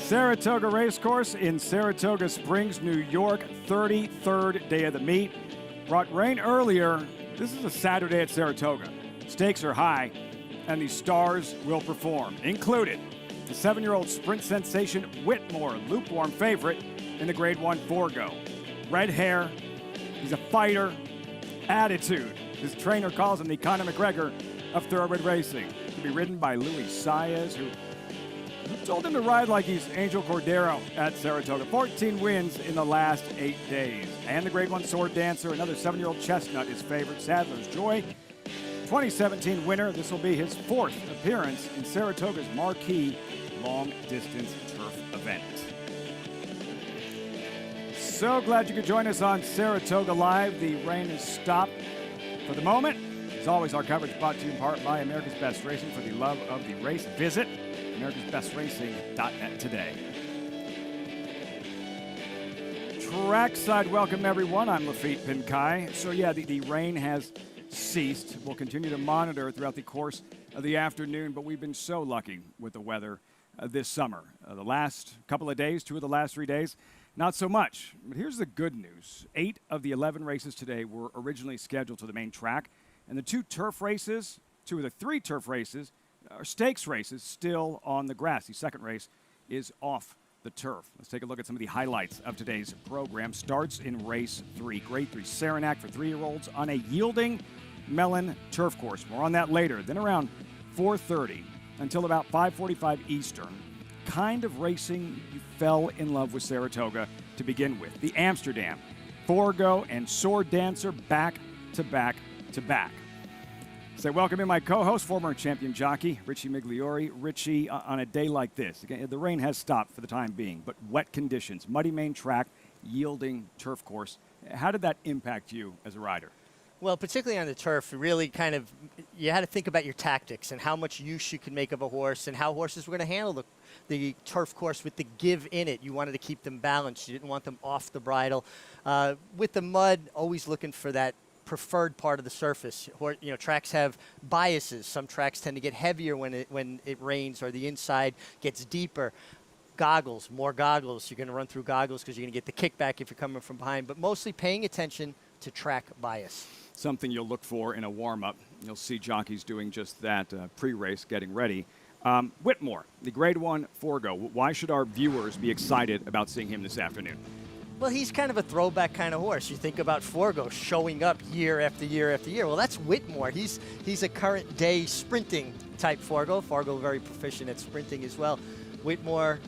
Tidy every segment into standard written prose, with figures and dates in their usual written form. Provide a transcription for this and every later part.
Saratoga Racecourse in Saratoga Springs, New York, 33rd day of the meet. Brought rain earlier. This is a Saturday at Saratoga. Stakes are high, and the stars will perform. Included, the 7-year-old sprint sensation Whitmore, lukewarm favorite in the Grade 1 Forego. Red hair, he's a fighter, attitude. His trainer calls him the Conor McGregor of thoroughbred racing. To be ridden by Luis Saez, who told him to ride like he's Angel Cordero at Saratoga. 14 wins in the last 8 days. And the Grade 1 Sword Dancer, another 7-year-old chestnut, is favorite. Sadler's Joy, 2017 winner. This will be his 4th appearance in Saratoga's marquee long-distance turf event. So glad you could join us on Saratoga Live. The rain has stopped for the moment. As always, our coverage brought to you in part by America's Best Racing. For the love of the race, visit americasbestracing.net today. Trackside welcome, everyone. I'm Lafitte Pinkai. So yeah, the rain has ceased. We'll continue to monitor throughout the course of the afternoon, but we've been so lucky with the weather this summer. The last couple of days, 2 of the last 3 days, not so much. But here's the good news. 8 of the 11 races today were originally scheduled to the main track, and the 2 turf races, 2 of the 3 turf races, are stakes races still on the grass. The second race is off the turf. Let's take a look at some of the highlights of today's program. Starts in race 3. Grade 3 Saranac for 3-year-olds on a yielding melon turf course. More on that later. Then around 4:30 until about 5:45 Eastern, kind of racing you fell in love with Saratoga to begin with. The Amsterdam, Forego, and Sword Dancer back to back to back. So welcome in my co-host, former champion jockey, Richie Migliori. Richie, on a day like this, again, the rain has stopped for the time being, but wet conditions, muddy main track, yielding turf course. How did that impact you as a rider? Well, particularly on the turf, really you had to think about your tactics and how much use you could make of a horse and how horses were going to handle the turf course with the give in it. You wanted to keep them balanced. You didn't want them off the bridle. With the mud, always looking for that preferred part of the surface. You know, tracks have biases. Some tracks tend to get heavier when it rains, or the inside gets deeper. Goggles, more goggles. You're going to run through goggles because you're going to get the kickback if you're coming from behind, but mostly paying attention to track bias. Something you'll look for in a warm-up. You'll see jockeys doing just that pre-race, getting ready. Whitmore, the Grade 1 Forego. Why should our viewers be excited about seeing him this afternoon? Well, he's kind of a throwback kind of horse. You think about Forego showing up year after year after year. Well, that's Whitmore. He's a current day sprinting type Forego. Forego very proficient at sprinting as well. Whitmore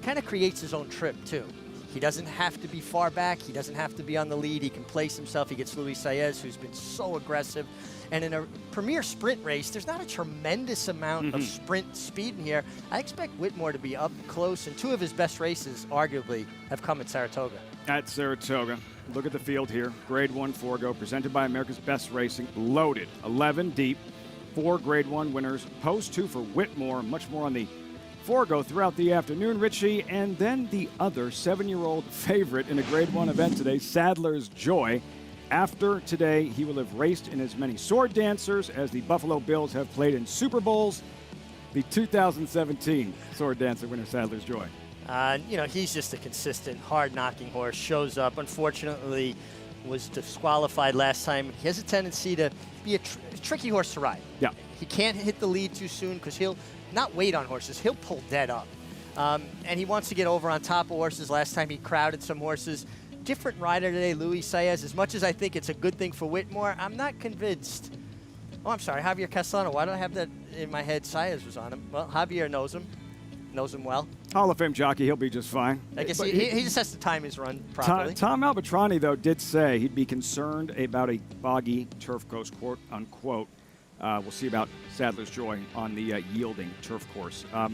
kind of creates his own trip too. He doesn't have to be far back. He doesn't have to be on the lead. He can place himself. He gets Luis Saez, who's been so aggressive. And in a premier sprint race, there's not a tremendous amount of sprint speed in here. I expect Whitmore to be up close, and 2 of his best races, arguably, have come at Saratoga. At Saratoga. Look at the field here. Grade 1 Forego, presented by America's Best Racing, loaded. 11 deep, 4 Grade 1 winners. Post 2 for Whitmore. Much more on the Forego throughout the afternoon, Richie. And then the other 7-year-old favorite in a Grade 1 event today, Sadler's Joy. After today, he will have raced in as many Sword Dancers as the Buffalo Bills have played in Super Bowls. The 2017 Sword Dancer winner, Sadler's Joy. You know, he's just a consistent, hard-knocking horse. Shows up. Unfortunately, was disqualified last time. He has a tendency to be a tricky horse to ride. Yeah. He can't hit the lead too soon because he'll not wait on horses. He'll pull dead up. And he wants to get over on top of horses. Last time he crowded some horses. Different rider today, Luis Saez. As much as I think it's a good thing for Whitmore, I'm not convinced. Oh, I'm sorry, Javier Castellano. Why do I have that in my head? Saez was on him. Well, Javier knows him well. Hall of Fame jockey, he'll be just fine. I guess he just has to time his run properly. Tom Albatrani, though, did say he'd be concerned about a boggy turf course, quote unquote. We'll see about Sadler's Joy on the yielding turf course. How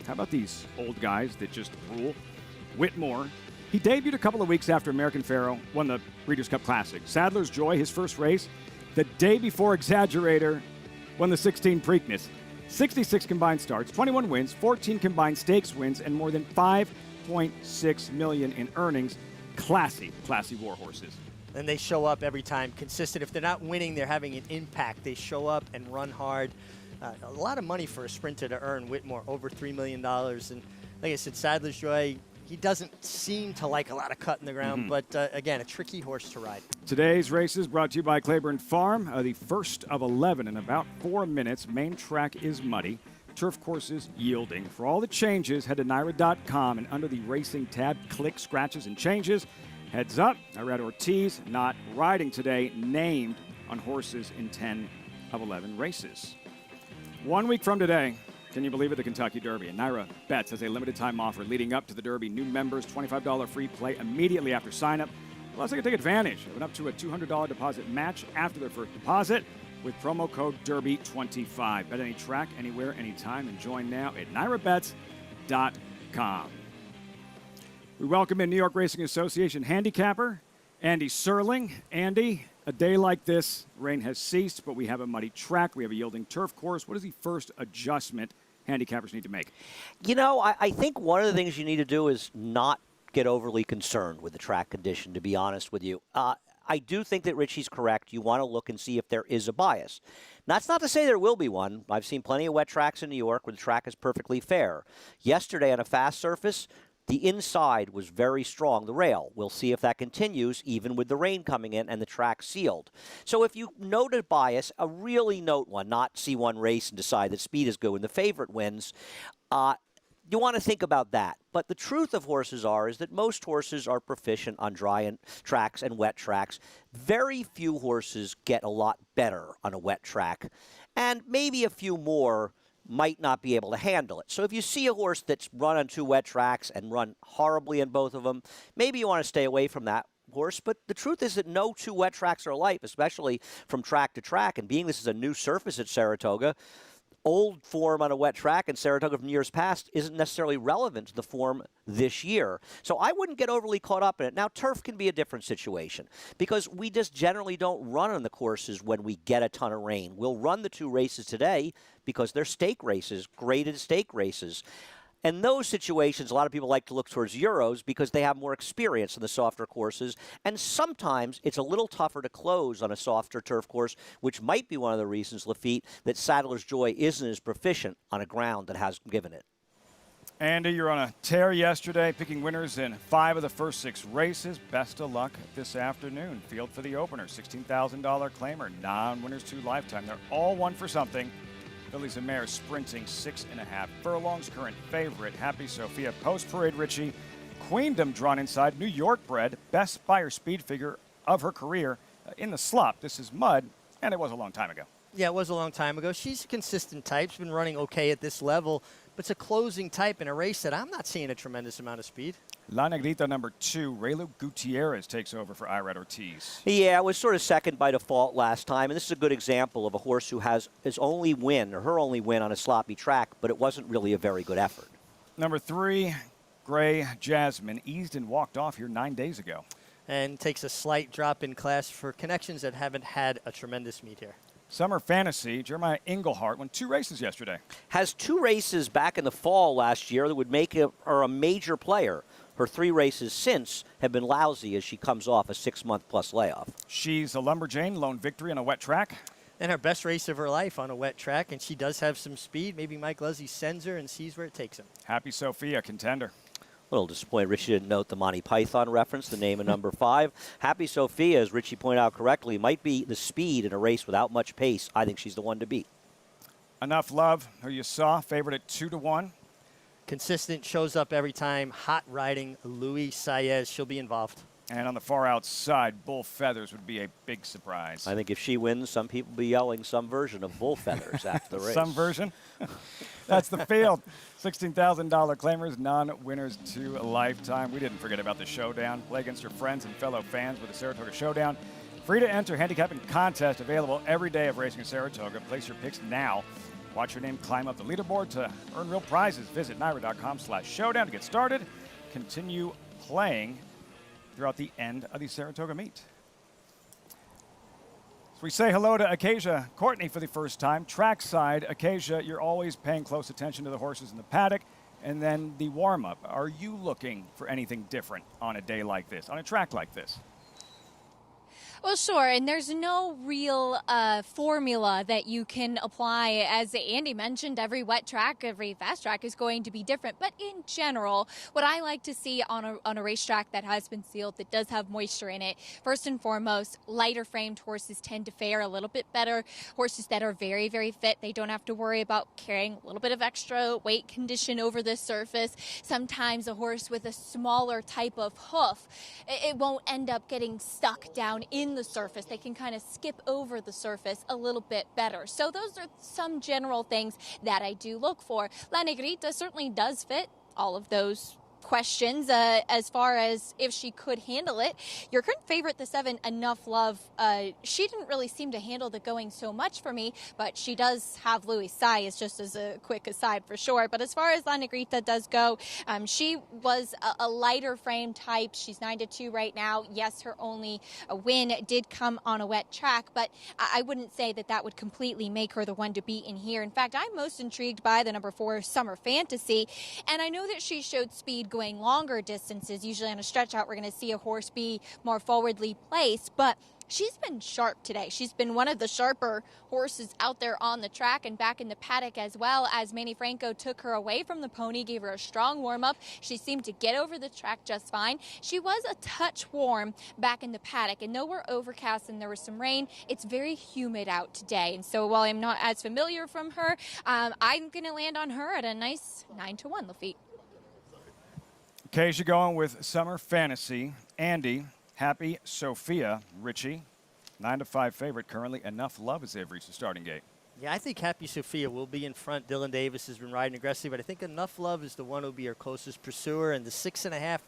about these old guys that just rule? Whitmore. He debuted a couple of weeks after American Pharoah won the Breeders' Cup Classic. Sadler's Joy, his first race, the day before Exaggerator won the 16 Preakness. 66 combined starts, 21 wins, 14 combined stakes wins, and more than $5.6 million in earnings. Classy war horses. And they show up every time, consistent. If they're not winning, they're having an impact. They show up and run hard. A lot of money for a sprinter to earn. Whitmore, over $3 million. And like I said, Sadler's Joy, he doesn't seem to like a lot of cut in the ground, but again, a tricky horse to ride. Today's races brought to you by Claiborne Farm. The first of 11 in about 4 minutes. Main track is muddy. Turf courses yielding. For all the changes, head to NYRA.com and under the Racing tab, click Scratches and Changes. Heads up, Irad Ortiz not riding today, named on horses in 10 of 11 races. 1 week from today, can you believe it, the Kentucky Derby? And NYRA Bets has a limited time offer leading up to the Derby. New members, $25 free play immediately after sign-up. Plus, they can take advantage of an up to a $200 deposit match after their first deposit with promo code DERBY25. Bet any track, anywhere, anytime, and join now at NYRABets.com. We welcome in New York Racing Association handicapper Andy Serling. Andy, a day like this, rain has ceased, but we have a muddy track. We have a yielding turf course. What is the first adjustment handicappers need to make? You know, I think one of the things you need to do is not get overly concerned with the track condition, to be honest with you. I do think that Richie's correct. You want to look and see if there is a bias. That's not to say there will be one. I've seen plenty of wet tracks in New York where the track is perfectly fair. Yesterday on a fast surface, the inside was very strong, the rail. We'll see if that continues, even with the rain coming in and the track sealed. So if you note a bias, really note one, not see one race and decide that speed is good when the favorite wins. You want to think about that. But the truth of horses is that most horses are proficient on dry tracks and wet tracks. Very few horses get a lot better on a wet track, and maybe a few more might not be able to handle it. So if you see a horse that's run on 2 wet tracks and run horribly in both of them, maybe you want to stay away from that horse. But the truth is that no 2 wet tracks are alike, especially from track to track. And being this is a new surface at Saratoga, old form on a wet track in Saratoga from years past isn't necessarily relevant to the form this year. So I wouldn't get overly caught up in it. Now, turf can be a different situation because we just generally don't run on the courses when we get a ton of rain. We'll run the 2 races today because they're stake races, graded stake races. In those situations, a lot of people like to look towards Euros because they have more experience in the softer courses, and sometimes it's a little tougher to close on a softer turf course, which might be one of the reasons, Lafitte, that Sadler's Joy isn't as proficient on a ground that has given it. Andy, you're on a tear yesterday, picking winners in 5 of the first 6 races. Best of luck this afternoon. Field for the opener, $16,000 claimer, non-winners to lifetime. They're all one for something. Fillies and Mares sprinting 6.5 furlongs. Current favorite, Happy Sophia, post-parade Richie. Queendom drawn inside, New York bred, best Spire speed figure of her career in the slop. This is mud, and it was a long time ago. Yeah, it was a long time ago. She's a consistent type. She's been running okay at this level, but it's a closing type in a race that I'm not seeing a tremendous amount of speed. La Negrita number 2, Raylu Gutierrez takes over for Irad Ortiz. Yeah, it was sort of second by default last time, and this is a good example of a horse who has his only win, or her only win on a sloppy track, but it wasn't really a very good effort. Number 3, Gray Jasmine, eased and walked off here 9 days ago. And takes a slight drop in class for connections that haven't had a tremendous meet here. Summer Fantasy, Jeremiah Englehart won 2 races yesterday. Has 2 races back in the fall last year that would make her a major player. Her 3 races since have been lousy as she comes off a 6-month-plus layoff. She's a Lumberjane, lone victory on a wet track. And her best race of her life on a wet track, and she does have some speed. Maybe Mike Leslie sends her and sees where it takes him. Happy Sophia, contender. A little disappointed Richie didn't note the Monty Python reference, the name of number 5. Happy Sophia, as Richie pointed out correctly, might be the speed in a race without much pace. I think she's the one to beat. Enough Love, who you saw, favored at 2-1. Consistent, shows up every time. Hot riding, Louis Saez. She'll be involved. And on the far outside, Bull Feathers would be a big surprise. I think if she wins, some people will be yelling some version of Bull Feathers after the race. Some version? That's the field. $16,000 claimers, non-winners to a lifetime. We didn't forget about the showdown. Play against your friends and fellow fans with the Saratoga Showdown. Free to enter handicapping contest available every day of racing in Saratoga. Place your picks now. Watch your name climb up the leaderboard to earn real prizes. Visit NYRA.com/showdown to get started. Continue playing throughout the end of the Saratoga meet. So we say hello to Acacia Courtney for the first time. Trackside, Acacia, you're always paying close attention to the horses in the paddock and then the warm-up. Are you looking for anything different on a day like this, on a track like this? Well, sure, and there's no real formula that you can apply. As Andy mentioned, every wet track, every fast track is going to be different. But in general, what I like to see on a racetrack that has been sealed, that does have moisture in it, first and foremost, lighter framed horses tend to fare a little bit better. Horses that are very, very fit, they don't have to worry about carrying a little bit of extra weight condition over the surface. Sometimes a horse with a smaller type of hoof, it won't end up getting stuck down in the surface. They can kind of skip over the surface a little bit better. So those are some general things that I do look for. La Negrita certainly does fit all of those questions as far as if she could handle it. Your current favorite, the 7, Enough Love, she didn't really seem to handle the going so much for me, but she does have Louis Sias, just as a quick aside for sure. But as far as La Negrita does go, she was a lighter frame type. She's 9-2 right now. Yes, her only win did come on a wet track, but I wouldn't say that that would completely make her the one to beat in here. In fact, I'm most intrigued by the number 4, Summer Fantasy, and I know that she showed speed going longer distances. Usually on a stretch out, we're going to see a horse be more forwardly placed, but she's been sharp today. She's been one of the sharper horses out there on the track and back in the paddock as well. As Manny Franco took her away from the pony, gave her a strong warm-up. She seemed to get over the track just fine. She was a touch warm back in the paddock, and though we're overcast and there was some rain, it's very humid out today. And so while I'm not as familiar from her, I'm going to land on her at a nice 9-1, Lafitte. Kasia going with Summer Fantasy. Andy, Happy Sophia. Richie, 9-5 favorite currently. Enough Love as they've reached the starting gate. Yeah, I think Happy Sophia will be in front. Dylan Davis has been riding aggressively, but I think Enough Love is the one who will be her closest pursuer, and the 6.5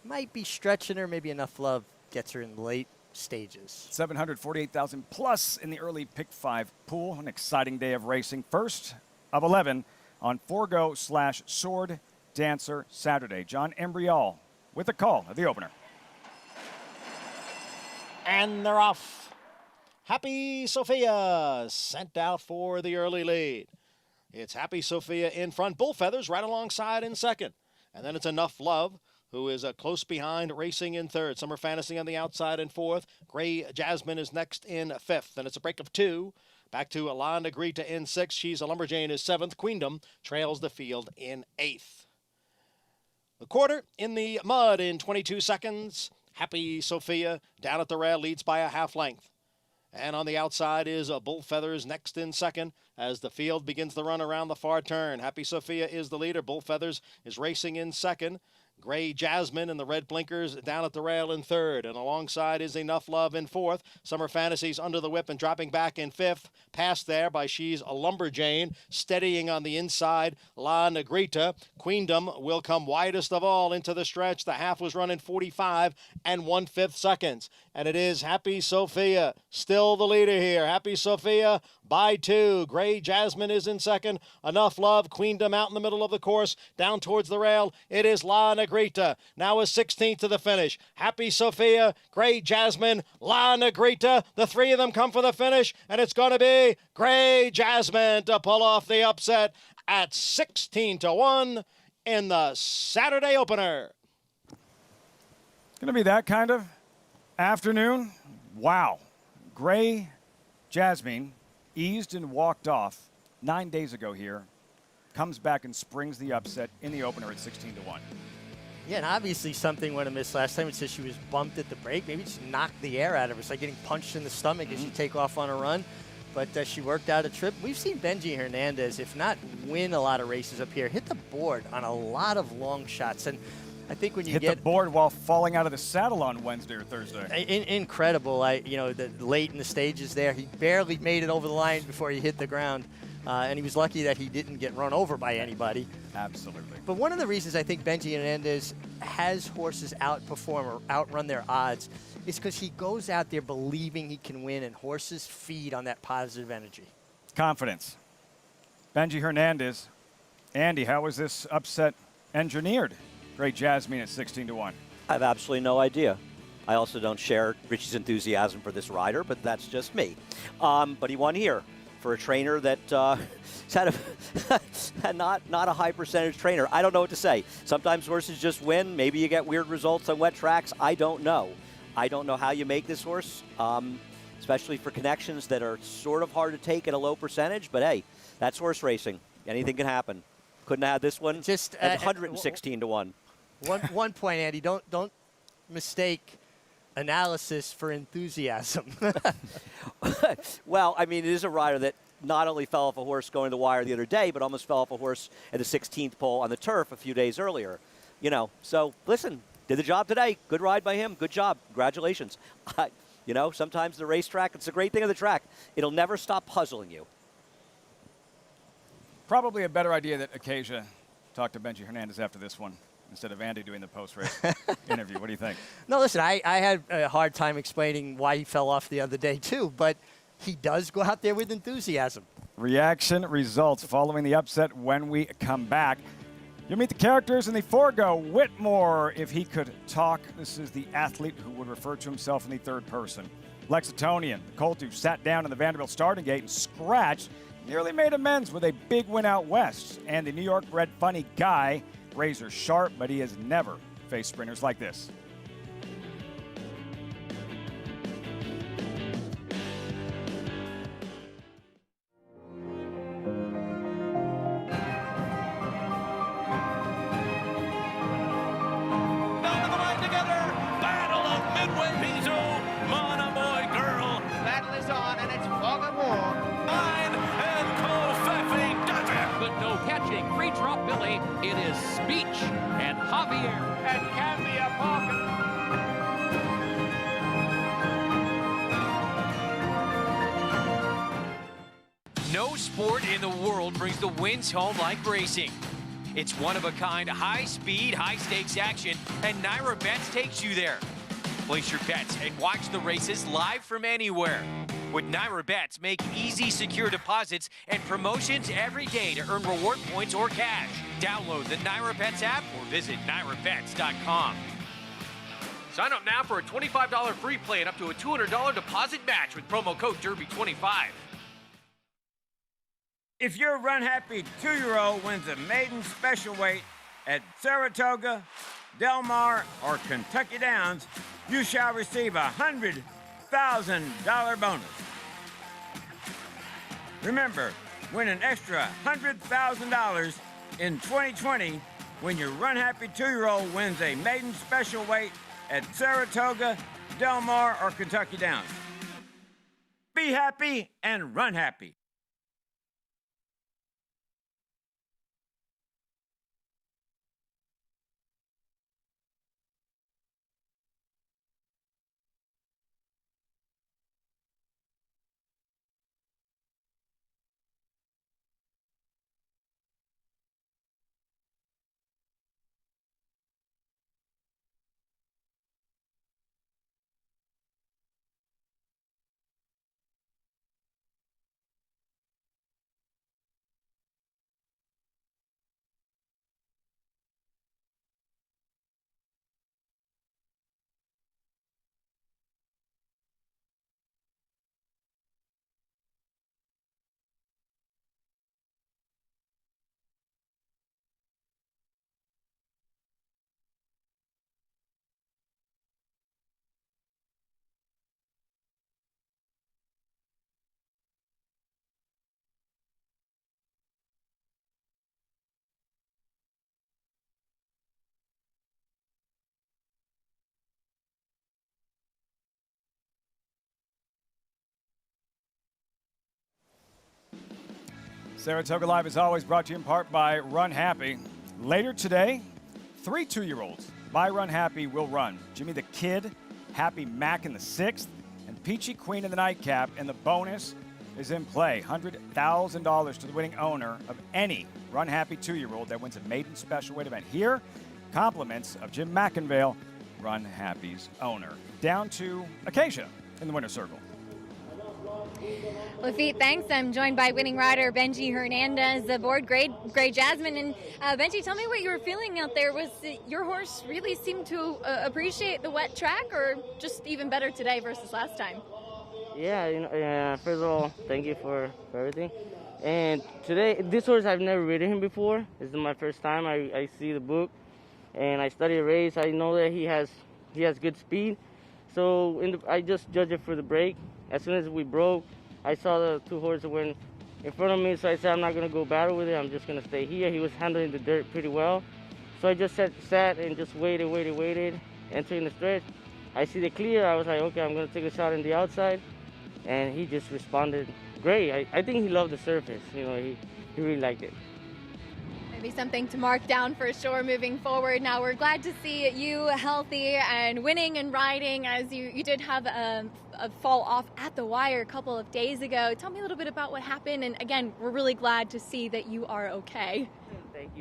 might be stretching her. Maybe Enough Love gets her in late stages. 748,000 plus in the early pick 5 pool. An exciting day of racing. First of 11 on Forego/Sword Dancer Saturday. John Embrial with the call of the opener. And they're off. Happy Sophia sent out for the early lead. It's Happy Sophia in front. Bullfeathers right alongside in second. And then it's Enough Love, who is close behind, racing in third. Summer Fantasy on the outside in fourth. Gray Jasmine is next in fifth. And it's a break of 2. Back to La Negrita in sixth. She's a Lumberjane is seventh. Queendom trails the field in eighth. The quarter in the mud in 22 seconds. Happy Sophia down at the rail leads by a half length. And on the outside is Bullfeathers next in second as the field begins the run around the far turn. Happy Sophia is the leader. Bullfeathers is racing in second. Gray Jasmine and the red blinkers down at the rail in third. And alongside is Enough Love in fourth. Summer Fantasies under the whip and dropping back in fifth. Passed there by She's a Lumberjane. Steadying on the inside, La Negrita. Queendom will come widest of all into the stretch. The half was run in 45 and 1/5 seconds. And it is Happy Sophia, still the leader here. Happy Sophia by 2. Gray Jasmine is in second. Enough Love, Queendom out in the middle of the course. Down towards the rail, it is La Negrita. Now is 16th to the finish. Happy Sophia, Gray Jasmine, La Negrita. The three of them come for the finish, and it's going to be Gray Jasmine to pull off the upset at 16-1 in the Saturday opener. Going to be that kind of afternoon. Wow. Gray Jasmine eased and walked off 9 days ago here. Comes back and springs the upset in the opener at 16-1. Yeah, and obviously something went amiss last time. It says she was bumped at the break. Maybe just knocked the air out of her. It's like getting punched in the stomach as you take off on a run. But she worked out a trip. We've seen Benji Hernandez, if not win a lot of races up here, hit the board on a lot of long shots. And I think when you hit the board while falling out of the saddle on Wednesday or Thursday. Incredible. The late in the stages there, he barely made it over the line before he hit the ground. And he was lucky that he didn't get run over by anybody. Absolutely. But one of the reasons I think Benji Hernandez has horses outperform or outrun their odds is because he goes out there believing he can win, and horses feed on that positive energy. Confidence. Benji Hernandez. Andy, how was this upset engineered? Great Jasmine at 16-1. I have absolutely no idea. I also don't share Richie's enthusiasm for this rider, but that's just me. But he won here for a trainer that had not a high percentage trainer. I don't know what to say. Sometimes horses just win. Maybe you get weird results on wet tracks. I don't know. I don't know how you make this horse, especially for connections that are sort of hard to take at a low percentage. But hey, that's horse racing. Anything can happen. Couldn't have had this one. Just at 116 to 1. One point, Andy. Don't mistake analysis for enthusiasm. Well, I mean, it is a rider that not only fell off a horse going to the wire the other day, but almost fell off a horse at the 16th pole on the turf a few days earlier. You know, so listen, did the job today. Good ride by him. Good job. Congratulations. You know, sometimes the racetrack, it's a great thing of the track. It'll never stop puzzling you. Probably a better idea that Acacia talk to Benji Hernandez after this one instead of Andy doing the post-race interview. What do you think? No, listen, I had a hard time explaining why he fell off the other day, too, but he does go out there with enthusiasm. Reaction results following the upset when we come back. You'll meet the characters in the Forego. Whitmore, if he could talk. This is the athlete who would refer to himself in the third person. Lexingtonian, the colt who sat down in the Vanderbilt starting gate and scratched, nearly made amends with a big win out west. And the New York-bred funny guy, razor sharp, but he has never faced sprinters like this. It is Speech and Javier and Cambia Parker. No sport in the world brings the wins home like racing. It's one-of-a-kind, high-speed, high-stakes action, and Naira Bets takes you there. Place your bets and watch the races live from anywhere. With Naira Bets, make easy, secure deposits and promotions every day to earn reward points or cash. Download the Naira Bets app or visit nairabets.com. Sign up now for a $25 free play and up to a $200 deposit match with promo code Derby25. If your Runhappy 2-year-old wins a maiden special weight at Saratoga, Del Mar, or Kentucky Downs, you shall receive a $100,000 bonus. Remember, win an extra $100,000 in 2020 when your Runhappy 2-year-old wins a maiden special weight at Saratoga, Del Mar, or Kentucky Downs. Be happy and run happy. Saratoga Live is always brought to you in part by Runhappy. Later today, 3 2-year-olds by Runhappy will run. Jimmy the Kid, Happy Mac in the 6th, and Peachy Queen in the nightcap. And the bonus is in play. $100,000 to the winning owner of any Runhappy 2-year-old that wins a maiden special weight event here. Compliments of Jim McInvale, Runhappy's owner. Down to Acacia in the winner's circle. Lafitte, thanks. I'm joined by winning rider Benji Hernandez aboard Grey Jasmine. And Benji, tell me what you were feeling out there. Was your horse really seemed to appreciate the wet track, or just even better today versus last time? Yeah, first of all, thank you for everything. And today, this horse, I've never ridden him before. This is my first time. I see the book, and I study the race. I know that he has good speed. So I just judged it for the break. As soon as we broke, I saw the two horses that went in front of me, so I said I'm not going to go battle with it. I'm just going to stay here. He was handling the dirt pretty well. So I just sat and just waited, entering the stretch. I see the clear. I was like, okay, I'm going to take a shot in the outside. And he just responded great. I think he loved the surface. You know, he really liked it. Maybe something to mark down for sure moving forward. Now, we're glad to see you healthy and winning and riding, as you did have a fall off at the wire a couple of days ago. Tell me a little bit about what happened. And again, we're really glad to see that you are okay.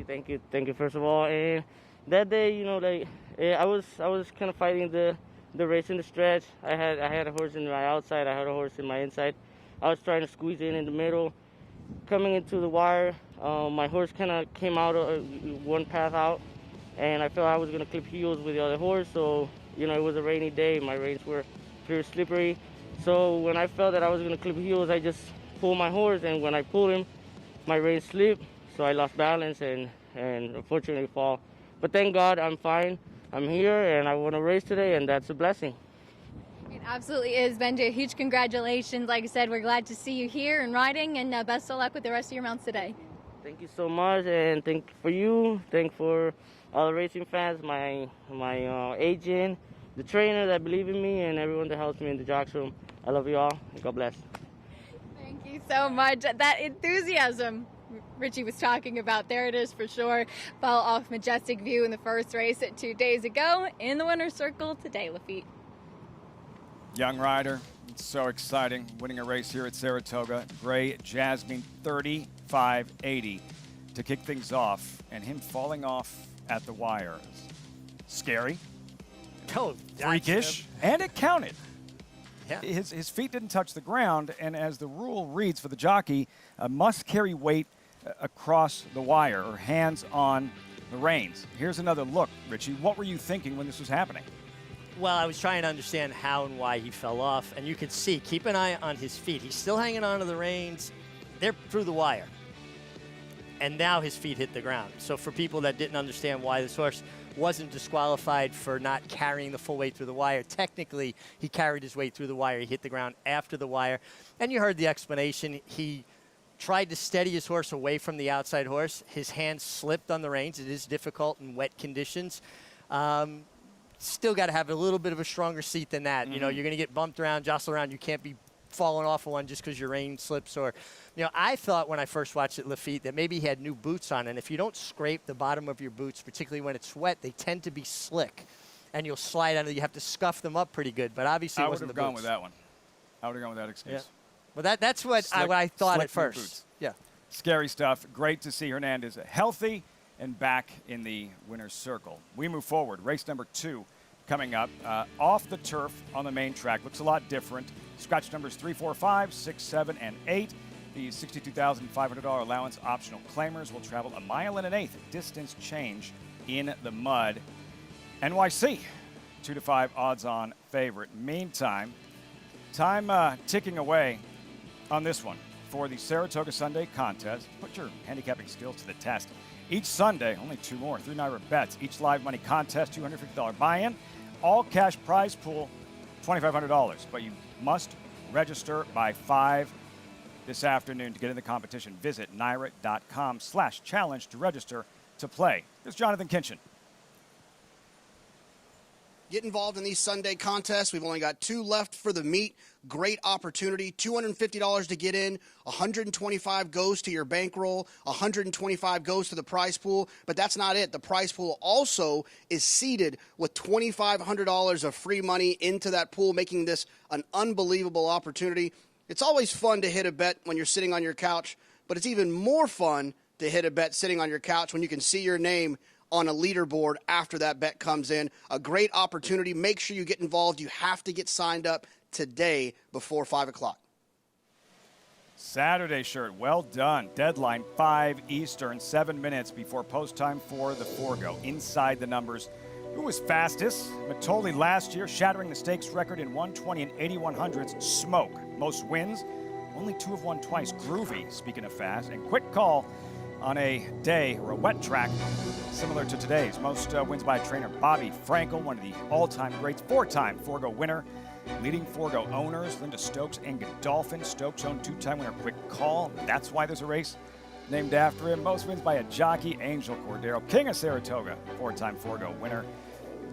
Thank you. First of all, and that day, you know, like I was kind of fighting the race in the stretch. I had a horse in my outside. I had a horse in my inside. I was trying to squeeze in the middle. Coming into the wire, my horse kind of came out one path out, and I felt I was going to clip heels with the other horse. So, you know, it was a rainy day. My reins were pretty slippery. So when I felt that I was going to clip heels, I just pulled my horse, and when I pulled him, my reins slipped. So I lost balance and unfortunately fall. But thank God I'm fine. I'm here, and I won a race today, and that's a blessing. It absolutely is, Benji. Huge congratulations. Like I said, we're glad to see you here and riding, and best of luck with the rest of your mounts today. Thank you so much, and thank for you. Thank for all the racing fans, my agent, the trainer that believe in me, and everyone that helps me in the jock room. I love you all, and God bless. Thank you so much. That enthusiasm Richie was talking about, there it is for sure. Fell off Majestic View in the first race 2 days ago. In the winner's circle today, Lafitte. Young rider, it's so exciting, winning a race here at Saratoga. Gray Jasmine 35.80 to kick things off, and him falling off at the wire. Scary, freakish, and it counted. Yeah. His feet didn't touch the ground, and as the rule reads for the jockey, must carry weight across the wire or hands on the reins. Here's another look, Richie. What were you thinking when this was happening? Well, I was trying to understand how and why he fell off, and you could see, keep an eye on his feet. He's still hanging on to the reins. They're through the wire. And now his feet hit the ground. So for people that didn't understand why this horse wasn't disqualified for not carrying the full weight through the wire, technically he carried his weight through the wire. He hit the ground after the wire. And you heard the explanation. He tried to steady his horse away from the outside horse. His hand slipped on the reins. It is difficult in wet conditions. Still got to have a little bit of a stronger seat than that. You know, you're going to get bumped around, jostled around. You can't be falling off of one just because your rein slips. Or, you know, I thought when I first watched it, Lafitte, that maybe he had new boots on. And if you don't scrape the bottom of your boots, particularly when it's wet, they tend to be slick. And you'll slide under. You have to scuff them up pretty good. But obviously it wasn't the boots. I would have gone with that one. I would have gone with that excuse. Yeah. Well, that's what I thought at first. Boots. Yeah. Scary stuff. Great to see Hernandez healthy and back in the winner's circle. We move forward. Race number 2 coming up. Off the turf on the main track. Looks a lot different. Scratch numbers 3, 4, 5, 6, 7, and 8. The $62,500 allowance optional claimers will travel 1.125 miles distance change in the mud. NYC, 2-5 odds-on favorite. Meantime, time ticking away on this one for the Saratoga Sunday contest. Put your handicapping skills to the test. Each Sunday, only 2 more, 3 Naira bets. Each live money contest, $250 buy-in. All cash prize pool, $2,500. But you must register by 5 this afternoon to get in the competition. Visit naira.com/challenge to register to play. Here's Jonathan Kinchin. Get involved in these Sunday contests. We've only got 2 left for the meet. Great opportunity. $250 to get in. $125 goes to your bankroll. $125 goes to the prize pool. But that's not it. The prize pool also is seeded with $2,500 of free money into that pool, making this an unbelievable opportunity. It's always fun to hit a bet when you're sitting on your couch, but it's even more fun to hit a bet sitting on your couch when you can see your name on a leaderboard after that bet comes in. A great opportunity. Make sure you get involved. You have to get signed up today before 5 o'clock. Saturday shirt, well done. Deadline 5 Eastern, 7 minutes before post time for the Forego. Inside the numbers. Who was fastest? Matoli last year, shattering the stakes record in 120 and 8100s. Smoke. Most wins. Only 2 have won twice. Groovy, speaking of fast. And Quick Call on a day or a wet track similar to today's. Most wins by trainer Bobby Frankel, one of the all-time greats, 4-time Forego winner. Leading Forego owners, Linda Stokes and Godolphin. Stokes owned 2-time winner Quick Call. That's why there's a race named after him. Most wins by a jockey, Angel Cordero. King of Saratoga, 4-time Forego winner.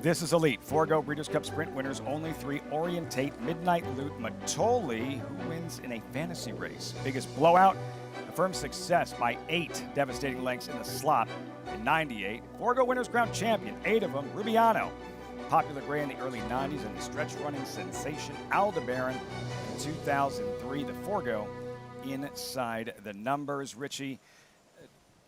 This is elite. Forego Breeders' Cup Sprint winners, only 3. Orientate, Midnight Loot, Matoli, who wins in a fantasy race. Biggest blowout, affirmed success by 8 devastating lengths in the slop in 98. Forego winners crowned champion, 8 of them. Rubiano, popular gray in the early 90s, and the stretch running sensation Aldebaran in 2003. The Forego inside the numbers. Richie,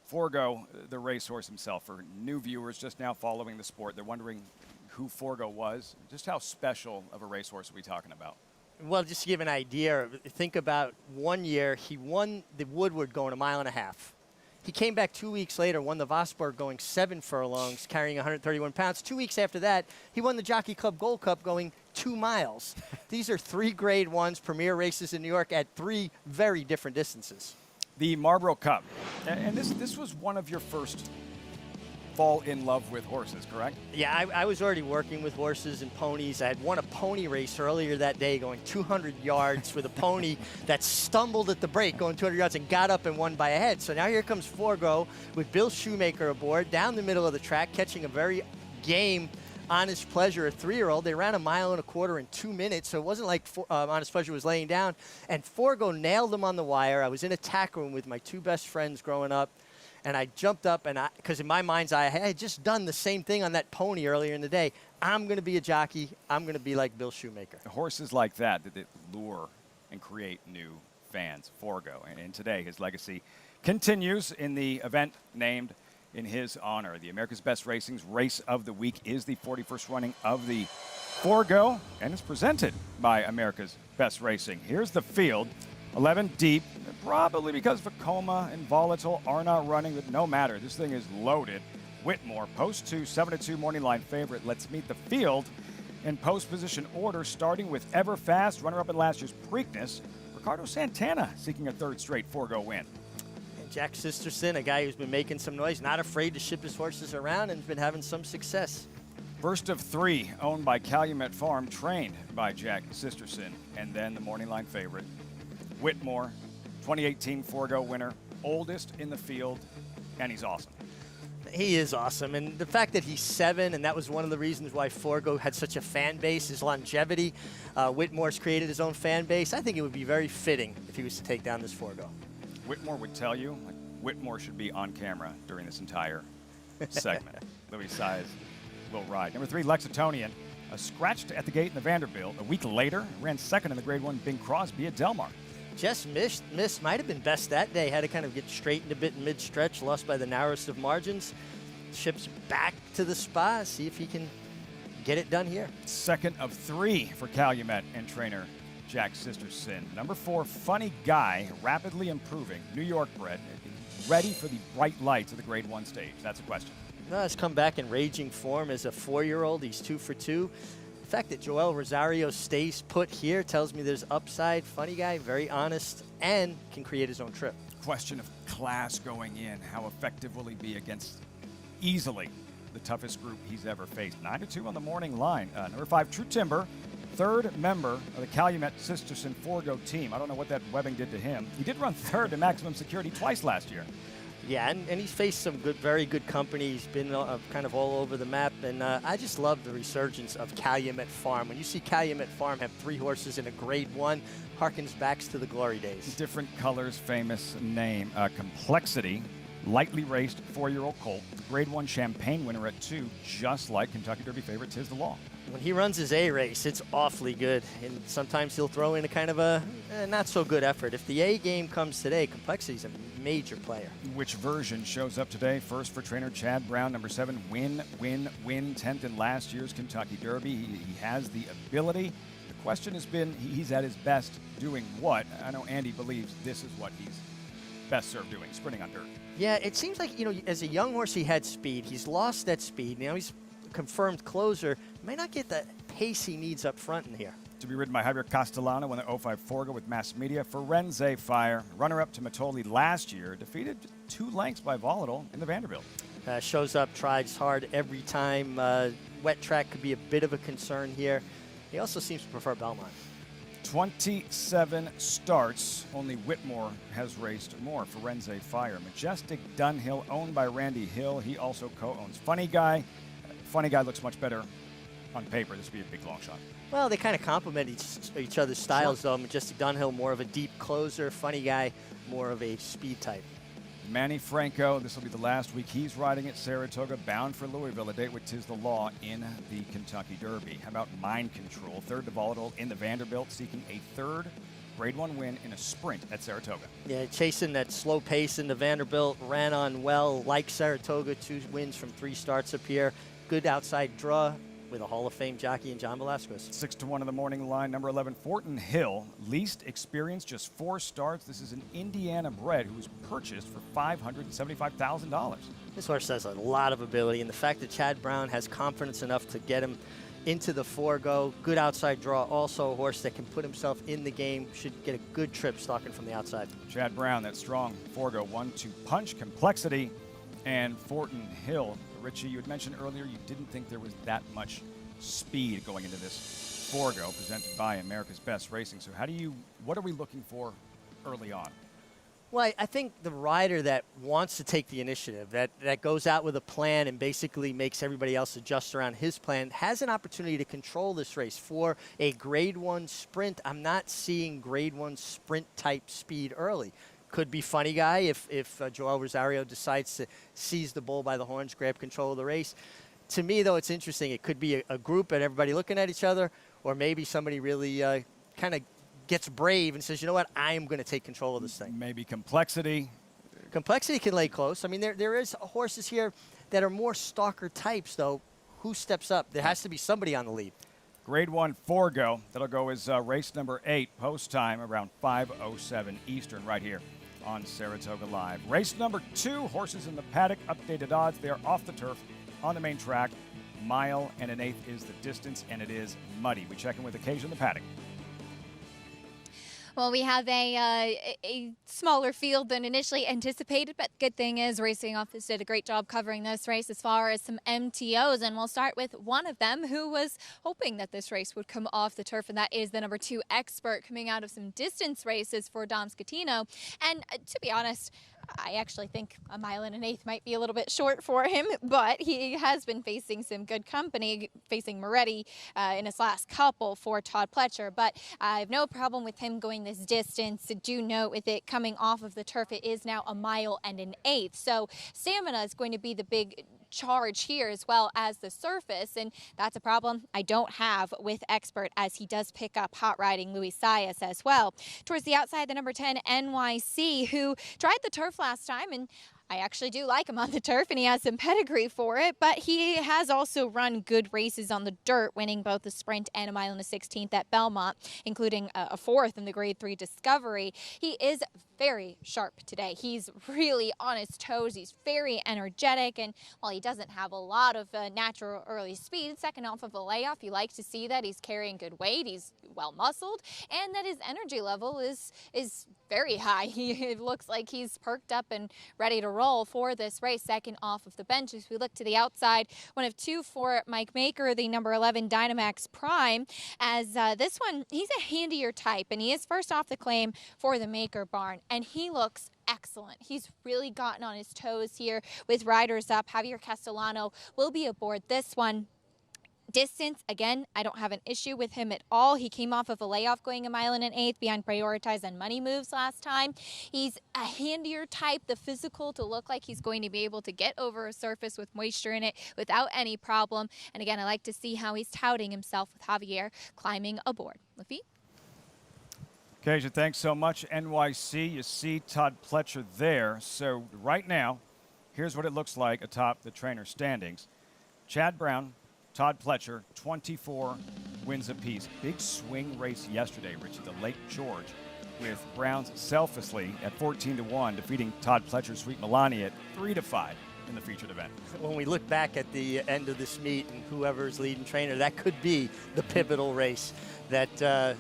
Forego, the racehorse himself, for new viewers just now following the sport, they're wondering who Forego was. Just how special of a racehorse are we talking about? Well, just to give an idea, think about one year, he won the Woodward going 1.5 miles. He came back 2 weeks later, won the Vosburg going 7 furlongs, carrying 131 pounds. 2 weeks after that, he won the Jockey Club Gold Cup going 2 miles. These are 3 Grade 1s, premier races in New York at 3 very different distances. The Marlboro Cup, and this was one of your first fall in love with horses, correct? Yeah, I was already working with horses and ponies. I had won a pony race earlier that day going 200 yards with a pony that stumbled at the break going 200 yards and got up and won by a head. So now here comes Forego with Bill Shoemaker aboard down the middle of the track, catching a very game Honest Pleasure, a 3-year-old. They ran 1.25 miles in 2 minutes, so it wasn't like Honest Pleasure was laying down. And Forego nailed him on the wire. I was in a tack room with my 2 best friends growing up. And I jumped up, and because in my mind's eye, I had just done the same thing on that pony earlier in the day. I'm going to be a jockey. I'm going to be like Bill Shoemaker. Horses like that lure and create new fans, Forego. And today, his legacy continues in the event named in his honor. The America's Best Racing's Race of the Week is the 41st running of the Forego, and it's presented by America's Best Racing. Here's the field. 11 deep, probably because Vekoma and Volatile are not running, but no matter. This thing is loaded. Whitmore, post 2, 7-2 morning line favorite. Let's meet the field in post position order, starting with Everfast, runner-up in last year's Preakness. Ricardo Santana seeking a 3rd straight Forego win. And Jack Sisterson, a guy who's been making some noise, not afraid to ship his horses around and has been having some success. First of 3, owned by Calumet Farm, trained by Jack Sisterson, and then the morning line favorite, Whitmore, 2018 Forego winner, oldest in the field, and he's awesome. He is awesome, and the fact that he's 7, and that was one of the reasons why Forego had such a fan base, his longevity. Whitmore's created his own fan base. I think it would be very fitting if he was to take down this Forego. Whitmore would tell you, like, Whitmore should be on camera during this entire segment. Louis Size will ride. Number 3, Lexingtonian, scratched at the gate in the Vanderbilt. A week later, ran 2nd in the Grade 1 Bing Crosby at Del Mar. Just missed, might have been best that day. Had to kind of get straightened a bit in mid-stretch, lost by the narrowest of margins. Ships back to the spa, see if he can get it done here. 2nd of 3 for Calumet and trainer Jack Sisterson. Number 4, Funny Guy, rapidly improving, New York bred, ready for the bright lights of the Grade 1 stage. That's a question. No, he's come back in raging form as a 4-year-old. He's 2 for 2. The fact that Joel Rosario stays put here tells me there's upside. Funny Guy, very honest, and can create his own trip. Question of class going in. How effective will he be against easily the toughest group he's ever faced? 9-2 on the morning line. Number 5, True Timber, 3rd member of the Calumet Sisterson Forego team. I don't know what that webbing did to him. He did run 3rd to Maximum Security twice last year. Yeah, and he's faced some good, very good company. He's been kind of all over the map, and I just love the resurgence of Calumet Farm. When you see Calumet Farm have 3 horses in a Grade 1, harkens back to the glory days. Different colors, famous name. Complexity, lightly raced 4-year-old colt. Grade 1 Champagne winner at 2, just like Kentucky Derby favorite Tiz the Law. When he runs his A race, it's awfully good, and sometimes he'll throw in a kind of a not so good effort. If the A game comes today, Complexity's a major player. Which version shows up today? First for trainer Chad Brown, number 7, win, 10th in last year's Kentucky Derby. He has the ability. The question has been, he's at his best doing what? I know Andy believes this is what he's best served doing, sprinting on dirt. Yeah, it seems like, as a young horse, he had speed. He's lost that speed. Now he's confirmed closer. May not get the pace he needs up front in here. to be ridden by Javier Castellano in the 05 Forego with Mass Media. Firenze Fire, runner-up to Matoli last year, defeated 2 lengths by Volatile in the Vanderbilt. Shows up, tries hard every time. Wet track could be a bit of a concern here. He also seems to prefer Belmont. 27 starts. Only Whitmore has raced more. Firenze Fire. Majestic Dunhill, owned by Randy Hill. He also co-owns Funny Guy. Funny Guy looks much better on paper. This would be a big long shot. Well, they kind of complement each other's styles, though. Majestic Dunhill, more of a deep closer. Funny Guy, more of a speed type. Manny Franco, this will be the last week he's riding at Saratoga, bound for Louisville, a date with Tis the Law in the Kentucky Derby. How about Mind Control? Third to Volatile in the Vanderbilt, seeking a third Grade 1 win in a sprint at Saratoga. Yeah, chasing that slow pace in the Vanderbilt, ran on well, like Saratoga, 2 wins from 3 starts up here. Good outside draw with a Hall of Fame jockey in John Velasquez. 6-1 in the morning line. Number 11, Fortin Hill. Least experience, just 4 starts. This is an Indiana bred who was purchased for $575,000. This horse has a lot of ability, and the fact that Chad Brown has confidence enough to get him into the Forego, good outside draw, also a horse that can put himself in the game, should get a good trip stalking from the outside. Chad Brown, that strong Forego, 1-2 punch, complexity, and Fortin Hill. Richie, you had mentioned earlier you didn't think there was that much speed going into this Forego presented by America's Best Racing. So what are we looking for early on? Well, I think the rider that wants to take the initiative, that goes out with a plan and basically makes everybody else adjust around his plan, has an opportunity to control this race. For a Grade 1 sprint, I'm not seeing Grade 1 sprint type speed early. Could be Funny Guy if Joel Rosario decides to seize the bull by the horns, grab control of the race. To me, though, it's interesting. It could be a group and everybody looking at each other, or maybe somebody really kind of gets brave and says, you know what, I am going to take control of this thing. Maybe complexity. Complexity can lay close. I mean, there is horses here that are more stalker types, though. Who steps up? There has to be somebody on the lead. Grade 1 Forego. That'll go as race number 8, post time around 5:07 Eastern right here on Saratoga Live. Race number 2, horses in the paddock, updated odds. They are off the turf on the main track. 1.1 1/8 is the distance, and it is muddy. We check in with Occasion the paddock. Well, we have a smaller field than initially anticipated, but good thing is Racing Office did a great job covering this race as far as some MTOs, and we'll start with one of them who was hoping that this race would come off the turf, and that is the number 2 Expert, coming out of some distance races for Dom Scatino. And to be honest, I actually think 1.1 1/8 might be a little bit short for him, but he has been facing some good company, facing Moretti in his last couple for Todd Pletcher. But I have no problem with him going this distance. Do note with it coming off of the turf, it is now 1.1 1/8. So stamina is going to be the big charge here, as well as the surface, and that's a problem I don't have with Expert, as he does pick up hot riding Luis Saez as well. Towards the outside, the number 10 NYC, who tried the turf last time, and I actually do like him on the turf, and he has some pedigree for it, but he has also run good races on the dirt, winning both the sprint and 1.1 1/16 at Belmont, including a 4th in the Grade 3 Discovery. He is very sharp today. He's really on his toes. He's very energetic, and while he doesn't have a lot of natural early speed, second off of a layoff, you like to see that he's carrying good weight, he's well muscled, and that his energy level is very high. It looks like he's perked up and ready to roll for this race, second off of the bench. As we look to the outside, 1 of 2 for Mike Maker, the number 11 Dynamax Prime, as this one, he's a handier type, and he is first off the claim for the Maker barn, and he looks excellent. He's really gotten on his toes here with riders up. Javier Castellano will be aboard this one. Distance, again, I don't have an issue with him at all. He came off of a layoff going 1.1 1/8 behind Prioritize and Money Moves last time. He's a handier type, the physical to look like he's going to be able to get over a surface with moisture in it without any problem. And again, I like to see how he's touting himself with Javier climbing aboard. Lafitte? Occasion, thanks so much. NYC, you see Todd Pletcher there. So right now, here's what it looks like atop the trainer standings. Chad Brown, Todd Pletcher, 24 wins apiece. Big swing race yesterday, Richie, the Lake George, with Browns selflessly at 14-1, defeating Todd Pletcher's Sweet Milani at 3-5. in the featured event. When we look back at the end of this meet and whoever's leading trainer, that could be the pivotal race that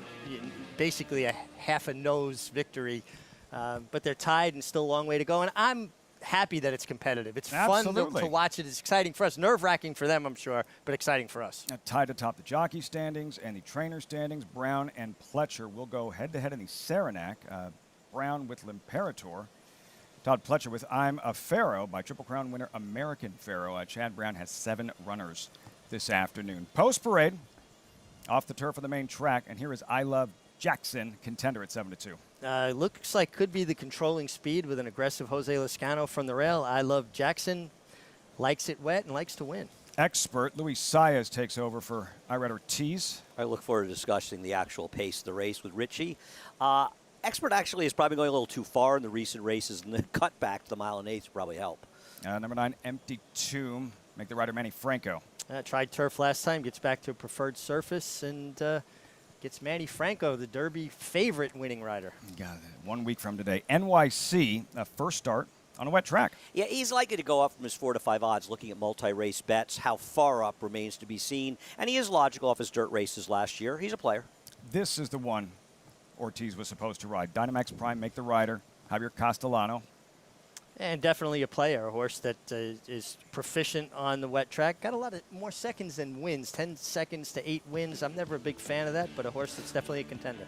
basically a half a nose victory. But they're tied and still a long way to go. And I'm happy that it's competitive. It's fun to watch it. It's exciting for us. Nerve-wracking for them, I'm sure, but exciting for us. Tied atop the jockey standings and the trainer standings, Brown and Pletcher will go head-to-head in the Saranac. Brown with L'Imperator. Todd Pletcher with I'm a Pharaoh by Triple Crown winner American Pharaoh. Chad Brown has 7 runners this afternoon. Post-parade, off the turf of the main track, and here is I Love Jackson, contender at 7-2. Looks like could be the controlling speed with an aggressive Jose Lezcano from the rail. I Love Jackson, likes it wet and likes to win. Expert Luis Saez takes over for Irad Ortiz. I look forward to discussing the actual pace of the race with Richie. Expert actually is probably going a little too far in the recent races, and the cutback to the mile and eighth probably help. Number 9, Empty Tomb, make the rider Manny Franco. Tried turf last time, gets back to a preferred surface, and gets Manny Franco, the Derby favorite winning rider. Got it. 1 week from today. NYC, first start on a wet track. Yeah, he's likely to go up from his 4 to 5 odds, looking at multi-race bets. How far up remains to be seen, and he is logical off his dirt races last year. He's a player. This is the one Ortiz was supposed to ride. Dynamax Prime, make the rider. Javier Castellano. And definitely a player, a horse that is proficient on the wet track. Got a lot of more seconds than wins, 10 seconds to 8 wins. I'm never a big fan of that, but a horse that's definitely a contender.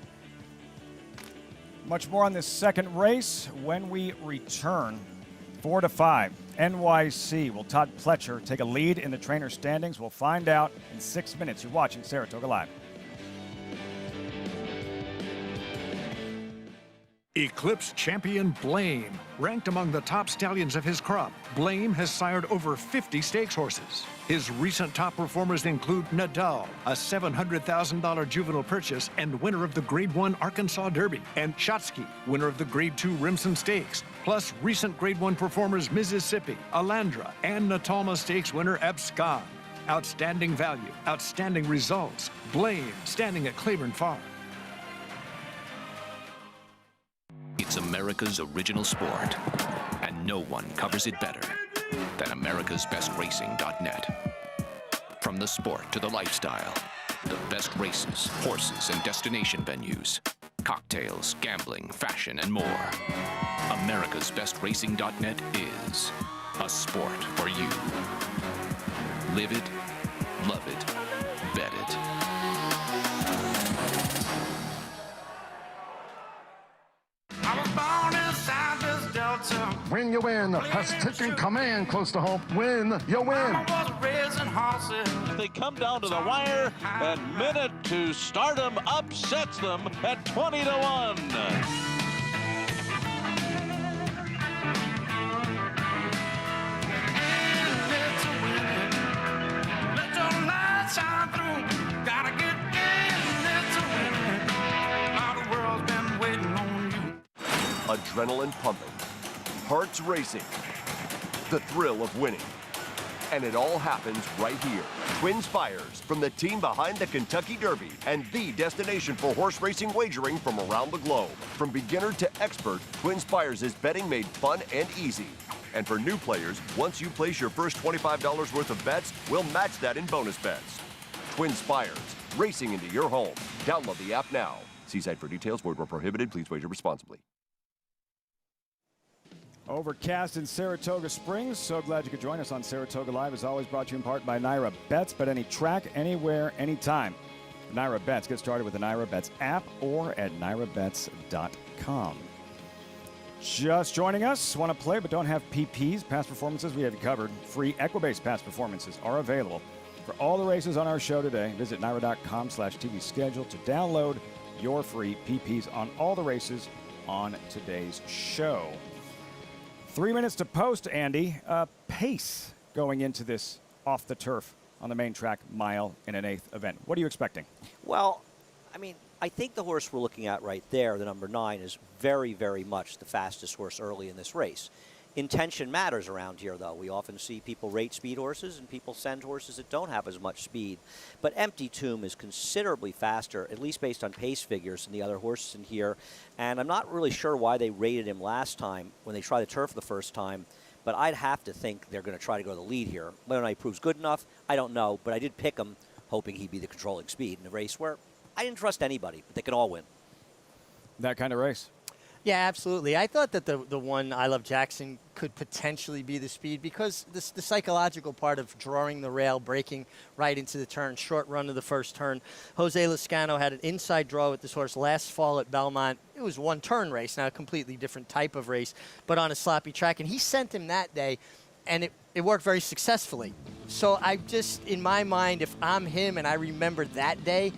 Much more on this second race when we return. 4 to 5, NYC. Will Todd Pletcher take a lead in the trainer standings? We'll find out in 6 minutes. You're watching Saratoga Live. Eclipse champion Blame. Ranked among the top stallions of his crop, Blame has sired over 50 stakes horses. His recent top performers include Nadal, a $700,000 juvenile purchase and winner of the Grade 1 Arkansas Derby, and Shotsky, winner of the Grade 2 Remsen Stakes, plus recent Grade 1 performers Mississippi, Alandra, and Natalma Stakes winner Abscon. Outstanding value, outstanding results. Blame, standing at Claiborne Farm. It's America's original sport, and no one covers it better than americasbestracing.net. From the sport to the lifestyle, the best races, horses, and destination venues, cocktails, gambling, fashion, and more. americasbestracing.net is a sport for you. Live it, love it, bet it. When you win, has taken command close to home. Win, you win. They come down to the wire, and Minute to Stardom upsets them at 20 to 1. Adrenaline pumping, hearts racing, the thrill of winning. And it all happens right here. Twin Spires, from the team behind the Kentucky Derby and the destination for horse racing wagering from around the globe. From beginner to expert, Twin Spires is betting made fun and easy. And for new players, once you place your first $25 worth of bets, we'll match that in bonus bets. Twin Spires, racing into your home. Download the app now. See site for details. Void where prohibited. Please wager responsibly. Overcast in Saratoga Springs. So glad you could join us on Saratoga Live. As always, brought to you in part by Naira Bets. Bet any track, anywhere, anytime. Naira Bets. Get started with the Naira Bets app or at nairabets.com. Just joining us. Want to play but don't have PPs? Past performances, we have you covered. Free Equibase past performances are available for all the races on our show today. Visit naira.com/TV schedule to download your free PPs on all the races on today's show. 3 minutes to post, Andy. Pace going into this off the turf on the main track mile in an eighth event. What are you expecting? Well, I mean, I think the horse we're looking at right there, the number 9, is very, very much the fastest horse early in this race. Intention matters around here, though. We often see people rate speed horses and people send horses that don't have as much speed. But Empty Tomb is considerably faster, at least based on pace figures, than the other horses in here. And I'm not really sure why they rated him last time when they tried the turf the first time. but I'd have to think they're going to try to go to the lead here. Whether or not he proves good enough, I don't know, but I did pick him hoping he'd be the controlling speed in a race where I didn't trust anybody, but they can all win. That kind of race. Yeah, absolutely. I thought that the one I Love Jackson could potentially be the speed because the psychological part of drawing the rail, breaking right into the turn, short run of the first turn. Jose Lezcano had an inside draw with this horse last fall at Belmont. It was one-turn race, now a completely different type of race, but on a sloppy track. And he sent him that day, and it worked very successfally. So I just, in my mind, if I'm him and I remember that day,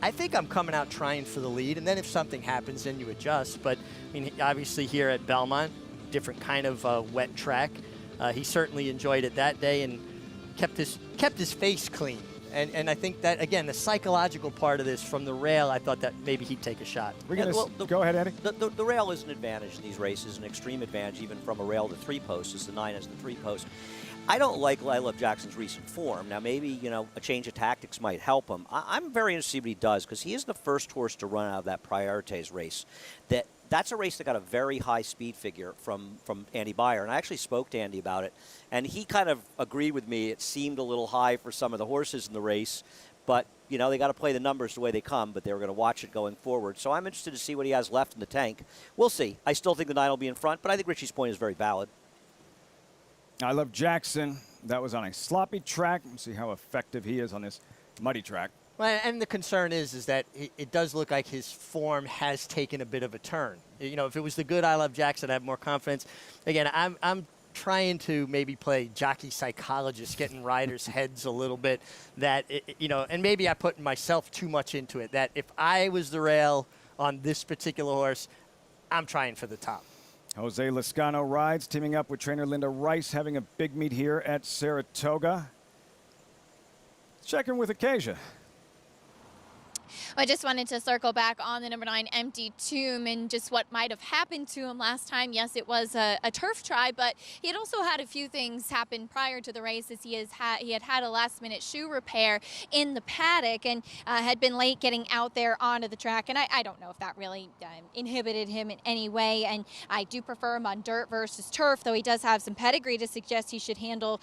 I think I'm coming out trying for the lead, and then if something happens, then you adjust. But, I mean, obviously here at Belmont, different kind of wet track. He certainly enjoyed it that day and kept his face clean. And I think that, again, the psychological part of this from the rail, I thought that maybe he'd take a shot. Go ahead, Eddie. The rail is an advantage in these races, an extreme advantage, even from a rail to 3-post, as the 9 has the 3-post. I don't like I Love Jackson's recent form. Now, maybe, a change of tactics might help him. I'm very interested to see what he does because he is the first horse to run out of that Priorites race. That's a race that got a very high speed figure from Andy Beyer, and I actually spoke to Andy about it, and he kind of agreed with me. It seemed a little high for some of the horses in the race, but, they got to play the numbers the way they come, but they were going to watch it going forward. So I'm interested to see what he has left in the tank. We'll see. I still think the 9 will be in front, but I think Richie's point is very valid. I Love Jackson. That was on a sloppy track. Let's see how effective he is on this muddy track. Well, and the concern is that it does look like his form has taken a bit of a turn. If it was the good I Love Jackson, I'd have more confidence. Again, I'm trying to maybe play jockey psychologist, getting riders' heads a little bit. And maybe I put myself too much into it. That if I was the rail on this particular horse, I'm trying for the top. Jose Lezcano rides, teaming up with trainer Linda Rice, having a big meet here at Saratoga. Checking with Acacia. I just wanted to circle back on the number 9 Empty Tomb and just what might have happened to him last time. Yes, it was a turf try, but he had also had a few things happen prior to the race as he had a last-minute shoe repair in the paddock and had been late getting out there onto the track. And I don't know if that really inhibited him in any way. And I do prefer him on dirt versus turf, though he does have some pedigree to suggest he should handle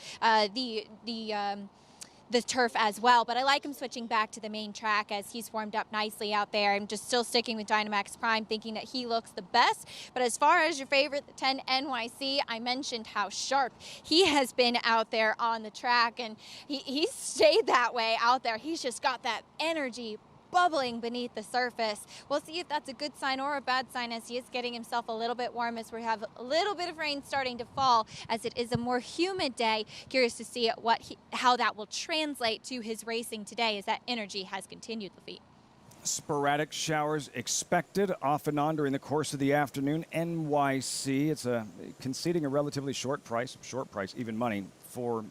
the turf as well, but I like him switching back to the main track as he's warmed up nicely out there. I'm just still sticking with Dynamax Prime, thinking that he looks the best. But as far as your favorite, the 10 NYC, I mentioned how sharp he has been out there on the track, and he stayed that way out there. He's just got that energy bubbling beneath the surface. We'll see if that's a good sign or a bad sign as he is getting himself a little bit warm as we have a little bit of rain starting to fall as it is a more humid day. Curious to see how that will translate to his racing today as that energy has continued, Lafitte. Sporadic showers expected off and on during the course of the afternoon. NYC, it's conceding a relatively short price, even money, for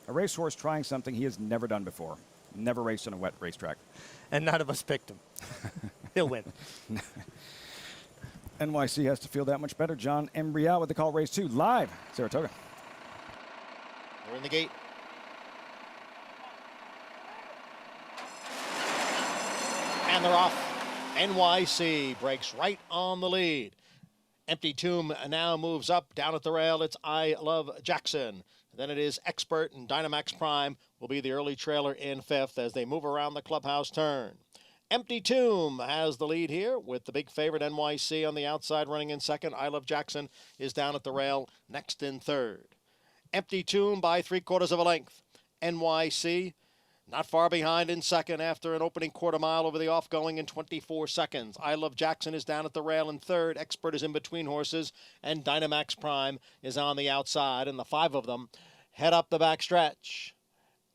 a racehorse trying something he has never done before. Never raced on a wet racetrack. And none of us picked him. He'll win. NYC has to feel that much better. John Embrial with the call, race 2, live, Saratoga. They're in the gate. And they're off. NYC breaks right on the lead. Empty Tomb now moves up. Down at the rail, it's I Love Jackson. Then it is Expert, and Dynamax Prime will be the early trailer in 5th as they move around the clubhouse turn. Empty Tomb has the lead here with the big favorite NYC on the outside running in 2nd. I Love Jackson is down at the rail next in 3rd. Empty Tomb by 3/4 of a length. NYC not far behind in 2nd after an opening quarter mile over the off-going in 24 seconds. I Love Jackson is down at the rail in 3rd. Expert is in between horses, and Dynamax Prime is on the outside, and the 5 of them head up the back stretch.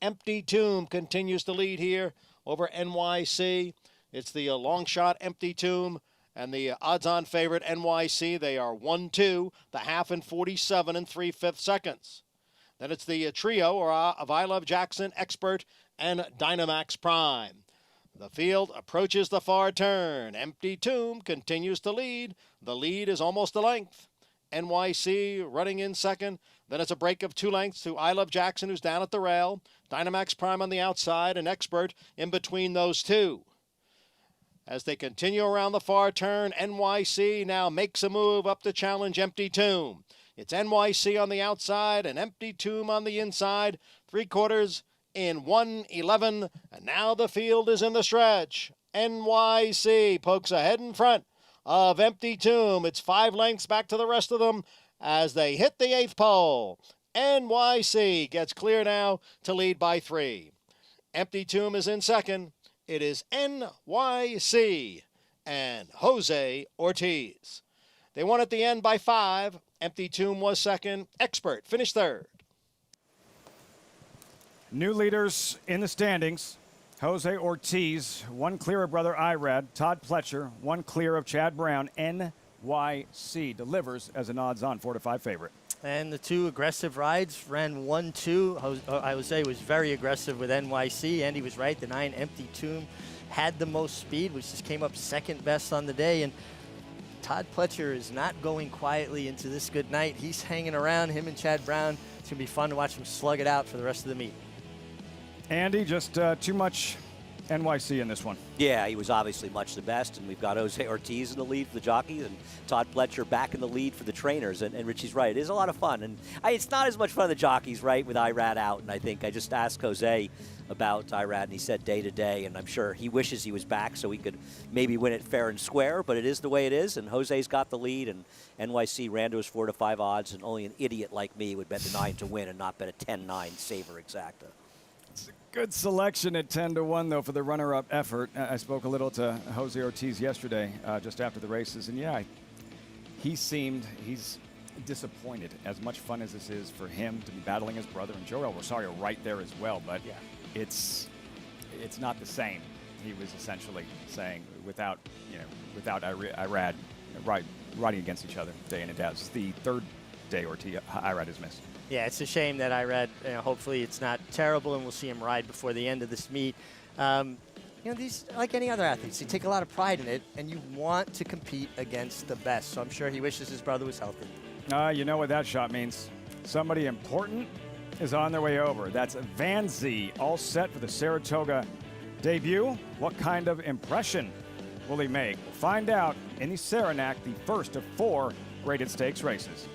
Empty Tomb continues to lead here over NYC. It's the long shot Empty Tomb and the odds-on favorite NYC. They are 1-2, the half in 47 and 3/5 seconds. Then it's the trio of I Love Jackson, Expert, and Dynamax Prime. The field approaches the far turn. Empty Tomb continues to lead. The lead is almost a length. NYC running in 2nd. Then it's a break of 2 lengths to I Love Jackson, who's down at the rail. Dynamax Prime on the outside, and Expert in between those 2. As they continue around the far turn, NYC now makes a move up to challenge Empty Tomb. It's NYC on the outside, an Empty Tomb on the inside, 3/4 in 1:11, and now the field is in the stretch. NYC pokes ahead in front of Empty Tomb. It's 5 lengths back to the rest of them as they hit the 8th pole. NYC gets clear now to lead by 3. Empty Tomb is in second. It is NYC and Jose Ortiz. They won at the end by 5. Empty Tomb was second. Expert finished third. New leaders in the standings. Jose Ortiz, 1 clear of brother Irad. Todd Pletcher, 1 clear of Chad Brown. NYC delivers as an odds-on 4-5 favorite. And the 2 aggressive rides ran 1-2. Jose was very aggressive with NYC. Andy was right. The 9 Empty Tomb had the most speed, which just came up second best on the day. And Todd Pletcher is not going quietly into this good night. He's hanging around, him and Chad Brown. It's going to be fun to watch him slug it out for the rest of the meet. Andy, just too much NYC in this one. Yeah, he was obviously much the best, and we've got Jose Ortiz in the lead for the jockeys and Todd Pletcher back in the lead for the trainers, and Richie's right. It is a lot of fun, and it's not as much fun the jockeys, right, with Irad out, and I think I just asked Jose about Irad, and he said day to day, and I'm sure he wishes he was back so he could maybe win it fair and square, but it is the way it is, and Jose's got the lead, and NYC ran to his 4-5 odds, and only an idiot like me would bet the 9 to win and not bet a 10-9 saver exacta. Good selection at 10-1, though, for the runner-up effort. I spoke a little to Jose Ortiz yesterday, just after the races, and yeah, he's disappointed. As much fun as this is for him to be battling his brother and Joel Rosario right there as well, but yeah, it's not the same. He was essentially saying without Irad riding against each other day in and out. It's the 3rd day Irad has missed. Yeah, it's a shame that Irad, hopefully it's not terrible and we'll see him ride before the end of this meet. These, like any other athletes, they take a lot of pride in it, and you want to compete against the best. So I'm sure he wishes his brother was healthy. You know what that shot means. Somebody important is on their way over. That's Van Zee, all set for the Saratoga debut. What kind of impression will he make? We'll find out in the Saranac, the first of 4 graded stakes races.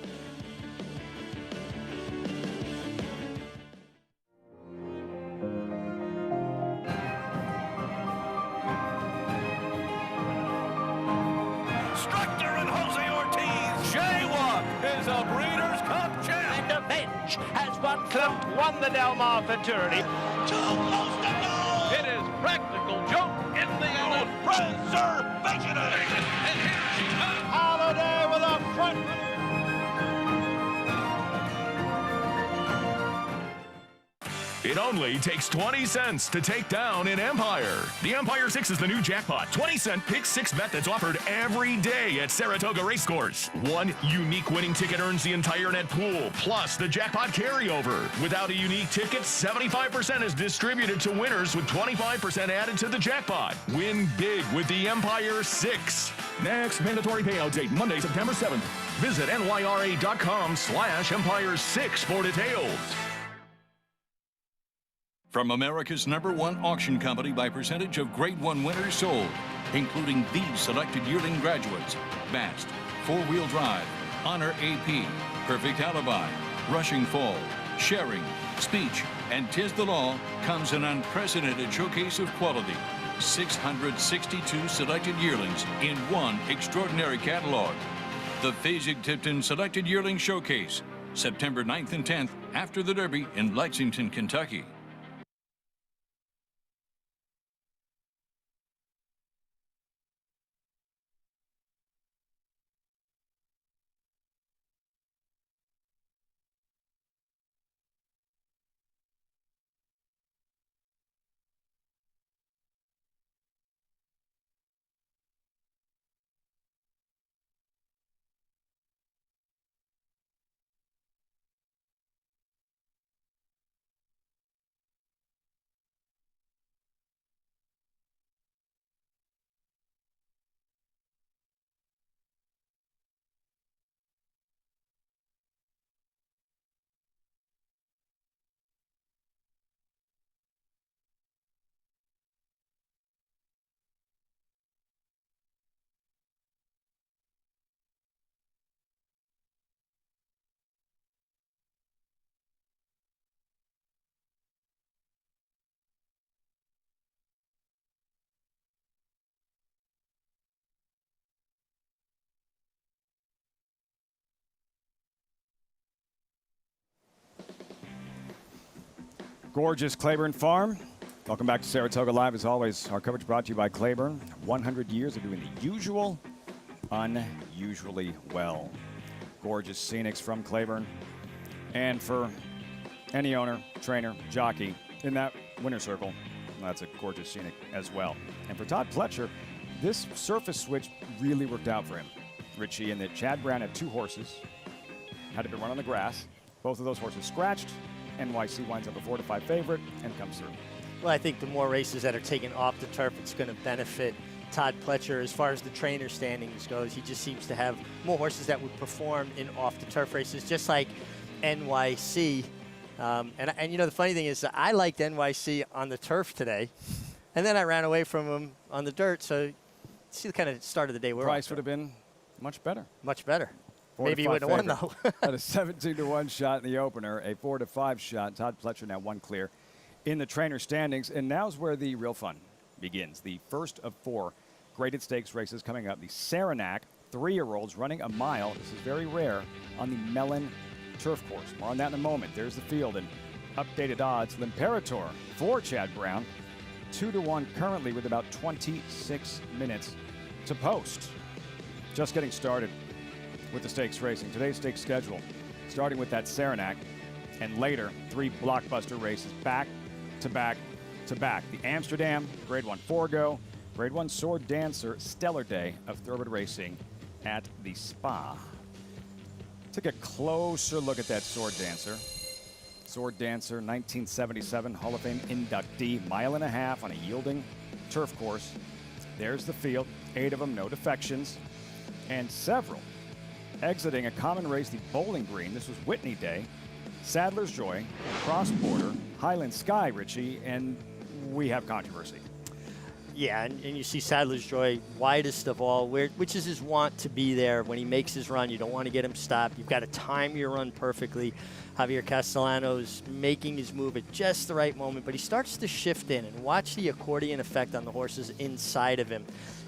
Won the Del Mar Futurity. Too close to goal! It is practical joke in the old preservation. And here she comes. Holiday with a front. It only takes 20 cents to take down an Empire. The Empire 6 is the new jackpot. 20-cent pick 6 bet that's offered every day at Saratoga Racecourse. One unique winning ticket earns the entire net pool, plus the jackpot carryover. Without a unique ticket, 75% is distributed to winners with 25% added to the jackpot. Win big with the Empire 6. Next mandatory payout date, Monday, September 7th. Visit nyra.com/Empire6 for details. From America's #1 auction company by percentage of Grade 1 winners sold, including these selected yearling graduates: Bast, 4-Wheel Drive, Honor AP, Perfect Alibi, Rushing Fall, Sharing, Speech, and 'Tis the Law, comes an unprecedented showcase of quality. 662 selected yearlings in one extraordinary catalog. The Fasig-Tipton Selected Yearling Showcase, September 9th and 10th, after the Derby in Lexington, Kentucky. Gorgeous Claiborne Farm. Welcome back to Saratoga Live. As always, our coverage brought to you by Claiborne. 100 years of doing the usual, unusually well. Gorgeous scenics from Claiborne. And for any owner, trainer, jockey in that winner's circle, that's a gorgeous scenic as well. And for Todd Pletcher, this surface switch really worked out for him, Richie, in that Chad Brown had 2 horses, had to be run on the grass. Both of those horses scratched. NYC winds up a 4-5 favorite and comes through. Well, I think the more races that are taken off the turf, it's going to benefit Todd Pletcher. As far as the trainer standings goes, he just seems to have more horses that would perform in off-the-turf races, just like NYC. And you know, the funny thing is that I liked NYC on the turf today, and then I ran away from him on the dirt. So see the kind of start of the day we're Price would have been much better. Much better. Maybe he wouldn't have won, though. Had a 17-1 shot in the opener, a 4-5 shot. Todd Pletcher now 1 clear in the trainer standings. And now's where the real fun begins. The first of 4 graded stakes races coming up. The Saranac 3-year-olds running a mile. This is very rare on the Mellon turf course. More on that in a moment. There's the field and updated odds. L'Imperator for Chad Brown, 2-1 currently with about 26 minutes to post. Just getting started with the stakes racing. Today's stakes schedule, starting with that Saranac, and later 3 blockbuster races back to back to back. The Amsterdam, Grade 1 Forego, Grade 1 Sword Dancer, stellar day of thoroughbred racing at the Spa. Take a closer look at that Sword Dancer. Sword Dancer, 1977 Hall of Fame inductee, 1.5 miles on a yielding turf course. There's the field, 8 of them, no defections, and several exiting a common race, the Bowling Green. This was Whitney Day, Sadler's Joy, Cross Border, Highland Sky, Richie, and we have controversy. Yeah, and you see Sadler's Joy widest of all, which is his want to be there. When he makes his run, you don't want to get him stopped. You've got to time your run perfectly. Javier Castellano's making his move at just the right moment, but he starts to shift in, and watch the accordion effect on the horses inside of him.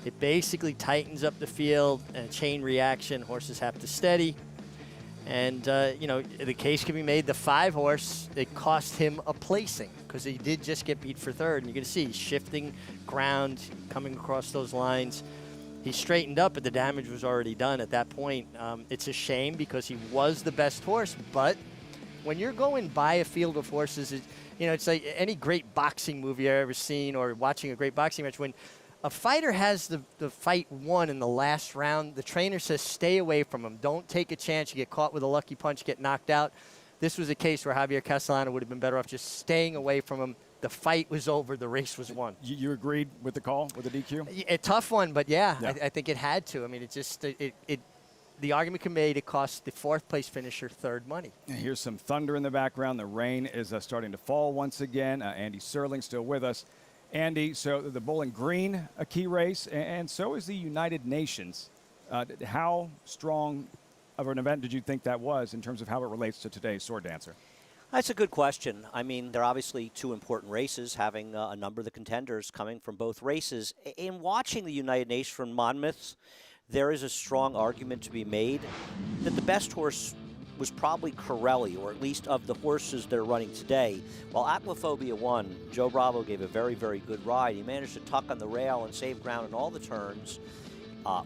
It basically tightens up the field, and a chain reaction. Horses have to steady. And, you know, the case can be made, the 5-horse, it cost him a placing because he did just get beat for 3rd. And you're going to see he's shifting ground, coming across those lines. He straightened up, but the damage was already done at that point. It's a shame because he was the best horse, but when you're going by a field of horses, you know, it's like any great boxing movie I've ever seen or watching a great boxing match. When a fighter has the fight won in the last round, the trainer says stay away from him. Don't take a chance. You get caught with a lucky punch, get knocked out. This was a case where Javier Castellano would have been better off just staying away from him. The fight was over. The race was won. You agreed with the call, with the DQ? A tough one, but yeah. I think it had to. I mean, it just the argument can be made it cost the 4th place finisher 3rd money. And here's some thunder in the background. The rain is starting to fall once again. Andy Serling still with us. Andy, so the Bowling Green, a key race, and so is the United Nations. How strong of an event did you think that was in terms of how it relates to today's Sword Dancer? That's a good question. I mean, they're obviously 2 important races, having a number of the contenders coming from both races. In watching the United Nations from Monmouth, there is a strong argument to be made that the best horse was probably Corelli, or at least of the horses that are running today. While Aquaphobia won, Joe Bravo gave a very, very good ride. He managed to tuck on the rail and save ground in all the turns,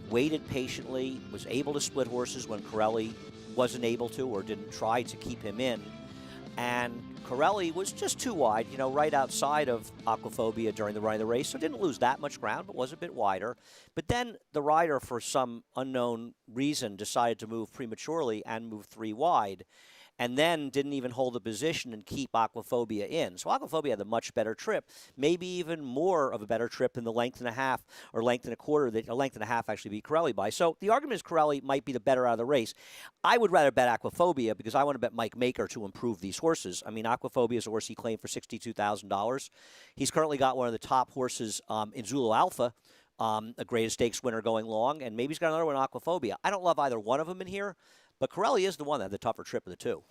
waited patiently, was able to split horses when Corelli wasn't able to or didn't try to keep him in. And Corelli was just too wide, you know, right outside of Aquaphobia during the run of the race, so didn't lose that much ground, but was a bit wider. But then the rider, for some unknown reason, decided to move prematurely and move 3 wide, and then didn't even hold the position and keep Aquaphobia in. So Aquaphobia had a much better trip, maybe even more of a better trip than the length and a half or length and a quarter that a length and a half actually beat Corelli by. So the argument is Corelli might be the better out of the race. I would rather bet Aquaphobia because I want to bet Mike Maker to improve these horses. I mean, Aquaphobia is a horse he claimed for $62,000. He's currently got one of the top horses in Zulu Alpha, a greatest stakes winner going long, and maybe he's got another one, Aquaphobia. I don't love either one of them in here, but Corelli is the one that had the tougher trip of the 2.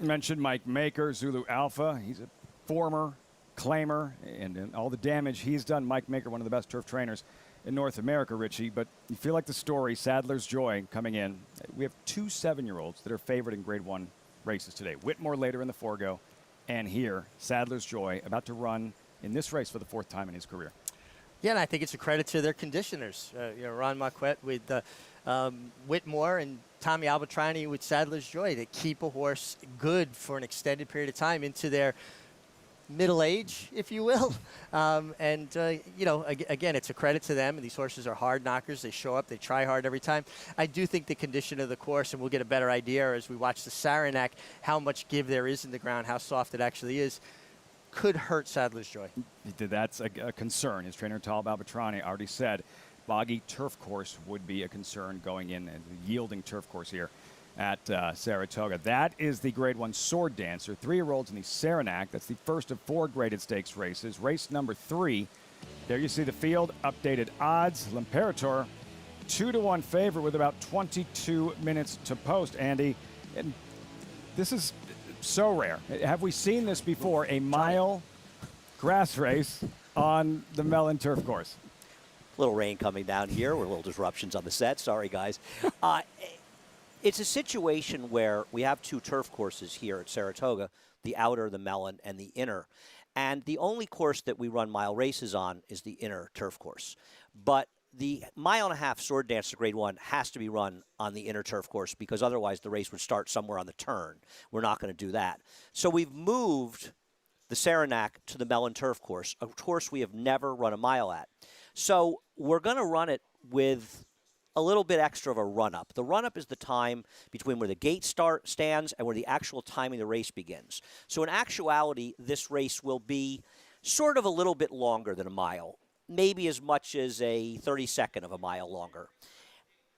You mentioned Mike Maker, Zulu Alpha. He's a former claimer, and all the damage he's done. Mike Maker, one of the best turf trainers in North America, Richie. But you feel like the story, Sadler's Joy coming in. We have 2 7-year-olds that are favored in Grade 1 races today. Whitmore later in the Forego, And here, Sadler's Joy about to run in this race for the 4th time in his career. Yeah, and I think it's a credit to their conditioners. Ron Marquette with Whitmore and Tommy Albatrani with Sadler's Joy that keep a horse good for an extended period of time into their middle age, if you will. Again, it's a credit to them. And these horses are hard knockers. They show up. They try hard every time. I do think the condition of the course, and we'll get a better idea as we watch the Saranac, how much give there is in the ground, how soft it actually is, could hurt Sadler's Joy. That's a concern. His trainer, Tal Albatrani, already said boggy turf course would be a concern going in, and yielding turf course here at Saratoga. That is the Grade 1 Sword Dancer, 3-year-olds in the Saranac. That's the first of 4 graded stakes races. Race number 3. There you see the field, updated odds. L'Imperator, 2-1 favorite with about 22 minutes to post, Andy. And this is so rare. Have we seen this before, a mile grass race on the Mellon turf course? A little rain coming down here. We're a little disruptions on the set. Sorry, guys. It's a situation where we have 2 turf courses here at Saratoga, the outer, the Mellon, and the inner. And the only course that we run mile races on is the inner turf course. But the 1.5 mile Sword Dancer Grade 1 has to be run on the inner turf course because otherwise the race would start somewhere on the turn. We're not going to do that. So we've moved the Saranac to the Mellon turf course, a course we have never run a mile at. So we're going to run it with a little bit extra of a run-up. The run-up is the time between where the gate stands and where the actual timing of the race begins. So in actuality, this race will be sort of a little bit longer than a mile, maybe as much as a 32nd of a mile longer.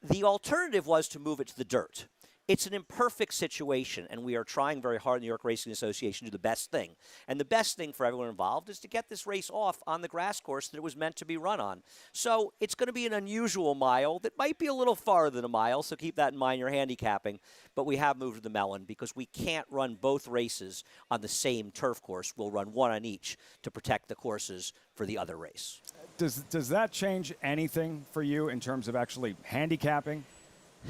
The alternative was to move it to the dirt. It's an imperfect situation, and we are trying very hard in the New York Racing Association to do the best thing. And the best thing for everyone involved is to get this race off on the grass course that it was meant to be run on. So it's going to be an unusual mile that might be a little farther than a mile, so keep that in mind, you're handicapping. But we have moved to the Mellon because we can't run both races on the same turf course. We'll run one on each to protect the courses for the other race. Does that change anything for you in terms of actually handicapping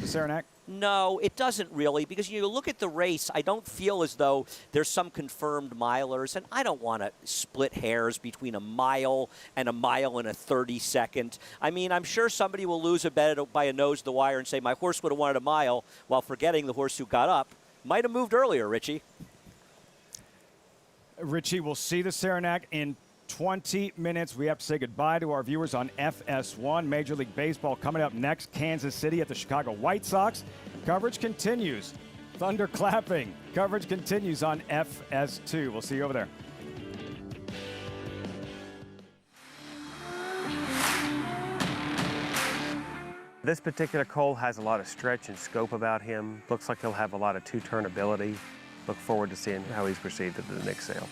the Saranac? No, it doesn't really, because you look at the race, I don't feel as though there's some confirmed milers, and I don't want to split hairs between a mile and a 30-second. I mean, I'm sure somebody will lose a bet by a nose to the wire and say, my horse would have wanted a mile, while forgetting the horse who got up might have moved earlier, Richie. Richie, we'll see the Saranac in 20 minutes. We have to say goodbye to our viewers on FS1. Major League Baseball coming up next. Kansas City at the Chicago White Sox. Coverage continues. Thunder clapping. Coverage continues on FS2. We'll see you over there. This particular colt has a lot of stretch and scope about him. Looks like he'll have a lot of 2-turn ability. Look forward to seeing how he's perceived at the next sale.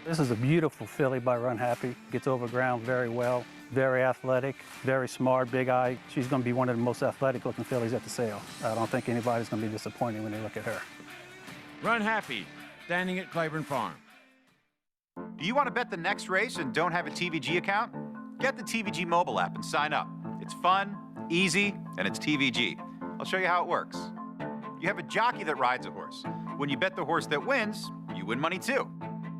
This is a beautiful filly by Runhappy. Gets over ground very well, very athletic, very smart, big eye. She's going to be one of the most athletic looking fillies at the sale. I don't think anybody's going to be disappointed when they look at her. Runhappy, standing at Claiborne Farm. Do you want to bet the next race and don't have a TVG account? Get the TVG mobile app and sign up. It's fun, easy, and it's TVG. I'll show you how it works. You have a jockey that rides a horse. When you bet the horse that wins, you win money too.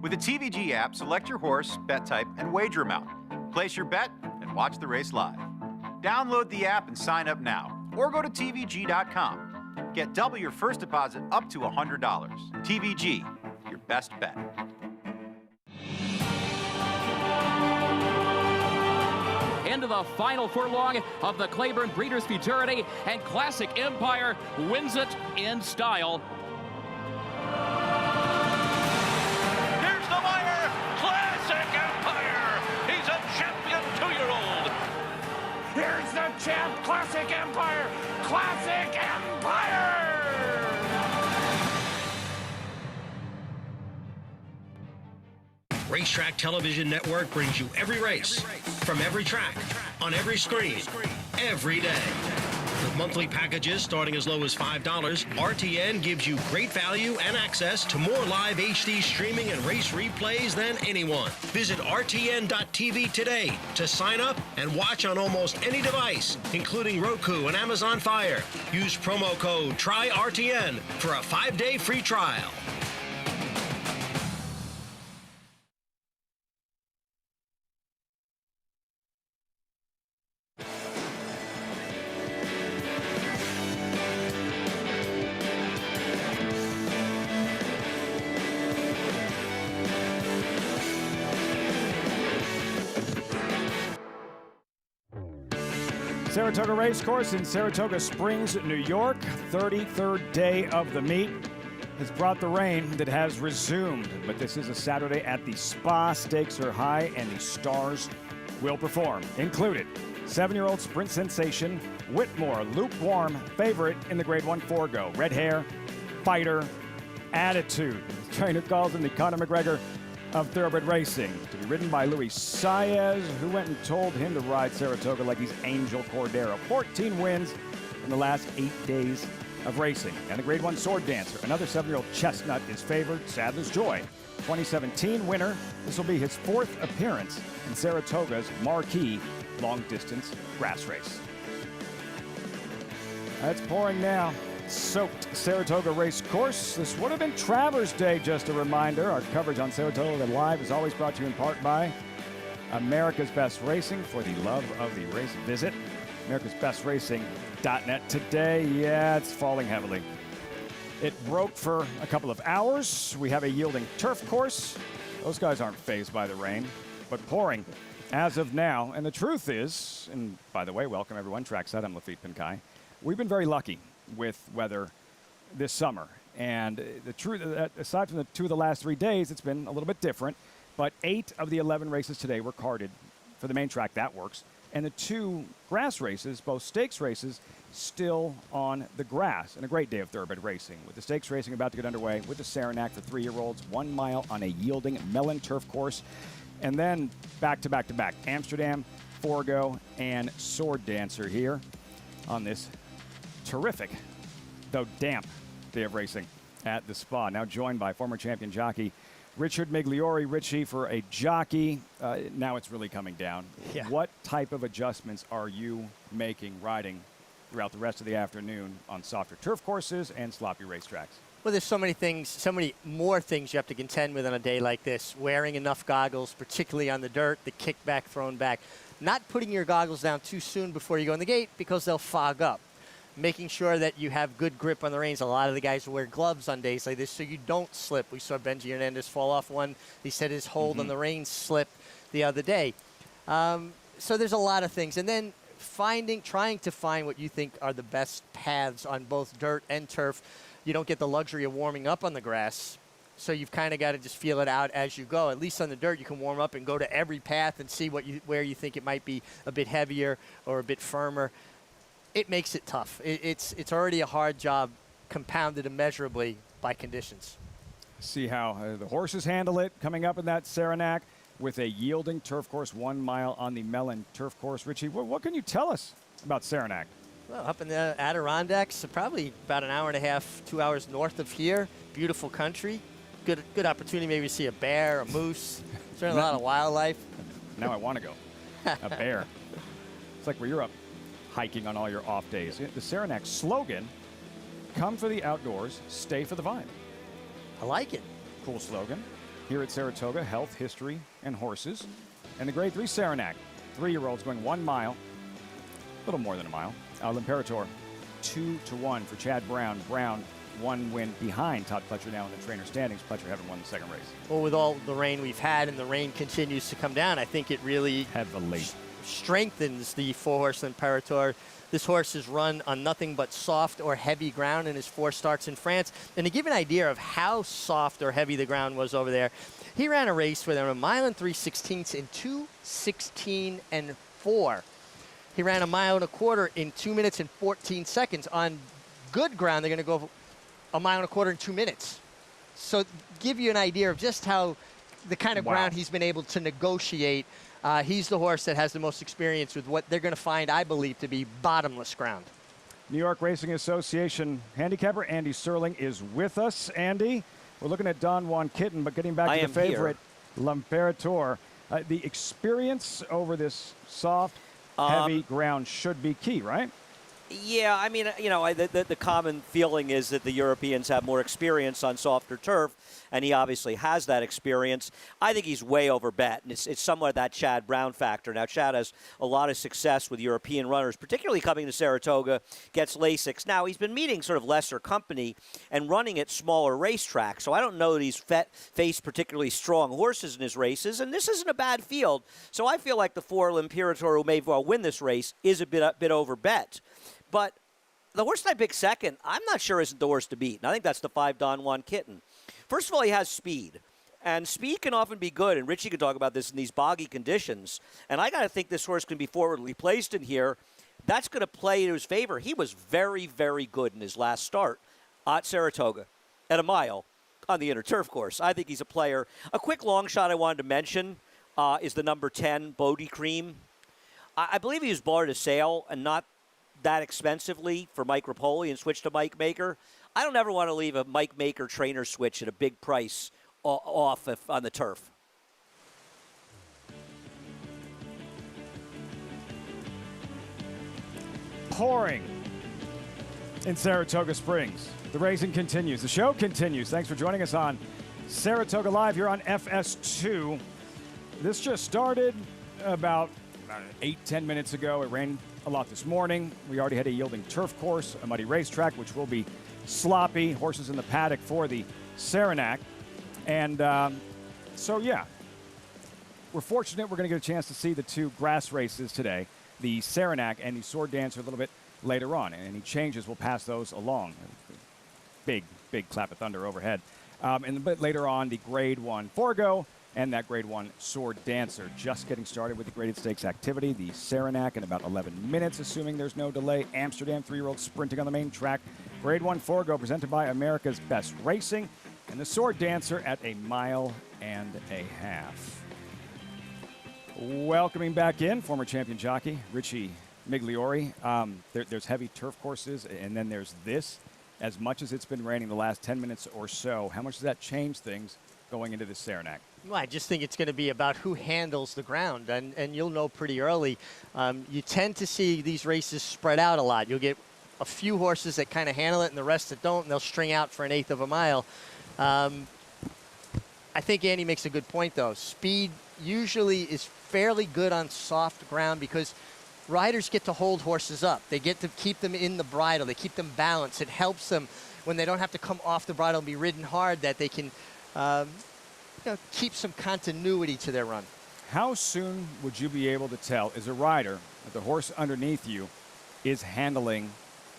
With the TVG app, select your horse, bet type, and wager amount. Place your bet and watch the race live. Download the app and sign up now, or go to TVG.com. Get double your first deposit up to $100. TVG, your best bet. Into the final furlong of the Claiborne Breeders' Futurity, and Classic Empire wins it in style. Here's the champ, Classic Empire! Classic Empire! Racetrack Television Network brings you every race, from every track, on every screen, every day. With monthly packages starting as low as $5, RTN gives you great value and access to more live HD streaming and race replays than anyone. Visit RTN.tv today to sign up and watch on almost any device, including Roku and Amazon Fire. Use promo code TRYRTN for a 5-day free trial. Saratoga Racecourse in Saratoga Springs, New York. 33rd day of the meet has brought the rain that has resumed. But this is a Saturday at the Spa. Stakes are high and the stars will perform. Included, 7-year-old sprint sensation Whitmore, lukewarm favorite in the Grade 1 Forego. Red hair, fighter, attitude. The trainer calls him the Conor McGregor of thoroughbred racing, to be ridden by Luis Saez, who went and told him to ride Saratoga like he's Angel Cordero. 14 wins in the last 8 days of racing. And the Grade 1 Sword Dancer, another 7-year-old chestnut, is favored. Sadler's Joy, 2017 winner. This will be his 4th appearance in Saratoga's marquee long-distance grass race. It's pouring now. Soaked Saratoga Race Course. This would have been Travers Day, just a reminder. Our coverage on Saratoga Live is always brought to you in part by America's Best Racing. For the love of the race, visit americasbestracing.net. Today, yeah, it's falling heavily. It broke for a couple of hours. We have a yielding turf course. Those guys aren't fazed by the rain, but pouring as of now. And the truth is, and by the way, welcome everyone, Trackside, I'm Lafitte Pinkai. We've been very lucky with weather this summer. And the truth, aside from the 2 of the last 3 days, it's been a little bit different. But 8 of the 11 races today were carded for the main track. That works. And the 2 grass races, both stakes races, still on the grass. And a great day of thoroughbred racing, with the stakes racing about to get underway with the Saranac for 3-year-olds, 1 mile on a yielding melon turf course. And then back to back to back, Amsterdam, Forego, and Sword Dancer here on this terrific, though damp, day of racing at the Spa. Now joined by former champion jockey Richard Migliori. Richie, for a jockey, now it's really coming down. Yeah. What type of adjustments are you making riding throughout the rest of the afternoon on softer turf courses and sloppy racetracks? Well, there's so many things, so many more things you have to contend with on a day like this. Wearing enough goggles, particularly on the dirt, the kickback, thrown back. Not putting your goggles down too soon before you go in the gate because they'll fog up. Making sure that you have good grip on the reins. A lot of the guys wear gloves on days like this so you don't slip. We saw Benji Hernandez fall off one. He said his hold on the reins slipped the other day. So there's a lot of things. And then trying to find what you think are the best paths on both dirt and turf. You don't get the luxury of warming up on the grass. So you've kind of got to just feel it out as you go. At least on the dirt, you can warm up and go to every path and see where you think it might be a bit heavier or a bit firmer. It makes it tough. It's already a hard job, compounded immeasurably by conditions. See how the horses handle it coming up in that Saranac with a yielding turf course, 1 mile on the melon turf course. Richie, what can you tell us about Saranac? Well, up in the Adirondacks, probably about an hour and a half, 2 hours north of here. Beautiful country. Good opportunity maybe to see a bear, a moose. Certainly a lot of wildlife. Now I want to go. A bear. It's like where you're up hiking on all your off days. The Saranac slogan, come for the outdoors, stay for the vibe. I like it. Cool slogan. Here at Saratoga, health, history, and horses. And the Grade 3 Saranac, 3-year-olds going 1 mile, a little more than a mile. L'Imperator, 2-1 for Chad Brown. Brown, 1 win behind Todd Pletcher now in the trainer standings. Pletcher having won the second race. Well, with all the rain we've had and the rain continues to come down, I think it really heavily strengthens the 4-horse Imperator. This horse has run on nothing but soft or heavy ground in his 4 starts in France. And to give an idea of how soft or heavy the ground was over there, he ran a race with him 1 mile and 3/16 in 2:16 and 4. He ran 1.25 miles in 2 minutes and 14 seconds. On good ground, they're going to go 1.25 miles in 2 minutes. So give you an idea of just how the kind of ground he's been able to negotiate. He's the horse that has the most experience with what they're going to find, I believe, to be bottomless ground. New York Racing Association handicapper Andy Serling is with us. Andy, we're looking at Don Juan Kitten, but getting back to the favorite, L'Imperator. The experience over this soft, heavy ground should be key, right? Yeah, I mean, you know, the common feeling is that the Europeans have more experience on softer turf, and he obviously has that experience. I think he's way overbet, and it's somewhat that Chad Brown factor. Now, Chad has a lot of success with European runners, particularly coming to Saratoga, gets Lasix. Now, he's been meeting sort of lesser company and running at smaller racetracks, so I don't know that he's faced particularly strong horses in his races, and this isn't a bad field. So I feel like the 4 L'Imperator, who may well win this race, is a bit overbet. But the horse that I picked second, I'm not sure isn't the horse to beat. And I think that's the 5 Don Juan Kitten. First of all, he has speed. And speed can often be good. And Richie can talk about this in these boggy conditions. And I got to think this horse can be forwardly placed in here. That's going to play to his favor. He was very, very good in his last start at Saratoga at a mile on the inner turf course. I think he's a player. A quick long shot I wanted to mention is the number 10, Bodie Cream. I believe he was bought at a sale and not that expensively for Mike Rapoli and switch to Mike Maker. I don't ever want to leave a Mike Maker trainer switch at a big price off on the turf. Pouring in Saratoga Springs. The racing continues. The show continues. Thanks for joining us on Saratoga Live here on FS2. This just started about 8-10 minutes ago. It rained a lot this morning. We already had a yielding turf course, a muddy racetrack, which will be sloppy. Horses in the paddock for the Saranac. And so, yeah, we're fortunate we're going to get a chance to see the 2 grass races today, the Saranac and the Sword Dancer a little bit later on. And any changes, we'll pass those along. Big, big clap of thunder overhead. And a bit later on, the Grade 1 Forego and that Grade 1 Sword Dancer. Just getting started with the graded stakes activity. The Saranac in about 11 minutes, assuming there's no delay. Amsterdam 3-year-old sprinting on the main track. Grade 1 Forego presented by America's Best Racing. And the Sword Dancer at 1.5 miles. Welcoming back in former champion jockey Richie Migliori. There's heavy turf courses, and then there's this. As much as it's been raining the last 10 minutes or so, how much does that change things going into the Saranac? Well, I just think it's going to be about who handles the ground, and you'll know pretty early. You tend to see these races spread out a lot. You'll get a few horses that kind of handle it and the rest that don't, and they'll string out for 1/8 of a mile. I think Andy makes a good point, though. Speed usually is fairly good on soft ground because riders get to hold horses up. They get to keep them in the bridle. They keep them balanced. It helps them when they don't have to come off the bridle and be ridden hard, that they can keep some continuity to their run. How soon would you be able to tell, as a rider, that the horse underneath you is handling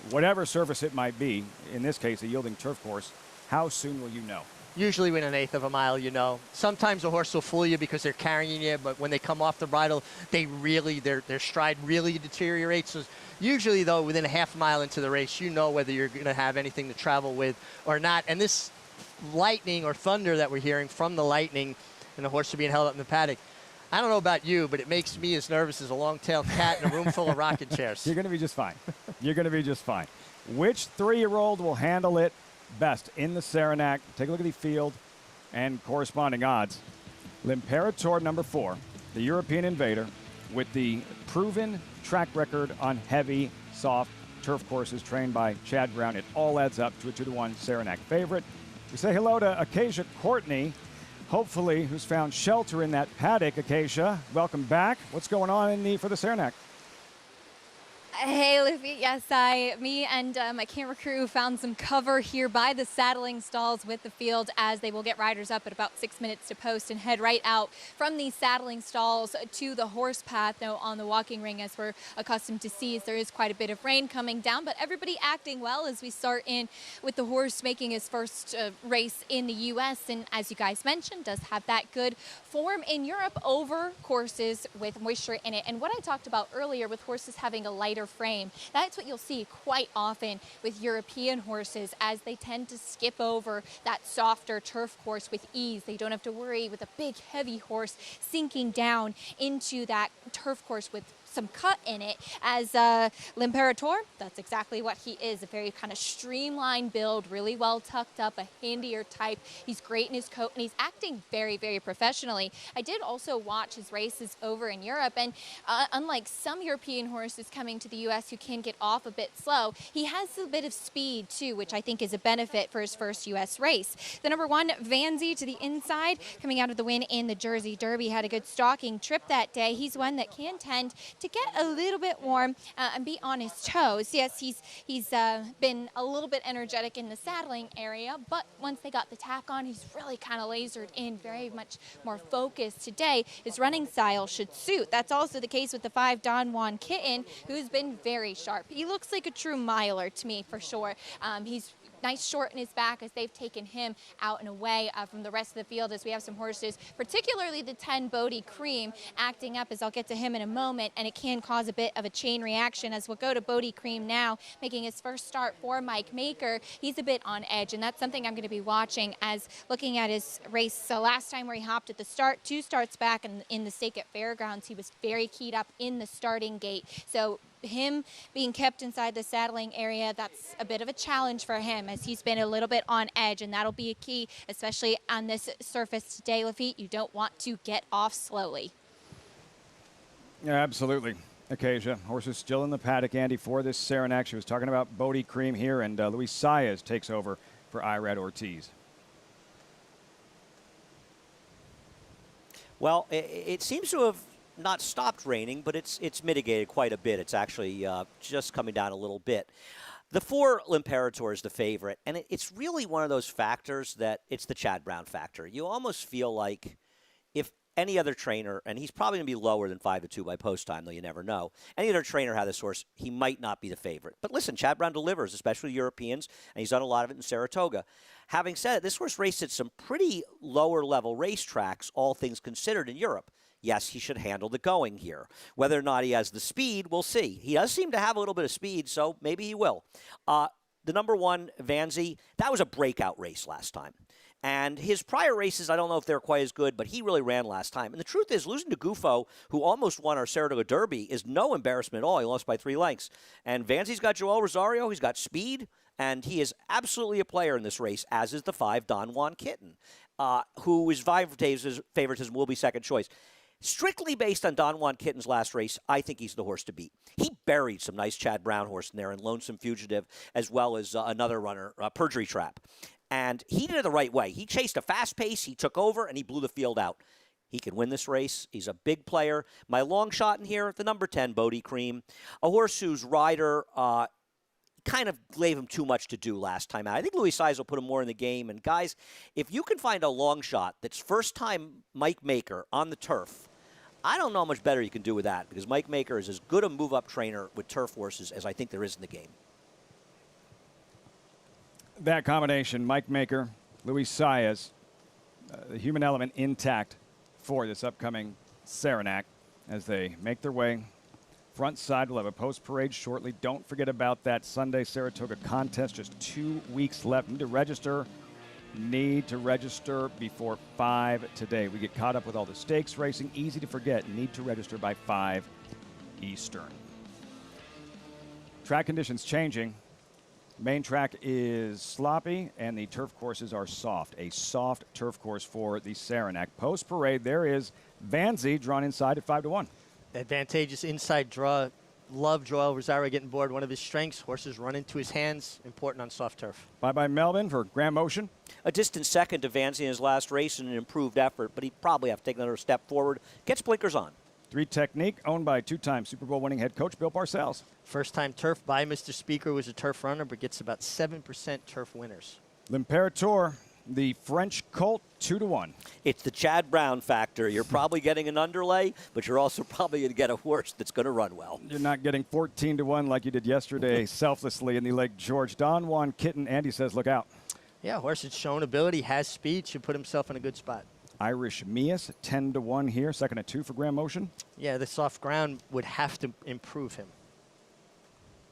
whatever surface it might be, in this case a yielding turf course? How soon will you know? Usually within 1/8 of a mile, you know. Sometimes a horse will fool you because they're carrying you, but when they come off the bridle, their stride really deteriorates. So usually, though, within a half mile into the race, you know whether you're going to have anything to travel with or not. And this lightning or thunder that we're hearing from the lightning and the horse are being held up in the paddock, I don't know about you, but it makes me as nervous as a long-tailed cat in a room full of rocking chairs. You're going to be just fine. You're going to be just fine. Which 3-year-old will handle it best in the Saranac? Take a look at the field and corresponding odds. L'Imperator number 4, the European Invader, with the proven track record on heavy, soft turf courses trained by Chad Brown. It all adds up to a 2-1 Saranac favorite. We say hello to Acacia Courtney, hopefully, who's found shelter in that paddock. Acacia, welcome back. What's going on for the Saranac? Hey, Luffy. Yes, me and my camera crew found some cover here by the saddling stalls with the field, as they will get riders up at about 6 minutes to post and head right out from these saddling stalls to the horse path. Now, on the walking ring, as we're accustomed to see, there is quite a bit of rain coming down, but everybody acting well as we start in with the horse making his first race in the U.S. And as you guys mentioned, does have that good form in Europe over courses with moisture in it. And what I talked about earlier with horses having a lighter frame, that's what you'll see quite often with European horses, as they tend to skip over that softer turf course with ease. They don't have to worry with a big heavy horse sinking down into that turf course with some cut in it. As L'Imperator, that's exactly what he is, a very kind of streamlined build, really well tucked up, a handier type. He's great in his coat, and he's acting very, very professionally. I did also watch his races over in Europe, and unlike some European horses coming to the U.S. who can get off a bit slow, he has a bit of speed too, which I think is a benefit for his first U.S. race. The number 1, Vanzi, to the inside, coming out of the win in the Jersey Derby, had a good stalking trip that day. He's one that can tend to get a little bit warm and be on his toes. Yes, he's been a little bit energetic in the saddling area, but once they got the tack on, he's really kind of lasered in, very much more focused today. His running style should suit. That's also the case with the 5 Don Juan Kitten, who's been very sharp. He looks like a true miler to me, for sure. He's nice short in his back as they've taken him out and away from the rest of the field, as we have some horses, particularly the 10 Bodie Cream, acting up, as I'll get to him in a moment, and it can cause a bit of a chain reaction, as we'll go to Bodie Cream now, making his first start for Mike Maker. He's a bit on edge, and that's something I'm going to be watching, as looking at his race. So last time where he hopped at the start, 2 starts back in the stake at Fairgrounds, he was very keyed up in the starting gate. So him being kept inside the saddling area, that's a bit of a challenge for him, as he's been a little bit on edge, and that'll be a key, especially on this surface today, Lafitte. You don't want to get off slowly. Yeah, absolutely. Acacia, horses still in the paddock, Andy, for this Saranac. She was talking about Bodie Cream here, and Luis Saez takes over for Irad Ortiz. Well, it seems to have not stopped raining, but it's mitigated quite a bit. It's actually just coming down a little bit. The 4 L'Imperator is the favorite, and it's really one of those factors that it's the Chad Brown factor. You almost feel like if any other trainer, and he's probably going to be lower than 5-2 by post time, though you never know. Any other trainer had this horse, he might not be the favorite. But listen, Chad Brown delivers, especially Europeans, and he's done a lot of it in Saratoga. Having said it, this horse raced at some pretty lower level racetracks, all things considered, in Europe. Yes, he should handle the going here. Whether or not he has the speed, we'll see. He does seem to have a little bit of speed, so maybe he will. The number 1, Vanzi, that was a breakout race last time. And his prior races, I don't know if they're quite as good, but he really ran last time. And the truth is, losing to Gufo, who almost won our Saratoga Derby, is no embarrassment at all. He lost by 3 lengths. And Vanzi's got Joel Rosario. He's got speed. And he is absolutely a player in this race, as is the 5 Don Juan Kitten, who is favoritism will be second choice. Strictly based on Don Juan Kitten's last race, I think he's the horse to beat. He buried some nice Chad Brown horse in there, and Lonesome Fugitive, as well as another runner, Perjury Trap. And he did it the right way. He chased a fast pace, he took over, and he blew the field out. He can win this race. He's a big player. My long shot in here, the number 10, Bodie Cream, a horse whose rider kind of gave him too much to do last time out. I think Luis Saez will put him more in the game. And guys, if you can find a long shot that's first time Mike Maker on the turf, I don't know how much better you can do with that, because Mike Maker is as good a move-up trainer with turf horses as I think there is in the game. That combination, Mike Maker, Luis Saez, the human element intact for this upcoming Saranac as they make their way front side. We'll have a post-parade shortly. Don't forget about that Sunday Saratoga contest. Just 2 weeks left. Need to register before 5 today. We get caught up with all the stakes racing. Easy to forget. Need to register by 5 Eastern. Track conditions changing. Main track is sloppy, and the turf courses are soft. A soft turf course for the Saranac. Post-parade, there is Vanzi drawn inside at 5-1. Advantageous inside draw. Love Joel Rosario getting bored. One of his strengths. Horses run into his hands. Important on soft turf. Bye-bye Melvin for Grand Motion. A distant second to Vanzi in his last race and an improved effort, but he'd probably have to take another step forward. Gets blinkers on. 3 Technique, owned by 2-time Super Bowl winning head coach Bill Parcells. First time turf by Mr. Speaker, was a turf runner, but gets about 7% turf winners. L'Imperator, the French colt, 2-1. It's the Chad Brown factor. You're probably getting an underlay, but you're also probably going to get a horse that's going to run well. You're not getting 14-1 like you did yesterday selflessly in the Lake George. Don Juan Kitten, Andy says, look out. Yeah, horse has shown ability, has speed, should put himself in a good spot. Irish Mias, 10-1 here, second at 2 for Grand Motion. Yeah, the soft ground would have to improve him.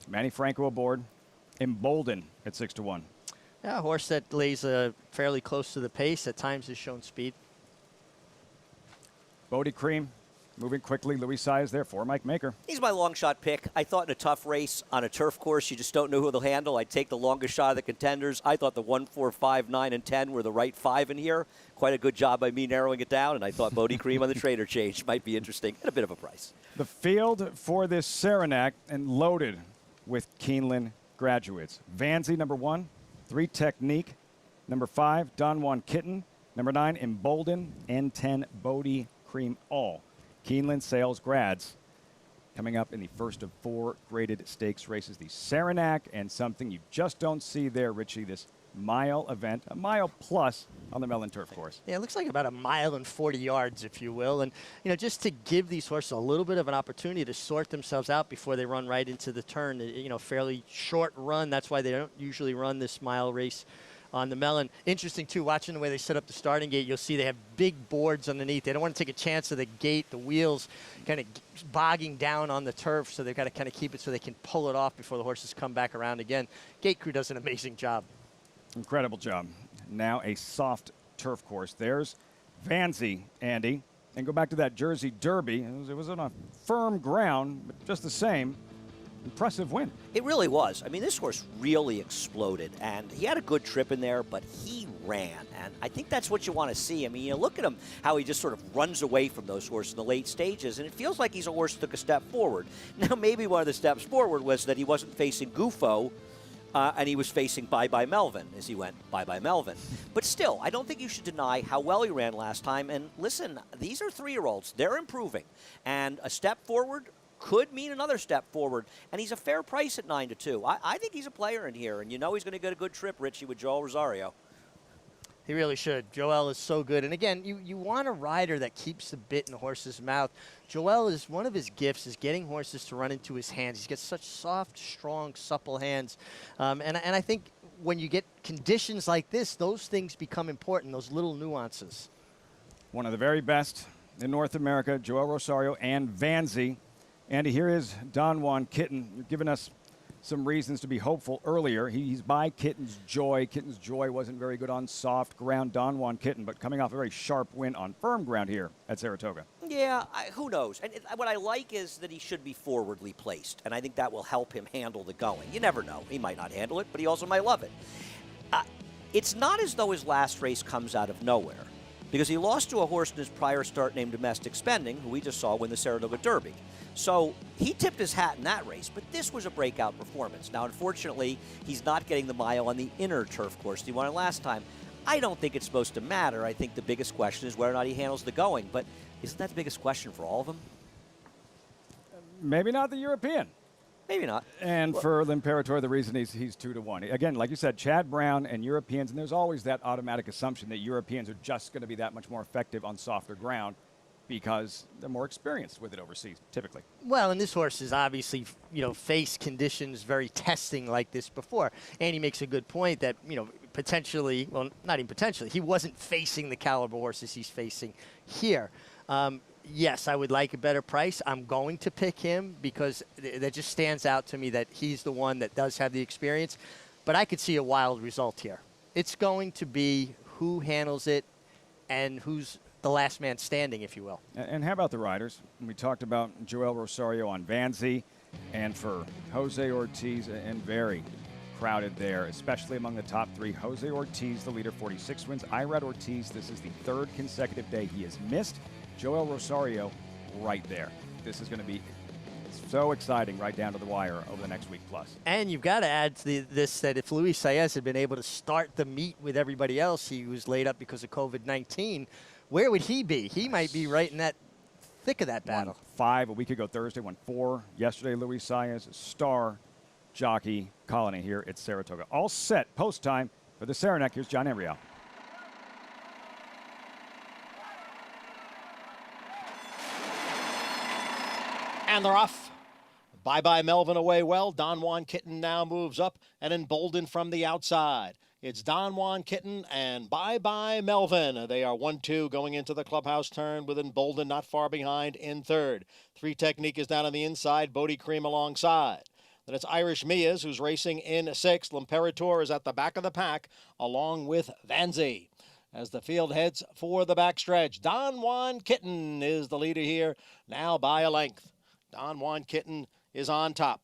Manny Franco aboard. Embolden at 6-1. Yeah, a horse that lays fairly close to the pace, at times has shown speed. Bodie Cream, moving quickly. Luis Saez there for Mike Maker. He's my long shot pick. I thought in a tough race on a turf course, you just don't know who they'll handle. I'd take the longest shot of the contenders. I thought the 1, 4, 5, 9, and 10 were the right 5 in here. Quite a good job by me narrowing it down, and I thought Bodie Cream on the trader change might be interesting at a bit of a price. The field for this Saranac and loaded with Keeneland graduates. Vanzi, number 1. 3, Technique. Number 5, Don Juan Kitten. Number 9, Embolden. And 10, Bodie Cream, all Keeneland sales grads coming up in the first of 4 graded stakes races. The Saranac, and something you just don't see there, Richie, this mile event, a mile plus on the Mellon Turf course. Yeah, it looks like about 1 mile and 40 yards, if you will. And, just to give these horses a little bit of an opportunity to sort themselves out before they run right into the turn, fairly short run. That's why they don't usually run this mile race on the Mellon. Interesting, too, watching the way they set up the starting gate, you'll see they have big boards underneath. They don't want to take a chance of the gate, the wheels kind of bogging down on the turf, so they've got to kind of keep it so they can pull it off before the horses come back around again. Gate crew does an amazing job. Incredible job. Now a soft turf course. There's Vanzi, Andy. And go back to that Jersey Derby. It was on a firm ground, but just the same. Impressive win. It really was. I mean, this horse really exploded, and he had a good trip in there, but he ran, and I think that's what you want to see. I mean, look at him, how he just sort of runs away from those horses in the late stages, and it feels like he's a horse that took a step forward. Now, maybe one of the steps forward was that he wasn't facing Gufo, and he was facing Bye Bye Melvin as he went Bye Bye Melvin. But still, I don't think you should deny how well he ran last time, and listen, these are 3-year-olds. They're improving, and a step forward could mean another step forward, and he's a fair price at 9-2. I think he's a player in here, and he's going to get a good trip, Richie, with Joel Rosario. He really should. Joel is so good. And again, you want a rider that keeps the bit in the horse's mouth. Joel is one of his gifts is getting horses to run into his hands. He's got such soft, strong, supple hands. And I think when you get conditions like this, those things become important, those little nuances. One of the very best in North America, Joel Rosario and Vanzi. Andy, here is Don Juan Kitten. You're giving us some reasons to be hopeful earlier. He's by Kitten's Joy. Kitten's Joy wasn't very good on soft ground. Don Juan Kitten, but coming off a very sharp win on firm ground here at Saratoga. Yeah, who knows? And what I like is that he should be forwardly placed, and I think that will help him handle the going. You never know. He might not handle it, but he also might love it. It's not as though his last race comes out of nowhere, because he lost to a horse in his prior start named Domestic Spending, who we just saw win the Saratoga Derby. So he tipped his hat in that race, but this was a breakout performance. Now, unfortunately, he's not getting the mile on the inner turf course he won last time. I don't think it's supposed to matter. I think the biggest question is whether or not he handles the going, but isn't that the biggest question for all of them? Maybe not the European. Maybe not. And for L'Imperatore, the reason he's 2-1. Again, like you said, Chad Brown and Europeans, and there's always that automatic assumption that Europeans are just going to be that much more effective on softer ground because they're more experienced with it overseas, typically. Well, and this horse has obviously, faced conditions very testing like this before. And he makes a good point that, potentially, well, not even potentially, he wasn't facing the caliber horses he's facing here. Yes, I would like a better price. I'm going to pick him because that just stands out to me that he's the one that does have the experience. But I could see a wild result here. It's going to be who handles it and who's the last man standing, if you will. And how about the riders? We talked about Joel Rosario on Vanzi, and for Jose Ortiz, and very crowded there, especially among the top 3. Jose Ortiz, the leader, 46 wins. Irad Ortiz, this is the 3rd consecutive day he has missed. Joel Rosario right there. This is going to be so exciting right down to the wire over the next week plus. And you've got to add to this that if Luis Saez had been able to start the meet with everybody else, he was laid up because of COVID-19, where would he be? He might be right in that thick of that battle. Won 5 a week ago Thursday, won 4 yesterday. Luis Saez, star jockey colony here at Saratoga. All set post time for the Saranac. Here's John Embriel. And they're off. Bye Bye Melvin away well. Don Juan Kitten now moves up and Embolden from the outside. It's Don Juan Kitten and Bye Bye Melvin. They are 1-2 going into the clubhouse turn with Embolden not far behind in 3rd. 3 Technique is down on the inside. Bodie Cream alongside. Then it's Irish Mias who's racing in 6th. L'Imperatore is at the back of the pack along with Vanzi. as the field heads for the backstretch. Don Juan Kitten is the leader here, now by a length. Don Juan Kitten is on top.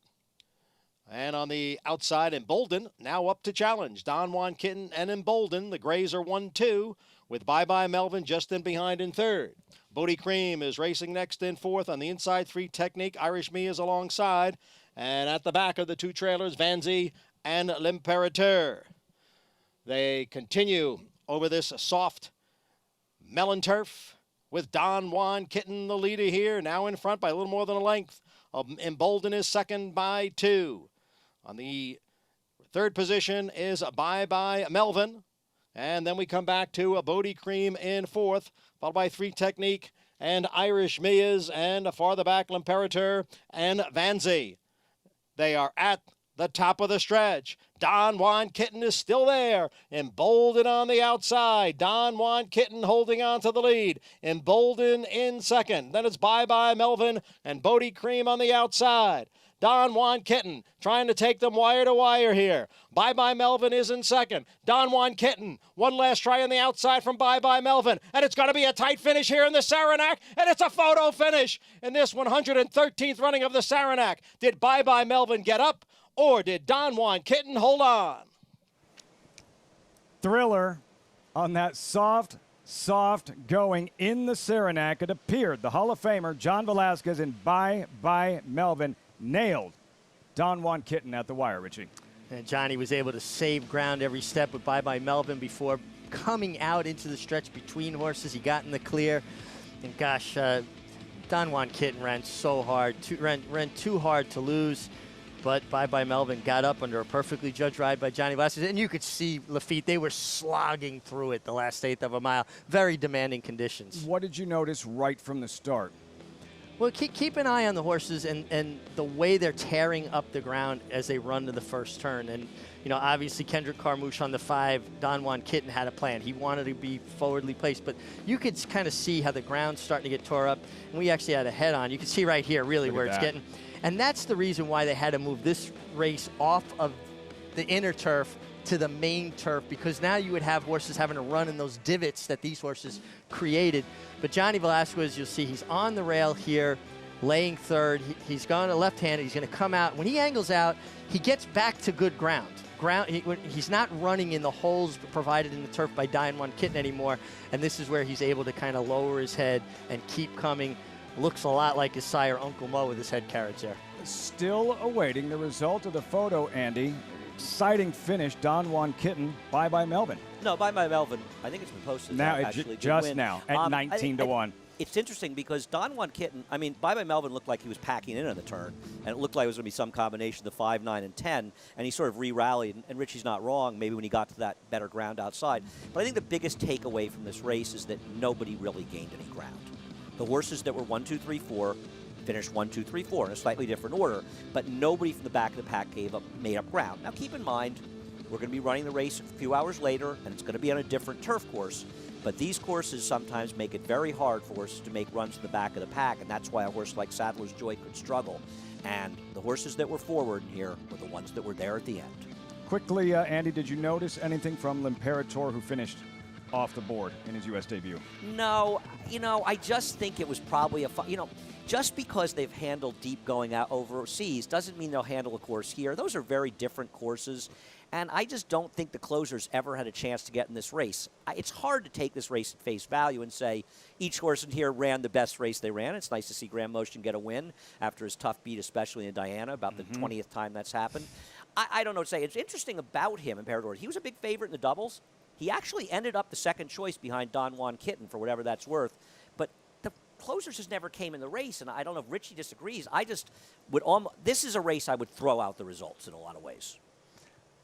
And on the outside, Embolden now up to challenge. Don Juan Kitten and Embolden, the Grays are 1-2, with Bye Bye Melvin just in behind in third. Bodie Cream is racing next in fourth. On the inside, 3 Technique. Irish Me is alongside. And at the back of the 2 trailers, Vanzi and L'Imperateur. They continue over this soft melon turf with Don Juan Kitten, the leader here, now in front by a little more than a length. Embolden is second by 2. On the third position is Bye Bye Melvin. And then we come back to a Bodie Cream in fourth, followed by 3 Technique and Irish Mias, and farther back, L'Imperateur and Vanzi. They are at the top of the stretch. Don Juan Kitten is still there. Embolden on the outside. Don Juan Kitten holding on to the lead. Embolden in second. Then it's Bye Bye Melvin and Bodie Cream on the outside. Don Juan Kitten trying to take them wire to wire here. Bye Bye Melvin is in second. Don Juan Kitten, one last try on the outside from Bye Bye Melvin. And it's going to be a tight finish here in the Saranac. And it's a photo finish in this 113th running of the Saranac. Did Bye Bye Melvin get up, or did Don Juan Kitten hold on? Thriller on that soft going in the Saranac. It appeared the Hall of Famer John Velasquez and Bye Bye Melvin nailed Don Juan Kitten at the wire, Richie. And Johnny was able to save ground every step with Bye Bye Melvin before coming out into the stretch between horses. He got in the clear. And gosh, Don Juan Kitten ran so hard, ran too hard to lose. But Bye Bye Melvin got up under a perfectly judged ride by Johnny Velasquez. And you could see Lafitte, they were slogging through it the last eighth of a mile. Very demanding conditions. What did you notice right from the start? Well, keep an eye on the horses and the way they're tearing up the ground as they run to the first turn. And, you know, obviously Kendrick Carmouche on the 5, Don Juan Kitten had a plan. He wanted to be forwardly placed. But you could kind of see how the ground's starting to get tore up. And we actually had a head on. You can see right here really where it's getting. And that's the reason why they had to move this race off of the inner turf to the main turf, because now you would have horses having to run in those divots that these horses created. But Johnny Velasquez, you'll see he's on the rail here, laying third. He's gone to left-handed. He's going to come out. When he angles out, he gets back to good ground. He's not running in the holes provided in the turf by Don Juan Kitten anymore, and this is where he's able to kind of lower his head and keep coming. Looks a lot like his sire, Uncle Mo, with his head carriage there. Still awaiting the result of the photo, Andy. Exciting finish, Don Juan Kitten, Bye Bye Melvin. No, Bye Bye Melvin. I think it's been posted now. Actually, just now at 19-1. It's interesting because Don Juan Kitten, I mean, Bye Bye Melvin looked like he was packing in on the turn, and it looked like it was going to be some combination of the 5, 9, and 10, and he sort of re-rallied, and Richie's not wrong, maybe when he got to that better ground outside. But I think the biggest takeaway from this race is that nobody really gained any ground. The horses that were 1, 2, 3, 4 finished 1, 2, 3, 4 in a slightly different order, but nobody from the back of the pack made up ground. Now keep in mind, we're going to be running the race a few hours later, and it's going to be on a different turf course, but these courses sometimes make it very hard for horses to make runs in the back of the pack, and that's why a horse like Sadler's Joy could struggle. And the horses that were forward here were the ones that were there at the end. Quickly, Andy, did you notice anything from L'Imperateur, who finished off the board in his U.S. debut? No, I just think it was probably just because they've handled deep going out overseas doesn't mean they'll handle a course here. Those are very different courses, and I just don't think the closers ever had a chance to get in this race. It's hard to take this race at face value and say each horse in here ran the best race they ran. It's nice to see Graham Motion get a win after his tough beat, especially in Diana, about the 20th time that's happened. I don't know what to say. It's interesting about him, Imperator. He was a big favorite in the doubles. He actually ended up the second choice behind Don Juan Kitten, for whatever that's worth. But the closers just never came in the race, and I don't know if Richie disagrees. I just would this is a race I would throw out the results in a lot of ways.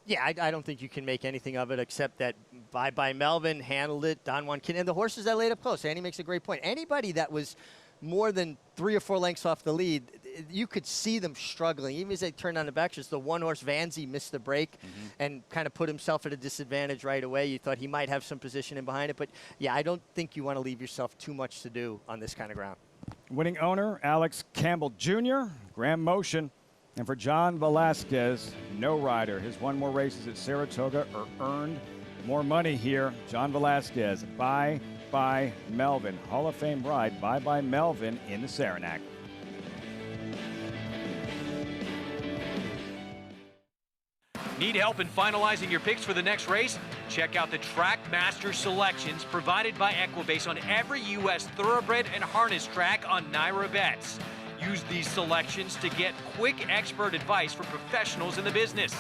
Yeah, I don't think you can make anything of it except that Bye Bye Melvin handled it, Don Juan Kitten, and the horses that laid up close. Andy makes a great point. Anybody that was more than 3 or 4 lengths off the lead, you could see them struggling. Even as they turned on the back stretch, the one horse, Vanzi, missed the break and kind of put himself at a disadvantage right away. You thought he might have some position in behind it. But, yeah, I don't think you want to leave yourself too much to do on this kind of ground. Winning owner, Alex Campbell Jr., Graham Motion. And for John Velasquez, no rider. His 1 more races at Saratoga are earned More money here. John Velasquez, Bye Bye Melvin. Hall of Fame ride, Bye Bye Melvin in the Saranac. Need help in finalizing your picks for the next race? Check out the Track Master selections provided by Equibase on every U.S. thoroughbred and harness track on Naira Bets. Use these selections to get quick expert advice from professionals in the business.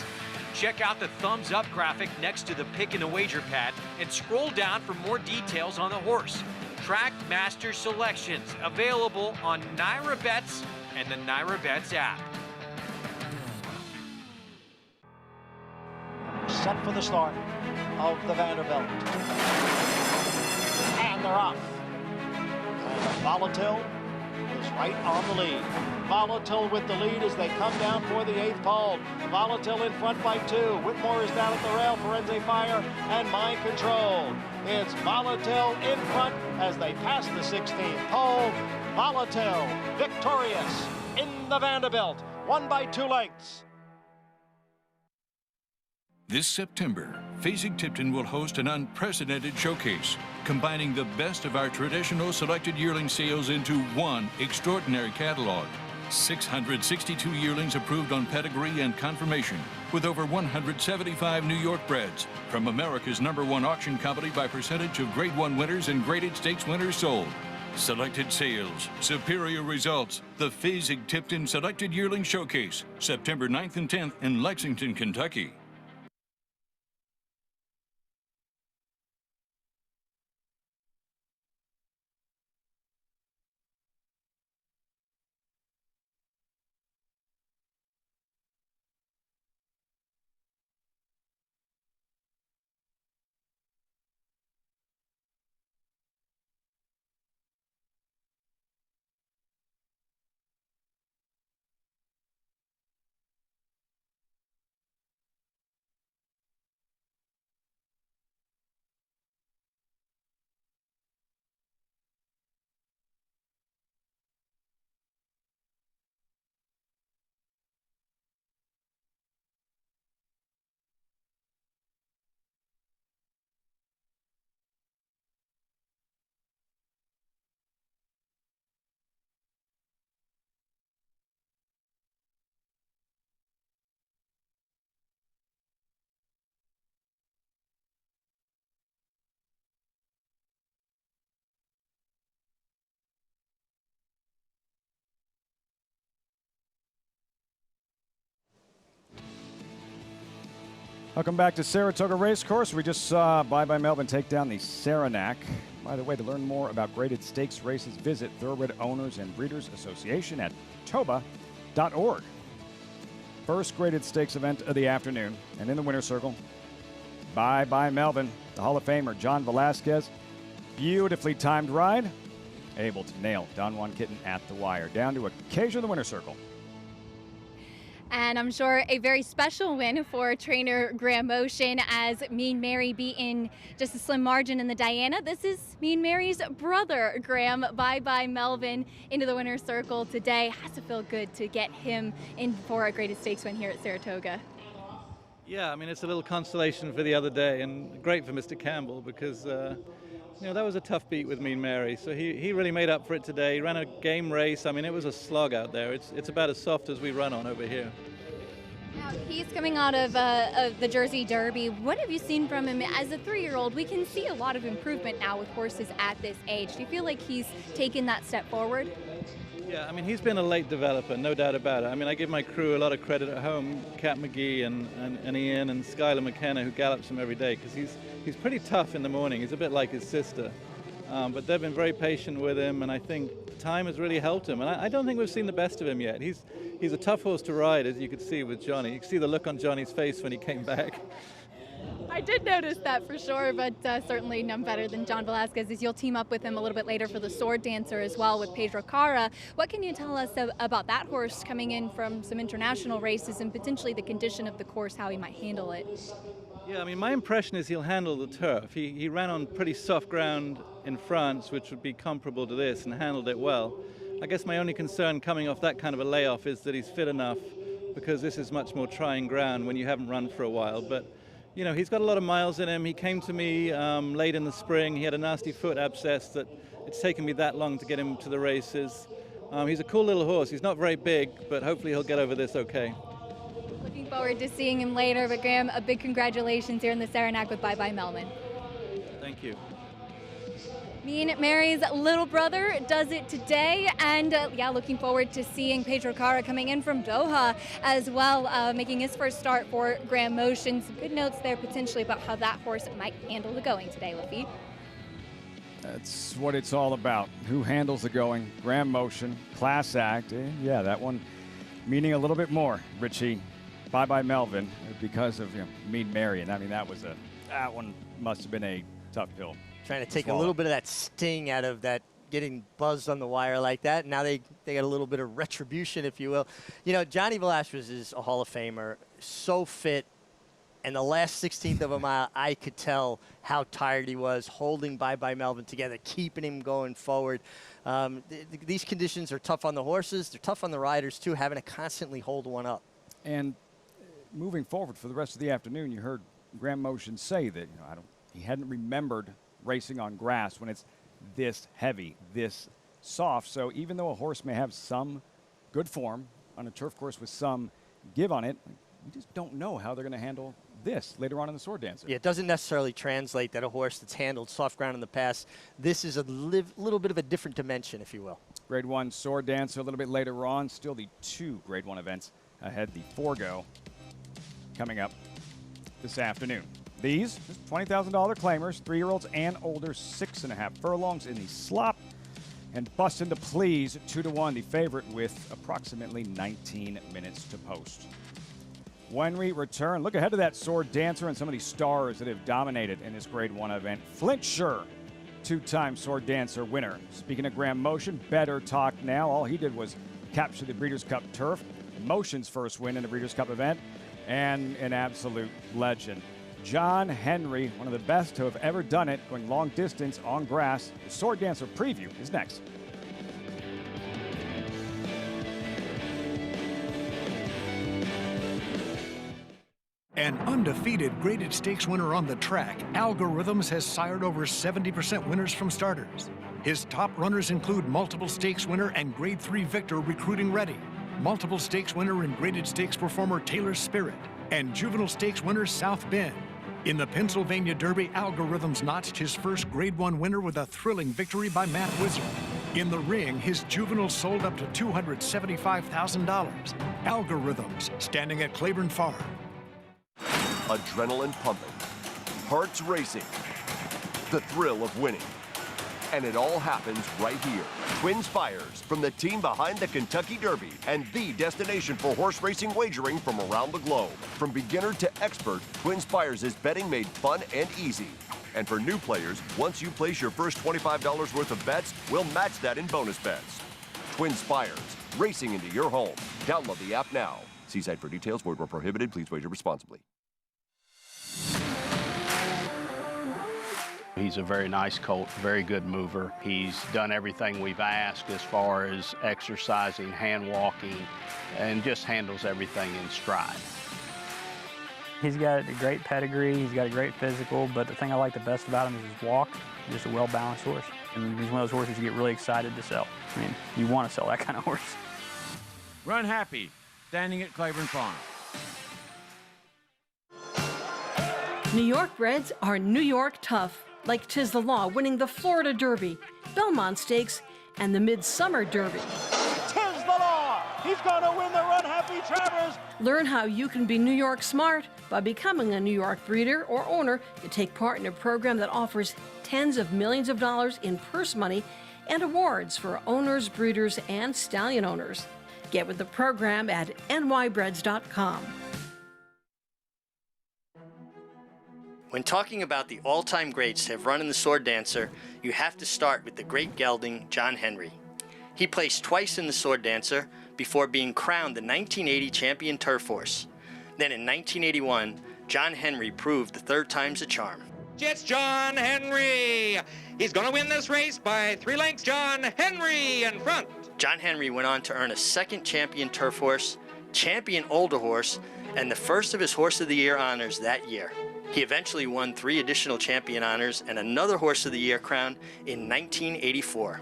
Check out the thumbs up graphic next to the pick and a wager pad and scroll down for more details on the horse. Track Master selections available on Naira Bets and the Naira Bets app. Set for the start of the Vanderbilt. And they're off. And Volatile is right on the lead. Volatile with the lead as they come down for the 8th pole. Volatile in front by 2. Whitmore is down at the rail. Forense Fire and Mind Control. It's Volatile in front as they pass the 16th pole. Volatile victorious in the Vanderbilt. Won by 2 lengths. This September, Fasig-Tipton will host an unprecedented showcase, combining the best of our traditional selected yearling sales into one extraordinary catalog. 662 yearlings approved on pedigree and confirmation, with over 175 New York breds from America's #1 auction company by percentage of Grade 1 winners and graded stakes winners sold. Selected sales, superior results. The Fasig-Tipton Selected Yearling Showcase, September 9th and 10th in Lexington, Kentucky. Welcome back to Saratoga Racecourse. We just saw Bye Bye Melvin take down the Saranac. By the way, to learn more about graded stakes races, visit Thoroughbred Owners and Breeders Association at toba.org. First graded stakes event of the afternoon. And in the winner's circle, Bye Bye Melvin, the Hall of Famer John Velasquez. Beautifully timed ride. Able to nail Don Juan Kitten at the wire. Down to occasion of the winner's circle. And I'm sure a very special win for trainer Graham Motion as Mean Mary beaten just a slim margin in the Diana. This is Mean Mary's brother, Graham. Bye Bye Melvin into the winner's circle today. Has to feel good to get him in for a graded stakes win here at Saratoga. Yeah, I mean, it's a little consolation for the other day and great for Mr. Campbell because, you know, that was a tough beat with Mean Mary. So he really made up for it today. He ran a game race. I mean, it was a slog out there. It's about as soft as we run on over here. Now, he's coming out of the Jersey Derby. What have you seen from him as a 3-year-old? We can see a lot of improvement now with horses at this age. Do you feel like he's taken that step forward? Yeah, I mean, he's been a late developer, no doubt about it. I mean, I give my crew a lot of credit at home, Kat McGee and Ian and Skylar McKenna, who gallops him every day, because he's pretty tough in the morning. He's a bit like his sister. But they've been very patient with him, and I think time has really helped him. And I don't think we've seen the best of him yet. He's a tough horse to ride, as you could see with Johnny. You could see the look on Johnny's face when he came back. I did notice that for sure, but certainly none better than John Velasquez as you'll team up with him a little bit later for the Sword Dancer as well with Pedro Cara. What can you tell us about that horse coming in from some international races and potentially the condition of the course, how he might handle it? Yeah, I mean, my impression is he'll handle the turf. He ran on pretty soft ground in France, which would be comparable to this, and handled it well. I guess my only concern coming off that kind of a layoff is that he's fit enough, because this is much more trying ground when you haven't run for a while. But You know, he's got a lot of miles in him. He came to me late in the spring. He had a nasty foot abscess that it's taken me that long to get him to the races. He's a cool little horse. He's not very big, but hopefully he'll get over this okay. Looking forward to seeing him later, but Graham, a big congratulations here in the Saranac with Bye Bye Melvin. Thank you. Mean Mary's little brother does it today, and yeah, looking forward to seeing Pedro Cara coming in from Doha as well, making his first start for Graham Motion. Some good notes there potentially about how that horse might handle the going today, Lafitte. That's what it's all about. Who handles the going? Graham Motion, class act. Yeah, that one meaning a little bit more, Richie. Bye Bye Melvin, because of Mean Mary, and I mean that one must have been a tough pill. Trying to take a little bit of that sting out of that getting buzzed on the wire like that. Now they got a little bit of retribution, if you will. You know, Johnny Velazquez is a Hall of Famer, so fit. And the last 16th of a mile, I could tell how tired he was, holding Bye Bye Melvin together, keeping him going forward. These conditions are tough on the horses. They're tough on the riders, too, having to constantly hold one up. And moving forward for the rest of the afternoon, you heard Graham Motion say that he hadn't remembered racing on grass when it's this heavy, this soft. So even though a horse may have some good form on a turf course with some give on it, we just don't know how they're going to handle this later on in the Sword Dancer. Yeah, it doesn't necessarily translate that a horse that's handled soft ground in the past, this is a little bit of a different dimension, if you will. Grade 1 Sword Dancer a little bit later on. Still the 2 Grade 1 events ahead. The Forego coming up this afternoon. These $20,000 claimers, 3-year-olds and older, 6.5 furlongs in the slop. And Bust Into Please, 2-1, the favorite with approximately 19 minutes to post. When we return, look ahead to that Sword Dancer and some of these stars that have dominated in this Grade 1 event. Flint Scher, 2-time Sword Dancer winner. Speaking of Graham Motion, better talk now. All he did was capture the Breeders' Cup turf. Motion's first win in the Breeders' Cup event, and an absolute legend. John Henry, one of the best to have ever done it, going long distance on grass. The Sword Dancer preview is next. An undefeated graded stakes winner on the track, Algorithms has sired over 70% winners from starters. His top runners include multiple stakes winner and Grade 3 victor Recruiting Ready, multiple stakes winner and graded stakes performer Taylor Spirit, and juvenile stakes winner South Bend. In the Pennsylvania Derby, Algorithms notched his first Grade 1 winner with a thrilling victory by Matt Wizard. In the ring, his juveniles sold up to $275,000. Algorithms, standing at Claiborne Farm. Adrenaline pumping, hearts racing, the thrill of winning. And it all happens right here. Twin Spires, from the team behind the Kentucky Derby and the destination for horse racing wagering from around the globe. From beginner to expert, Twin Spires is betting made fun and easy. And for new players, once you place your first $25 worth of bets, we'll match that in bonus bets. Twin Spires, racing into your home. Download the app now. See site for details. Void where prohibited. Please wager responsibly. He's a very nice colt, very good mover. He's done everything we've asked as far as exercising, hand walking, and just handles everything in stride. He's got a great pedigree, he's got a great physical, but the thing I like the best about him is his walk. He's just a well-balanced horse. And he's one of those horses you get really excited to sell. I mean, you want to sell that kind of horse. Runhappy, standing at Claiborne Farm. New York breds are New York tough, like Tiz the Law winning the Florida Derby, Belmont Stakes, and the Midsummer Derby. Tiz the Law! He's going to win the Runhappy Travers! Learn how you can be New York smart by becoming a New York breeder or owner to take part in a program that offers tens of millions of dollars in purse money and awards for owners, breeders, and stallion owners. Get with the program at nybreds.com. When talking about the all-time greats to have run in the Sword Dancer, you have to start with the great gelding, John Henry. He placed twice in the Sword Dancer before being crowned the 1980 champion turf horse. Then in 1981, John Henry proved the third time's a charm. It's John Henry. He's going to win this race by 3 lengths. John Henry in front. John Henry went on to earn a second champion turf horse, champion older horse, and the first of his Horse of the Year honors that year. He eventually won 3 additional champion honors and another Horse of the Year crown in 1984.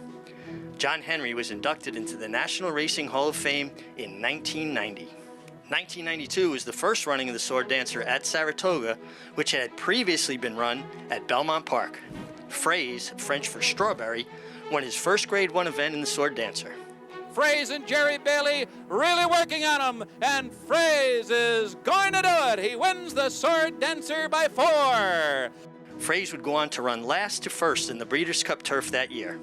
John Henry was inducted into the National Racing Hall of Fame in 1990. 1992 was the first running of the Sword Dancer at Saratoga, which had previously been run at Belmont Park. Fraze, French for strawberry, won his first Grade 1 event in the Sword Dancer. Fraze and Jerry Bailey really working on him, and Fraze is going to do it. He wins the Sword Dancer by 4. Fraze would go on to run last to first in the Breeders' Cup Turf that year.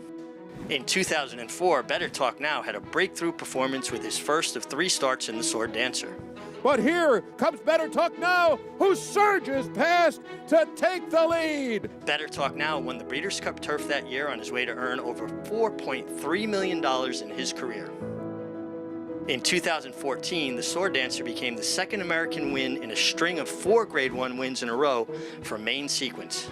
In 2004, Better Talk Now had a breakthrough performance with his first of 3 starts in the Sword Dancer. But here comes Better Talk Now, who surges past to take the lead. Better Talk Now won the Breeders' Cup Turf that year on his way to earn over $4.3 million in his career. In 2014, the Sword Dancer became the second American win in a string of 4 Grade 1 wins in a row for Main Sequence.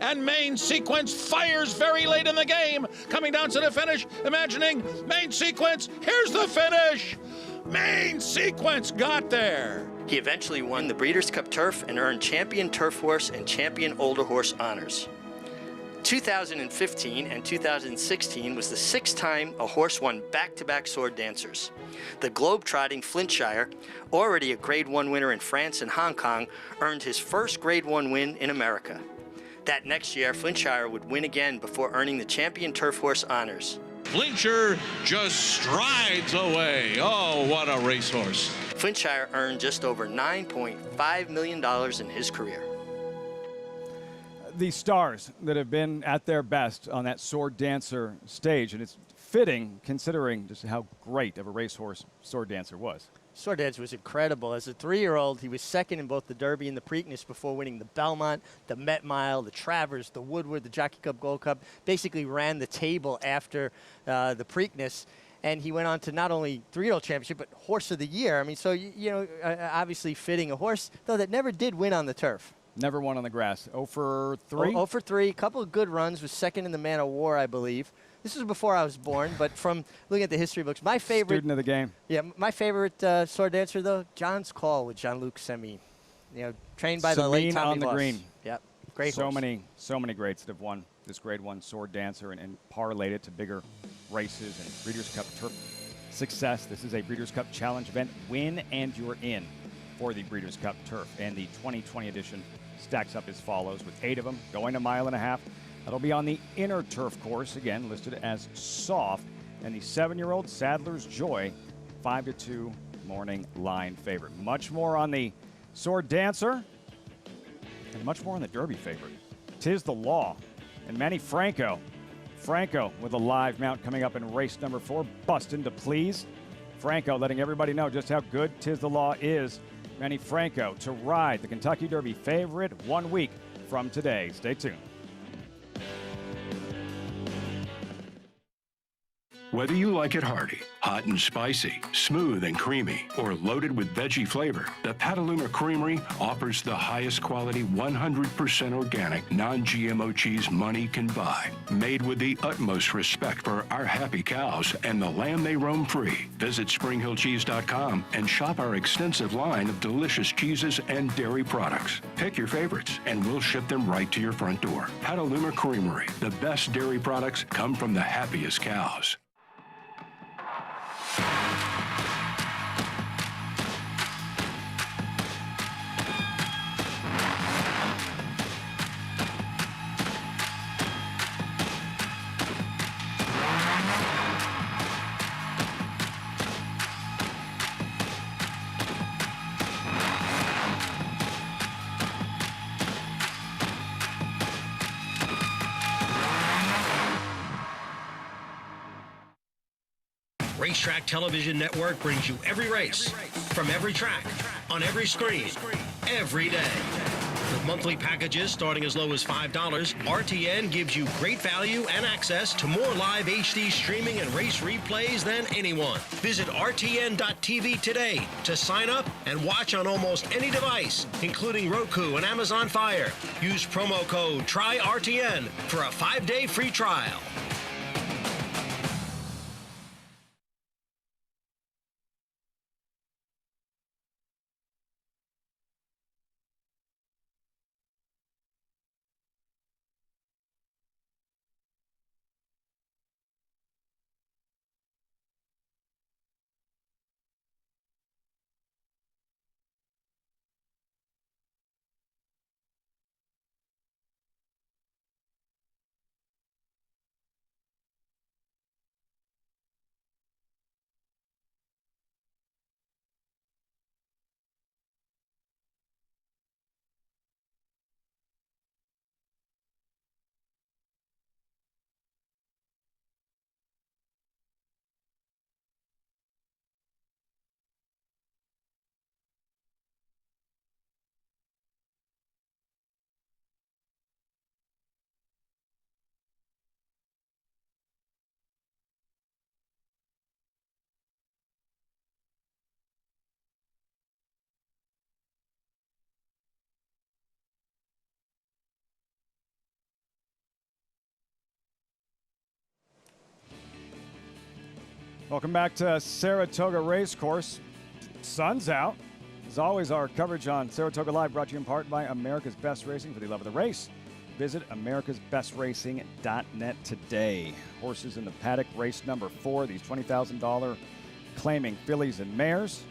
And Main Sequence fires very late in the game, coming down to the finish, imagining Main Sequence, here's the finish! Main Sequence got there! He eventually won the Breeders' Cup Turf and earned Champion Turf Horse and Champion Older Horse honors. 2015 and 2016 was the 6th time a horse won back-to-back Sword Dancers. The globe-trotting Flintshire, already a Grade 1 winner in France and Hong Kong, earned his first Grade 1 win in America. That next year, Flintshire would win again before earning the Champion Turf Horse honors. Flincher just strides away. Oh, what a racehorse. Flintshire earned just over $9.5 million in his career. The stars that have been at their best on that Sword Dancer stage, and it's fitting considering just how great of a racehorse Sword Dancer was. Sword Dancer was incredible. As a 3-year-old, he was second in both the Derby and the Preakness before winning the Belmont, the Met Mile, the Travers, the Woodward, the Jockey Cup, Gold Cup. Basically ran the table after the Preakness. And he went on to not only 3-year-old championship, but Horse of the Year. I mean, so, you know, obviously fitting a horse, though, that never did win on the turf. Never won on the grass. 0 for 3? 0 for 3. A couple of good runs. Was second in the Man of War, I believe. This was before I was born, but from looking at the history books, my favorite... Student of the game. Yeah, my favorite Sword Dancer, though, John's Call with Jean-Luc Semin. You know, trained by the late Tommy on the Voss. green. Yep, great horse. So many greats that have won this Grade 1 Sword Dancer and parlayed it to bigger races and Breeders' Cup Turf success. This is a Breeders' Cup Challenge event. Win and you're in for the Breeders' Cup Turf. And the 2020 edition stacks up as follows with 8 of them going a 1.5 miles. That'll be on the inner turf course, again listed as soft, and the 7-year-old Sadler's Joy, 5-2 morning line favorite. Much more on the Sword Dancer, and much more on the Derby favorite. 'Tis the Law, and Manny Franco. Franco with a live mount coming up in race number 4, Bustin' to Please. Franco letting everybody know just how good 'Tis the Law is. Manny Franco to ride the Kentucky Derby favorite 1 week from today. Stay tuned. Whether you like it hearty, hot and spicy, smooth and creamy, or loaded with veggie flavor, the Petaluma Creamery offers the highest quality 100% organic, non-GMO cheese money can buy. Made with the utmost respect for our happy cows and the land they roam free. Visit SpringHillCheese.com and shop our extensive line of delicious cheeses and dairy products. Pick your favorites and we'll ship them right to your front door. Petaluma Creamery, the best dairy products come from the happiest cows. Racetrack Television Network brings you every race, from every track, on every screen, every day. With monthly packages starting as low as $5, RTN gives you great value and access to more live HD streaming and race replays than anyone. Visit RTN.tv today to sign up and watch on almost any device, including Roku and Amazon Fire. Use promo code TRYRTN for a 5-day free trial. Welcome back to Saratoga Racecourse. Sun's out. As always, our coverage on Saratoga Live brought to you in part by America's Best Racing. For the love of the race, visit americasbestracing.net today. Horses in the Paddock race number 4, these $20,000 claiming fillies and mares.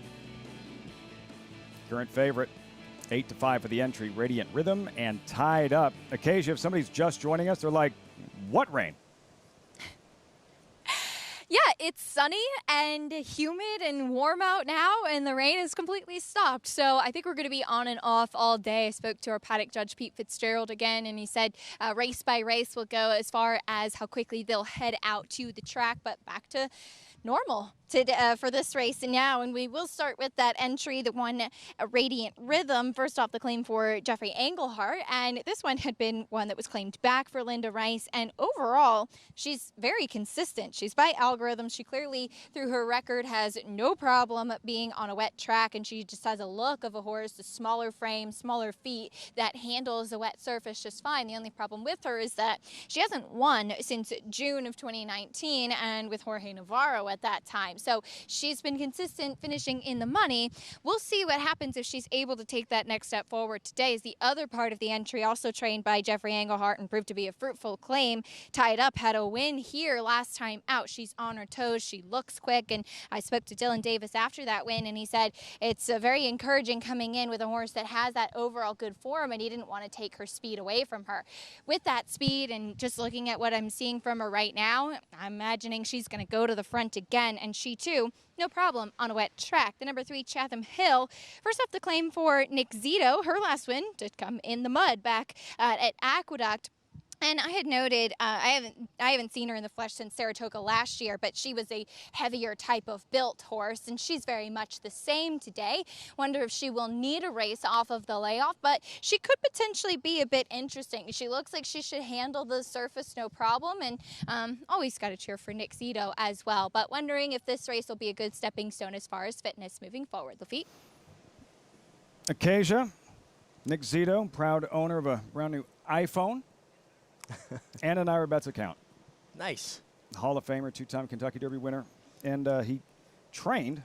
Current favorite, 8-5 for the entry, Radiant Rhythm, and tied up. Occasionally, if somebody's just joining us, they're like, what rain? Yeah, it's sunny and humid and warm out now, and the rain has completely stopped. So I think we're going to be on and off all day. I spoke to our paddock judge, Pete Fitzgerald, again, and he said race by race will go as far as how quickly they'll head out to the track, but back to normal for this race. And now, and we will start with that entry, the one Radiant Rhythm. First off, the claim for Jeffrey Engelhart, and this one had been one that was claimed back for Linda Rice, and overall, she's very consistent. She's by algorithm. She clearly, through her record, has no problem being on a wet track, and she just has a look of a horse, a smaller frame, smaller feet, that handles a wet surface just fine. The only problem with her is that she hasn't won since June of 2019, and with Jorge Navarro at that time. So she's been consistent, finishing in the money. We'll see what happens if she's able to take that next step forward today. Is the other part of the entry, also trained by Jeffrey Engelhart and proved to be a fruitful claim. Tied Up had a win here last time out. She's on her toes. She looks quick, and I spoke to Dylan Davis after that win, and he said it's very encouraging coming in with a horse that has that overall good form, and he didn't want to take her speed away from her. With that speed, and just looking at what I'm seeing from her right now, I'm imagining she's going to go to the front again, and she too, no problem on a wet track. The number 3, Chatham Hill. First off, the claim for Nick Zito. Her last win did come in the mud back at Aqueduct. And I had noted, I haven't seen her in the flesh since Saratoga last year, but she was a heavier type of built horse, and she's very much the same today. Wonder if she will need a race off of the layoff, but she could potentially be a bit interesting. She looks like she should handle the surface no problem, and always got to cheer for Nick Zito as well. But wondering if this race will be a good stepping stone as far as fitness moving forward. Lafitte? Acacia, Nick Zito, proud owner of a brand new iPhone. And an Ira Betts account. Nice. Hall of Famer, 2-time Kentucky Derby winner. And he trained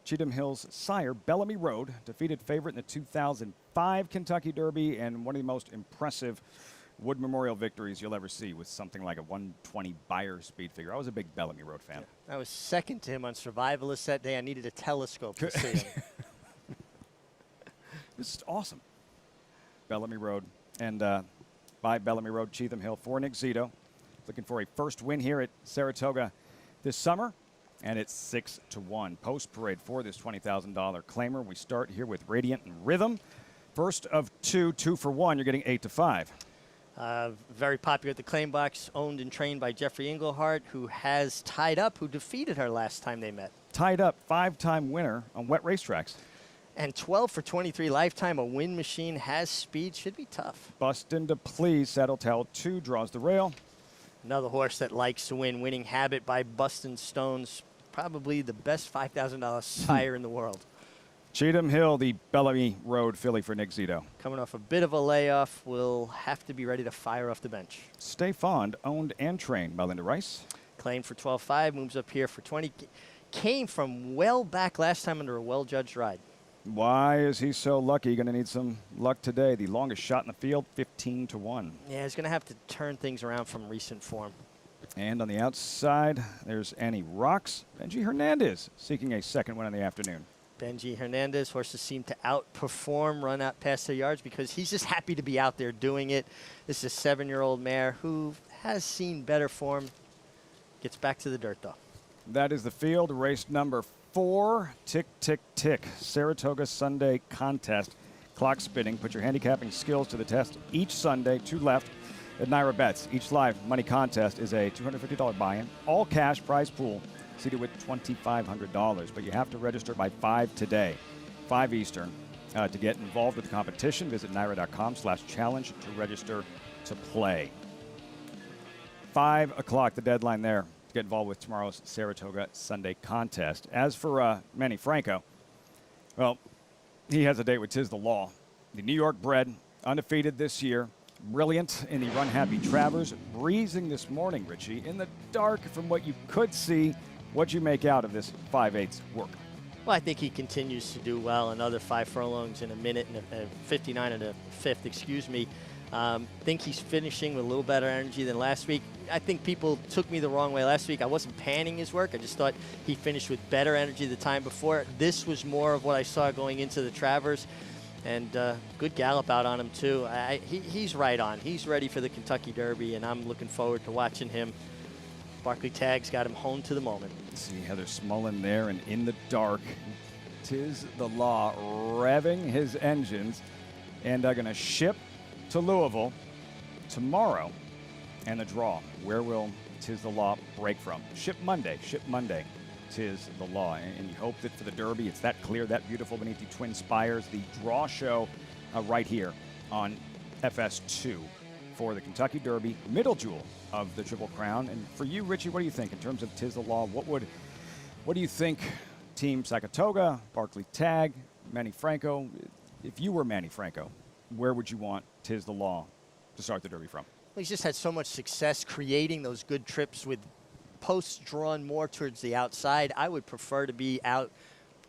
Cheatham Hill's sire, Bellamy Road, defeated favorite in the 2005 Kentucky Derby, and one of the most impressive Wood Memorial victories you'll ever see, with something like a 120 Beyer speed figure. I was a big Bellamy Road fan. Yeah, I was second to him on Survivalist that day. I needed a telescope to see him. This is awesome. Bellamy Road. And by Bellamy Road, Cheatham Hill for Nick Zito. Looking for a first win here at Saratoga this summer, and it's 6-1. Post parade for this $20,000 claimer. We start here with Radiant and Rhythm. First of 2 for 1. You're getting 8-5. Very popular at the claim box, owned and trained by Jeffrey Engelhart, who has Tied Up, who defeated her last time they met. Tied Up, 5-time winner on wet racetracks. And 12 for 23 lifetime, a win machine, has speed, should be tough. Bustin' to Please, Saddle Towel 2, draws the rail. Another horse that likes to win, Winning Habit by Bustin' Stones, probably the best $5,000 sire in the world. Cheatham Hill, the Bellamy Road filly for Nick Zito. Coming off a bit of a layoff, will have to be ready to fire off the bench. Stay Fond, owned and trained by Linda Rice. Claimed for 12.5, moves up here for 20. Came from well back last time under a well-judged ride. Why is he so lucky? Going to need some luck today. The longest shot in the field, 15-1. Yeah, he's going to have to turn things around from recent form. And on the outside, there's Annie Rocks. Benji Hernandez seeking a second win in the afternoon. Benji Hernandez, horses seem to outperform, run out past their yards, because he's just happy to be out there doing it. This is a 7-year-old mare who has seen better form. Gets back to the dirt, though. That is the field, race number 4. Tick, tick, tick. Saratoga Sunday contest. Clock spinning. Put your handicapping skills to the test each Sunday. 2 left at Naira Bets. Each live money contest is a $250 buy-in. All cash prize pool seated with $2,500. But you have to register by 5 today, 5 Eastern. To get involved with the competition, visit naira.com/challenge to register to play. 5 o'clock, the deadline there. Get involved with tomorrow's Saratoga Sunday contest. As for Manny Franco, well, he has a date with Tis the Law. The New York bred, undefeated this year, brilliant in the Runhappy Travers, breezing this morning, Richie, in the dark from what you could see. What'd you make out of this 5/8 work? Well, I think he continues to do well. Another 5 furlongs in a minute and 59 and a fifth, excuse me. Think he's finishing with a little better energy than last week. I think people took me the wrong way last week. I wasn't panning his work. I just thought he finished with better energy the time before. This was more of what I saw going into the Travers. And good gallop out on him, too. He's right on. He's ready for the Kentucky Derby, and I'm looking forward to watching him. Barkley Tags got him home to the moment. See Heather Smullen there and in the dark. 'Tis the Law revving his engines and going to ship to Louisville tomorrow. And the draw. Where will 'Tis the Law break from? Ship Monday. 'Tis the Law. And you hope that for the Derby, it's that clear, that beautiful beneath the Twin Spires. The draw show right here on FS2 for the Kentucky Derby, middle jewel of the Triple Crown. And for you, Richie, what do you think in terms of 'Tis the Law? What do you think Team Saratoga, Barkley Tag, Manny Franco, if you were Manny Franco, where would you want 'Tis the Law to start the Derby from? Well, he's just had so much success creating those good trips with posts drawn more towards the outside. I would prefer to be out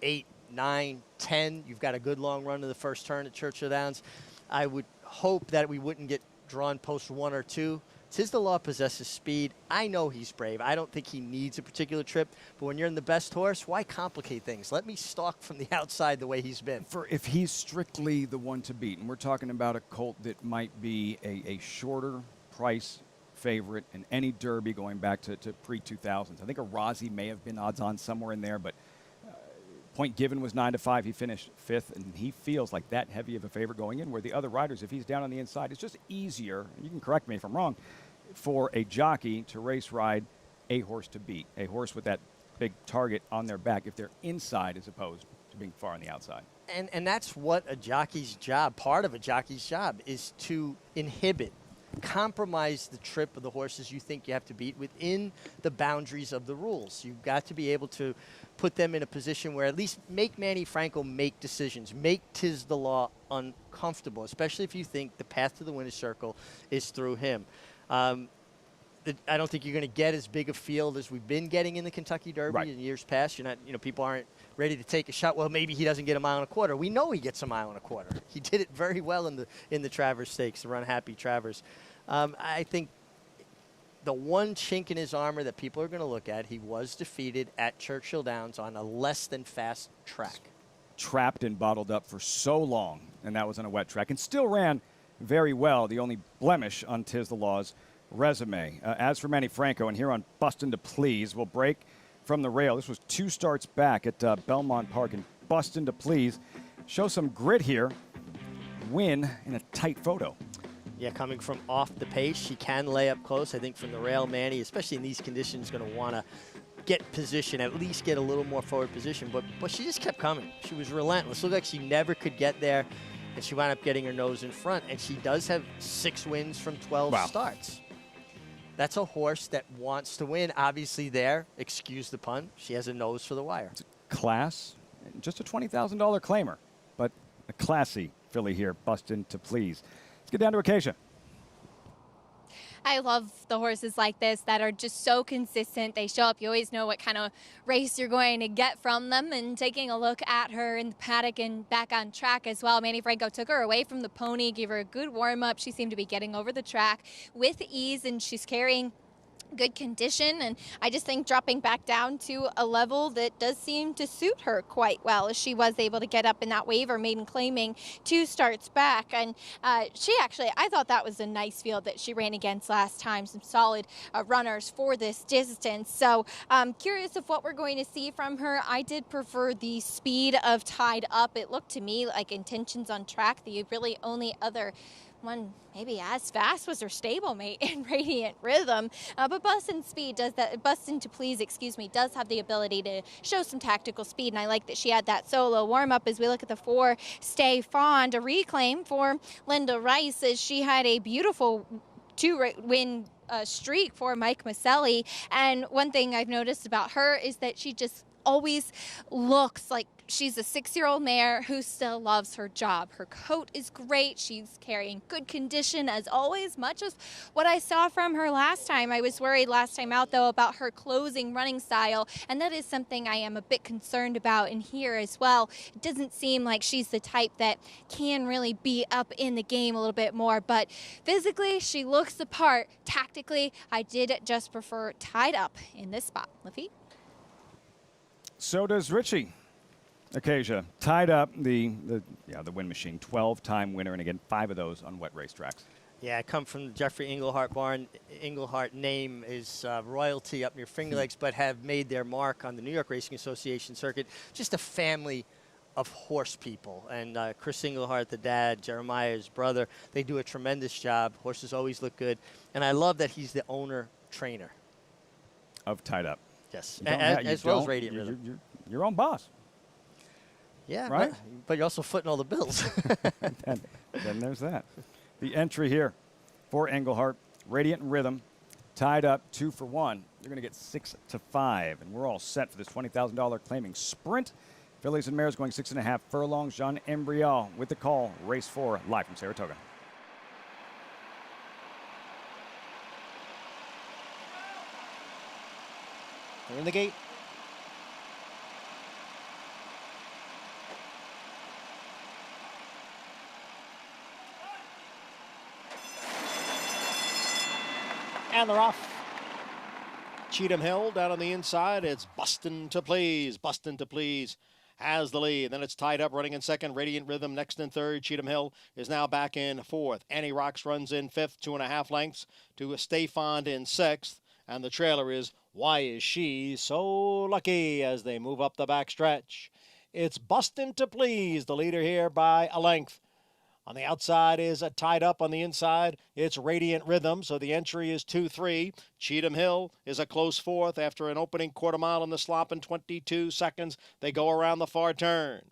8, 9, 10. You've got a good long run to the first turn at Churchill Downs. I would hope that we wouldn't get drawn post 1 or 2. 'Tis the Law possesses speed. I know he's brave. I don't think he needs a particular trip, but when you're in the best horse, why complicate things? Let me stalk from the outside the way he's been. For if he's strictly the one to beat, and we're talking about a colt that might be a shorter price favorite in any Derby going back to pre-2000s. I think a Rossi may have been odds on somewhere in there, but point given was 9-5. He finished 5th, and he feels like that heavy of a favorite going in, where the other riders, if he's down on the inside, it's just easier, you can correct me if I'm wrong, for a jockey to race ride a horse to beat, a horse with that big target on their back if they're inside as opposed to being far on the outside. And that's what a jockey's job, part of a jockey's job, is to inhibit, compromise the trip of the horses you think you have to beat within the boundaries of the rules. You've got to be able to put them in a position where at least make Manny Franco make decisions, make 'Tis the Law uncomfortable, especially if you think the path to the winner's circle is through him. I don't think you're going to get as big a field as we've been getting in the Kentucky Derby in years past. You're not, people aren't ready to take a shot. Well, maybe he doesn't get a mile and a quarter. We know he gets a mile and a quarter. He did it very well in the Travers Stakes, the Runhappy Travers. I think the one chink in his armor that people are going to look at, he was defeated at Churchill Downs on a less than fast track. Trapped and bottled up for so long, and that was on a wet track, and still ran very well. The only blemish on 'Tis the Law's resume. As for Manny Franco, and here on Bustin' to Please, we'll break from the rail. This was 2 starts back at Belmont Park, and Bustin' to Please show some grit here. Win in a tight photo. Yeah, coming from off the pace, she can lay up close. I think from the rail, Manny, especially in these conditions, going to want to get position, at least get a little more forward position. But she just kept coming. She was relentless. Looked like she never could get there, and she wound up getting her nose in front. And she does have 6 wins from 12 starts. That's a horse that wants to win. Obviously there, excuse the pun, she has a nose for the wire. Class, just a $20,000 claimer, but a classy filly here, Bustin' to Please. Let's get down to Acacia. I love the horses like this that are just so consistent. They show up. You always know what kind of race you're going to get from them. And taking a look at her in the paddock and back on track as well, Manny Franco took her away from the pony, gave her a good warm-up. She seemed to be getting over the track with ease, and she's carrying good condition, and I just think dropping back down to a level that does seem to suit her quite well, as she was able to get up in that waiver maiden claiming 2 starts back. And she actually, I thought that was a nice field that she ran against last time, some solid runners for this distance. So I'm curious of what we're going to see from her. I did prefer the speed of Tied Up. It looked to me like Intentions on Track. The really only other one maybe as fast was her stablemate in Radiant Rhythm, but Bustin' to Please, does have the ability to show some tactical speed, and I like that she had that solo warm-up. As we look at the 4, Stay Fond, a reclaim for Linda Rice, as she had a beautiful 2-win streak for Mike Maselli. And one thing I've noticed about her is that she just always looks like she's a 6-year-old mare who still loves her job. Her coat is great. She's carrying good condition as always, much as what I saw from her last time. I was worried last time out, though, about her closing running style, and that is something I am a bit concerned about in here as well. It doesn't seem like she's the type that can really be up in the game a little bit more, but physically she looks the part. Tactically, I did just prefer Tied Up in this spot. Lafitte? So does Richie. Acacia, Tied Up, the win machine, 12-time winner, and again, 5 of those on wet racetracks. Yeah, I come from the Jeffrey Englehart barn. Englehart name is royalty up near Finger Lakes, but have made their mark on the New York Racing Association circuit. Just a family of horse people. And Chris Englehart, the dad, Jeremiah's brother, they do a tremendous job. Horses always look good. And I love that he's the owner-trainer. Of Tied Up. Yes, as well as Radiant Rhythm. You're your own boss. Yeah, right? But you're also footing all the bills. then there's that. The entry here for Englehart, Radiant Rhythm, Tied Up 2 for 1. You're going to get 6 to 5, and we're all set for this $20,000 claiming sprint. Fillies and mares going 6.5 furlongs. Jean Embrial with the call. Race 4 live from Saratoga. They're in the gate. And they're off. Cheatham Hill down on the inside. It's Bustin' to Please. Bustin' to Please has the lead. Then it's Tied Up running in second. Radiant Rhythm next in third. Cheatham Hill is now back in fourth. Annie Rocks runs in fifth, 2.5 lengths to Stay Fond in sixth. And the trailer is Why Is She So Lucky as they move up the back stretch. It's Bustin' to Please, the leader here by a length. On the outside is a Tied Up. On the inside, it's Radiant Rhythm, so the entry is 2-3. Cheatham Hill is a close fourth after an opening quarter mile in the slop in 22 seconds. They go around the far turn.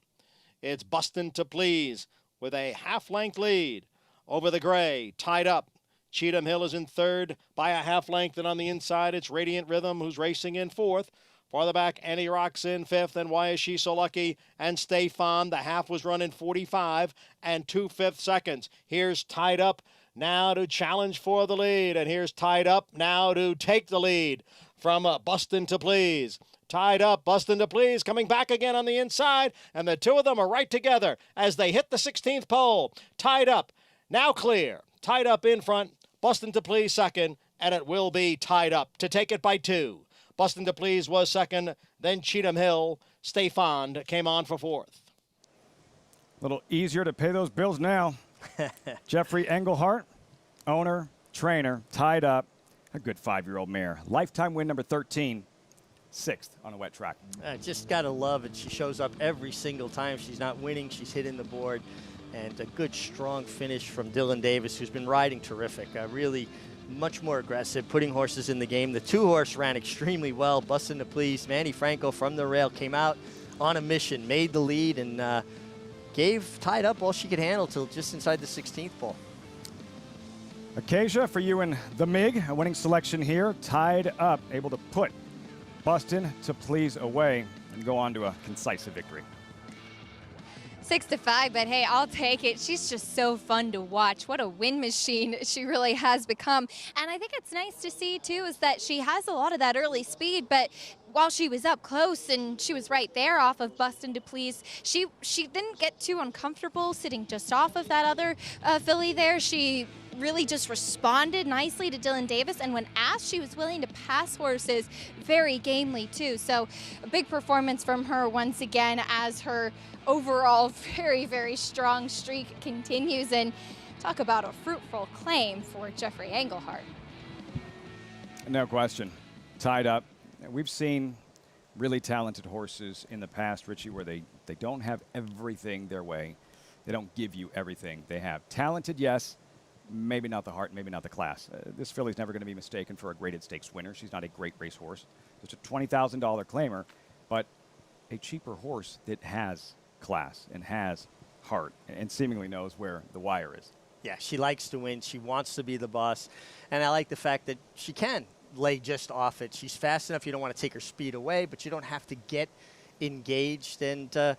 It's Bustin' to Please with a half-length lead over the gray. Tied Up. Cheatham Hill is in third by a half length, and on the inside, it's Radiant Rhythm, who's racing in fourth. Farther back, Annie Rocks in fifth, and Why Is She So Lucky? And Stay Fond. The half was run in 45 and 2/5 seconds. Here's Tied Up now to challenge for the lead, and here's Tied Up now to take the lead from Bustin' to Please. Tied Up, Bustin' to Please, coming back again on the inside, and the two of them are right together as they hit the 16th pole. Tied Up, now clear. Tied Up in front, Bustin' to Please second, and it will be Tied Up to take it by 2. Bustin' to Please was second, then Cheatham Hill. Stay Fond came on for fourth. A little easier to pay those bills now. Jeffrey Englehart, owner, trainer, Tied Up, a good 5-year-old mare. Lifetime win number 13, 6th on a wet track. Just got to love it. She shows up every single time. She's not winning. She's hitting the board. And a good, strong finish from Dylan Davis, who's been riding terrific. Really much more aggressive, putting horses in the game. The 2-horse ran extremely well. Bustin' to Please. Manny Franco from the rail came out on a mission, made the lead, and gave Tied Up all she could handle till just inside the 16th pole. Acacia for you in the MIG, a winning selection here. Tied Up, able to put Bustin' to Please away and go on to a concise victory. 6 to 5, but hey, I'll take it. She's just so fun to watch. What a win machine she really has become. And I think it's nice to see, too, is that she has a lot of that early speed, but while she was up close and she was right there off of Bustin' to Please, she didn't get too uncomfortable sitting just off of that other filly there. She really just responded nicely to Dylan Davis, and when asked, she was willing to pass horses very gamely too. So a big performance from her once again as her overall very, very strong streak continues. And talk about a fruitful claim for Jeffrey Englehart. No question. Tied Up. We've seen really talented horses in the past, Richie, where they don't have everything their way. They don't give you everything they have. Talented, yes. Maybe not the heart, maybe not the class. This filly's never going to be mistaken for a graded stakes winner. She's not a great racehorse. It's a $20,000 claimer, but a cheaper horse that has class and has heart and seemingly knows where the wire is. Yeah, she likes to win. She wants to be the boss. And I like the fact that she can lay just off it. She's fast enough. You don't want to take her speed away, but you don't have to get engaged. And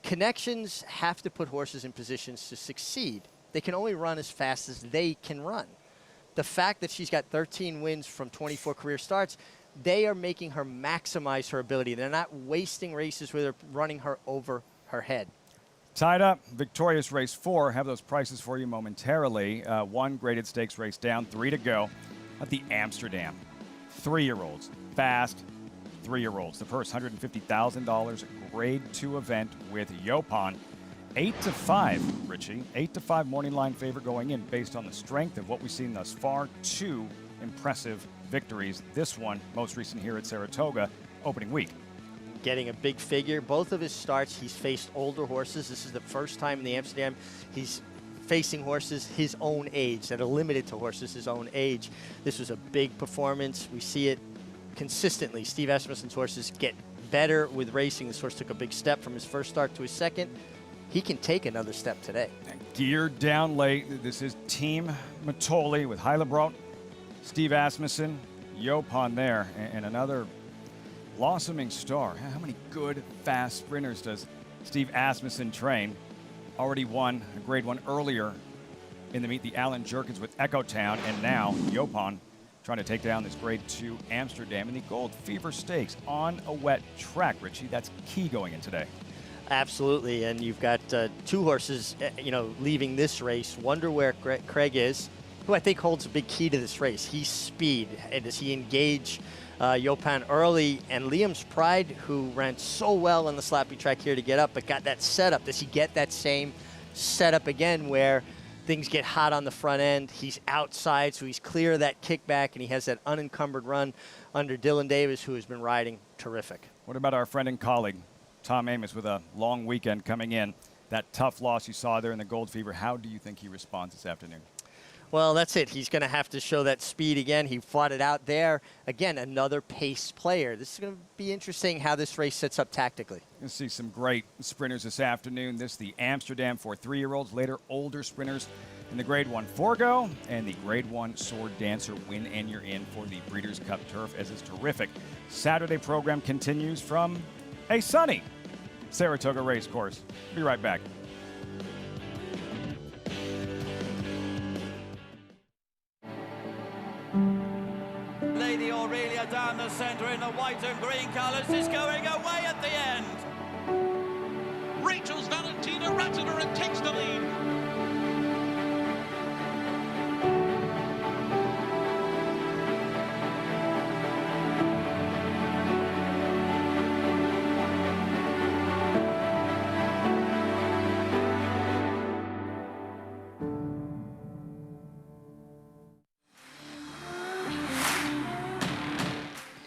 connections have to put horses in positions to succeed. They can only run as fast as they can run. The fact that she's got 13 wins from 24 career starts, they are making her maximize her ability. They're not wasting races where they're running her over her head. Tied up, victorious race 4. Have those prices for you momentarily. One graded stakes race down, 3 to go at the Amsterdam. 3-year-olds, fast 3-year-olds. The purse, $150,000, grade 2 event with Yopon. 8-5, Richie. 8-5 morning line favorite going in based on the strength of what we've seen thus far. 2 impressive victories. This one, most recent here at Saratoga, opening week. Getting a big figure. Both of his starts, he's faced older horses. This is the first time in the Amsterdam he's facing horses his own age, that are limited to horses his own age. This was a big performance. We see it consistently. Steve Asmussen's horses get better with racing. This horse took a big step from his first start to his second. He can take another step today. Geared down late. This is Team Matoli with Heilebrodt, Steve Asmussen, Yopon there, and another blossoming star. How many good, fast sprinters does Steve Asmussen train? Already won a grade 1 earlier in the meet, the Allen Jerkins with Echo Town, and now Yopon trying to take down this grade 2 Amsterdam in the Gold Fever Stakes on a wet track. Richie, that's key going in today. Absolutely, and you've got 2 horses, leaving this race. Wonder where Craig is, who I think holds a big key to this race. He's speed, and does he engage Yopon early? And Liam's Pride, who ran so well on the sloppy track here to get up, but got that setup. Does he get that same setup again where things get hot on the front end? He's outside, so he's clear of that kickback, and he has that unencumbered run under Dylan Davis, who has been riding terrific. What about our friend and colleague, Tom Amoss, with a long weekend coming in? That tough loss you saw there in the Gold Fever, how do you think he responds this afternoon? Well, that's it. He's going to have to show that speed again. He fought it out there. Again, another pace player. This is going to be interesting how this race sets up tactically. You'll see some great sprinters this afternoon. This the Amsterdam for 3-year-olds, later older sprinters in the Grade 1 Forego, and the Grade 1 Sword Dancer Win and You're In for the Breeders' Cup Turf, as is terrific. Saturday program continues from a sunny Saratoga race course. Be right back. Lady Aurelia down the centre in the white and green colours is going away at the end. Rachel's Valentina Ratzener and takes the lead.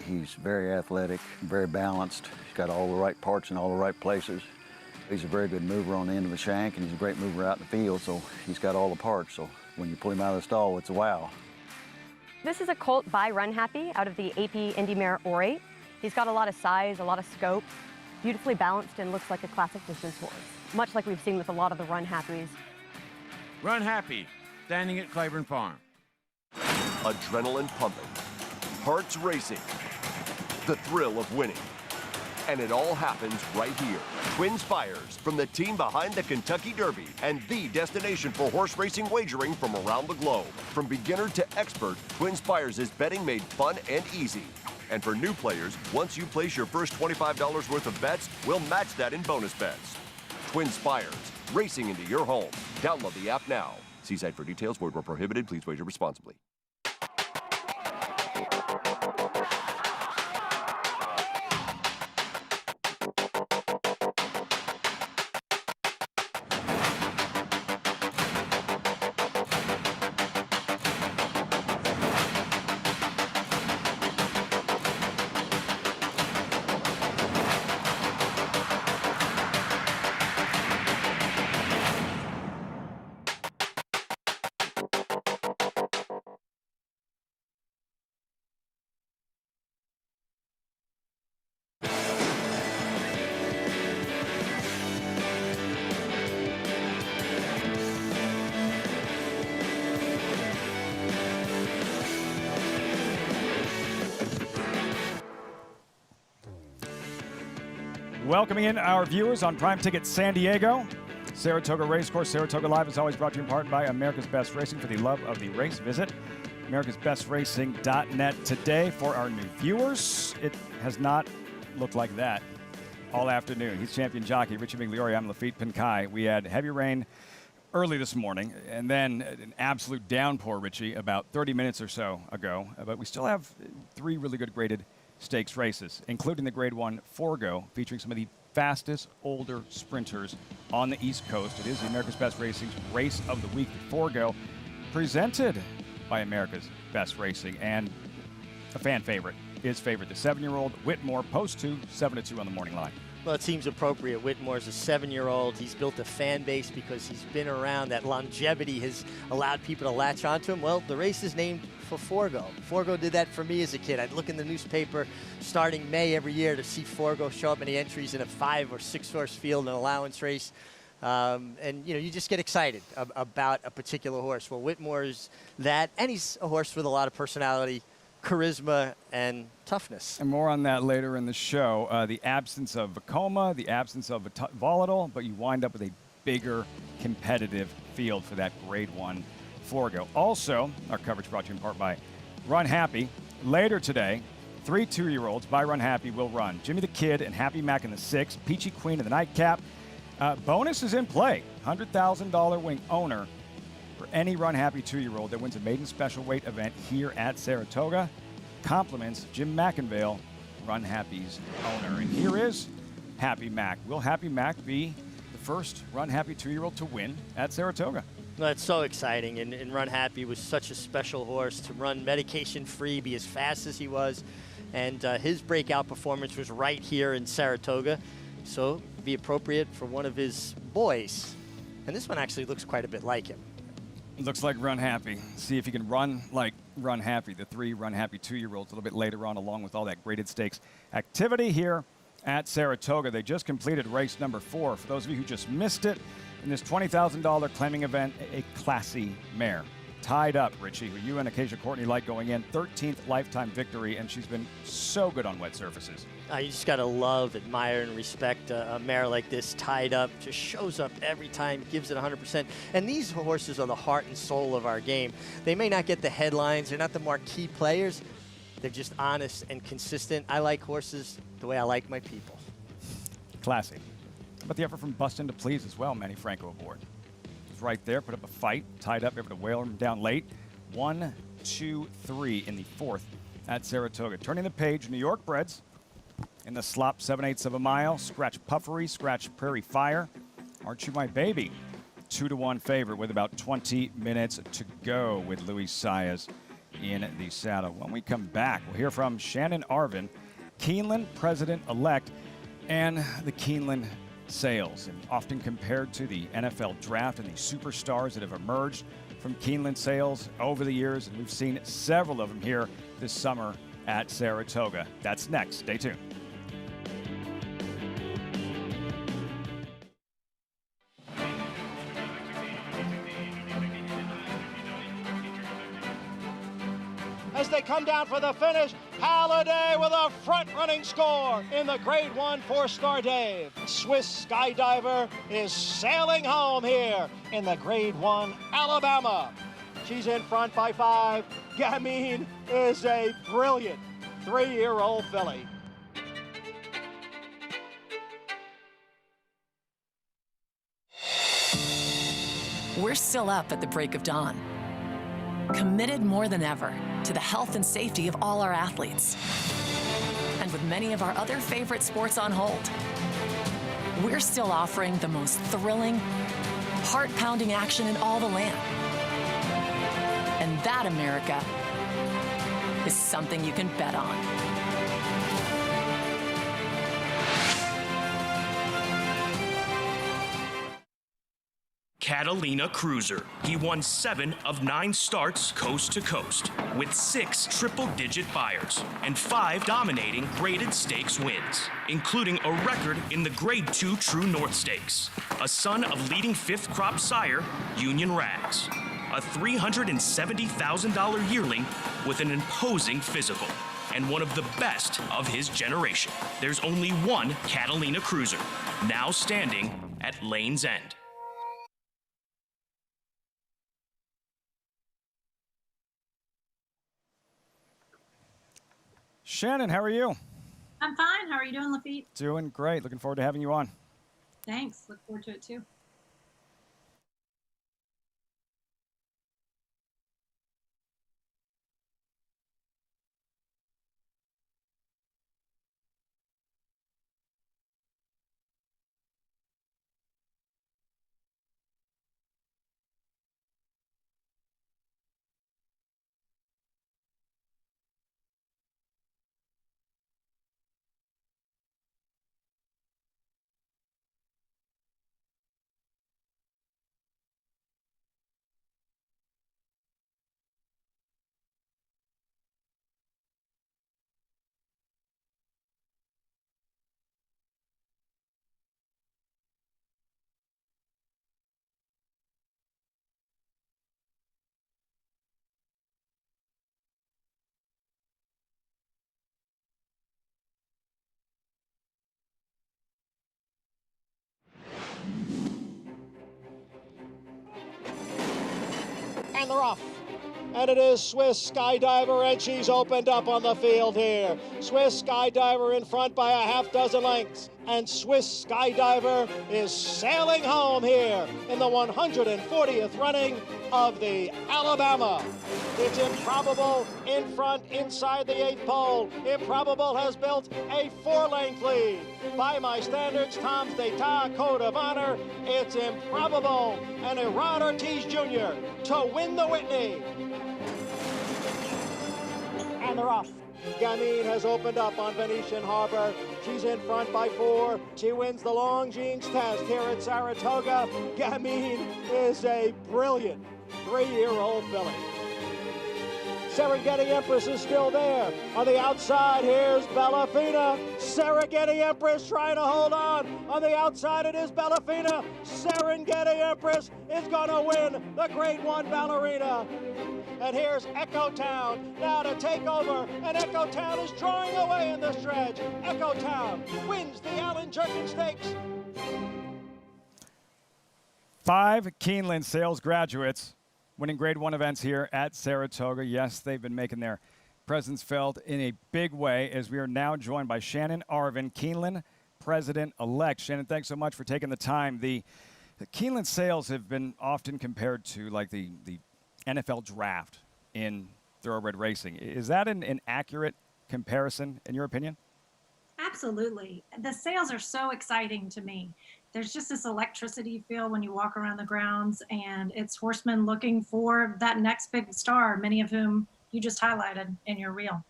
He's very athletic, very balanced. He's got all the right parts in all the right places. He's a very good mover on the end of the shank, and he's a great mover out in the field, so he's got all the parts. So when you pull him out of the stall, it's a wow. This is a colt by Runhappy out of the AP Indy Mare Orate. He's got a lot of size, a lot of scope, beautifully balanced, and looks like a classic distance horse, much like we've seen with a lot of the Runhappies. Runhappy, standing at Claiborne Farm. Adrenaline pumping, hearts racing, the thrill of winning. And it all happens right here. Twin Spires, from the team behind the Kentucky Derby and the destination for horse racing wagering from around the globe. From beginner to expert, Twin Spires is betting made fun and easy. And for new players, once you place your first $25 worth of bets, we'll match that in bonus bets. Twin Spires, racing into your home. Download the app now. See site for details. Void where prohibited. Please wager responsibly. Welcoming in our viewers on Prime Ticket San Diego. Saratoga Racecourse, Saratoga Live is always brought to you in part by America's Best Racing. For the love of the race, visit americasbestracing.net today. For our new viewers, it has not looked like that all afternoon. He's champion jockey Richie Migliore. I'm Lafitte Pinkai. We had heavy rain early this morning, and then an absolute downpour, Richie, about 30 minutes or so ago. But we still have 3 really good graded stakes races, including the Grade 1 Forego, featuring some of the fastest older sprinters on the East Coast. It is the America's Best Racing's Race of the Week, Forego, presented by America's Best Racing, and a fan favorite, his favorite, the 7-year-old Whitmore, post 2, 7-2 on the morning line. Well, it seems appropriate. Whitmore's a 7-year-old. He's built a fan base because he's been around. That longevity has allowed people to latch onto him. Well, the race is named for Forego. Forego did that for me as a kid. I'd look in the newspaper starting May every year to see Forego show up in the entries in a 5 or 6 horse field, an allowance race. And, you know, you just get excited about a particular horse. Well, Whitmore's that, and he's a horse with a lot of personality, charisma, and toughness. And more on that later in the show. The absence of Vekoma, the absence of Volatile, but you wind up with a bigger competitive field for that Grade 1 Forego. Also, our coverage brought to you in part by Runhappy. Later today, 3 2-year-olds by Runhappy will run. Jimmy the Kid and Happy Mac in the 6th, Peachy Queen in the nightcap. Bonus is in play. $100,000 wing owner for any Runhappy 2-year-old that wins a maiden special weight event here at Saratoga. Compliments Jim McInvale, Runhappy's owner. And here is Happy Mac. Will Happy Mac be the first Runhappy 2-year-old to win at Saratoga? No, it's so exciting, and Runhappy was such a special horse to run medication-free, be as fast as he was, and his breakout performance was right here in Saratoga, so be appropriate for one of his boys. And this one actually looks quite a bit like him. Looks like Runhappy. See if he can run like Runhappy, the 3 Runhappy 2-year-olds a little bit later on, along with all that graded stakes activity here at Saratoga. They just completed race number 4. For those of you who just missed it, in this $20,000 claiming event, a classy mare. Tied Up, Richie, who you and Acacia Courtney like going in, 13th lifetime victory, and she's been so good on wet surfaces. You just got to love, admire, and respect a mare like this. Tied Up, just shows up every time, gives it 100%. And these horses are the heart and soul of our game. They may not get the headlines, they're not the marquee players, they're just honest and consistent. I like horses the way I like my people. Classy. How about the effort from Bustin' to Please as well, Manny Franco aboard. He's right there, put up a fight, Tied Up, able to whale him down late. 1, 2, 3 in the 4th at Saratoga. Turning the page, New York breds in the slop, 7/8 of a mile. Scratch Puffery, Scratch Prairie Fire. Aren't You My Baby? 2-1 favorite with about 20 minutes to go with Luis Saez in the saddle. When we come back, we'll hear from Shannon Arvin, Keeneland president-elect, and the Keeneland sales, and often compared to the NFL draft and the superstars that have emerged from Keeneland sales over the years, and we've seen several of them here this summer at Saratoga. That's next. Stay tuned. As they come down for the finish, Halliday with a front-running score in the Grade 1 4-Star Dave. Swiss Skydiver is sailing home here in the Grade 1 Alabama. She's in front by 5. Gamine is a brilliant 3-year-old filly. We're still up at the break of dawn, committed more than ever to the health and safety of all our athletes. And with many of our other favorite sports on hold, we're still offering the most thrilling, heart-pounding action in all the land. And that, America, is something you can bet on. Catalina Cruiser. He won 7 of 9 starts coast to coast, with 6 triple-digit buyers and 5 dominating graded stakes wins, including a record in the Grade 2 True North Stakes, a son of leading 5th crop sire Union Rags, a $370,000 yearling with an imposing physical, and one of the best of his generation. There's only one Catalina Cruiser, now standing at Lane's End. Shannon, how are you? I'm fine. How are you doing, Lafitte? Doing great. Looking forward to having you on. Thanks. Look forward to it too. And they're off. And it is Swiss Skydiver, and she's opened up on the field here. Swiss Skydiver in front by a half dozen lengths. And Swiss Skydiver is sailing home here in the 140th running of the Alabama. It's Improbable in front inside the 8th pole. Improbable has built a 4-length lead. By my standards, Tom's d'Etat, Code of Honor, it's Improbable and Erod Ortiz Jr. to win the Whitney. And they're off. Gamine has opened up on Venetian Harbor. She's in front by 4. She wins the Longines test here at Saratoga. Gamine is a brilliant 3-year-old filly. Serengeti Empress is still there. On the outside, here's Bellafina. Serengeti Empress trying to hold on. On the outside, it is Bellafina. Serengeti Empress is going to win the Grade 1 Ballerina. And here's Echo Town now to take over. And Echo Town is drawing away in the stretch. Echo Town wins the Allen Jerkin Stakes. 5 Keeneland sales graduates winning Grade 1 events here at Saratoga. Yes, they've been making their presence felt in a big way as we are now joined by Shannon Arvin, Keeneland President-elect. Shannon, thanks so much for taking the time. The Keeneland sales have been often compared to like the NFL draft in thoroughbred racing. Is that an accurate comparison in your opinion? Absolutely. The sales are so exciting to me. There's just this electricity you feel when you walk around the grounds, and it's horsemen looking for that next big star, many of whom you just highlighted in your reel.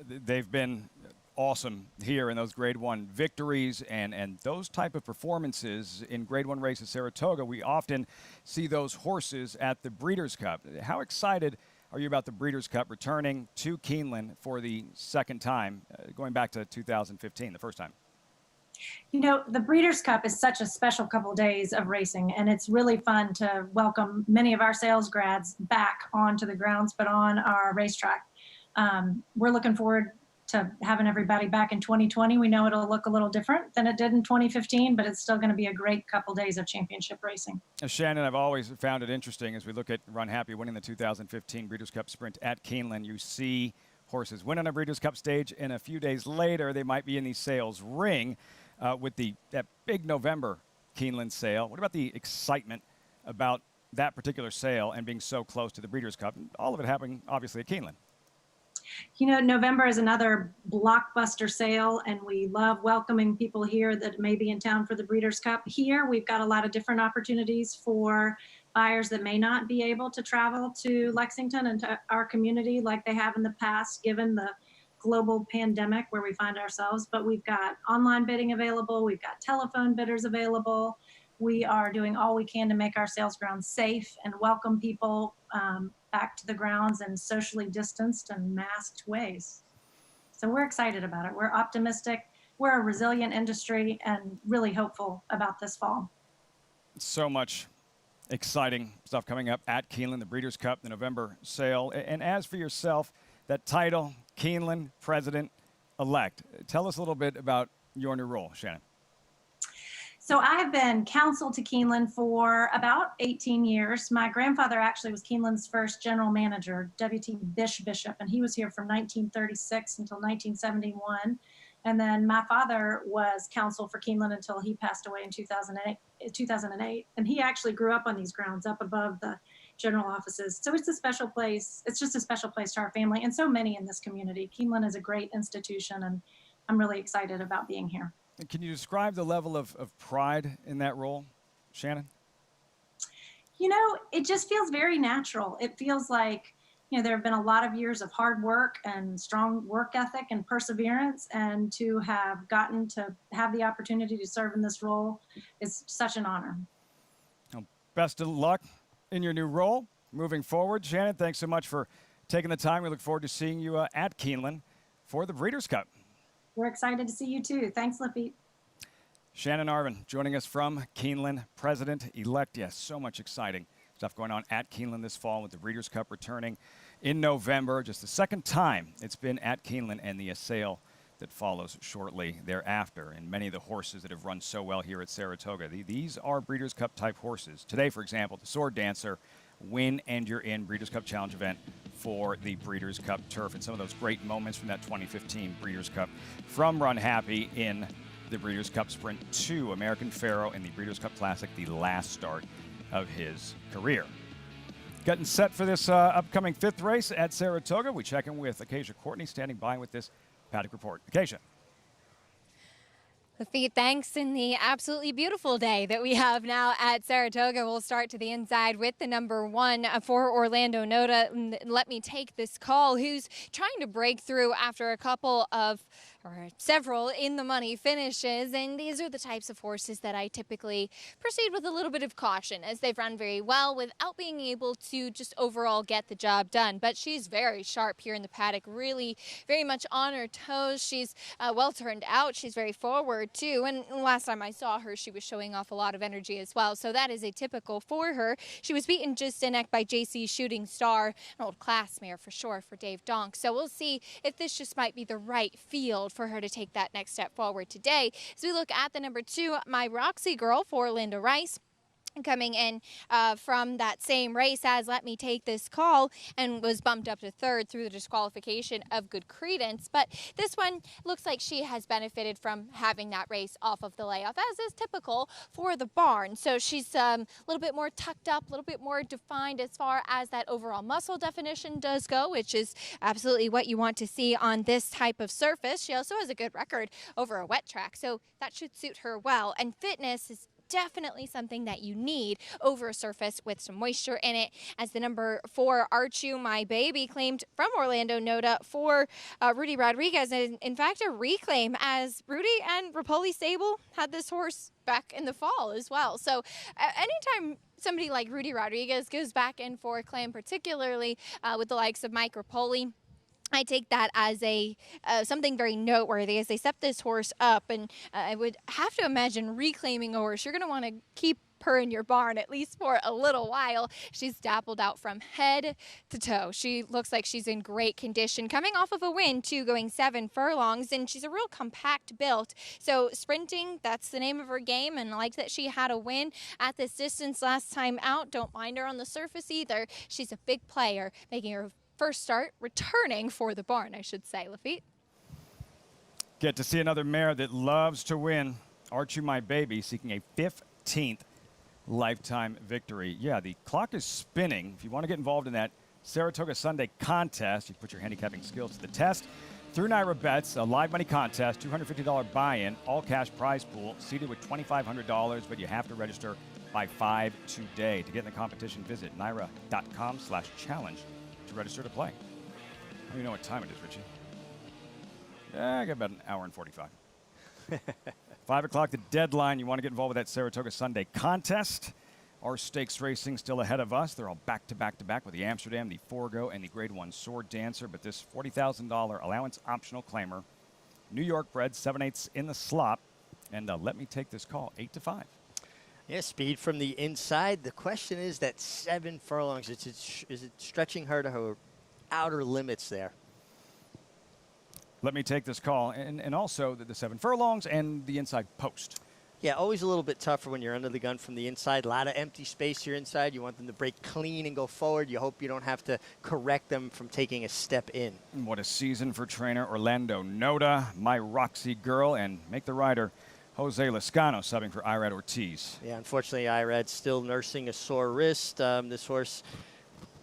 They've been awesome here in those Grade 1 victories and those type of performances in Grade 1 races at Saratoga. We often see those horses at the Breeders' Cup. How excited are you about the Breeders' Cup returning to Keeneland for the second time, going back to 2015, the first time? You know, the Breeders' Cup is such a special couple of days of racing, and it's really fun to welcome many of our sales grads back onto the grounds, but on our racetrack. We're looking forward to having everybody back in 2020. We know it'll look a little different than it did in 2015, but it's still going to be a great couple days of championship racing. Shannon, I've always found it interesting as we look at Runhappy winning the 2015 Breeders' Cup Sprint at Keeneland. You see horses win on a Breeders' Cup stage, and a few days later they might be in the sales ring with that big November Keeneland sale. What about the excitement about that particular sale and being so close to the Breeders' Cup? And all of it happening, obviously, at Keeneland. You know, November is another blockbuster sale, and we love welcoming people here that may be in town for the Breeders' Cup. Here, we've got a lot of different opportunities for buyers that may not be able to travel to Lexington and to our community like they have in the past, given the global pandemic where we find ourselves. But we've got online bidding available. We've got telephone bidders available. We are doing all we can to make our sales grounds safe and welcome people back to the grounds in socially distanced and masked ways. So we're excited about it. We're optimistic. We're a resilient industry and really hopeful about this fall. So much exciting stuff coming up at Keeneland, the Breeders' Cup, the November sale. And as for yourself, that title, Keeneland president-elect. Tell us a little bit about your new role, Shannon. So I have been counsel to Keeneland for about 18 years. My grandfather actually was Keeneland's first general manager, W.T. Bishop, and he was here from 1936 until 1971. And then my father was counsel for Keeneland until he passed away in 2008. And he actually grew up on these grounds up above the general offices. So it's a special place. It's just a special place to our family and so many in this community. Keeneland is a great institution, and I'm really excited about being here. And can you describe the level of pride in that role, Shannon? You know, it just feels very natural. It feels like, you know, there have been a lot of years of hard work and strong work ethic and perseverance, and to have gotten to have the opportunity to serve in this role is such an honor. Well, best of luck in your new role moving forward. Shannon, thanks so much for taking the time. We look forward to seeing you at Keeneland for the Breeders' Cup. We're excited to see you too. Thanks, Lafitte. Shannon Arvin joining us from Keeneland, president-elect. Yes, so much exciting stuff going on at Keeneland this fall with the Breeders' Cup returning in November. Just the second time it's been at Keeneland, and the sale that follows shortly thereafter. And many of the horses that have run so well here at Saratoga, these are Breeders' Cup type horses. Today, for example, the Sword Dancer, win and you're in Breeders' Cup Challenge event for the Breeders' Cup turf. And some of those great moments from that 2015 Breeders' Cup from Runhappy in the Breeders' Cup Sprint 2, American Pharaoh in the Breeders' Cup Classic, the last start of his career. Getting set for this upcoming 5th race at Saratoga. We check in with Acacia Courtney standing by with this Paddock Report. Acacia. Lafitte, thanks. In the absolutely beautiful day that we have now at Saratoga, we'll start to the inside with the number 1 for Orlando Noda. Let Me Take This Call, who's trying to break through after a couple of, or several in the money finishes. And these are the types of horses that I typically proceed with a little bit of caution, as they've run very well without being able to just overall get the job done. But she's very sharp here in the paddock, really very much on her toes. She's well turned out. She's very forward too, and last time I saw her, she was showing off a lot of energy as well, so that is atypical for her. She was beaten just in neck by JC Shooting Star, an old class mare for sure for Dave Donk, so we'll see if this just might be the right field for her to take that next step forward today. As we look at the number 2, My Roxy Girl for Linda Rice, coming in from that same race as Let Me Take This Call, and was bumped up to 3rd through the disqualification of Good Credence. But this one looks like she has benefited from having that race off of the layoff, as is typical for the barn. So she's a little bit more tucked up, a little bit more defined as far as that overall muscle definition does go, which is absolutely what you want to see on this type of surface. She also has a good record over a wet track, so that should suit her well. And fitness is definitely something that you need over a surface with some moisture in it, as the number 4, Archu My Baby, claimed from Orlando Noda for Rudy Rodriguez, and in fact a reclaim, as Rudy and Rapoli Sable had this horse back in the fall as well. So anytime somebody like Rudy Rodriguez goes back in for a claim, particularly with the likes of Mike Rapoli, I take that as a something very noteworthy, as they set this horse up, and I would have to imagine reclaiming a horse. You're going to want to keep her in your barn at least for a little while. She's dappled out from head to toe. She looks like she's in great condition, coming off of a win too, going 7 furlongs, and she's a real compact built. So sprinting, that's the name of her game, and I like that she had a win at this distance last time out. Don't mind her on the surface either. She's a big player, making her first start, returning for the barn, I should say, Lafitte. Get to see another mare that loves to win. Archu My Baby seeking a 15th lifetime victory. Yeah, the clock is spinning. If you want to get involved in that Saratoga Sunday contest, you put your handicapping skills to the test through Naira Bets, a live money contest, $250 buy-in, all cash prize pool, seated with $2,500, but you have to register by 5 today. To get in the competition, visit naira.com/challenge to register to play. I don't even know what time it is, Richie. I got about an hour and 45. 5 o'clock, the deadline. You want to get involved with that Saratoga Sunday contest. Our stakes racing still ahead of us. They're all back-to-back-to-back with the Amsterdam, the Forego, and the Grade 1 Sword Dancer. But this $40,000 allowance optional claimer, New York bred, 7/8 in the slop. And Let Me Take This Call, 8-5. Yeah, speed from the inside. The question is that 7 furlongs, is it stretching her to her outer limits there? Let Me Take This Call, and also the 7 furlongs and the inside post. Yeah, always a little bit tougher when you're under the gun from the inside. A lot of empty space here inside. You want them to break clean and go forward. You hope you don't have to correct them from taking a step in. And what a season for trainer Orlando Noda, My Roxy Girl, and make the rider Jose Lascano subbing for Irad Ortiz. Yeah, unfortunately, Irad's still nursing a sore wrist. This horse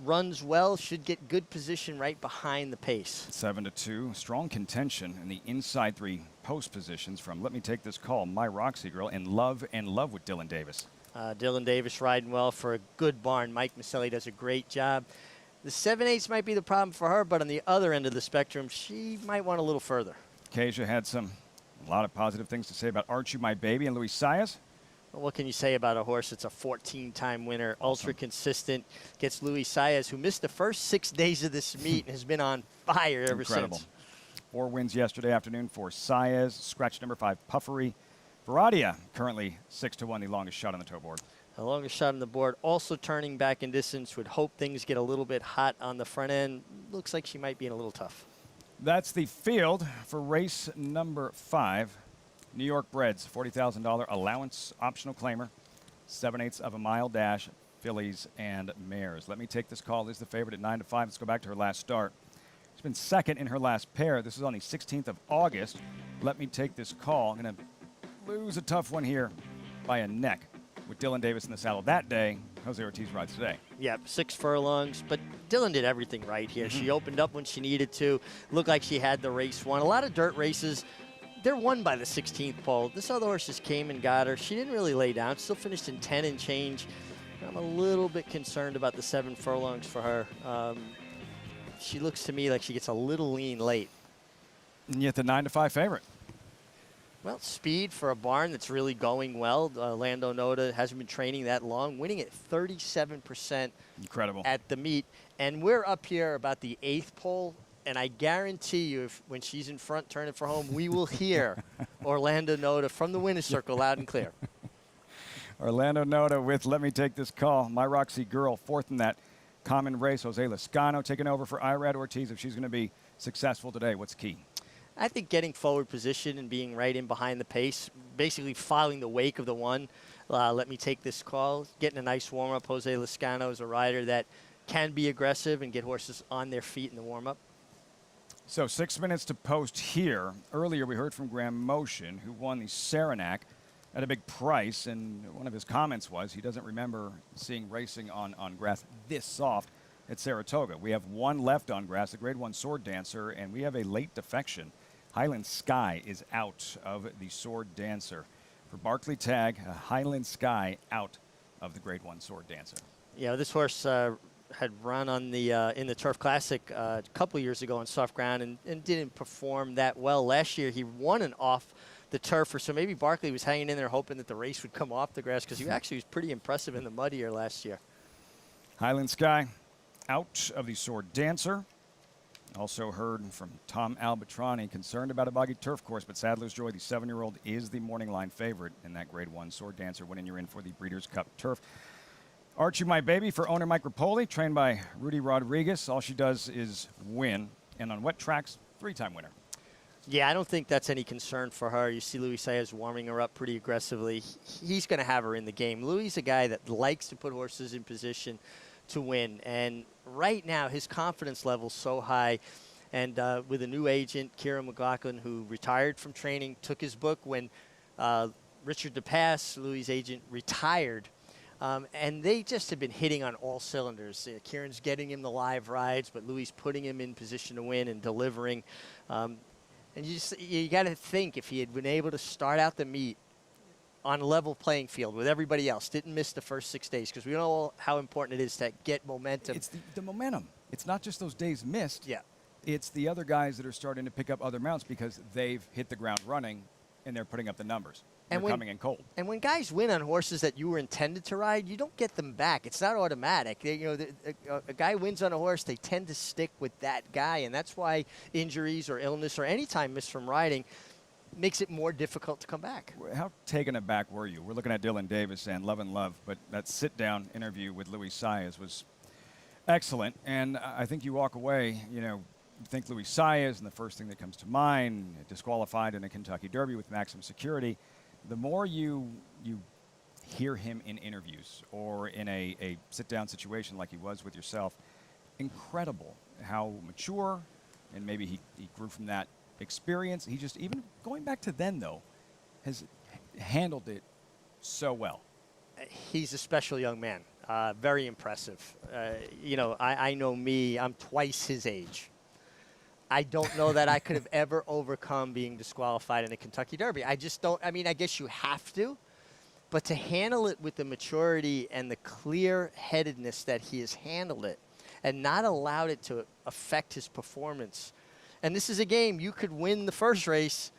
runs well, should get good position right behind the pace. 7-2, strong contention in the inside 3 post positions from Let Me Take This Call, My Roxy Girl, and Love with Dylan Davis. Dylan Davis riding well for a good barn. Mike Maselli does a great job. The 7/8 might be the problem for her, but on the other end of the spectrum, she might want a little further. Kasia had a lot of positive things to say about Aren't You My Baby and Luis Saez. Well, what can you say about a horse that's a 14-time winner, ultra consistent, gets Luis Saez, who missed the first 6 days of this meet and has been on fire ever since. 4 wins yesterday afternoon for Saez. Scratch number 5, Puffery. Varadia, currently 6-1, the longest shot on the toe board. The longest shot on the board, also turning back in distance. Would hope things get a little bit hot on the front end. Looks like she might be in a little tough. That's the field for race number 5. New York Breds, $40,000 allowance optional claimer, 7/8 of a mile dash, fillies and mares. Let Me Take This Call is the favorite at 9-5. Let's go back to her last start. She's been second in her last pair. This is on the 16th of August. Let Me Take This Call. Going to lose a tough one here by a neck with Dylan Davis in the saddle that day. Jose Ortiz rides today. Yep, 6 furlongs, but Dylan did everything right here. She opened up when she needed to. Looked like she had the race won. A lot of dirt races, they're won by the 16th pole. This other horse just came and got her. She didn't really lay down. Still finished in 10 and change. I'm a little bit concerned about the 7 furlongs for her. She looks to me like she gets a little lean late. And yet the 9-5 favorite. Well, speed for a barn that's really going well. Lando Noda hasn't been training that long, winning at 37% Incredible. at the meet. And we're up here about the 8th pole. And I guarantee you, when she's in front turning for home, we will hear Orlando Noda from the winner's circle loud and clear. Orlando Noda with Let Me Take This Call. My Roxy Girl, 4th in that common race. Jose Lascano taking over for Irad Ortiz. If she's going to be successful today, what's key? I think getting forward position and being right in behind the pace, basically following the wake of the one. Let Me Take This Call. Getting a nice warm-up. Jose Lascano is a rider that can be aggressive and get horses on their feet in the warm-up. So 6 minutes to post here. Earlier we heard from Graham Motion, who won the Saranac at a big price, and one of his comments was he doesn't remember seeing racing on grass this soft at Saratoga. We have one left on grass, the Grade 1 Sword Dancer, and we have a late defection. Highland Sky is out of the Sword Dancer. For Barclay Tagg, Highland Sky out of the Grade 1 Sword Dancer. Yeah, this horse had run on the in the Turf Classic a couple years ago on soft ground and didn't perform that well. Last year he won an off the turf, so maybe Barkley was hanging in there hoping that the race would come off the grass because he actually was pretty impressive in the mud here last year. Highland Sky out of the Sword Dancer. Also heard from Tom Albatrani, concerned about a boggy turf course, but Sadler's Joy, the 7-year-old, is the morning line favorite in that Grade 1 Sword Dancer, winning you're in for the Breeders' Cup Turf. Aren't You My Baby for owner Mike Rapoli, trained by Rudy Rodriguez. All she does is win, and on wet tracks, 3-time winner. Yeah, I don't think that's any concern for her. You see Luis Saez warming her up pretty aggressively. He's going to have her in the game. Luis a guy that likes to put horses in position to win, and right now his confidence level's so high. And with a new agent, Kieran McLaughlin, who retired from training, took his book when Richard DePass, Luis' agent, retired. And they just have been hitting on all cylinders. Kieran's getting him the live rides, but Luis putting him in position to win and delivering. And you got to think, if he had been able to start out the meet on a level playing field with everybody else, didn't miss the first 6 days, because we know how important it is to get momentum. It's the momentum. It's not just those days missed. Yeah. It's the other guys that are starting to pick up other mounts because they've hit the ground running and they're putting up the numbers. They're coming in cold. And when guys win on horses that you were intended to ride, you don't get them back. It's not automatic. A guy wins on a horse, they tend to stick with that guy, and that's why injuries or illness or any time missed from riding makes it more difficult to come back. How taken aback were you? We're looking at Dylan Davis and Love and Love, but that sit-down interview with Luis Saez was excellent, and I think you walk away, think Luis Saez, and the first thing that comes to mind, disqualified in a Kentucky Derby with maximum security. The more you hear him in interviews or in a sit-down situation like he was with yourself, incredible how mature, and maybe he grew from that experience. He just, even going back to then, though, has handled it so well. He's a special young man. Very impressive. You know, I know me. I'm twice his age. I don't know that I could have ever overcome being disqualified in a Kentucky Derby. I just don't. I mean, I guess you have to. But to handle it with the maturity and the clear-headedness that he has handled it and not allowed it to affect his performance. And this is a game you could win the first race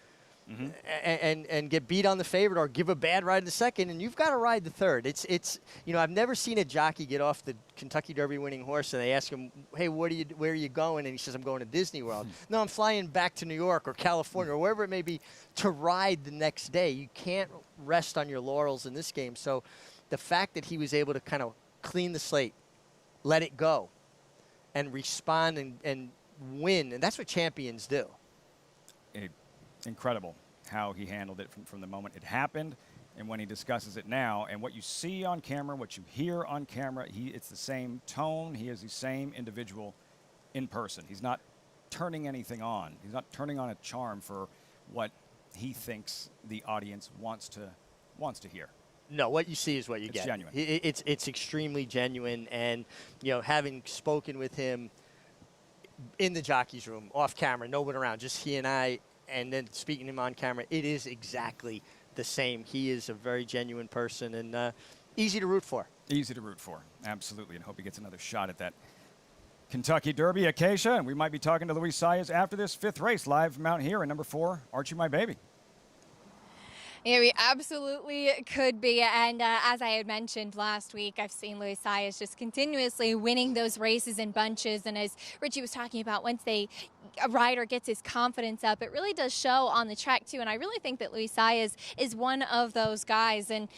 and get beat on the favorite or give a bad ride in the second, and you've got to ride the third. It's you know, I've never seen a jockey get off the Kentucky Derby winning horse and they ask him, hey, where are you going? And he says, I'm going to Disney World. No, I'm flying back to New York or California or wherever it may be to ride the next day. You can't rest on your laurels in this game. So the fact that he was able to kind of clean the slate, let it go, and respond and win, and that's what champions do. Incredible how he handled it from the moment it happened and when he discusses it now. And what you see on camera, what you hear on camera, it's the same tone. He is the same individual in person. He's not turning anything on. He's not turning on a charm for what he thinks the audience wants to hear. No, what you see is what you get. It's genuine. It's extremely genuine. And, you know, having spoken with him in the jockey's room, off camera, no one around, just he and I, and then speaking to him on camera, it is exactly the same. He is a very genuine person and easy to root for. Easy to root for, absolutely, and hope he gets another shot at that Kentucky Derby. Acacia, and we might be talking to Luis Saez after this fifth race, live from out here at number 4, Archie My Baby. Yeah, we absolutely could be. And as I had mentioned last week, I've seen Luis Saez just continuously winning those races in bunches. And as Richie was talking about, once a rider gets his confidence up, it really does show on the track too. And I really think that Luis Saez is one of those guys. And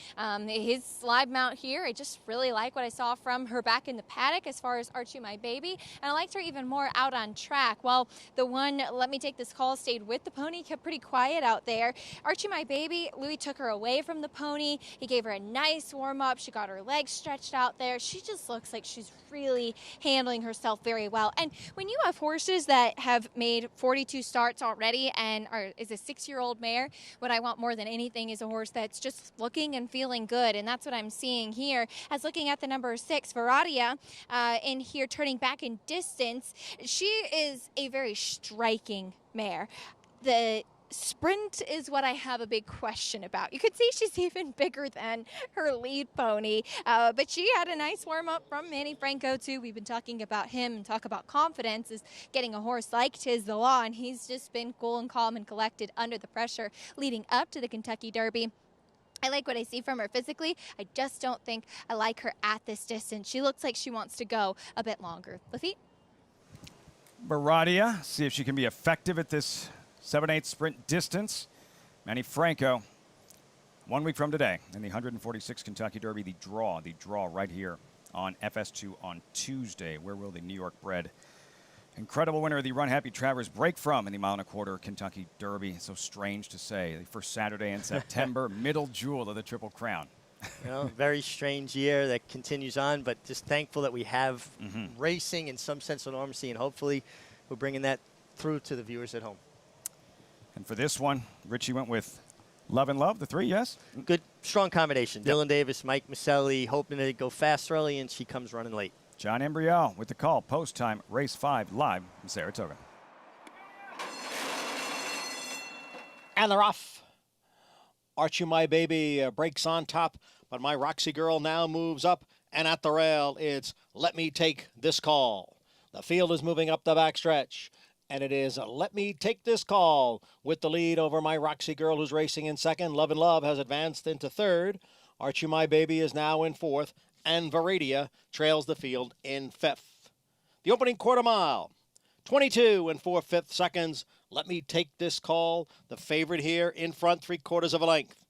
his live mount here, I just really like what I saw from her back in the paddock as far as Archie My Baby. And I liked her even more out on track. Well, the one, Let Me Take This Call, stayed with the pony, kept pretty quiet out there. Archie My Baby, Louis took her away from the pony. He gave her a nice warm-up. She got her legs stretched out there. She just looks like she's really handling herself very well. And when you have horses that have made 42 starts already and is a 6-year-old mare, what I want more than anything is a horse that's just looking and feeling good. And that's what I'm seeing here. As looking at the number 6, Varadia, in here turning back in distance, she is a very striking mare. The sprint is what I have a big question about. You could see she's even bigger than her lead pony, but she had a nice warm-up from Manny Franco too. We've been talking about him and talk about confidence is getting a horse like Tiz the Law, and he's just been cool and calm and collected under the pressure leading up to the Kentucky Derby. I like what I see from her physically. I just don't think I like her at this distance. She looks like she wants to go a bit longer. Lafitte? Varadia, see if she can be effective at this 7/8 sprint distance. Manny Franco, 1 week from today in the 146 Kentucky Derby, the draw right here on FS2 on Tuesday. Where will the New York bred incredible winner of the Runhappy Travers break from in the 1.25 mile Kentucky Derby? So strange to say. The first Saturday in September, middle jewel of the Triple Crown. You know, very strange year that continues on, but just thankful that we have racing in some sense of normalcy, and hopefully we're bringing that through to the viewers at home. And for this one, Richie went with Love and Love, the 3, yes? Good, strong combination. Yep. Dylan Davis, Mike Maselli, hoping to go fast early, and she comes running late. John Embriel with the call. Post time, race 5, live from Saratoga. And they're off. Archie My Baby breaks on top, but My Roxy Girl now moves up, and at the rail, it's Let Me Take This Call. The field is moving up the backstretch. And it is Let Me Take This Call with the lead over My Roxy Girl, who's racing in second. Love and Love has advanced into third. Archie My Baby is now in fourth. And Varadia trails the field in fifth. The opening quarter mile, 22 and 4/5 seconds. Let Me Take This Call. The favorite here in front, 3/4 of a length.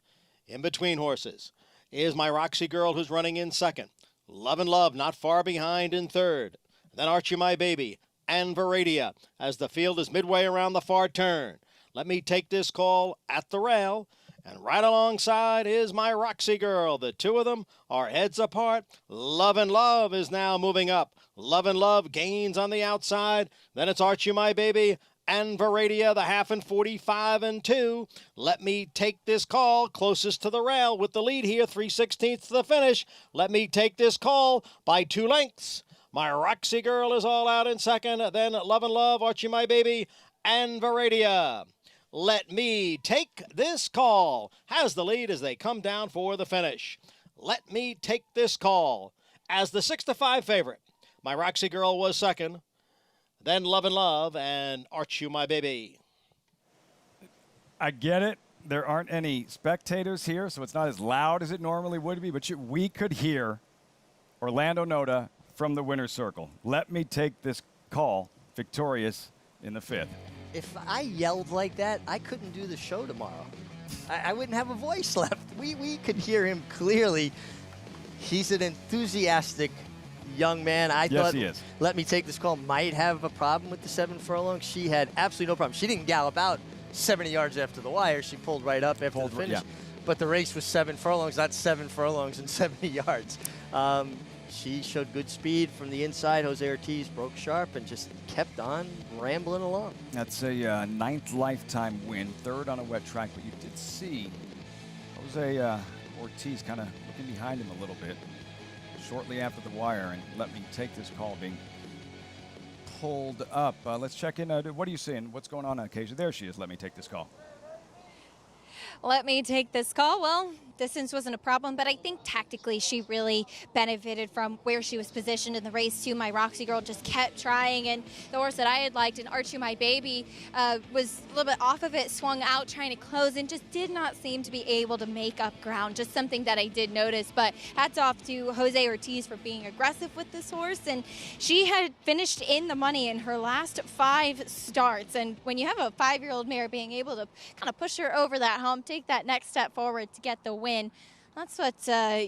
In between horses is My Roxy Girl, who's running in second. Love and Love not far behind in third. Then Archie My Baby and Viridia as the field is midway around the far turn. Let Me Take This Call at the rail. And right alongside is My Roxy Girl. The two of them are heads apart. Love and Love is now moving up. Love and Love gains on the outside. Then it's Archie My Baby and Viridia, the half and 45 and 2. Let Me Take This Call closest to the rail with the lead here, 3/16 to the finish. Let Me Take This Call by 2 lengths. My Roxy Girl is all out in second. Then Love and Love, Archie My Baby, and Viridia. Let Me Take This Call has the lead as they come down for the finish. Let Me Take This Call as the 6-5 favorite. My Roxy Girl was second. Then Love and Love and Archie My Baby. I get it. There aren't any spectators here, so it's not as loud as it normally would be, but we could hear Orlando Noda from the winner's circle. Let Me Take This Call, victorious in the 5th. If I yelled like that, I couldn't do the show tomorrow. I wouldn't have a voice left. We could hear him clearly. He's an enthusiastic young man. I thought he is. Let Me Take This Call might have a problem with the 7 furlongs. She had absolutely no problem. She didn't gallop out 70 yards after the wire. She pulled right up after the finish. Yeah. But the race was 7 furlongs, not 7 furlongs and 70 yards. She showed good speed from the inside. Jose Ortiz broke sharp and just kept on rambling along. That's a 9th lifetime win, 3rd on a wet track, but you did see Jose Ortiz kind of looking behind him a little bit shortly after the wire, and Let Me Take This Call being pulled up. Let's check in. What are you seeing? What's going on occasion? There she is. Let Me Take This Call. Let Me Take This Call. Well, distance wasn't a problem, but I think tactically she really benefited from where she was positioned in the race too. My Roxy Girl just kept trying, and the horse that I had liked, and Archie My Baby, was a little bit off of it, swung out trying to close, and just did not seem to be able to make up ground. Just something that I did notice, but hats off to Jose Ortiz for being aggressive with this horse, and she had finished in the money in her last 5 starts, and when you have a 5-year-old mare being able to kind of push her over that hump, take that next step forward to get the win, that's what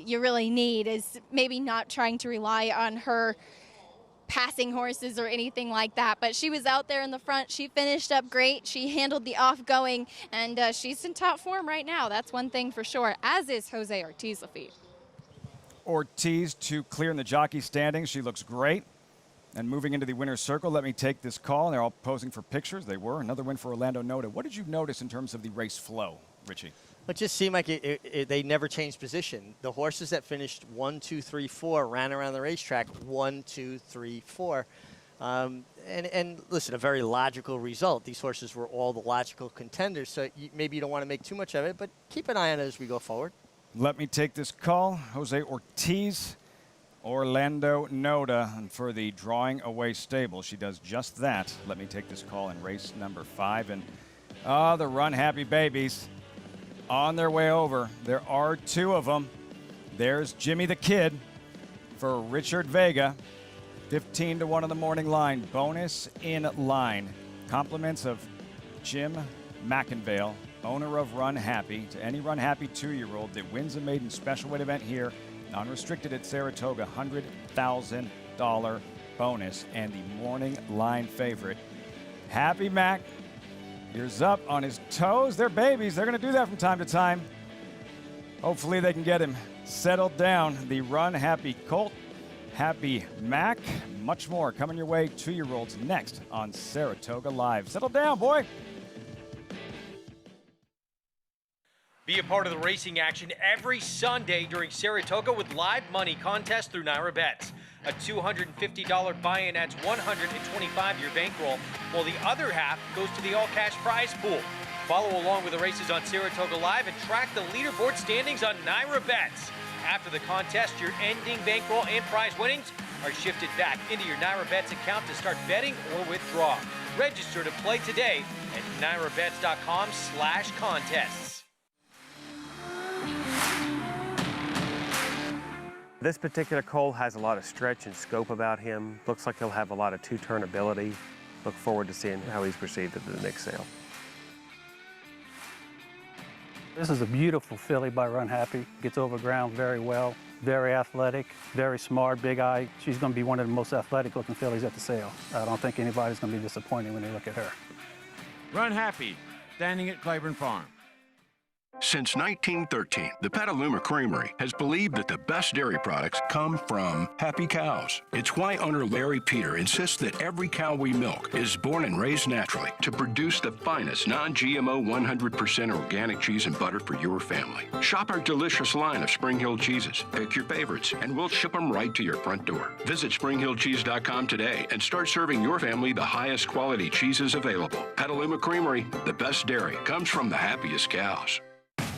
you really need, is maybe not trying to rely on her passing horses or anything like that. But she was out there in the front. She finished up great. She handled the off-going, and she's in top form right now. That's one thing for sure, as is Jose Ortiz Lafitte. Ortiz to clear in the jockey standings. She looks great. And moving into the winner's circle, Let Me Take This Call. And they're all posing for pictures. They were. Another win for Orlando Noda. What did you notice in terms of the race flow, Richie? It just seemed like they never changed position. The horses that finished 1, 2, 3, 4 ran around the racetrack 1, 2, 3, 4. And listen, a very logical result. These horses were all the logical contenders, so maybe you don't want to make too much of it, but keep an eye on it as we go forward. Let Me Take This Call. Jose Ortiz, Orlando Noda, and for the drawing away stable, she does just that. Let Me Take This Call in race number 5. And the Runhappy babies on their way over. There are 2 of them. There's Jimmy the Kid for Richard Vega. 15 to 1 on the morning line. Bonus in line. Compliments of Jim McInvale, owner of Runhappy, to any Runhappy 2-year-old that wins a maiden special weight event here, non-restricted at Saratoga, $100,000 bonus, and the morning line favorite. Happy Mac, ears up on his toes. They're babies. They're going to do that from time to time. Hopefully they can get him settled down. The Runhappy Colt, Happy Mac, much more coming your way. 2-year-olds next on Saratoga Live. Settle down, boy. Be a part of the racing action every Sunday during Saratoga with live money contests through Naira Bets. A $250 buy-in adds $125 your bankroll, while the other half goes to the all-cash prize pool. Follow along with the races on Saratoga Live and track the leaderboard standings on Naira Bets. After the contest, your ending bankroll and prize winnings are shifted back into your Naira Bets account to start betting or withdraw. Register to play today at nairabets.com/contests. This particular colt has a lot of stretch and scope about him. Looks like he'll have a lot of 2-turn ability. Look forward to seeing how he's perceived at the next sale. This is a beautiful filly by Runhappy. Gets over ground very well. Very athletic, very smart, big eye. She's going to be one of the most athletic looking fillies at the sale. I don't think anybody's going to be disappointed when they look at her. Runhappy, standing at Claiborne Farm. Since 1913, the Petaluma Creamery has believed that the best dairy products come from happy cows. It's why owner Larry Peter insists that every cow we milk is born and raised naturally to produce the finest non-GMO 100% organic cheese and butter for your family. Shop our delicious line of Spring Hill cheeses. Pick your favorites, and we'll ship them right to your front door. Visit springhillcheese.com today and start serving your family the highest quality cheeses available. Petaluma Creamery, the best dairy comes from the happiest cows.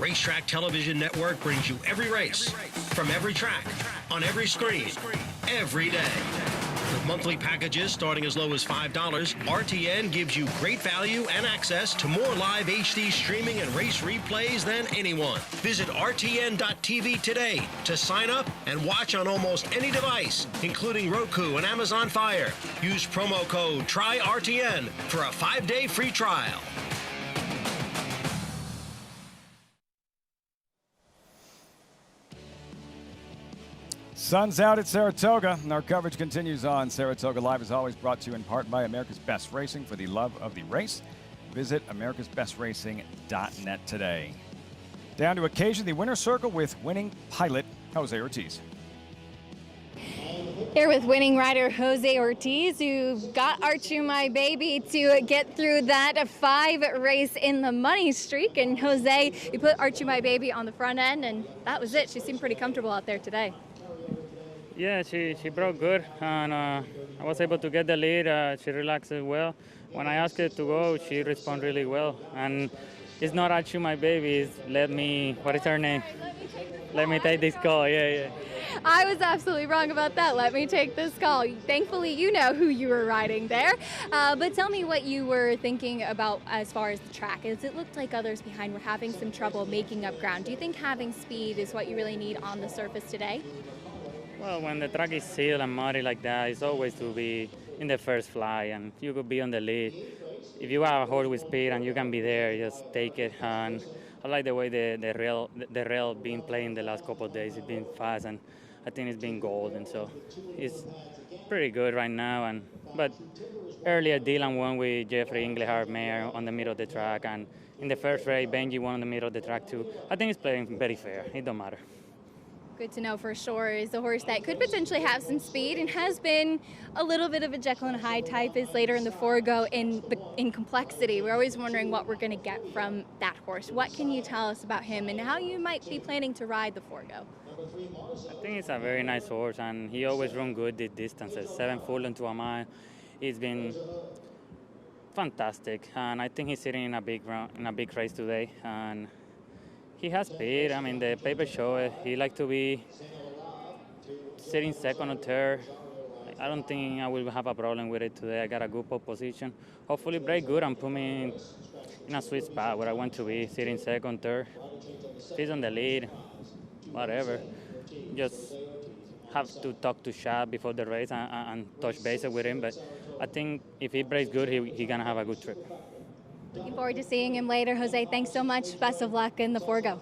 Racetrack Television Network brings you every race, from every track, on every screen, every day. With monthly packages starting as low as $5, RTN gives you great value and access to more live HD streaming and race replays than anyone. Visit RTN.tv today to sign up and watch on almost any device, including Roku and Amazon Fire. Use promo code TRYRTN for a 5-day free trial. Sun's out at Saratoga, and our coverage continues on. Saratoga Live is always brought to you in part by America's Best Racing. For the love of the race, visit americasbestracing.net today. Down to occasion, the winner's circle with winning pilot Jose Ortiz. Here with winning rider Jose Ortiz, who got Archie My Baby to get through that 5-race in the money streak. And Jose, you put Archie My Baby on the front end, and that was it. She seemed pretty comfortable out there today. Yeah, she broke good, and I was able to get the lead. She relaxed well. When I asked her to go, she responded really well. And it's not Archie My Baby, it's what is her name? Let me take this call, yeah. I was absolutely wrong about that. Let me take this call. Thankfully, you know who you were riding there. But tell me what you were thinking about as far as the track. As it looked like others behind were having some trouble making up ground. Do you think having speed is what you really need on the surface today? Well, when the track is sealed and muddy like that, it's always to be in the first fly, and you could be on the lead. If you have a horse with speed and you can be there, just take it. And I like the way the rail been playing the last couple of days. It's been fast, and I think it's been golden. So it's pretty good right now. But earlier, Dylan won with Jeffrey Englehart Mayer on the middle of the track, and in the first race, Benji won on the middle of the track too. I think it's playing very fair. It don't matter. Good to know for sure. Is a horse that could potentially have some speed and has been a little bit of a Jekyll and Hyde type is later in the Forego in complexity. We're always wondering what we're going to get from that horse. What can you tell us about him and how you might be planning to ride the Forego? I think he's a very nice horse, and he always runs good the distances. 7 furlong to a mile. He's been fantastic, and I think he's sitting in a big race today. And he has speed. I mean, the paper show it. He likes to be sitting second or third. I don't think I will have a problem with it today. I got a good pole position. Hopefully break good and put me in a sweet spot where I want to be, sitting second, third. If he's on the lead, whatever. Just have to talk to Shad before the race and touch base with him. But I think if he breaks good, he's going to have a good trip. Looking forward to seeing him later. Jose, thanks so much. Best of luck in the Forego.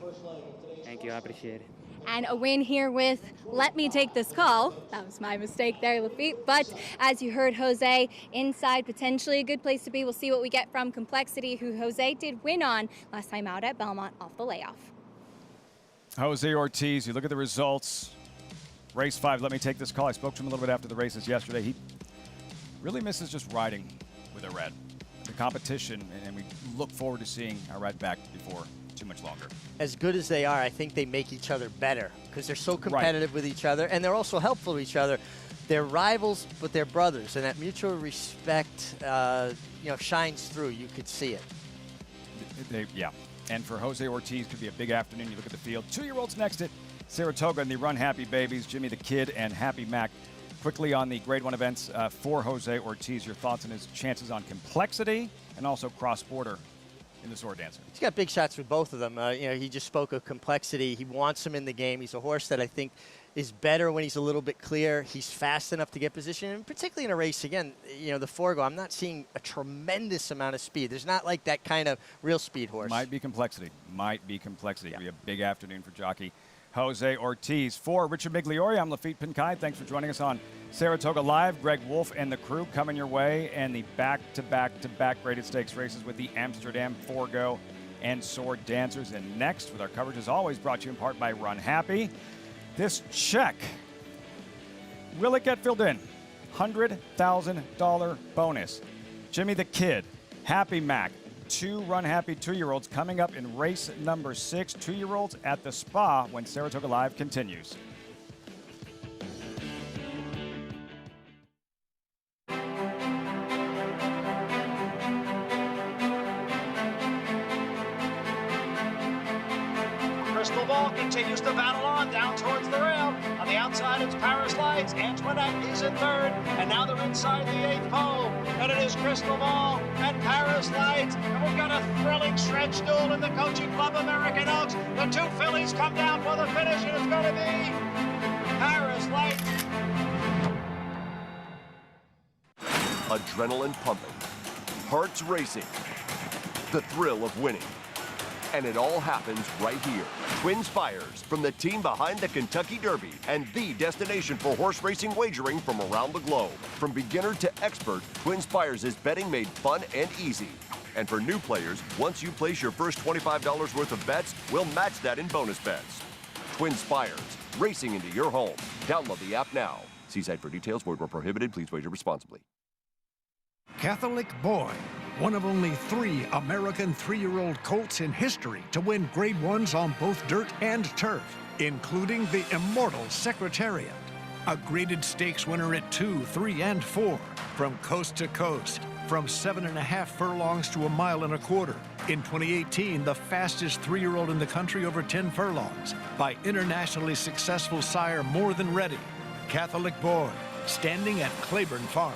Thank you. I appreciate it. And a win here with Let Me Take This Call. That was my mistake there, Lafitte. But as you heard, Jose, inside, potentially a good place to be. We'll see what we get from Complexity, who Jose did win on last time out at Belmont off the layoff. Jose Ortiz, you look at the results. Race 5, Let Me Take This Call. I spoke to him a little bit after the races yesterday. He really misses just riding with a red. The competition, and we look forward to seeing our red back before too much longer. As good as they are, I think they make each other better because they're so competitive with each other, and they're also helpful to each other. They're rivals, but they're brothers, and that mutual respect, shines through. You could see it. Yeah, and for Jose Ortiz, could be a big afternoon. You look at the field. 2-year-olds next at Saratoga and the Runhappy babies, Jimmy the Kid and Happy Mac. Quickly on the Grade 1 events for Jose Ortiz, your thoughts on his chances on Complexity and also cross-border in the Sword Dancer. He's got big shots with both of them. You know, he just spoke of complexity. He wants him in the game. He's a horse that I think is better when he's a little bit clear. He's fast enough to get position, and particularly in a race, again, you know, the Forego, I'm not seeing a tremendous amount of speed. There's not like that kind of real speed horse. Might be complexity. Might be complexity. It'll be a big afternoon for jockey Jose Ortiz. For Richard Migliori, I'm Lafitte Pinkai. Thanks for joining us on Saratoga Live. Greg Wolf and the crew coming your way, and the back-to-back graded stakes races with the Amsterdam Forego and Sword Dancers. And next, with our coverage as always, brought to you in part by Runhappy. This check, will it get filled in? $100,000 bonus. Jimmy the Kid, Happy Mac, 2 Runhappy 2-year-olds coming up in race number 6. 2-year-olds at the Spa when Saratoga Live continues. Crystal Ball continues to battle on down towards the rail. On the outside, it's Paris Lights. Antoinette is in third, and now they're inside the 8th pole. And it is Crystal Ball and Paris Lights. And we've got a thrilling stretch duel in the Coaching Club American Oaks. The 2 fillies come down for the finish, and it's going to be Paris Lights. Adrenaline pumping, hearts racing, the thrill of winning. And it all happens right here. Twin Spires, from the team behind the Kentucky Derby and the destination for horse racing wagering from around the globe. From beginner to expert, Twin Spires is betting made fun and easy. And for new players, once you place your first $25 worth of bets, we'll match that in bonus bets. Twin Spires, racing into your home. Download the app now. See site for details. Void where prohibited. Please wager responsibly. Catholic Boy, one of only 3 American 3-year-old colts in history to win Grade 1s on both dirt and turf, including the immortal Secretariat. A graded stakes winner at 2, 3, and 4, from coast to coast, from 7.5 furlongs to 1.25 miles. In 2018, the fastest 3-year-old in the country over 10 furlongs by internationally successful sire More Than Ready. Catholic Boy, standing at Claiborne Farm.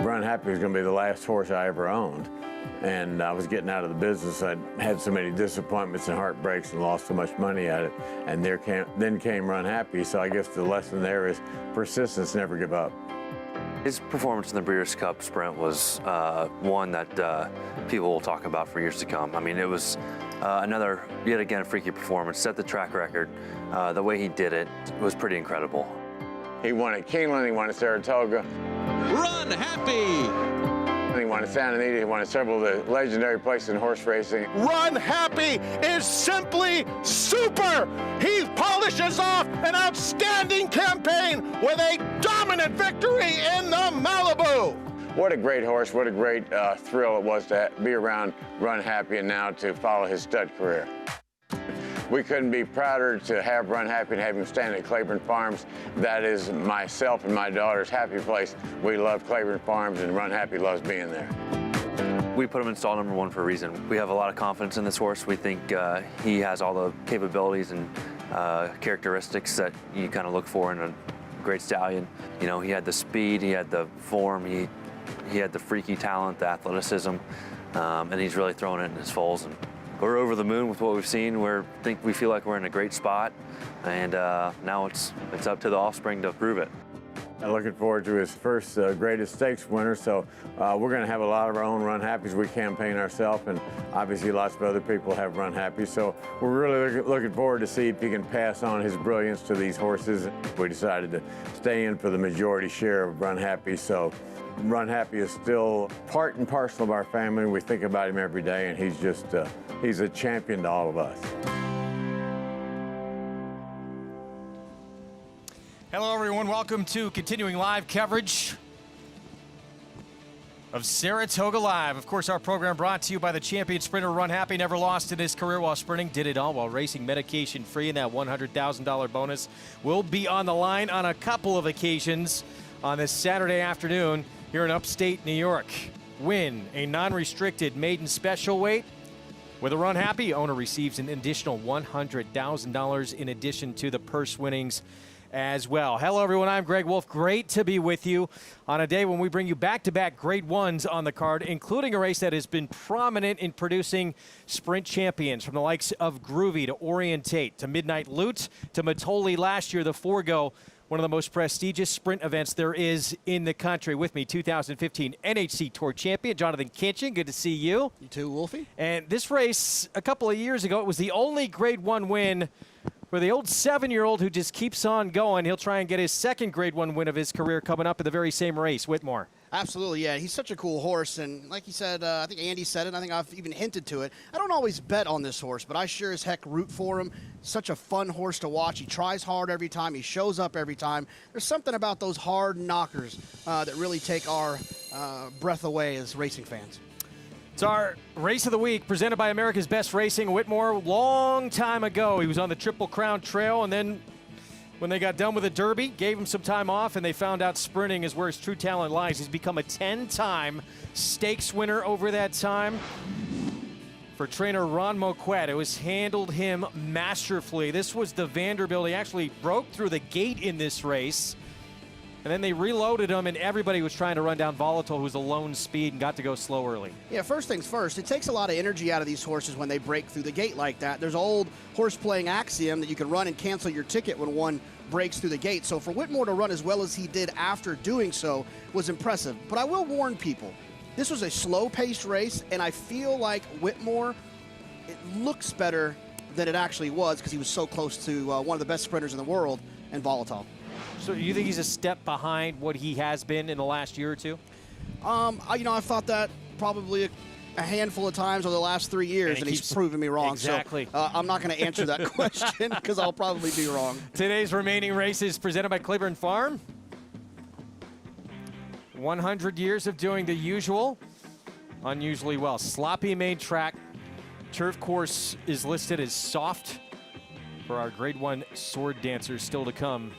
Runhappy was going to be the last horse I ever owned, and I was getting out of the business. I'd had so many disappointments and heartbreaks and lost so much money at it, and then came Runhappy. So I guess the lesson there is persistence, never give up. His performance in the Breeders' Cup Sprint was one that people will talk about for years to come. I mean, it was another, yet again, a freaky performance, set the track record. The way he did it was pretty incredible. He won at Keeneland, he won at Saratoga. Runhappy! He won at Santa Anita, he won at several of the legendary places in horse racing. Runhappy is simply super! He polishes off an outstanding campaign with a dominant victory in the Malibu! What a great horse, what a great thrill it was to be around Runhappy and now to follow his stud career. We couldn't be prouder to have Runhappy and have him stand at Claiborne Farms. That is myself and my daughter's happy place. We love Claiborne Farms, and Runhappy loves being there. We put him in stall number 1 for a reason. We have a lot of confidence in this horse. We think he has all the capabilities and characteristics that you kind of look for in a great stallion. You know, he had the speed, he had the form, he had the freaky talent, the athleticism. and he's really throwing it in his foals. And we're over the moon with what we've seen. We feel like we're in a great spot, and now it's up to the offspring to prove it. I'm looking forward to his first greatest stakes winner, so we're going to have a lot of our own Runhappies. We campaign ourselves, and obviously lots of other people have Runhappies, so we're really looking forward to see if he can pass on his brilliance to these horses. We decided to stay in for the majority share of Runhappy, so Runhappy is still part and parcel of our family. We think about him every day, and he's just he's a champion to all of us. Hello, everyone. Welcome to continuing live coverage of Saratoga Live. Of course, our program brought to you by the champion sprinter Runhappy. Never lost in his career while sprinting. Did it all while racing medication-free, and that $100,000 bonus will be on the line on a couple of occasions on this Saturday afternoon here in upstate New York. Win a non-restricted maiden special weight. With a Runhappy, owner receives an additional $100,000 in addition to the purse winnings as well. Hello, everyone. I'm Greg Wolf. Great to be with you on a day when we bring you back-to-back Grade 1s on the card, including a race that has been prominent in producing sprint champions, from the likes of Groovy to Orientate to Midnight Loot to Matoli last year, the Forego, one of the most prestigious sprint events there is in the country. With me, 2015 NHC Tour champion, Jonathan Kinchin. Good to see you. You too, Wolfie. And this race, a couple of years ago, it was the only Grade 1 win for the old 7-year-old who just keeps on going. He'll try and get his second Grade 1 win of his career coming up in the very same race. Whitmore. Absolutely, yeah. He's such a cool horse, and like he said, I think Andy said it, I think I've even hinted to it. I don't always bet on this horse, but I sure as heck root for him. Such a fun horse to watch. He tries hard every time. He shows up every time. There's something about those hard knockers that really take our breath away as racing fans. It's our race of the week presented by America's Best Racing. Whitmore, long time ago, he was on the Triple Crown Trail, and then when they got done with the Derby, gave him some time off, and they found out sprinting is where his true talent lies. He's become a 10-time stakes winner over that time. For trainer Ron Moquette, it was handled him masterfully. This was the Vanderbilt. He actually broke through the gate in this race. And then they reloaded him, and everybody was trying to run down Volatile, who's a lone speed and got to go slow early. Yeah, first things first, it takes a lot of energy out of these horses when they break through the gate like that. There's an old horse-playing axiom that you can run and cancel your ticket when one breaks through the gate. So for Whitmore to run as well as he did after doing so was impressive. But I will warn people, this was a slow-paced race, and I feel like Whitmore, it looks better than it actually was because he was so close to one of the best sprinters in the world and Volatile. So you think he's a step behind what he has been in the last year or two? I've thought that probably a handful of times over the last 3 years, and he's proven me wrong. Exactly. So I'm not going to answer that question because I'll probably be wrong. Today's remaining race is presented by Claiborne Farm. 100 years of doing the usual, unusually well. Sloppy main track. Turf course is listed as soft for our Grade 1 sword dancers still to come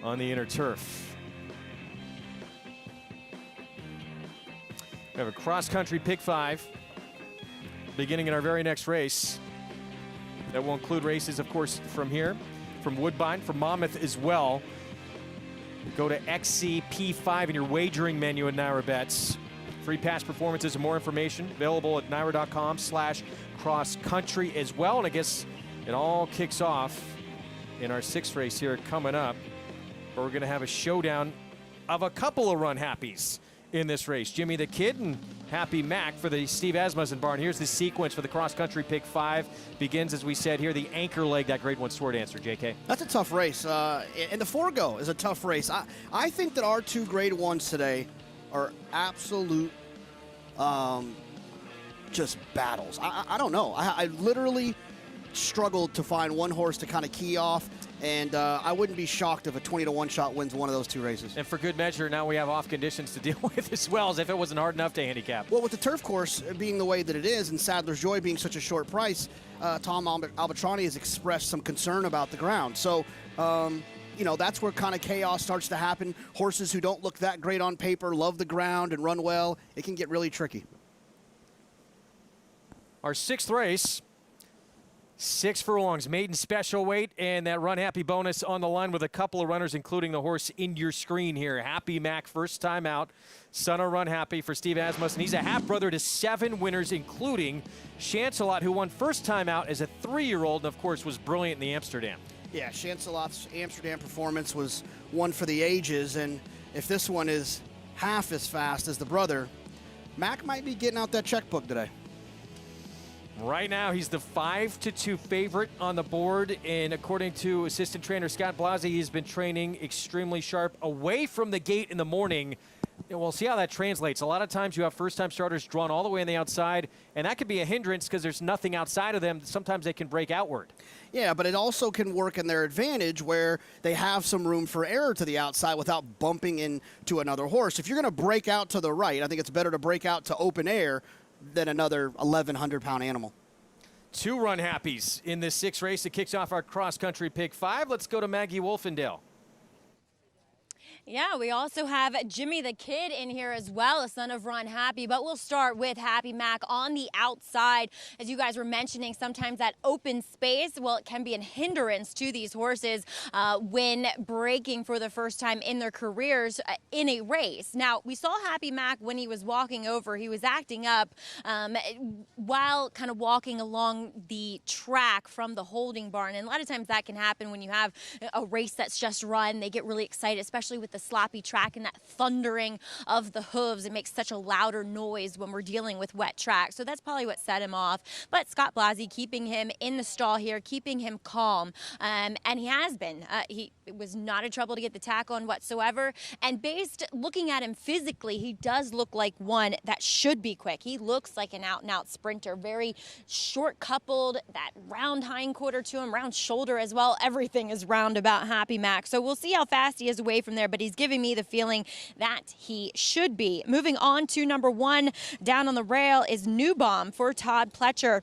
on the inner turf. We have a cross-country pick 5 beginning in our very next race. That will include races, of course, from here, from Woodbine, from Monmouth as well. Go to XCP5 in your wagering menu at Naira Bets. Free past performances and more information available at naira.com/cross-country as well. And I guess it all kicks off in our 6th race here coming up, where we're going to have a showdown of a couple of Runhappies in this race. Jimmy the Kid and Happy Mac for the Steve Asmussen barn. Here's the sequence for the cross-country pick 5. Begins, as we said here, the anchor leg, that Grade 1 sword answer, JK. That's a tough race, and the Forego is a tough race. I think that our 2 Grade 1s today are absolute just battles. I don't know. I literally struggled to find one horse to kind of key off, and I wouldn't be shocked if a 20-to-1 shot wins one of those 2 races. And for good measure, now we have off conditions to deal with as well, as if it wasn't hard enough to handicap. Well, with the turf course being the way that it is, and Sadler's Joy being such a short price, Tom Albatrani has expressed some concern about the ground. So, that's where kind of chaos starts to happen. Horses who don't look that great on paper love the ground and run well. It can get really tricky. Our 6th race 6 furlongs, maiden special weight, and that Runhappy bonus on the line with a couple of runners, including the horse in your screen here. Happy Mac, first time out, son of Runhappy for Steve Asmussen. He's a half-brother to 7 winners, including Chancelot, who won first time out as a 3-year-old, and of course was brilliant in the Amsterdam. Yeah, Chancelot's Amsterdam performance was one for the ages, and if this one is half as fast as the brother, Mac might be getting out that checkbook today. Right now, he's the 5-2 favorite on the board, and according to assistant trainer Scott Blasi, he's been training extremely sharp away from the gate in the morning. And we'll see how that translates. A lot of times you have first-time starters drawn all the way on the outside, and that could be a hindrance because there's nothing outside of them. Sometimes they can break outward. Yeah, but it also can work in their advantage where they have some room for error to the outside without bumping into another horse. If you're going to break out to the right, I think it's better to break out to open air than another 1,100-pound animal. 2 Runhappies in this 6th race. It kicks off our cross-country pick 5. Let's go to Maggie Wolfendale. Yeah, we also have Jimmy the Kid in here as well, a son of Runhappy, but we'll start with Happy Mac on the outside. As you guys were mentioning, sometimes that open space, well, it can be a hindrance to these horses when breaking for the first time in their careers in a race. Now, we saw Happy Mac when he was walking over. He was acting up while kind of walking along the track from the holding barn, and a lot of times that can happen when you have a race that's just run. They get really excited, especially with the sloppy track and that thundering of the hooves. It makes such a louder noise when we're dealing with wet track. So that's probably what set him off. But Scott Blasi keeping him in the stall here, keeping him calm. And he has been. He was not in trouble to get the tackle on whatsoever. And looking at him physically, he does look like one that should be quick. He looks like an out-and-out sprinter. Very short coupled, that round hindquarter to him, round shoulder as well. Everything is round about Happy Mac. So we'll see how fast he is away from there, but he's giving me the feeling that he should be. Moving on to number 1 down on the rail is New Bomb for Todd Pletcher.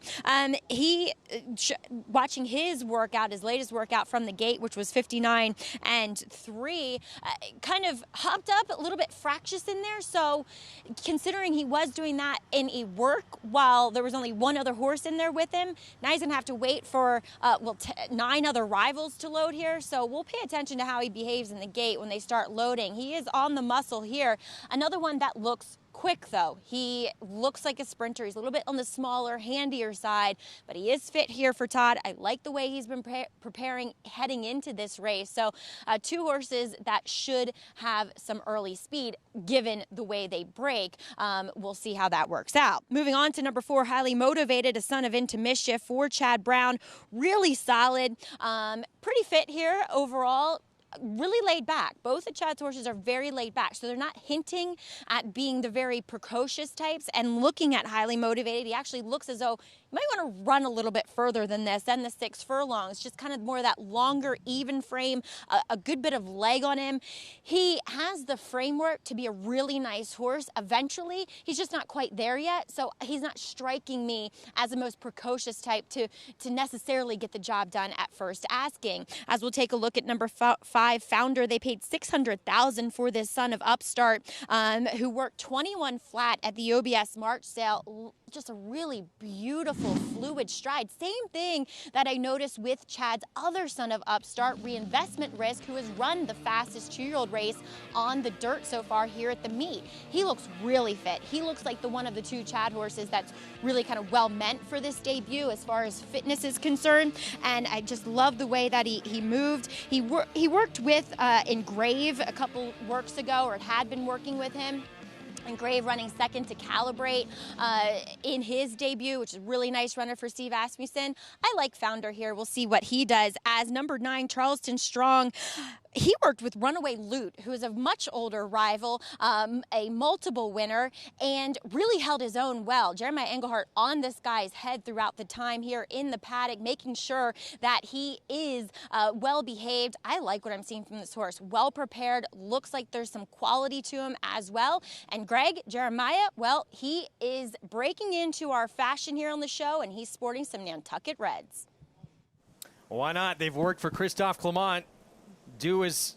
Watching his workout, his latest workout from the gate, which was 59-3, kind of hopped up a little bit fractious in there. So considering he was doing that in a work while there was only one other horse in there with him, now he's going to have to wait for 9 other rivals to load here. So we'll pay attention to how he behaves in the gate when they start loading. He is on the muscle here. Another one that looks quick, though. He looks like a sprinter. He's a little bit on the smaller, handier side, but he is fit here for Todd. I like the way he's been preparing heading into this race. So 2 horses that should have some early speed given the way they break. We'll see how that works out. Moving on to number 4, Highly Motivated, a son of Into Mischief for Chad Brown. Really solid, pretty fit here overall. Really laid back. Both of Chad's horses are very laid back, so they're not hinting at being the very precocious types. And looking at Highly Motivated, he actually looks as though you might want to run a little bit further than this, than the 6 furlongs. Just kind of more of that longer, even frame, a good bit of leg on him. He has the framework to be a really nice horse eventually. He's just not quite there yet, so he's not striking me as the most precocious type to necessarily get the job done at first asking. As we'll take a look at number 5, Founder. They paid $600,000 for this son of Upstart, who worked 21 flat at the OBS March sale. Just a really beautiful fluid stride. Same thing that I noticed with Chad's other son of Upstart, Reinvestment Risk, who has run the fastest 2-year-old race on the dirt so far here at the meet. He looks really fit. He looks like the one of the 2 Chad horses that's really kind of well meant for this debut as far as fitness is concerned. And I just love the way that he moved. He worked with Engrave a couple works ago, or had been working with him. Engrave running second to Calibrate in his debut, which is a really nice runner for Steve Asmussen. I like Founder here. We'll see what he does. As number 9, Charleston Strong. He worked with Runaway Loot, who is a much older rival, a multiple winner, and really held his own well. Jeremiah Engelhardt on this guy's head throughout the time here in the paddock, making sure that he is well behaved. I like what I'm seeing from this horse. Well prepared, looks like there's some quality to him as well. And Greg, Jeremiah, well, he is breaking into our fashion here on the show, and he's sporting some Nantucket Reds. Why not? They've worked for Christophe Clement. Due as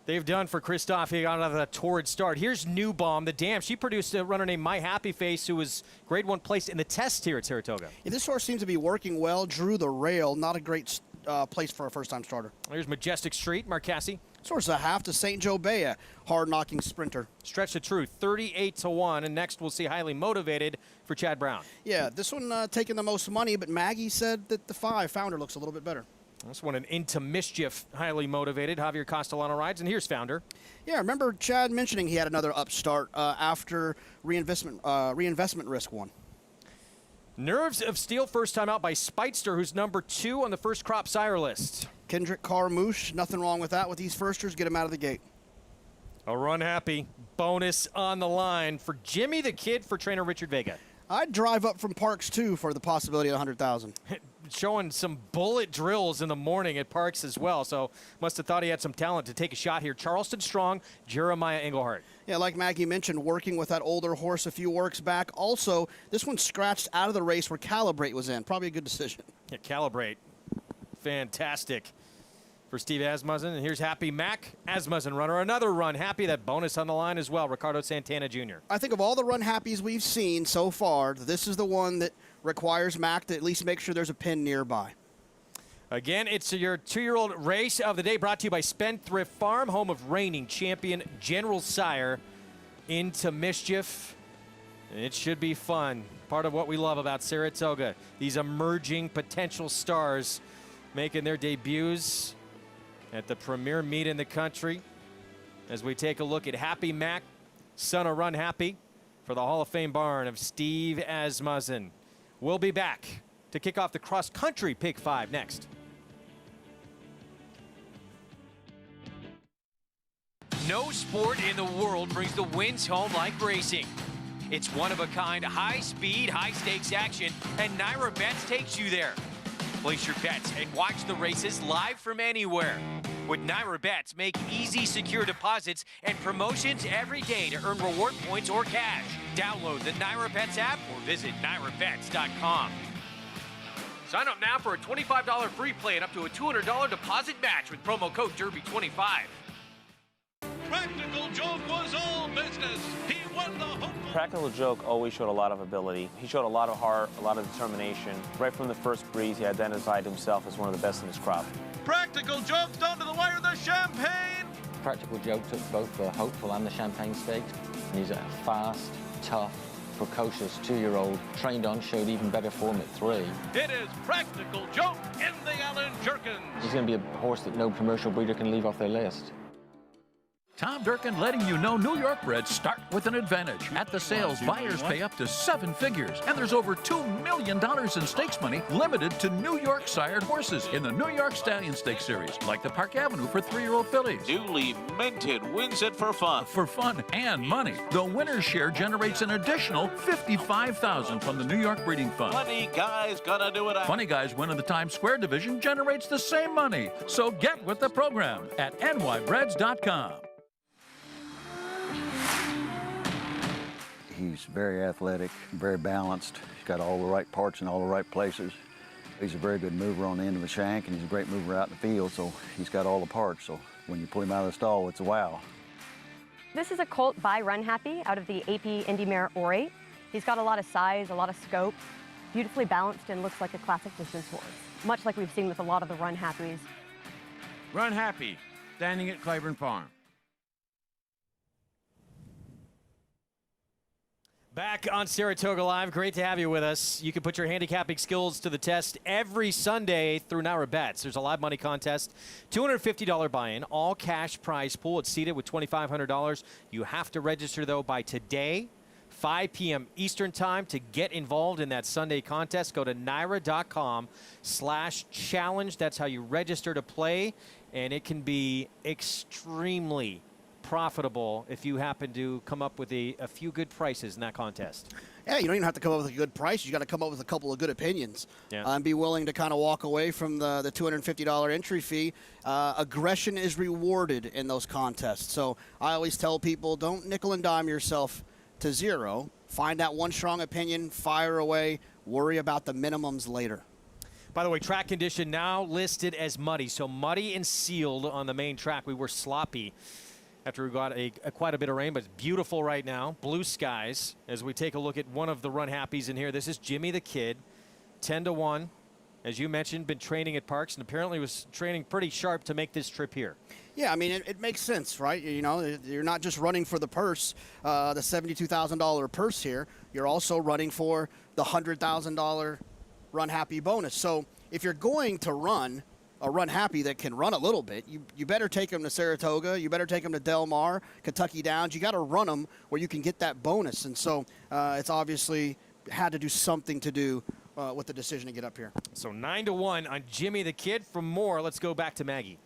They've done for Christoph. He got out of that torrid start. Here's New Bomb, the dam. She produced a runner named My Happy Face, who was grade 1 placed in the test here at Saratoga. Yeah, this horse seems to be working well. Drew the rail, not a great place for a first-time starter. Here's Majestic Street, Marcassi. This horse is a half to St. Joe Bea, hard-knocking sprinter. Stretch the Truth, 38-1, and next we'll see Highly Motivated for Chad Brown. Yeah, this one taking the most money, but Maggie said that the 5 Founder looks a little bit better. This one an Into Mischief, Highly Motivated. Javier Castellano rides, and here's Founder. Yeah, remember Chad mentioning he had another upstart after reinvestment risk won. Nerves of Steel, first time out by Speightster, who's number 2 on the first crop sire list. Kendrick Carmouche, nothing wrong with that with these firsters. Get him out of the gate. A Runhappy bonus on the line for Jimmy the Kid for trainer Richard Vega. I'd drive up from Parks, too, for the possibility of 100,000. Showing some bullet drills in the morning at Parks as well, so must have thought he had some talent to take a shot here. Charleston Strong, Jeremiah Englehart. Yeah, like Maggie mentioned, working with that older horse a few works back. Also, this one scratched out of the race where Calibrate was in. Probably a good decision. Yeah, Calibrate. Fantastic for Steve Asmussen. And here's Happy Mac, Asmussen runner. Another Runhappy, that bonus on the line as well, Ricardo Santana Jr. I think of all the Runhappies we've seen so far, this is the one that requires Mac to at least make sure there's a pin nearby. Again, it's your 2-year-old race of the day brought to you by Spendthrift Farm, home of reigning champion General Sire. Into Mischief. It should be fun. Part of what we love about Saratoga. These emerging potential stars making their debuts at the premier meet in the country. As we take a look at Happy Mac, son of Runhappy, for the Hall of Fame barn of Steve Asmussen. We'll be back to kick off the cross-country Pick 5 next. No sport in the world brings the wins home like racing. It's one-of-a-kind, high-speed, high-stakes action, and Naira Bets takes you there. Place your bets and watch the races live from anywhere. With Naira Bets, make easy, secure deposits and promotions every day to earn reward points or cash. Download the Naira Bets app or visit NairaBets.com. Sign up now for a $25 free play and up to a $200 deposit match with promo code Derby25. Practical Joke was all business. He won the home. Practical Joke always showed a lot of ability. He showed a lot of heart, a lot of determination. Right from the first breeze, he identified himself as one of the best in his crop. Practical Joke down to the wire, the Champagne. Practical Joke took both the Hopeful and the Champagne Stakes. And he's a fast, tough, precocious 2-year-old, trained on, showed even better form at 3. It is Practical Joke in the Allen Jerkins. He's going to be a horse that no commercial breeder can leave off their list. Tom Durkin letting you know New York breds start with an advantage. At the sales, buyers pay up to 7 figures. And there's over $2 million in stakes money limited to New York sired horses in the New York Stallion Stakes Series, like the Park Avenue for 3-year-old fillies. Newly minted wins it for fun. For fun and money. The winner's share generates an additional $55,000 from the New York Breeding Fund. Funny Guy's gonna do it. Funny Guys winning the Times Square division generates the same money. So get with the program at nybreds.com. He's very athletic, very balanced. He's got all the right parts in all the right places. He's a very good mover on the end of a shank, and he's a great mover out in the field, so he's got all the parts. So when you pull him out of the stall, it's a wow. This is a colt by Runhappy out of the AP Indy Mare Orate. He's got a lot of size, a lot of scope, beautifully balanced, and looks like a classic distance horse, much like we've seen with a lot of the Runhappies. Runhappy, standing at Claiborne Farm. Back on Saratoga Live. Great to have you with us. You can put your handicapping skills to the test every Sunday through Naira Bets. There's a live money contest, $250 buy-in, all cash prize pool. It's seated with $2,500. You have to register, though, by today, 5 p.m. Eastern Time to get involved in that Sunday contest. Go to naira.com/challenge. That's how you register to play, and it can be extremely profitable if you happen to come up with a few good prices in that contest. Yeah, you don't even have to come up with a good price. You got to come up with a couple of good opinions, and be willing to kind of walk away from the $250 entry fee. Aggression is rewarded in those contests. So I always tell people, don't nickel and dime yourself to zero. Find that one strong opinion, fire away, worry about the minimums later. By the way, track condition now listed as muddy. So muddy and sealed on the main track. We were sloppy after we got quite a bit of rain, but it's beautiful right now. Blue skies as we take a look at one of the Runhappies in here. This is Jimmy the Kid, 10-1. As you mentioned, been training at Parks and apparently was training pretty sharp to make this trip here. Yeah, I mean, it makes sense, right? You know, you're not just running for the purse, the $72,000 purse here. You're also running for the $100,000 Runhappy bonus. So if you're going to run a Runhappy that can run a little bit, you better take them to Saratoga. You better take them to Del Mar, Kentucky Downs. You got to run them where you can get that bonus. And so it's obviously had to do something to do with the decision to get up here. So 9-1 on Jimmy the Kid. For more, let's go back to Maggie.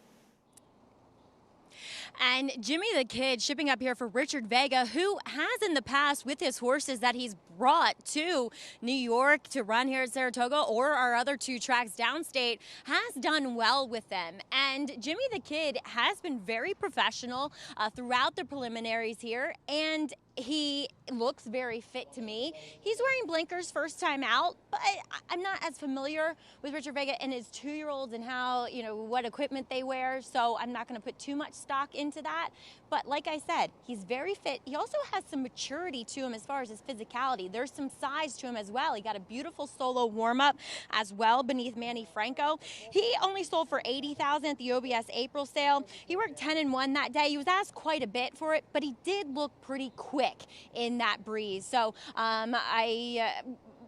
And Jimmy the Kid shipping up here for Richard Vega, who has in the past with his horses that he's brought to New York to run here at Saratoga or our other two tracks downstate, has done well with them. And Jimmy the Kid has been very professional throughout the preliminaries here, and he looks very fit to me. He's wearing blinkers first time out, but I'm not as familiar with Richard Vega and his 2-year-olds and how, you know, what equipment they wear, so I'm not going to put too much stock into that. But like I said, he's very fit. He also has some maturity to him as far as his physicality. There's some size to him as well. He got a beautiful solo warm-up as well beneath Manny Franco. He only sold for $80,000 at the OBS April sale. He worked 10-1 that day. He was asked quite a bit for it, but he did look pretty quick in that breeze. So I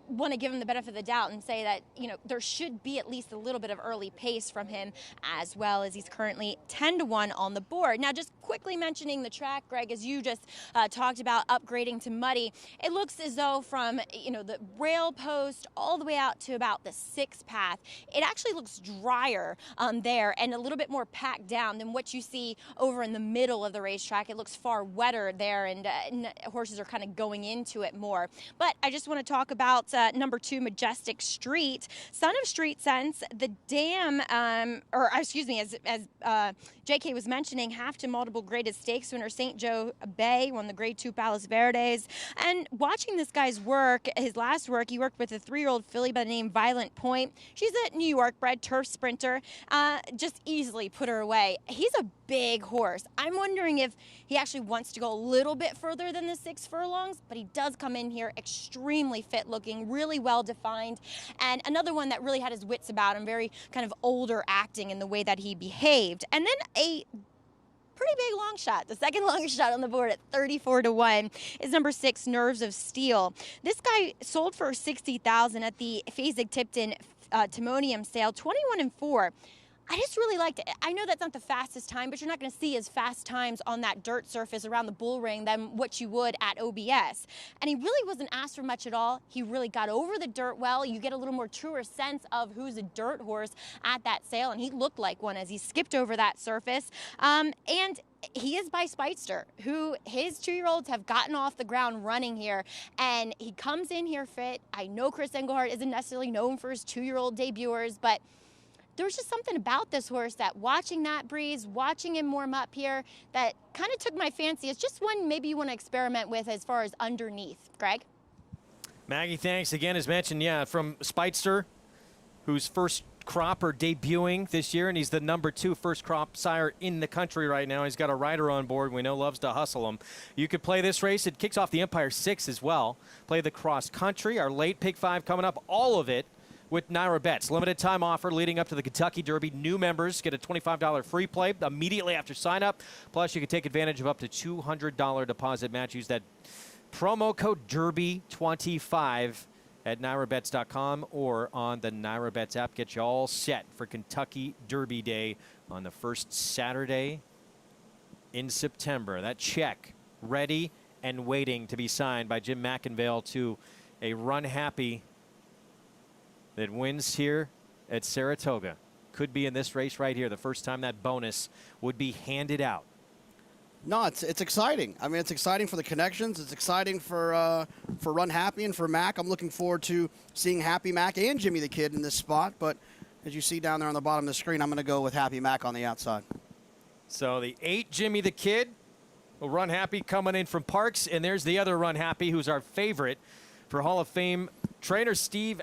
want to give him the benefit of the doubt and say that, you know, there should be at least a little bit of early pace from him, as well as he's currently 10-1 on the board. Now, just quickly mentioning the track, Greg, as you just talked about upgrading to muddy, it looks as though from, you know, the rail post all the way out to about the 6th path, it actually looks drier there and a little bit more packed down than what you see over in the middle of the racetrack. It looks far wetter there, and horses are kind of going into it more. But I just want to talk about number 2, Majestic Street, son of Street Sense, the dam, or excuse me, as JK was mentioning, half to multiple graded stakes winner St. Joe Bay won the Grade 2 Palos Verdes. And watching this guy's work, his last work, he worked with a 3-year-old filly by the name Violent Point. She's a New York bred turf sprinter, just easily put her away. He's a big horse. I'm wondering if he actually wants to go a little bit further than the 6 furlongs, but he does come in here extremely fit looking, really well defined, and another one that really had his wits about him, very kind of older acting in the way that he behaved. And then a pretty big long shot, the second longest shot on the board at 34-1 is number 6, Nerves of Steel. This guy sold for $60,000 at the Fasig-Tipton Timonium sale, 21-4. I just really liked it. I know that's not the fastest time, but you're not going to see as fast times on that dirt surface around the bull ring than what you would at OBS. And he really wasn't asked for much at all. He really got over the dirt well. You get a little more truer sense of who's a dirt horse at that sale, and he looked like one as he skipped over that surface. And he is by Speightster, who his 2-year-olds have gotten off the ground running here, and he comes in here fit. I know Chris Engelhardt isn't necessarily known for his 2-year-old debuters, but there was just something about this horse that watching that breeze, watching him warm up here, that kind of took my fancy. It's just one maybe you want to experiment with as far as underneath. Greg? Maggie, thanks again. As mentioned, yeah, from Speightster, whose first crop are debuting this year, and he's the number 2 first crop sire in the country right now. He's got a rider on board we know loves to hustle him. You could play this race. It kicks off the Empire 6 as well. Play the cross country, our late pick 5 coming up, all of it with Naira Bets. Limited time offer leading up to the Kentucky Derby. New members get a $25 free play immediately after sign up. Plus, you can take advantage of up to $200 deposit match. Use that promo code DERBY25 at NairaBets.com or on the Naira Bets app. Get you all set for Kentucky Derby Day on the first Saturday in September. That check ready and waiting to be signed by Jim McIngvale to a Runhappy that wins here at Saratoga. Could be in this race right here, the first time that bonus would be handed out. No, it's exciting. I mean, it's exciting for the connections. It's exciting for Runhappy and for Mac. I'm looking forward to seeing Happy Mac and Jimmy the Kid in this spot. But as you see down there on the bottom of the screen, I'm going to go with Happy Mac on the outside. So the 8, Jimmy the Kid, will Runhappy coming in from Parks. And there's the other Runhappy, who's our favorite for Hall of Fame trainer Steve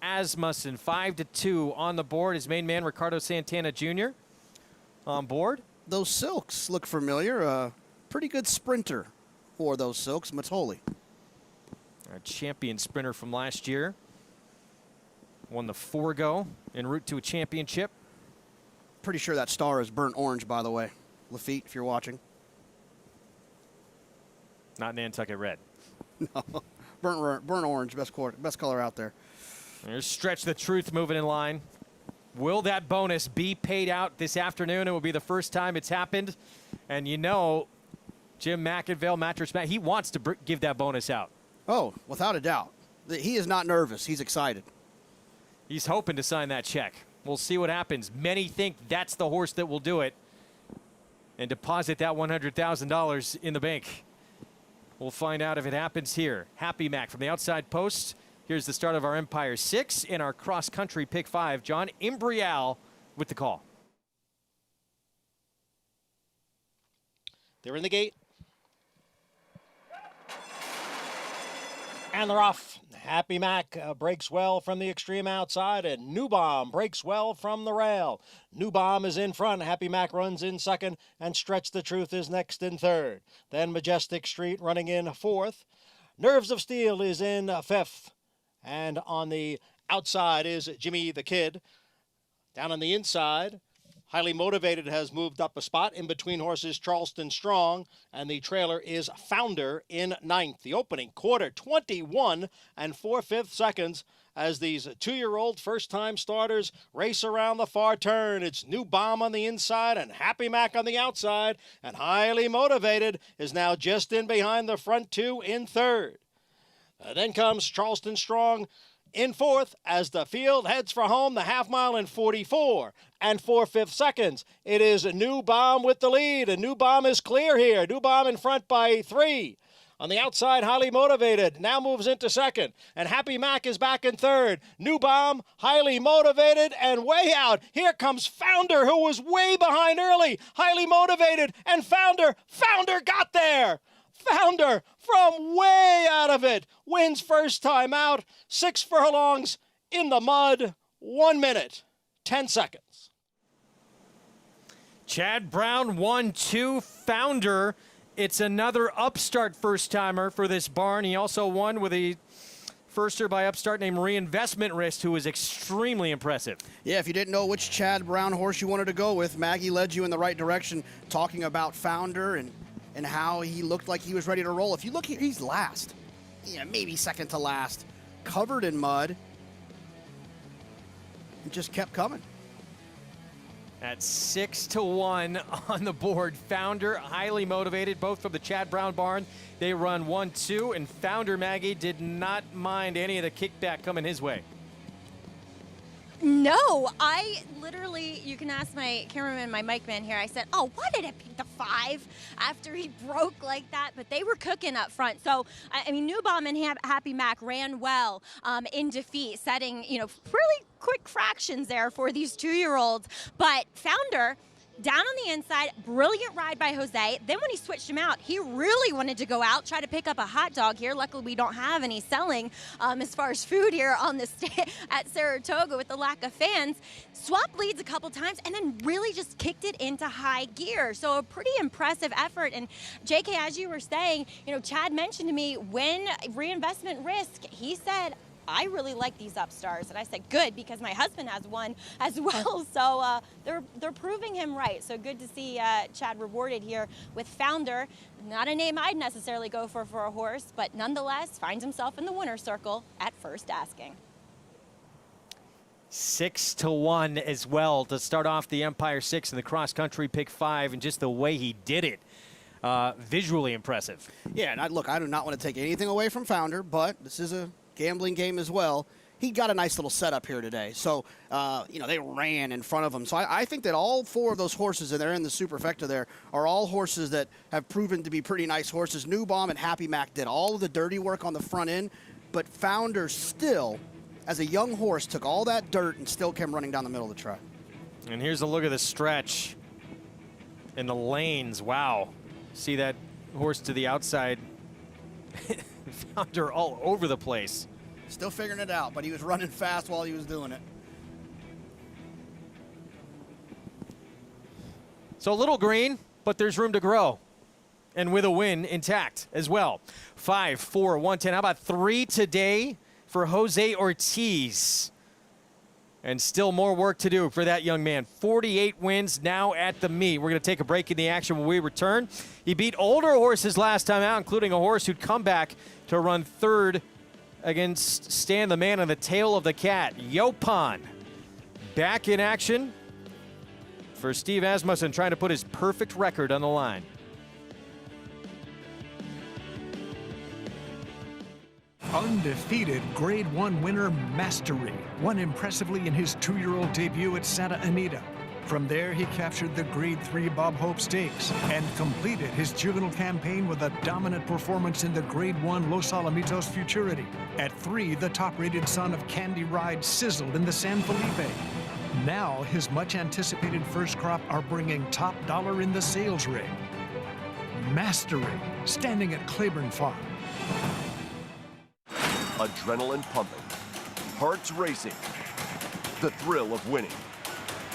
Asmussen, 5-2 on the board. His main man, Ricardo Santana Jr., on board. Those Silks look familiar. Pretty good sprinter for those Silks, Matoli. Our champion sprinter from last year. Won the Forego en route to a championship. Pretty sure that star is burnt orange, by the way. Lafitte, if you're watching. Not Nantucket red. No, burnt orange, best color out there. There's Stretch the Truth moving in line. Will that bonus be paid out this afternoon? It will be the first time it's happened. And you know, Jim McInville, Mattress Matt, he wants to give that bonus out. Oh, without a doubt. He is not nervous. He's excited. He's hoping to sign that check. We'll see what happens. Many think that's the horse that will do it and deposit that $100,000 in the bank. We'll find out if it happens here. Happy Mac from the outside post. Here's the start of our Empire 6 in our cross-country pick 5. John Imbrial with the call. They're in the gate. And they're off. Happy Mac breaks well from the extreme outside, and New Bomb breaks well from the rail. New Bomb is in front. Happy Mac runs in second, and Stretch the Truth is next in third. Then Majestic Street running in fourth. Nerves of Steel is in fifth. And on the outside is Jimmy the Kid. Down on the inside, Highly Motivated has moved up a spot. In between horses, Charleston Strong, and the trailer is Founder in ninth. The opening quarter, 21 4/5 seconds as these two-year-old first-time starters race around the far turn. It's New Bomb on the inside and Happy Mac on the outside, and Highly Motivated is now just in behind the front two in third. Then comes Charleston Strong in fourth as the field heads for home, the half mile in 44 4/5 seconds. It is New Bomb with the lead, and New Bomb is clear here. New Bomb in front by 3. On the outside, Highly Motivated now moves into second, and Happy Mac is back in third. New Bomb, Highly Motivated, and way out. Here comes Founder, who was way behind early. Highly Motivated and Founder. Founder got there. Founder from way out of it wins first time out. 6 furlongs in the mud. 1 minute, 10 seconds. Chad Brown 1-2 Founder. It's another upstart first-timer for this barn. He also won with a firster by upstart named Reinvestment Risk, who was extremely impressive. Yeah, if you didn't know which Chad Brown horse you wanted to go with, Maggie led you in the right direction, talking about Founder and how he looked like he was ready to roll. If you look here, he's last. Yeah, maybe second to last. Covered in mud. It just kept coming. At 6-1 on the board. Founder, Highly Motivated, both from the Chad Brown barn. They run 1-2, and Founder, Maggie, did not mind any of the kickback coming his way. No, I literally, you can ask my cameraman, my mic man here, I said, oh, why did it pick the 5 after he broke like that? But they were cooking up front. So, I mean, New Bomb and Happy Mac ran well in defeat, setting, really quick fractions there for these 2-year-olds. But Founder, down on the inside, brilliant ride by Jose. Then when he switched him out, he really wanted to go out, try to pick up a hot dog here. Luckily, we don't have any selling as far as food here on the at Saratoga with the lack of fans. Swapped leads a couple times and then really just kicked it into high gear. So a pretty impressive effort. And JK, as you were saying, Chad mentioned to me when Reinvestment Risk, he said, I really like these upstarts. And I said, good, because my husband has one as well. So they're proving him right. So good to see Chad rewarded here with Founder. Not a name I'd necessarily go for a horse, but nonetheless finds himself in the winner's circle at first asking. 6-1 as well to start off the Empire 6 in the cross-country pick 5, and just the way he did it. Visually impressive. Yeah, and look, I do not want to take anything away from Founder, but this is a gambling game as well. He got a nice little setup here today. So, they ran in front of him. So I think that all 4 of those horses, and they're in the superfecta there, are all horses that have proven to be pretty nice horses. New Bomb and Happy Mac did all of the dirty work on the front end, but Founder still, as a young horse, took all that dirt and still came running down the middle of the track. And here's a look at the stretch in the lanes. Wow. See that horse to the outside. Founder all over the place. Still figuring it out, but he was running fast while he was doing it. So a little green, but there's room to grow. And with a win intact as well. 5, 4, 110. How about 3 today for Jose Ortiz? And still more work to do for that young man. 48 wins now at the meet. We're going to take a break in the action when we return. He beat older horses last time out, including a horse who'd come back to run third against Stan the Man on the tail of the cat. Yopan back in action for Steve Asmussen, trying to put his perfect record on the line. Undefeated Grade 1 winner Mastery won impressively in his 2-year-old debut at Santa Anita. From there, he captured the Grade 3 Bob Hope Stakes and completed his juvenile campaign with a dominant performance in the Grade 1 Los Alamitos Futurity. At 3, the top-rated son of Candy Ride sizzled in the San Felipe. Now, his much-anticipated first crop are bringing top dollar in the sales ring. Mastery, standing at Claiborne Farm. Adrenaline pumping, hearts racing, the thrill of winning.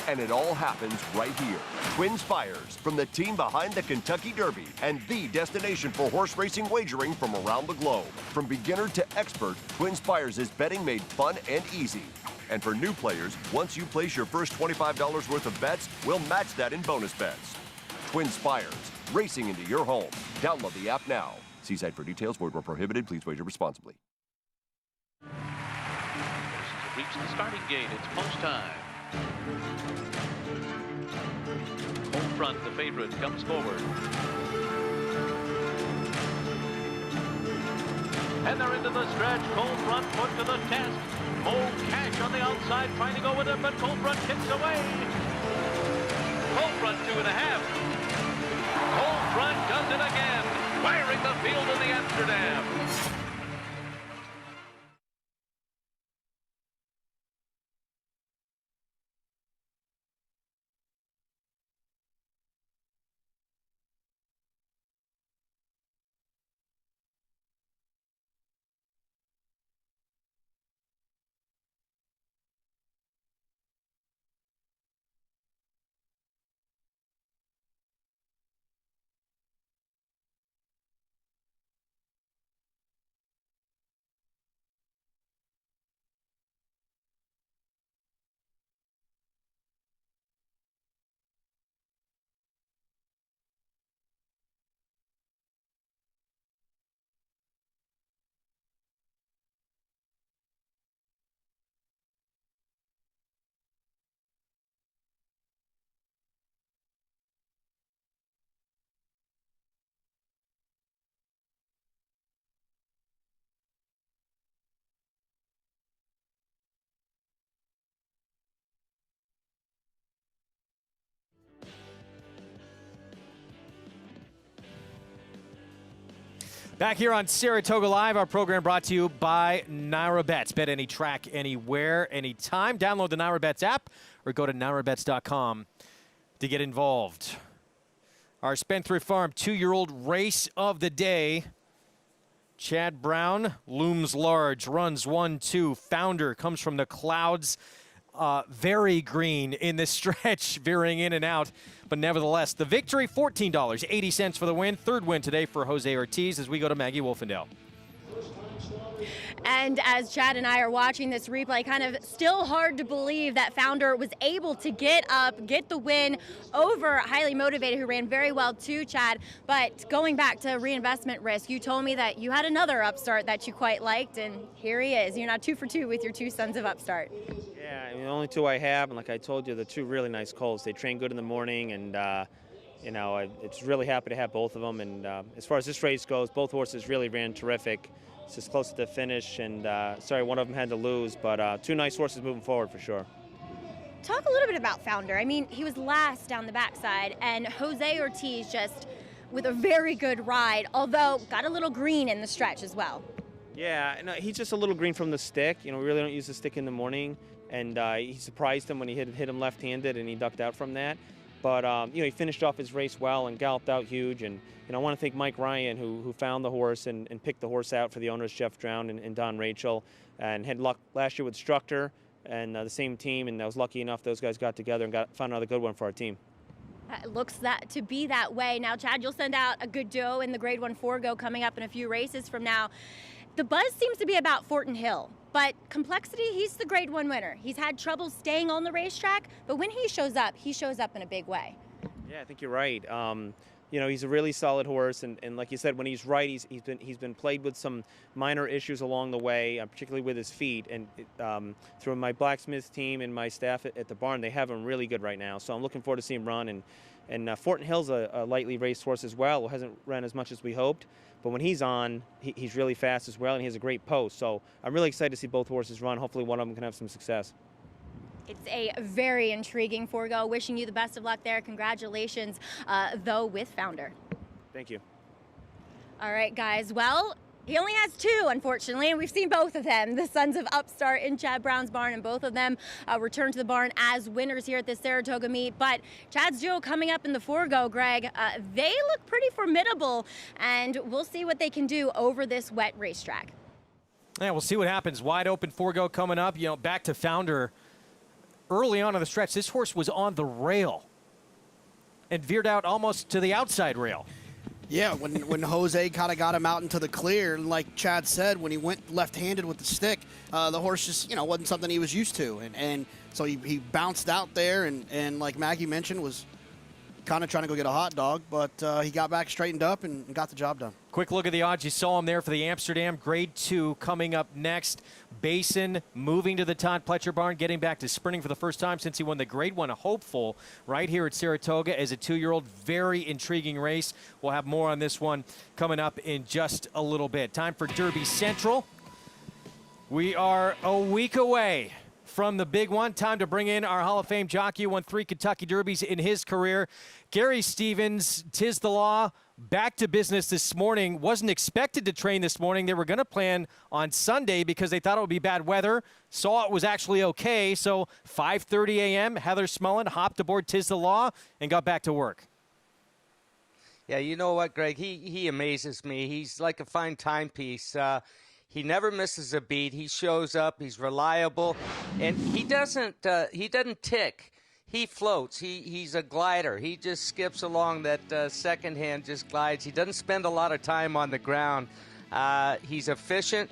And it all happens right here. Twin Spires, from the team behind the Kentucky Derby and the destination for horse racing wagering from around the globe. From beginner to expert, Twin Spires is betting made fun and easy. And for new players, once you place your first $25 worth of bets, we'll match that in bonus bets. Twin Spires, racing into your home. Download the app now. See site for details. Void where prohibited. Please wager responsibly. Reach the starting gate. It's post time. Home front, the favorite comes forward. And they're into the stretch. Cold front put to the test. Old Cash on the outside trying to go with it, but Cold front kicks away. Cold front 2.5. Cold front does it again, firing the field in the Amsterdam. Back here on Saratoga Live, our program brought to you by NyraBets. Bet any track, anywhere, anytime. Download the NyraBets app or go to nyrabets.com to get involved. Our Spendthrift Farm 2-year-old race of the day. Chad Brown looms large, runs 1-2. Founder comes from the clouds. Very green in the stretch, veering in and out. But nevertheless, the victory, $14.80 for the win. Third win today for Jose Ortiz as we go to Maggie Wolfendale. And as Chad and I are watching this replay, kind of still hard to believe that Founder was able to get up, get the win over Highly Motivated, who ran very well too, Chad. But going back to reinvestment risk, you told me that you had another upstart that you quite liked, and here he is. You're now 2 for 2 with your 2 sons of upstart. Yeah, I mean, the only 2 I have, and like I told you, the 2 really nice colts. They train good in the morning, and you know, it's really happy to have both of them. And as far as this race goes, both horses really ran terrific. It's just close to the finish, and sorry, one of them had to lose, but 2 nice horses moving forward for sure. Talk a little bit about Founder. I mean, he was last down the backside, and Jose Ortiz just with a very good ride, although got a little green in the stretch as well. Yeah, no, he's just a little green from the stick. You know, we really don't use the stick in the morning, and he surprised him when he hit him left-handed, and he ducked out from that. But you know, he finished off his race well and galloped out huge. And I want to thank Mike Ryan, who found the horse and picked the horse out for the owners, Jeff Drown and Don Rachel, and had luck last year with Structor and the same team. And I was lucky enough those guys got together and found another good one for our team. It looks to be that way. Now, Chad, you'll send out a good duo in the Grade 1 Forego coming up in a few races from now. The buzz seems to be about Fortin Hill, but Complexity, he's the Grade 1 winner. He's had trouble staying on the racetrack, but when he shows up in a big way. Yeah, I think you're right. You know, he's a really solid horse, and like you said, when he's right, he's been plagued with some minor issues along the way, particularly with his feet. And through my blacksmith team and my staff at the barn, they have him really good right now. So I'm looking forward to seeing him run. And Fortin Hill's a lightly raced horse as well. Hasn't run as much as we hoped, but when he's on, he's really fast as well, and he has a great post. So I'm really excited to see both horses run. Hopefully one of them can have some success. It's a very intriguing Forego. Wishing you the best of luck there. Congratulations, though, with Founder. Thank you. All right, guys. Well, he only has two, unfortunately, and we've seen both of them. The sons of Upstart in Chad Brown's barn, and both of them return to the barn as winners here at the Saratoga meet. But Chad's duo coming up in the Forego, Greg, they look pretty formidable, and we'll see what they can do over this wet racetrack. Yeah, we'll see what happens. Wide open Forego coming up. You know, back to Founder. Early on in the stretch, this horse was on the rail and veered out almost to the outside rail. Yeah, when Jose kind of got him out into the clear, and like Chad said, when he went left-handed with the stick, the horse just, wasn't something he was used to. And so he bounced out there, and like Maggie mentioned, was kind of trying to go get a hot dog, but he got back straightened up and got the job done. Quick look at the odds. You saw him there for the Amsterdam Grade 2 coming up next. Basin moving to the Todd Pletcher barn, getting back to sprinting for the first time since he won the Grade 1 hopeful right here at Saratoga as a 2-year-old. Very intriguing race. We'll have more on this one coming up in just a little bit. Time for Derby Central. We are a week away from the big one. Time to bring in our Hall of Fame jockey who won 3 Kentucky Derbies in his career. Gary Stevens, 'tis the law, back to business this morning. Wasn't expected to train this morning. They were going to plan on Sunday because they thought it would be bad weather. Saw it was actually okay. So 5:30 a.m., Heather Smullen hopped aboard 'tis the law and got back to work. Yeah, you know what, Greg? He amazes me. He's like a fine timepiece. He never misses a beat. He shows up. He's reliable, and he doesn't tick. He floats. He's a glider. He just skips along. That second hand just glides. He doesn't spend a lot of time on the ground. He's efficient.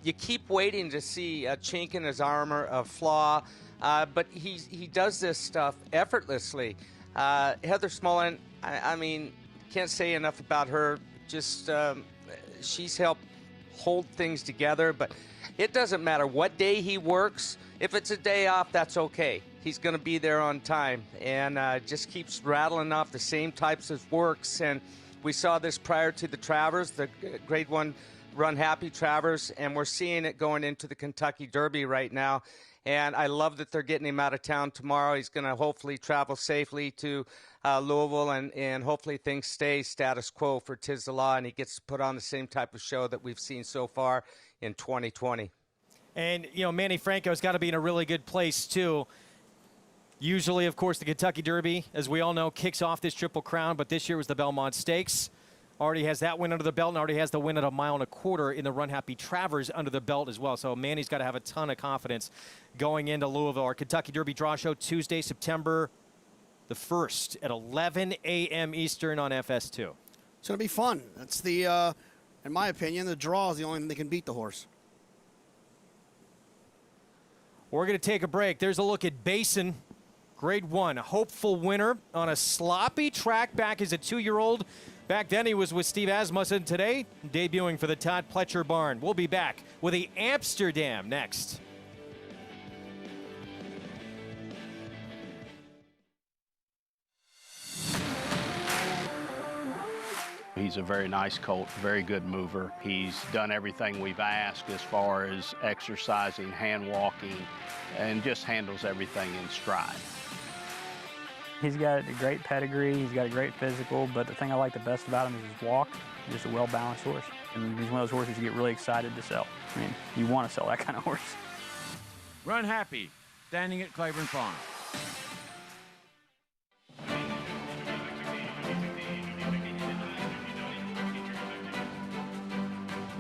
You keep waiting to see a chink in his armor, a flaw, but he does this stuff effortlessly. Heather Smullen, I mean, can't say enough about her. Just she's helped hold things together, but it doesn't matter what day he works. If it's a day off, that's okay. He's going to be there on time, and just keeps rattling off the same types of works. And we saw this prior to the Travers, the Grade 1 Runhappy Travers, and we're seeing it going into the Kentucky Derby right now. And I love that they're getting him out of town tomorrow. He's going to hopefully travel safely to Louisville, and hopefully things stay status quo for 'tis the law, and he gets to put on the same type of show that we've seen so far in 2020. And, Manny Franco's got to be in a really good place, too. Usually, of course, the Kentucky Derby, as we all know, kicks off this Triple Crown, but this year was the Belmont Stakes. Already has that win under the belt and already has the win at 1.25 miles in the Runhappy Travers under the belt as well. So Manny's got to have a ton of confidence going into Louisville. Our Kentucky Derby draw show Tuesday, September the 1st at 11 a.m. Eastern on FS2. It's going to be fun. That's the, in my opinion, the draw is the only thing that can beat the horse. We're going to take a break. There's a look at Basin, Grade 1, hopeful winner on a sloppy track back as a 2-year-old. Back then he was with Steve Asmussen. Today, debuting for the Todd Pletcher barn. We'll be back with the Amsterdam next. He's a very nice colt, very good mover. He's done everything we've asked as far as exercising, hand walking, and just handles everything in stride. He's got a great pedigree, he's got a great physical, but the thing I like the best about him is his walk. He's just a well-balanced horse. And he's one of those horses you get really excited to sell. I mean, you want to sell that kind of horse. Runhappy, standing at Claiborne Farm.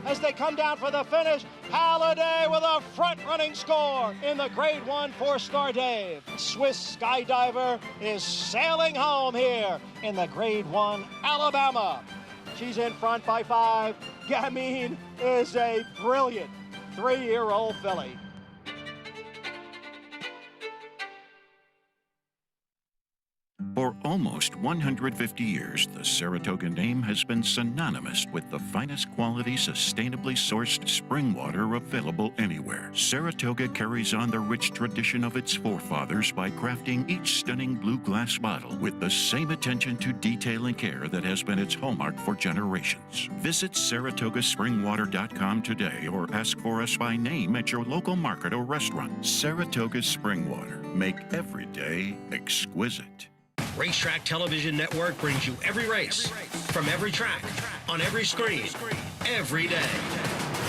as they come down for the finish. Halliday with a front-running score in the Grade 1 4-star Dave. Swiss Skydiver is sailing home here in the Grade 1 Alabama. She's in front by 5. Gamine is a brilliant 3-year-old filly. For almost 150 years, the Saratoga name has been synonymous with the finest quality, sustainably sourced spring water available anywhere. Saratoga carries on the rich tradition of its forefathers by crafting each stunning blue glass bottle with the same attention to detail and care that has been its hallmark for generations. Visit SaratogaSpringwater.com today or ask for us by name at your local market or restaurant. Saratoga Spring Water. Make every day exquisite. Racetrack Television Network brings you every race, from every track, on every screen, every day.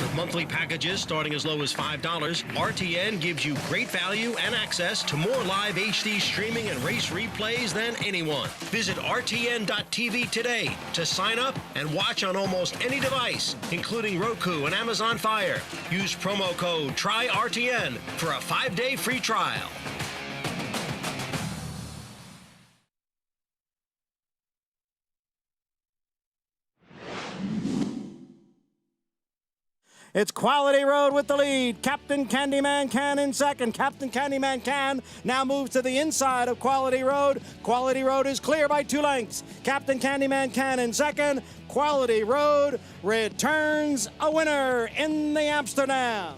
With monthly packages starting as low as $5, RTN gives you great value and access to more live HD streaming and race replays than anyone. Visit RTN.tv today to sign up and watch on almost any device, including Roku and Amazon Fire. Use promo code TRYRTN for a 5-day free trial. It's Quality Road with the lead. Captain Candyman Can in second. Captain Candyman Can now moves to the inside of Quality Road. Quality Road is clear by 2 lengths. Captain Candyman Can in second. Quality Road returns a winner in the Amsterdam.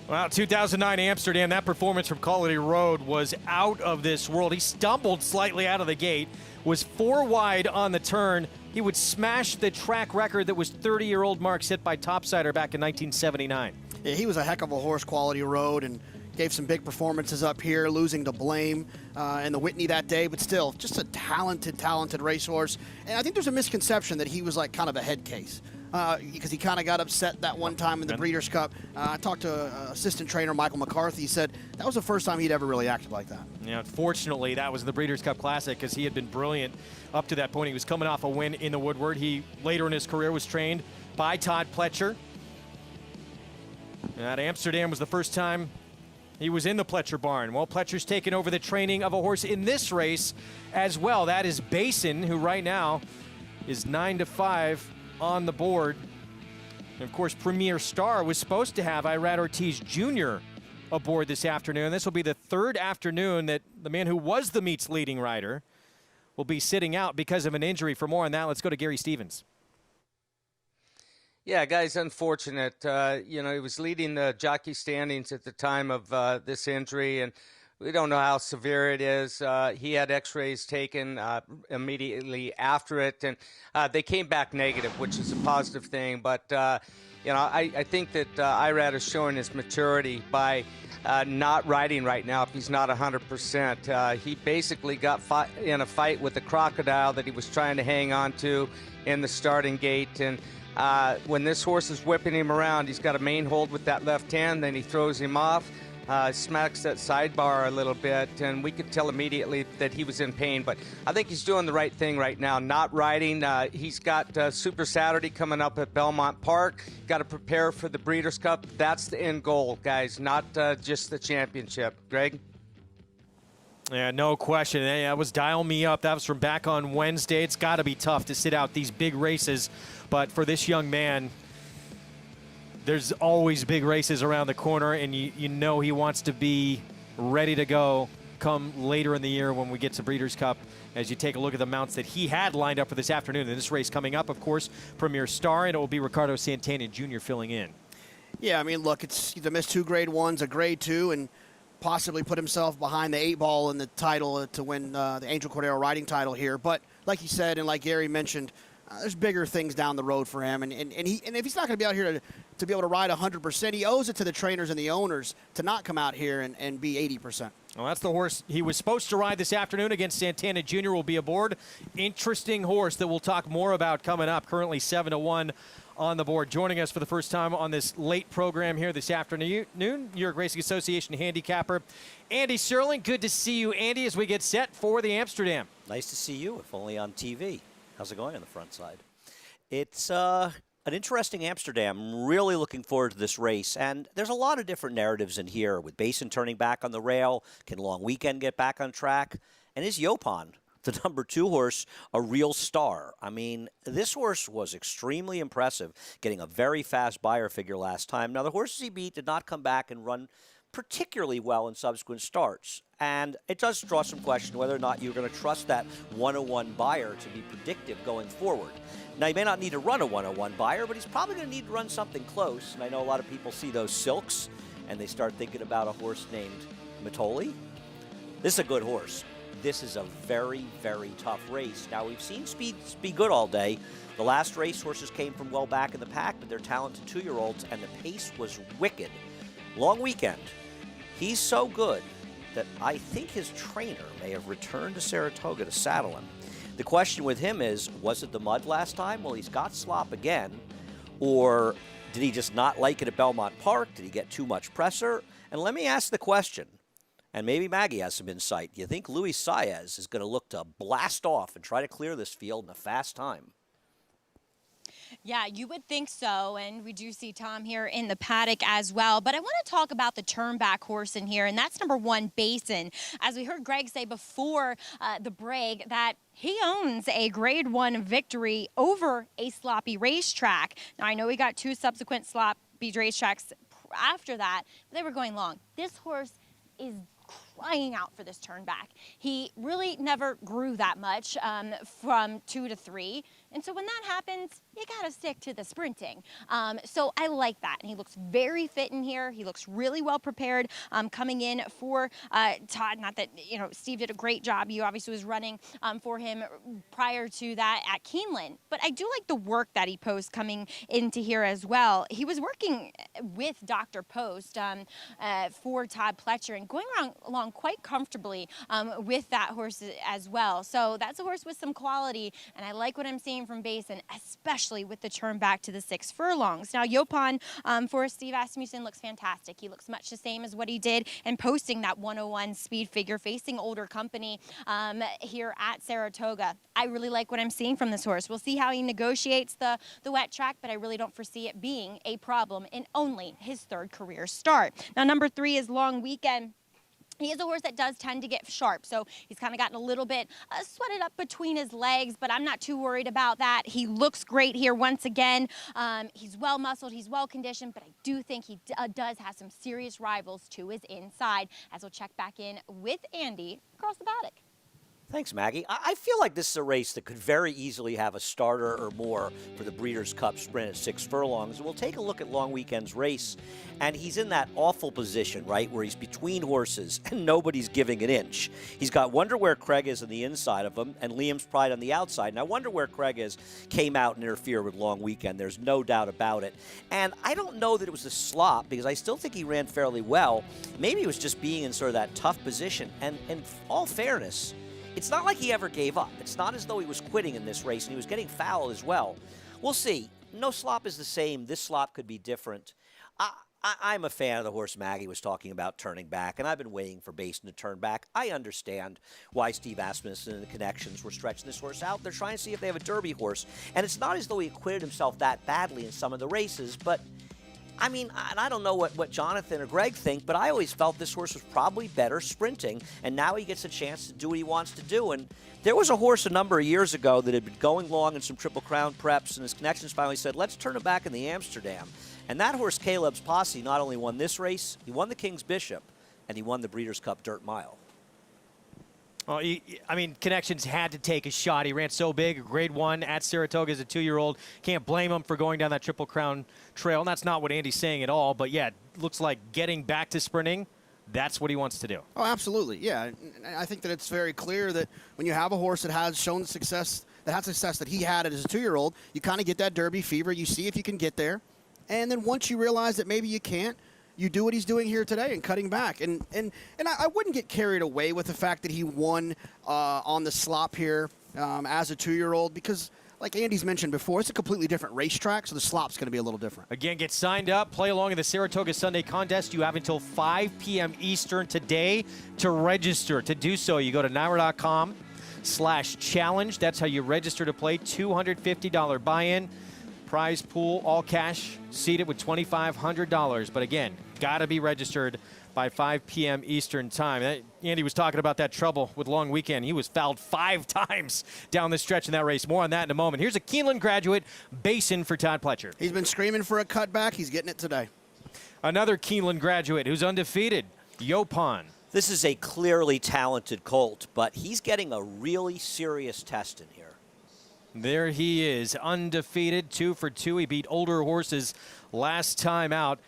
Well, 2009 Amsterdam, that performance from Quality Road was out of this world. He stumbled slightly out of the gate, was 4 wide on the turn. He would smash the track record that was 30-year-old Mark set by Topsider back in 1979. Yeah, he was a heck of a horse, Quality Road, and gave some big performances up here, losing to Blame in the Whitney that day, but still, just a talented racehorse. And I think there's a misconception that he was like kind of a head case. Because he kind of got upset that one time in the Breeders' Cup. I talked to assistant trainer Michael McCarthy. He said that was the first time he'd ever really acted like that. Yeah, unfortunately, that was the Breeders' Cup Classic because he had been brilliant up to that point. He was coming off a win in the Woodward. He, later in his career, was trained by Todd Pletcher. And Amsterdam was the first time he was in the Pletcher barn. Well, Pletcher's taken over the training of a horse in this race as well. That is Basin, who right now is 9-5 on the board. And of course, Premier Star was supposed to have Irad Ortiz Jr. aboard this afternoon. This will be the 3rd afternoon that the man who was the meet's leading rider will be sitting out because of an injury. For more on that, let's go to Gary Stevens. Yeah, guys, unfortunate. You know, he was leading the jockey standings at the time of this injury, and we don't know how severe it is. He had x-rays taken immediately after it, and they came back negative, which is a positive thing. But, you know, I think that Irad is showing his maturity by not riding right now if he's not 100%. He basically got in a fight with the crocodile that he was trying to hang on to in the starting gate. And when this horse is whipping him around, he's got a main hold with that left hand, then he throws him off. Smacks that sidebar a little bit, and we could tell immediately that he was in pain. But I think he's doing the right thing right now, not riding. He's got Super Saturday coming up at Belmont Park. Got to prepare for the Breeders' Cup. That's the end goal, guys, not just the championship. Greg? Yeah, no question. That was Dial Me Up. That was from back on Wednesday. It's got to be tough to sit out these big races. But for this young man, there's always big races around the corner, and you know he wants to be ready to go come later in the year when we get to Breeders' Cup. As you take a look at the mounts that he had lined up for this afternoon. And this race coming up, of course, Premier Star, and it will be Ricardo Santana Jr. filling in. Yeah, I mean, look, he's missed 2 Grade 1s, a Grade 2, and possibly put himself behind the 8 ball in the title to win the Angel Cordero riding title here. But like you said, and like Gary mentioned, there's bigger things down the road for him. And if he's not going to be out here to be able to ride 100%, he owes it to the trainers and the owners to not come out here and be 80%. Well, that's the horse he was supposed to ride this afternoon against Santana Jr. will be aboard. Interesting horse that we'll talk more about coming up. Currently 7-1 on the board. Joining us for the first time on this late program here this afternoon, New York Racing Association handicapper Andy Serling. Good to see you, Andy, as we get set for the Amsterdam. Nice to see you, if only on TV. How's it going on the front side? It's An interesting Amsterdam. Really looking forward to this race. And there's a lot of different narratives in here with Basin turning back on the rail. Can Long Weekend get back on track? And is Yopan, the number 2 horse, a real star? I mean, this horse was extremely impressive, getting a very fast buyer figure last time. Now, the horses he beat did not come back and run particularly well in subsequent starts. And it does draw some question whether or not you're going to trust that 101 buyer to be predictive going forward. Now, he may not need to run a 101 buyer, but he's probably going to need to run something close. And I know a lot of people see those silks, and they start thinking about a horse named Matoli. This is a good horse. This is a very, very tough race. Now, we've seen speeds be good all day. The last race, horses came from well back in the pack, but they're talented 2-year-olds, and the pace was wicked. Long Weekend. He's so good that I think his trainer may have returned to Saratoga to saddle him. The question with him is, was it the mud last time? Well, he's got slop again. Or did he just not like it at Belmont Park? Did he get too much presser? And let me ask the question, and maybe Maggie has some insight. Do you think Luis Saez is going to look to blast off and try to clear this field in a fast time? Yeah, you would think so, and we do see Tom here in the paddock as well. But I want to talk about the turnback horse in here, and that's number 1, Basin. As we heard Greg say before the break, that he owns a Grade 1 victory over a sloppy racetrack. Now, I know he got 2 subsequent sloppy racetracks after that, but they were going long. This horse is crying out for this turn back. He really never grew that much from 2 to 3. And so when that happens, you got to stick to the sprinting. So I like that. And he looks very fit in here. He looks really well prepared coming in for Todd. Not that, you know, Steve did a great job. He obviously was running for him prior to that at Keeneland. But I do like the work that he posed coming into here as well. He was working with Dr. Post for Todd Pletcher and going along quite comfortably with that horse as well. So that's a horse with some quality. And I like what I'm seeing from Basin, especially with the turn back to the 6 furlongs. Now, Yopan for Steve Asmussen looks fantastic. He looks much the same as what he did and posting that 101 speed figure, facing older company here at Saratoga. I really like what I'm seeing from this horse. We'll see how he negotiates the wet track, but I really don't foresee it being a problem in only his 3rd career start. Now, number 3 is Long Weekend. He is a horse that does tend to get sharp, so he's kind of gotten a little bit sweated up between his legs, but I'm not too worried about that. He looks great here once again. He's well-muscled, he's well-conditioned, but I do think he does have some serious rivals to his inside, as we'll check back in with Andy across the paddock. Thanks, Maggie. I feel like this is a race that could very easily have a starter or more for the Breeders' Cup Sprint at 6 furlongs. And we'll take a look at Long Weekend's race, and he's in that awful position, right, where he's between horses and nobody's giving an inch. He's got Wonder Where Craig is on the inside of him and Liam's Pride on the outside. Now, Wonder Where Craig is came out and interfered with Long Weekend. There's no doubt about it. And I don't know that it was a slop, because I still think he ran fairly well. Maybe it was just being in sort of that tough position. And in all fairness, it's not like he ever gave up. It's not as though he was quitting in this race, and he was getting foul as well. We'll see. No slop is the same. This slop could be different. I'm a fan of the horse Maggie was talking about turning back, and I've been waiting for Basin to turn back. I understand why Steve Asmussen and the connections were stretching this horse out. They're trying to see if they have a Derby horse, and it's not as though he acquitted himself that badly in some of the races, but I mean, I don't know what Jonathan or Greg think, but I always felt this horse was probably better sprinting, and now he gets a chance to do what he wants to do. And there was a horse a number of years ago that had been going long in some Triple Crown preps, and his connections finally said, let's turn him back in the Amsterdam. And that horse, Caleb's Posse, not only won this race, he won the King's Bishop, and he won the Breeders' Cup Dirt Mile. Well, I mean, Connections had to take a shot. He ran so big, Grade 1 at Saratoga as a 2-year-old. Can't blame him for going down that Triple Crown trail. And that's not what Andy's saying at all. But, yeah, it looks like getting back to sprinting, that's what he wants to do. Oh, absolutely, yeah. I think that it's very clear that when you have a horse that has shown success, that he had it as a 2-year-old, you kind of get that Derby fever. You see if you can get there. And then once you realize that maybe you can't, you do what he's doing here today and cutting back. And I wouldn't get carried away with the fact that he won on the slop here as a 2-year-old, because like Andy's mentioned before, it's a completely different racetrack, so the slop's going to be a little different. Again, get signed up, play along in the Saratoga Sunday Contest. You have until 5 p.m. Eastern today to register. To do so, you go to NYRA.com/challenge. That's how you register to play. $250 buy-in. Prize pool, all cash, seated with $2,500. But again, got to be registered by 5 p.m. Eastern time. Andy was talking about that trouble with long weekend. He was fouled 5 times down the stretch in that race. More on that in a moment. Here's a Keeneland graduate, Basin for Todd Pletcher. He's been screaming for a cutback. He's getting it today. Another Keeneland graduate who's undefeated, Yopon. This is a clearly talented colt, but he's getting a really serious test in here. There he is, undefeated, 2 for 2. He beat older horses last time out.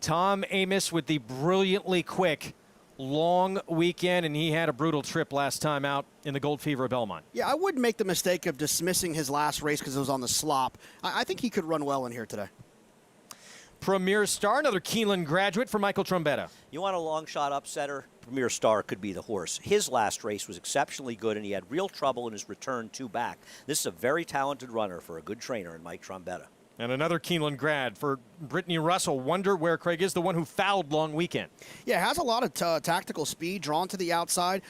Tom Amos with the brilliantly quick long weekend, and he had a brutal trip last time out in the Gold Fever of Belmont. Yeah, I wouldn't make the mistake of dismissing his last race because it was on the slop. I think he could run well in here today. Premier Star, another Keeneland graduate for Michael Trombetta. You want a long shot upsetter? Premier Star could be the horse. His last race was exceptionally good, and he had real trouble in his return 2 back. This is a very talented runner for a good trainer in Mike Trombetta. And another Keeneland grad for Brittany Russell. Wonder where Craig is, the one who fouled long weekend. Yeah, has a lot of tactical speed, drawn to the outside.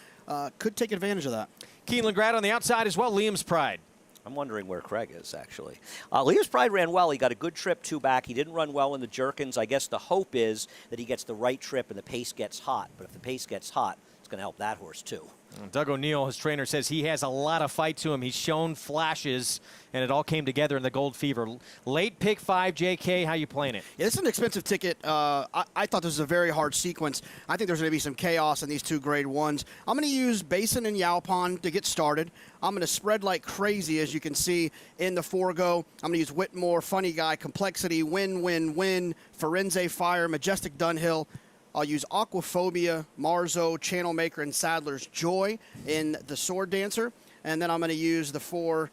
Could take advantage of that. Keeneland grad on the outside as well, Liam's Pride. I'm wondering where Craig is, actually. Liam's Pride ran well. He got a good trip 2 back. He didn't run well in the Jerkins. I guess the hope is that he gets the right trip and the pace gets hot. But if the pace gets hot, it's going to help that horse, too. Doug O'Neill, his trainer, says he has a lot of fight to him. He's shown flashes, and it all came together in the Gold Fever. Late pick 5, JK, how you playing it? Yeah, this is an expensive ticket. I thought this was a very hard sequence. I think there's going to be some chaos in these 2 grade 1s. I'm going to use Basin and Yalpon to get started. I'm going to spread like crazy, as you can see in the Forego. I'm going to use Whitmore, Funny Guy, Complexity, Win, Firenze Fire, Majestic Dunhill. I'll use Aquaphobia, Marzo, Channelmaker, and Sadler's Joy in the Sword Dancer. And then I'm going to use the 4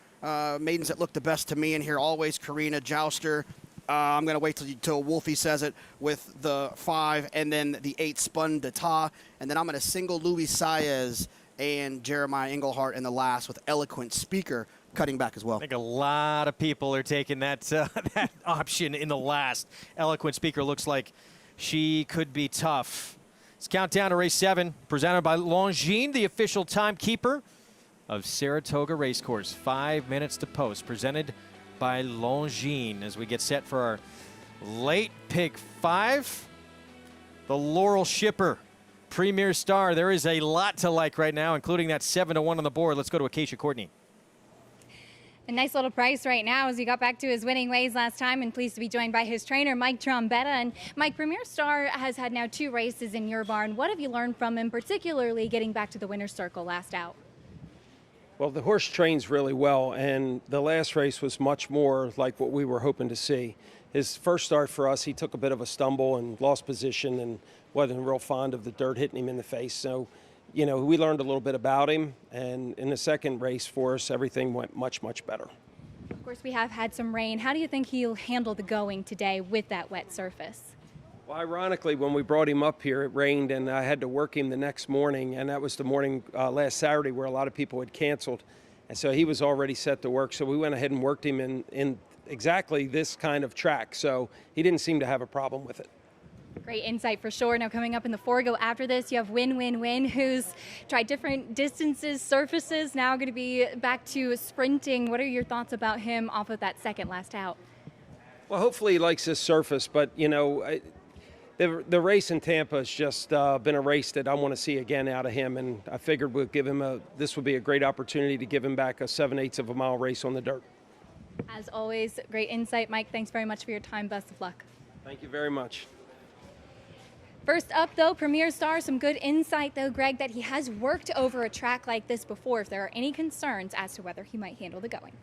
maidens that look the best to me in here. Always Karina, Jouster. I'm going to wait till Wolfie says it with the 5, and then the 8 Spun d'Etat. And then I'm going to single Louis Saez and Jeremiah Englehart in the last with Eloquent Speaker cutting back as well. I think a lot of people are taking that, that option in the last. Eloquent Speaker looks like she could be tough. Let's count down to race 7, presented by Longines, the official timekeeper of Saratoga Racecourse. 5 minutes to post, presented by Longines as we get set for our late pick 5. The Laurel Shipper, Premier Star. There is a lot to like right now, including that 7-1 on the board. Let's go to Acacia Courtney. A nice little price right now as he got back to his winning ways last time, and pleased to be joined by his trainer, Mike Trombetta. And Mike, Premier Star has had now 2 races in your barn. What have you learned from him, particularly getting back to the winner's circle last out? Well, the horse trains really well, and the last race was much more like what we were hoping to see. His first start for us, he took a bit of a stumble and lost position and wasn't real fond of the dirt hitting him in the face. So, you know, we learned a little bit about him, and in the second race for us, everything went much, much better. Of course, we have had some rain. How do you think he'll handle the going today with that wet surface? Well, ironically, when we brought him up here, it rained, and I had to work him the next morning, and that was the morning last Saturday where a lot of people had canceled. And so he was already set to work, so we went ahead and worked him in exactly this kind of track. So he didn't seem to have a problem with it. Great insight for sure. Now coming up in the Forego after this, you have Win, who's tried different distances, surfaces, now going to be back to sprinting. What are your thoughts about him off of that second last out? Well, hopefully he likes this surface, but, you know, the race in Tampa has just been a race that I want to see again out of him, and I figured we'd give him this would be a great opportunity to give him back a 7/8 of a mile race on the dirt. As always, great insight, Mike. Thanks very much for your time. Best of luck. Thank you very much. First up, though, Premier Star, some good insight, though, Greg, that he has worked over a track like this before, if there are any concerns as to whether he might handle the going.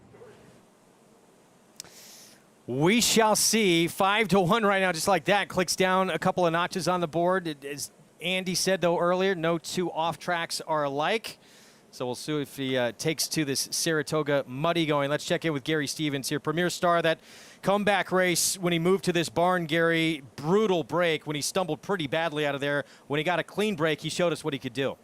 We shall see. 5-1 right now, just like that. Clicks down a couple of notches on the board. As Andy said, though, earlier, no 2 off tracks are alike. So we'll see if he takes to this Saratoga muddy going. Let's check in with Gary Stevens here. Premier Star, that comeback race when he moved to this barn, Gary, brutal break when he stumbled pretty badly out of there. When he got a clean break, he showed us what he could do.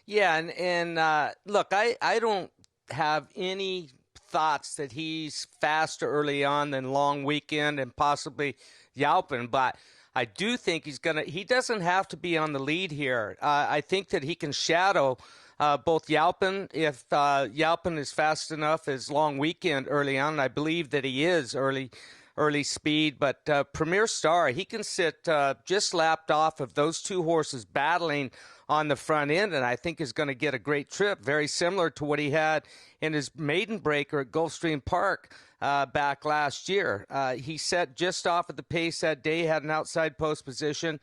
Yeah, and look, I don't have any thoughts that he's faster early on than Long Weekend and possibly Yalpin, but I do think he doesn't have to be on the lead here. I think that he can shadow both Yalpin, if Yalpin is fast enough, is long weekend early on. I believe that he is early speed, but Premier Star, he can sit just lapped off of those two horses battling on the front end, and I think is going to get a great trip, very similar to what he had in his maiden breaker at Gulfstream Park back last year. He set just off at the pace that day, had an outside post position.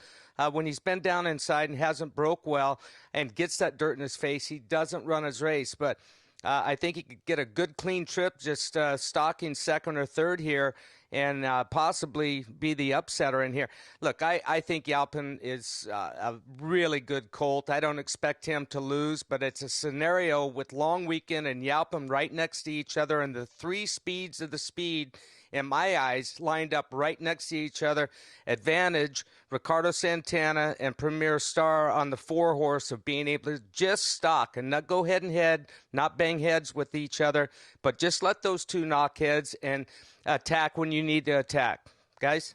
When he's been down inside and hasn't broke well and gets that dirt in his face, he doesn't run his race, but I think he could get a good, clean trip, just stalking second or third here, and possibly be the upsetter in here. Look, I think Yalpin is a really good colt. I don't expect him to lose, but it's a scenario with long weekend and Yalpin right next to each other, and the three speeds of the speed, in my eyes, lined up right next to each other. Advantage, Ricardo Santana and Premier Star on the 4-horse of being able to just stalk and not go head and head, not bang heads with each other, but just let those two knock heads and attack when you need to attack. Guys?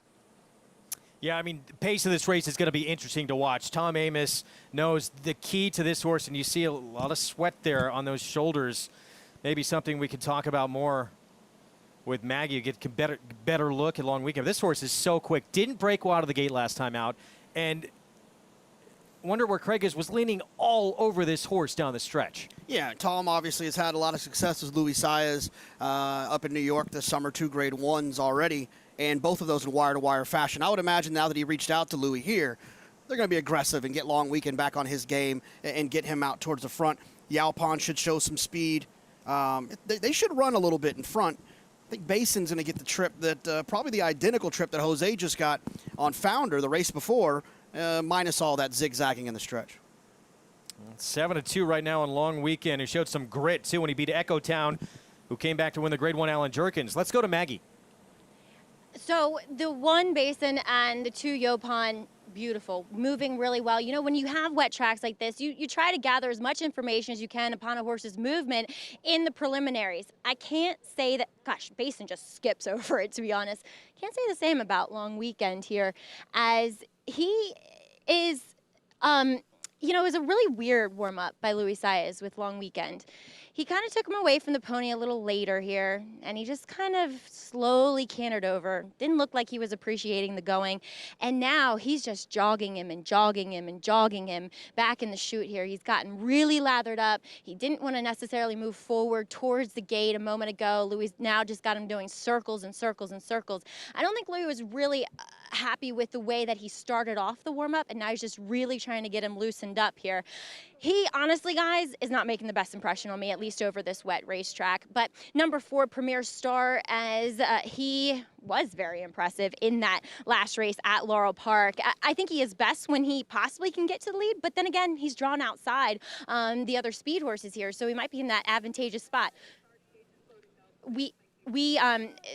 Yeah, I mean, the pace of this race is going to be interesting to watch. Tom Amoss knows the key to this horse, and you see a lot of sweat there on those shoulders. Maybe something we can talk about more with Maggie. You get a better look at long weekend. This horse is so quick. Didn't break well out of the gate last time out, and wonder where Craig was leaning all over this horse down the stretch. Yeah, Tom obviously has had a lot of success with Louis Saez up in New York this summer, 2 grade 1s already, and both of those in wire-to-wire fashion. I would imagine now that he reached out to Louis here, they're going to be aggressive and get long weekend back on his game and get him out towards the front. Yalpin should show some speed. They should run a little bit in front. I think Bason's going to get the trip that probably the identical trip that Jose just got on Founder the race before, minus all that zigzagging in the stretch. 7-2 right now on long weekend. He showed some grit, too, when he beat Echo Town, who came back to win the Grade 1 Alan Jerkins. Let's go to Maggie. So the 1 Basin and the 2 Yopon, beautiful, moving really well. You know, when you have wet tracks like this, you try to gather as much information as you can upon a horse's movement in the preliminaries. I can't say that, gosh, Basin just skips over it, to be honest. Can't say the same about long weekend here, as he is, you know, it was a really weird warm-up by Louis Saez with long weekend. He kind of took him away from the pony a little later here, and he just kind of slowly cantered over. Didn't look like he was appreciating the going, and now he's just jogging him and jogging him and jogging him back in the chute here. He's gotten really lathered up. He didn't want to necessarily move forward towards the gate a moment ago. Louis now just got him doing circles and circles and circles. I don't think Louis was really happy with the way that he started off the warm-up, and now he's just really trying to get him loosened up here. He, honestly, guys, is not making the best impression on me, at least over this wet racetrack. But number 4, Premier Star, as he was very impressive in that last race at Laurel Park. I think he is best when he possibly can get to the lead, but then again, he's drawn outside the other speed horses here, so he might be in that advantageous spot. We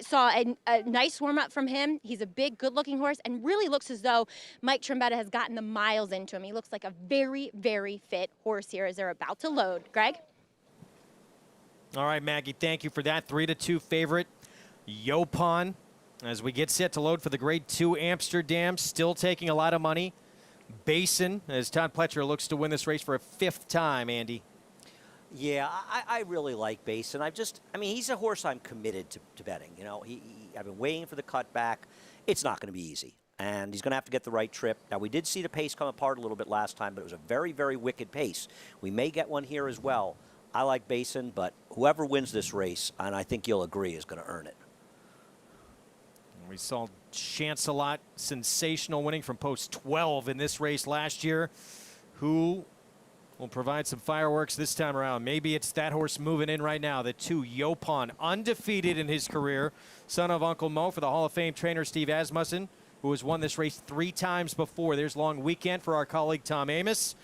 saw a nice warm-up from him. He's a big, good-looking horse and really looks as though Mike Trombetta has gotten the miles into him. He looks like a very, very fit horse here as they're about to load. Greg? All right, Maggie, thank you for that. 3-2 favorite, Yopon, as we get set to load for the Grade 2 Amsterdam, still taking a lot of money. Basin, as Todd Pletcher looks to win this race for a 5th time, Andy. Yeah, I really like Basin. I mean, he's a horse I'm committed to betting. You know, I've been waiting for the cutback. It's not going to be easy, and he's going to have to get the right trip. Now, we did see the pace come apart a little bit last time, but it was a very, very wicked pace. We may get one here as well. I like Basin, but whoever wins this race, and I think you'll agree, is going to earn it. We saw Chancelot, sensational winning from post 12 in this race last year, who will provide some fireworks this time around. Maybe it's that horse moving in right now. The 2 Yopon, undefeated in his career, son of Uncle Mo for the Hall of Fame trainer Steve Asmussen, who has won this race 3 times before. There's long weekend for our colleague Tom Amoss.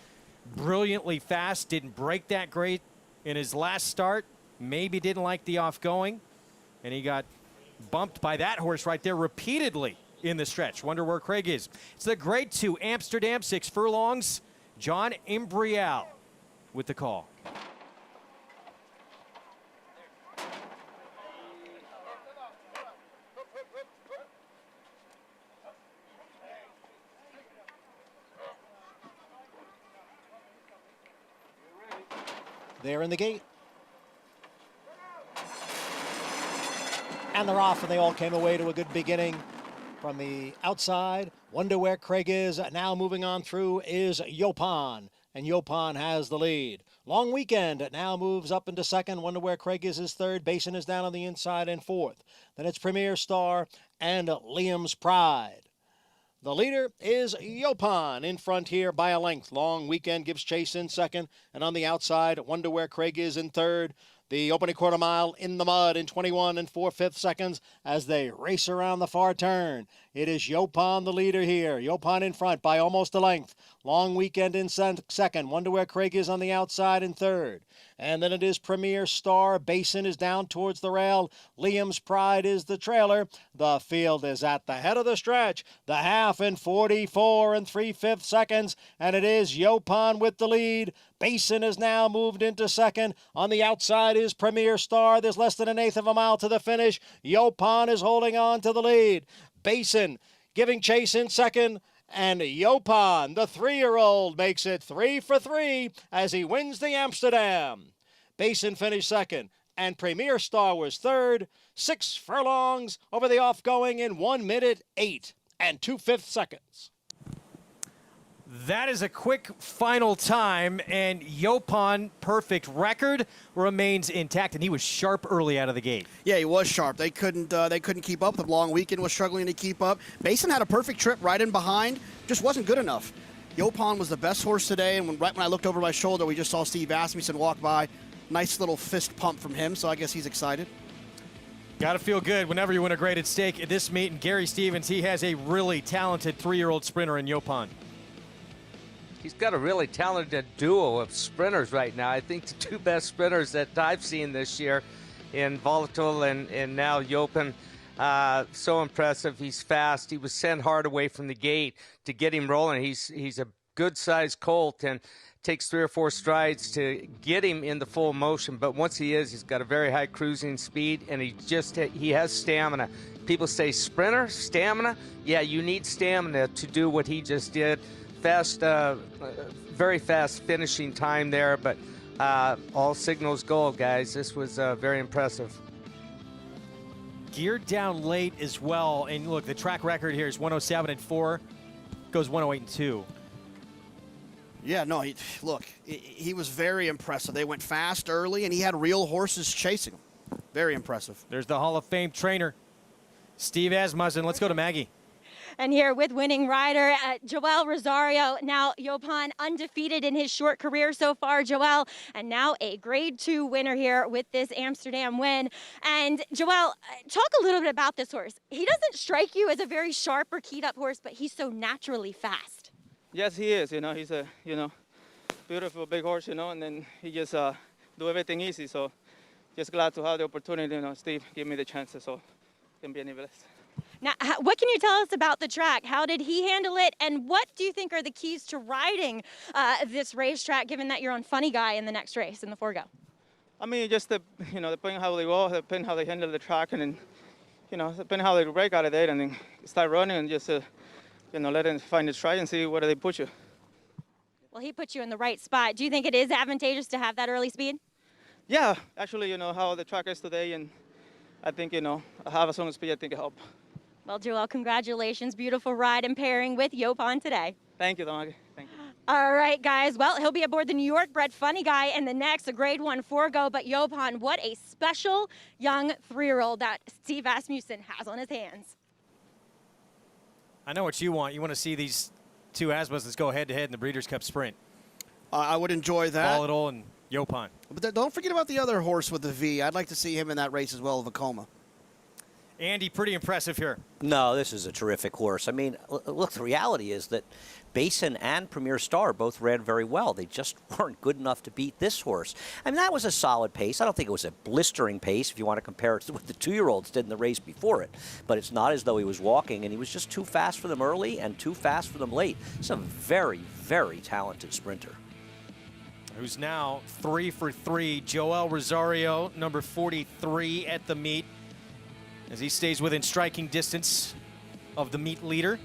Brilliantly fast, didn't break that great in his last start. Maybe didn't like the off-going, and he got bumped by that horse right there repeatedly in the stretch. Wonder where Craig is. It's the Grade 2 Amsterdam, 6 furlongs. John Imbrial with the call. there in the gate. And they're off, and they all came away to a good beginning. From the outside, wonder where Craig is. Now moving on through is Yopan, and Yopan has the lead. Long Weekend now moves up into second. Wonder where Craig is third. Basin is down on the inside in fourth. Then it's Premier Star and Liam's Pride. The leader is Yopan in front here by a length. Long Weekend gives chase in second, and on the outside, wonder where Craig is in third. The opening quarter mile in the mud in 21 and 4/5 seconds as they race around the far turn. It is Yopan the leader here. Yopan in front by almost a length. Long Weekend in second. Wonder where Craig is on the outside in third. And then it is Premier Star. Basin is down towards the rail. Liam's Pride is the trailer. The field is at the head of the stretch. The half in 44 and 3/5 seconds. And it is Yopan with the lead. Basin has now moved into second. On the outside is Premier Star. There's less than an eighth of a mile to the finish. Yopan is holding on to the lead. Basin giving chase in second. And Yopan, the 3-year-old, makes it 3 for 3 as he wins the Amsterdam. Basin finished second, and Premier Star was third. 6 furlongs over the offgoing in 1 minute 8 and 2/5 seconds. That is a quick final time, and Yopan perfect record remains intact, and he was sharp early out of the gate. Yeah, he was sharp. They couldn't keep up. The Long Weekend was struggling to keep up. Basin had a perfect trip right in behind, just wasn't good enough. Yopan was the best horse today, and right when I looked over my shoulder, we just saw Steve Asmussen walk by. Nice little fist pump from him, so I guess he's excited. Got to feel good whenever you win a graded stake at this meet, and Gary Stevens, he has a really talented 3-year-old sprinter in Yopan. He's got a really talented duo of sprinters right now. I think the two best sprinters that I've seen this year in Volatile and now Yopan. So impressive. He's fast. He was sent hard away from the gate to get him rolling. He's a good-sized colt and takes 3 or 4 strides to get him into full motion. But once he is, he's got a very high cruising speed, and he has stamina. People say sprinter, stamina. Yeah, you need stamina to do what he just did. Fast, very fast finishing time there, but all signals gold, guys. This was very impressive. Geared down late as well, and look, the track record here is 107 and 4, goes 108 and 2. Yeah, no, he was very impressive. They went fast early, and he had real horses chasing him. Very impressive. There's the Hall of Fame trainer, Steve Asmussen. Let's go to Maggie. And here with winning rider, Joel Rosario. Now, Yopan undefeated in his short career so far, Joel, and now a Grade 2 winner here with this Amsterdam win. And Joel, talk a little bit about this horse. He doesn't strike you as a very sharp or keyed up horse, but he's so naturally fast. Yes, he is. He's a, beautiful big horse, and then he just do everything easy. So just glad to have the opportunity, Steve give me the chances so it can be any less. Now, what can you tell us about the track? How did he handle it? And what do you think are the keys to riding this racetrack, given that you're on Funny Guy in the next race in the Forego? I mean, just depending how they go, depending how they handle the track, and then, depending how they break out of there, and then start running and just, let them find the stride and see where they put you. Well, he put you in the right spot. Do you think it is advantageous to have that early speed? Yeah, actually, how the track is today, and I think, have a certain speed, I think it helped. Well, Joel, congratulations. Beautiful ride and pairing with Yopan today. Thank you, Dominic. Thank you. All right, guys. Well, he'll be aboard the New York bred Funny Guy and the next, a Grade 1 Forego. But Yopan, what a special young 3-year-old that Steve Asmussen has on his hands. I know what you want. You want to see these two Asmussens go head-to-head in the Breeders' Cup Sprint. I would enjoy that. Volatile and Yopan. But don't forget about the other horse with the V. I'd like to see him in that race as well, Vacoma. Andy, pretty impressive here. No, this is a terrific horse. I mean, look, the reality is that Basin and Premier Star both ran very well. They just weren't good enough to beat this horse. I mean, that was a solid pace. I don't think it was a blistering pace if you want to compare it to what the 2-year-olds did in the race before it. But it's not as though he was walking, and he was just too fast for them early and too fast for them late. He's a very, very talented sprinter. Who's now 3 for 3. Joel Rosario, number 43 at the meet, as he stays within striking distance of the meet leader,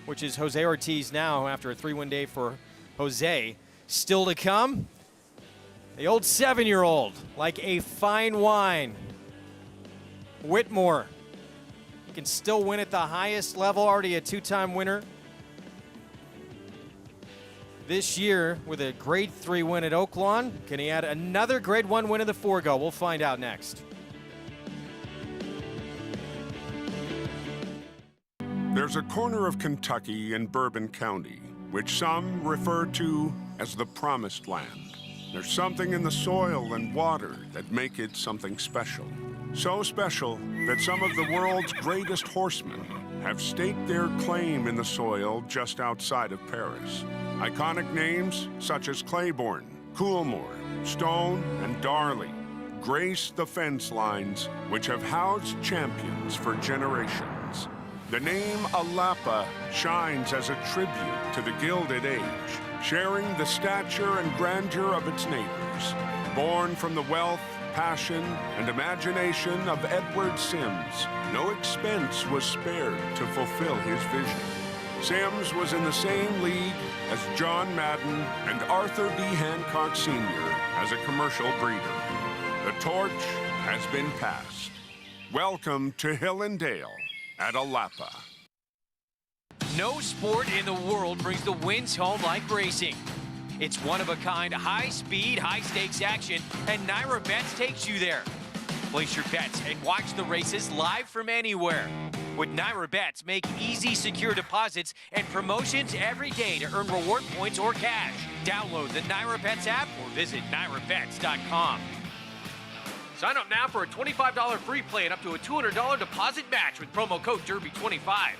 which is Jose Ortiz now after a 3-win day for Jose. Still to come, The old 7-year-old, like a fine wine. Whitmore can still win at the highest level, already a 2-time winner. This year, with a Grade 3 win at Oaklawn, can he add another Grade 1 win in the Forego? We'll find out next. There's a corner of Kentucky in Bourbon County, which some refer to as the Promised Land. There's something in the soil and water that make it something special. So special that some of the world's greatest horsemen have staked their claim in the soil just outside of Paris. Iconic names such as Claiborne, Coolmore, Stone, and Darley grace the fence lines which have housed champions for generations. The name Alapa shines as a tribute to the Gilded Age, sharing the stature and grandeur of its neighbors. Born from the wealth, passion, and imagination of Edward Sims, no expense was spared to fulfill his vision. Sims was in the same league as John Madden and Arthur B. Hancock Sr. as a commercial breeder. The torch has been passed. Welcome to Hill and Dale at Alapa. No sport in the world brings the wins home like racing. It's one-of-a-kind, high-speed, high-stakes action, and Naira Bets takes you there. Place your bets and watch the races live from anywhere. With Naira Bets, make easy, secure deposits and promotions every day to earn reward points or cash. Download the Naira Bets app or visit NairaBets.com. Sign up now for a $25 free play and up to a $200 deposit match with promo code Derby25.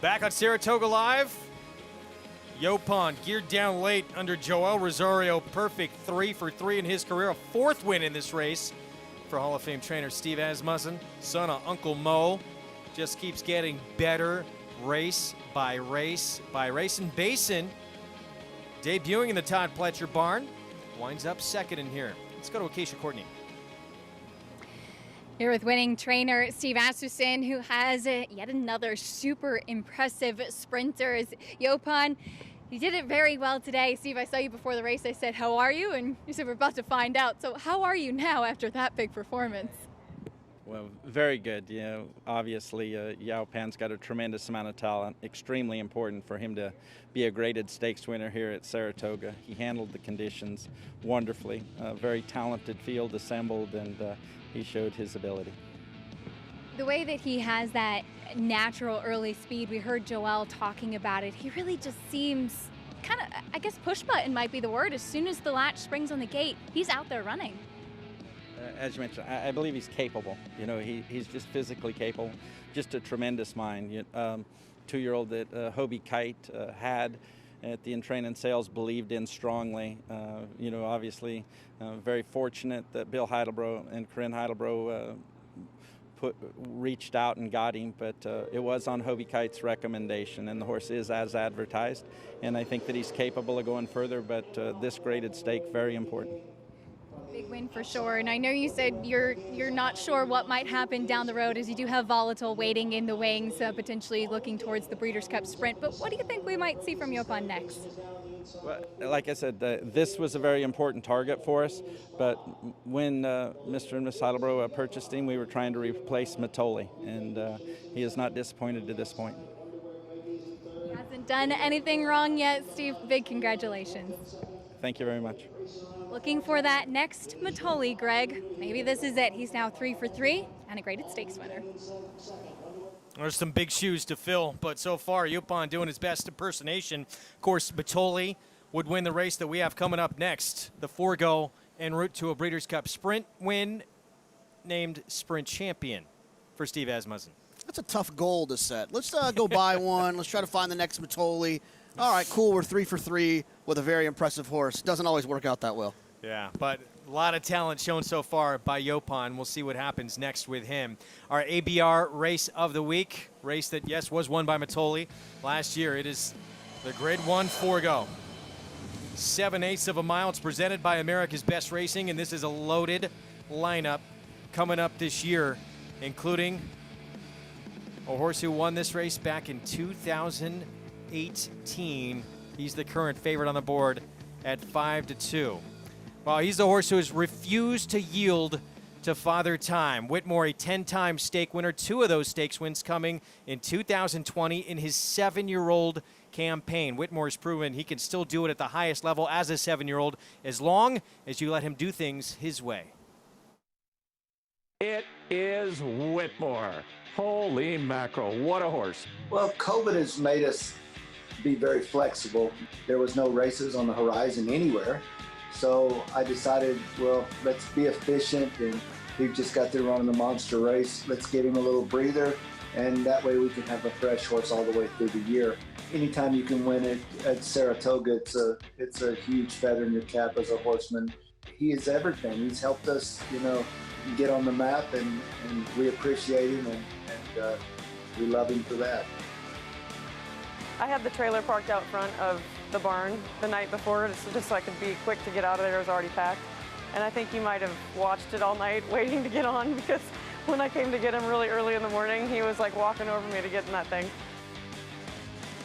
Back on Saratoga Live. Yopon geared down late under Joel Rosario. Perfect 3 for 3 in his career. A 4th win in this race for Hall of Fame trainer Steve Asmussen. Son of Uncle Mo. Just keeps getting better race by race by race. And Basin, debuting in the Todd Pletcher barn, winds up 2nd in here. Let's go to Acacia Courtney. Here with winning trainer Steve Asmussen, who has yet another super impressive sprinters. Yopon, you did it very well today. Steve, I saw you before the race. I said, how are you? And you said, we're about to find out. So how are you now after that big performance? Well, very good. You know, obviously, Yopan's got a tremendous amount of talent. Extremely important for him to be a graded stakes winner here at Saratoga. He handled the conditions wonderfully. Very talented field assembled, and he showed his ability. The way that he has that natural early speed, we heard Joel talking about it, he really just seems kind of, I guess push button might be the word. As soon as the latch springs on the gate, he's out there running. As you mentioned, I believe he's capable. You know, he's just physically capable, just a tremendous mind. 2-year-old that Hobie Kite had at the Entrain Sales believed in strongly. You know, obviously very fortunate that Bill Heidelbro and Corinne Heidelbro reached out and got him, but it was on Hobie Kite's recommendation, and the horse is as advertised, and I think that he's capable of going further, but this graded stake, very important. Big win for sure, and I know you said you're not sure what might happen down the road, as you do have Volatile waiting in the wings, potentially looking towards the Breeders' Cup Sprint, but what do you think we might see from Yopon next? Well, like I said, this was a very important target for us, but when Mr. and Ms. Heidelbro purchased him, we were trying to replace Matoli, and he is not disappointed to this point. He hasn't done anything wrong yet, Steve. Big congratulations. Thank you very much. Looking for that next Matoli, Greg. Maybe this is it. He's now 3 for 3 and a graded stakes winner. There's some big shoes to fill, but so far, Yupon doing his best impersonation. Of course, Matoli would win the race that we have coming up next. The Forego en route to a Breeders' Cup Sprint win, named Sprint Champion for Steve Asmussen. That's a tough goal to set. Let's go buy one. Let's try to find the next Matoli. All right, cool. We're 3 for 3 with a very impressive horse. Doesn't always work out that well. Yeah, but a lot of talent shown so far by Yopon. We'll see what happens next with him. Our ABR race of the week, race that, yes, was won by Matoli last year. It is the Grade 1 Forego. 7/8 of a mile. It's presented by America's Best Racing, and this is a loaded lineup coming up this year, including a horse who won this race back in 2018. He's the current favorite on the board at 5-2. Well, he's the horse who has refused to yield to Father Time. Whitmore, a 10-time stake winner. 2 of those stakes wins coming in 2020 in his 7-year-old campaign. Whitmore has proven he can still do it at the highest level as a 7-year-old as long as you let him do things his way. It is Whitmore. Holy mackerel, what a horse. Well, COVID has made us be very flexible. There was no races on the horizon anywhere. So I decided, well, let's be efficient, and we've just got through running the monster race. Let's give him a little breather, and that way we can have a fresh horse all the way through the year. Anytime you can win it at Saratoga, it's a huge feather in your cap as a horseman. He is everything. He's helped us, get on the map, and we appreciate him, and we love him for that. I had the trailer parked out front of the barn the night before, just so I could be quick to get out of there. It was already packed. And I think you might have watched it all night waiting to get on, because when I came to get him really early in the morning, he was like walking over me to get in that thing.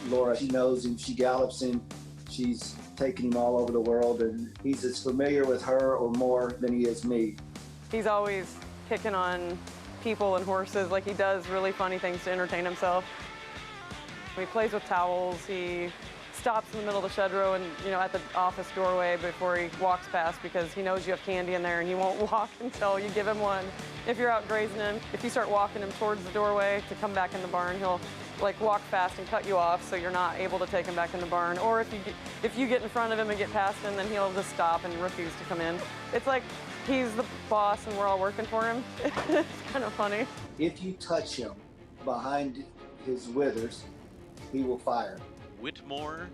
Laura, she knows him, she gallops him, she's taken him all over the world, and he's as familiar with her or more than he is me. He's always picking on people and horses. Like, he does really funny things to entertain himself. He plays with towels. He stops in the middle of the shed row and, at the office doorway before he walks past, because he knows you have candy in there and he won't walk until you give him one. If you're out grazing him, if you start walking him towards the doorway to come back in the barn, he'll walk fast and cut you off so you're not able to take him back in the barn. Or if you get in front of him and get past him, then he'll just stop and refuse to come in. It's like he's the boss and we're all working for him. It's kind of funny. If you touch him behind his withers, he will fire. Whitmore.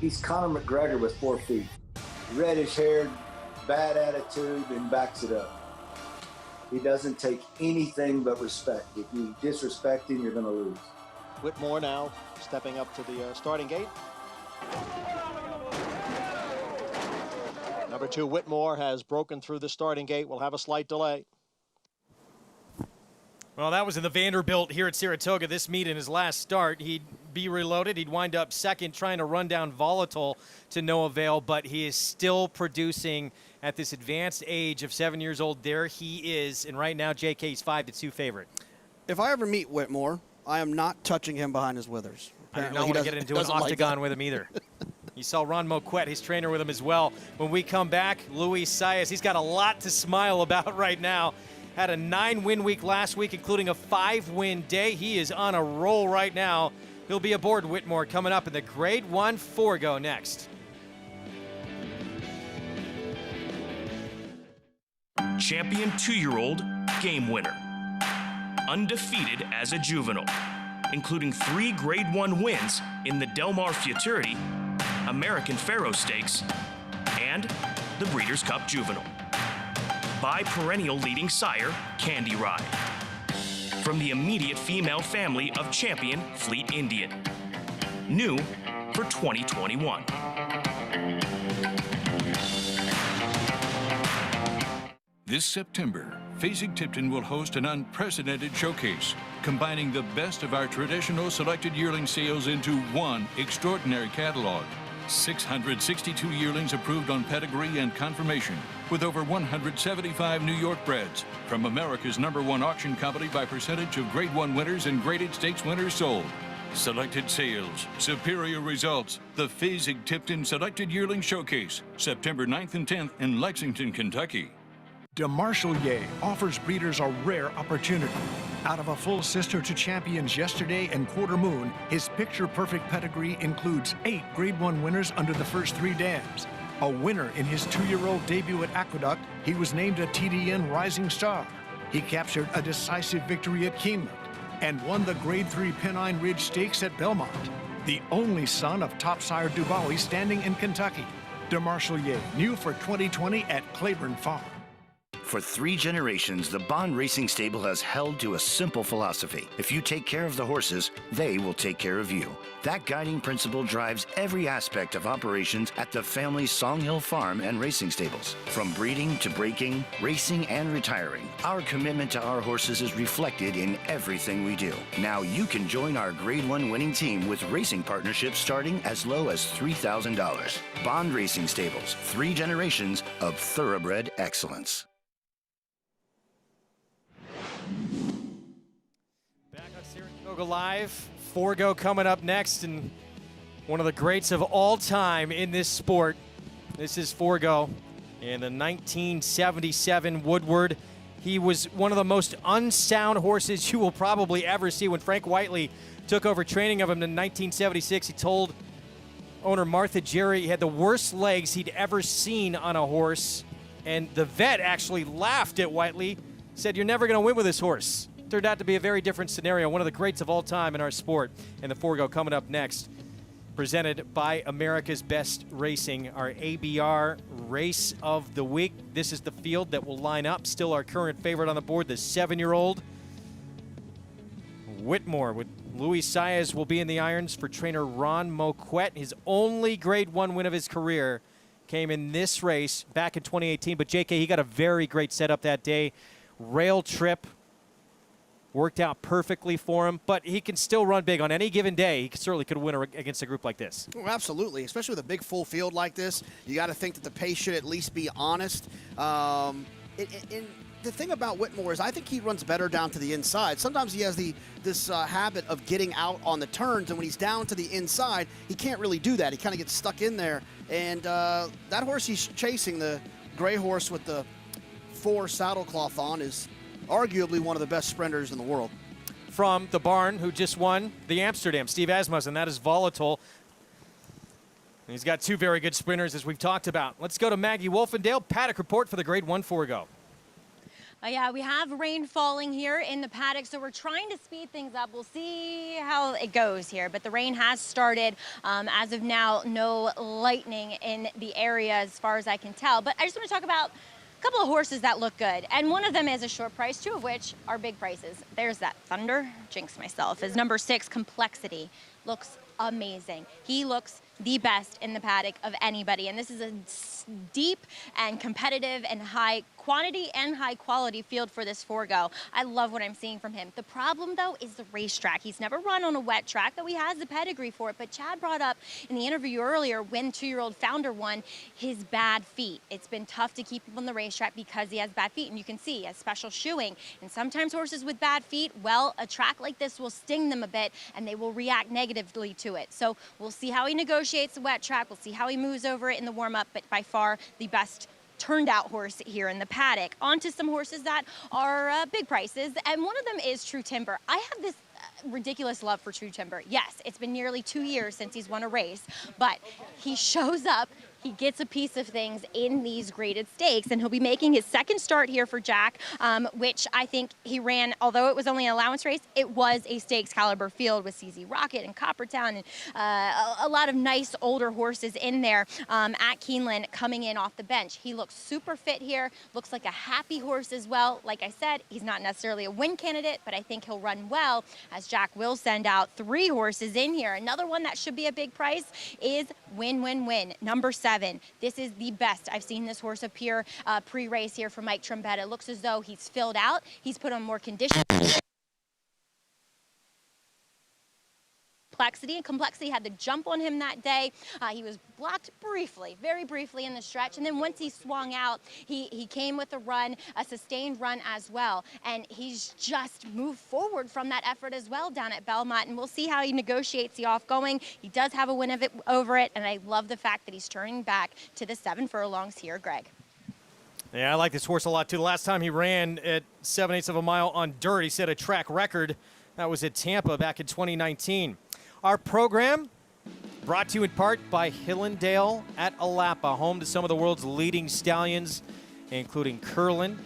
He's Conor McGregor with 4 feet. Reddish haired, bad attitude, and backs it up. He doesn't take anything but respect. If you disrespect him, you're going to lose. Whitmore now stepping up to the starting gate. Number 2, Whitmore, has broken through the starting gate. We'll have a slight delay. Well, that was in the Vanderbilt here at Saratoga. This meet in his last start, he'd be reloaded. He'd wind up second, trying to run down Volatile to no avail, but he is still producing at this advanced age of 7 years old. There he is, and right now JK's 5-2 favorite. If I ever meet Whitmore, I am not touching him behind his withers. I don't want to get into an octagon with him either. You saw Ron Moquette, his trainer, with him as well. When we come back, Luis Saez, he's got a lot to smile about right now. Had a 9-win week last week, including a 5-win day. He is on a roll right now. He'll be aboard Whitmore coming up in the Grade 1 Forego next. Champion 2-year-old game winner. Undefeated as a juvenile, including 3 Grade 1 wins in the Del Mar Futurity, American Pharoah Stakes, and the Breeders' Cup Juvenile. By perennial leading sire, Candy Ride. From the immediate female family of champion Fleet Indian. New for 2021. This September, Fasig-Tipton will host an unprecedented showcase. combining the best of our traditional selected yearling sales into one extraordinary catalog. 662 yearlings approved on pedigree and confirmation, with over 175 New York breds from America's #1 auction company by percentage of Grade 1 winners and graded stakes winners sold. Selected sales, superior results. The Phasig-Tipton Selected Yearling Showcase, September 9th and 10th in Lexington, Kentucky. DeMarshall offers breeders a rare opportunity. Out of a full sister to champions yesterday and Quarter Moon, his picture-perfect pedigree includes 8 Grade 1 winners under the first 3 dams. A winner in his 2-year-old debut at Aqueduct, he was named a TDN Rising Star. He captured a decisive victory at Keeneland and won the Grade 3 Pennine Ridge Stakes at Belmont. The only son of top sire Dubois standing in Kentucky. DeMarshall, new for 2020 at Claiborne Farm. For 3 generations, the Bond Racing stable has held to a simple philosophy. If you take care of the horses, they will take care of you. That guiding principle drives every aspect of operations at the family's Songhill Farm and Racing Stables. From breeding to breaking, racing and retiring, our commitment to our horses is reflected in everything we do. Now you can join our Grade 1 winning team with racing partnerships starting as low as $3,000. Bond Racing Stables, 3 generations of thoroughbred excellence. Back on Saratoga Live, Forego coming up next, and one of the greats of all time in this sport. This is Forego in the 1977 Woodward. He was one of the most unsound horses you will probably ever see. When Frank Whiteley took over training of him in 1976, he told owner Martha Jerry he had the worst legs he'd ever seen on a horse, and the vet actually laughed at Whiteley, said, "You're never going to win with this horse." Turned out to be a very different scenario. One of the greats of all time in our sport. And the Forego coming up next, presented by America's Best Racing, our ABR Race of the Week. This is the field that will line up. Still our current favorite on the board, the 7-year-old Whitmore, with Luis Saez will be in the irons for trainer Ron Moquette. His only Grade 1 win of his career came in this race back in 2018. But JK, he got a very great setup that day. Rail trip worked out perfectly for him, but he can still run big on any given day. He certainly could win against a group like this. Oh, absolutely, especially with a big full field like this. You got to think that the pace should at least be honest. And the thing about Whitmore is I think he runs better down to the inside. Sometimes he has this habit of getting out on the turns, and when he's down to the inside, he can't really do that. He kind of gets stuck in there. And that horse he's chasing, the gray horse with the 4 saddlecloth on, is arguably one of the best sprinters in the world. From the barn, who just won the Amsterdam, Steve Asmussen, that is Volatile. And he's got 2 very good sprinters, as we've talked about. Let's go to Maggie Wolfendale, Paddock Report for the Grade 1 Forego. Yeah, we have rain falling here in the paddock, so we're trying to speed things up. We'll see how it goes here, but the rain has started. As of now, no lightning in the area as far as I can tell. But I just want to talk about a couple of horses that look good, and one of them is a short price, 2 of which are big prices. There's that Thunder, jinx myself, is number 6, Complexity. Looks amazing. He looks the best in the paddock of anybody, and this is a deep and competitive and high quantity and high quality field for this Forego. I love what I'm seeing from him. The problem, though, is the racetrack. He's never run on a wet track, though he has the pedigree for it. But Chad brought up in the interview earlier, when 2-year-old Founder won, his bad feet. It's been tough to keep him on the racetrack because he has bad feet, and you can see a special shoeing. And sometimes horses with bad feet, well, a track like this will sting them a bit, and they will react negatively to it. So we'll see how he negotiates the wet track. We'll see how he moves over it in the warm-up, but by far the best turned out horse here in the paddock. On to some horses that are big prices, and one of them is True Timber. I have this ridiculous love for True Timber. Yes, it's been nearly 2 years since he's won a race, but he shows up, he gets a piece of things in these graded stakes, and he'll be making his 2nd start here for Jack, which I think he ran, although it was only an allowance race, it was a stakes caliber field with CZ Rocket and Coppertown and a lot of nice older horses in there at Keeneland coming in off the bench. He looks super fit here, looks like a happy horse as well. Like I said, he's not necessarily a win candidate, but I think he'll run well, as Jack will send out 3 horses in here. Another one that should be a big price is Win Win Win, number 7. This is the best I've seen this horse appear pre-race here for Mike Trombetta. It looks as though he's filled out. He's put on more condition. Complexity, and Complexity had the jump on him that day. He was blocked briefly, very briefly in the stretch, and then once he swung out, he came with a run, a sustained run as well, and he's just moved forward from that effort as well down at Belmont, and we'll see how he negotiates the off-going. He does have a win of it over it, and I love the fact that he's turning back to the 7 furlongs here, Greg. Yeah, I like this horse a lot, too. The last time he ran at 7/8 of a mile on dirt, he set a track record. That was at Tampa back in 2019. Our program brought to you in part by Hillendale at Alapa, home to some of the world's leading stallions, including Curlin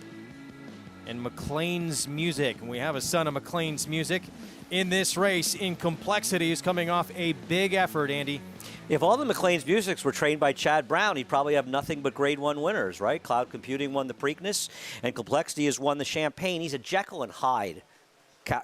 and McLean's Music. And we have a son of McLean's Music in this race. In Complexity is coming off a big effort, Andy. If all the McLean's Musics were trained by Chad Brown, he'd probably have nothing but Grade 1 winners, right? Cloud Computing won the Preakness, and Complexity has won the Champagne. He's a Jekyll and Hyde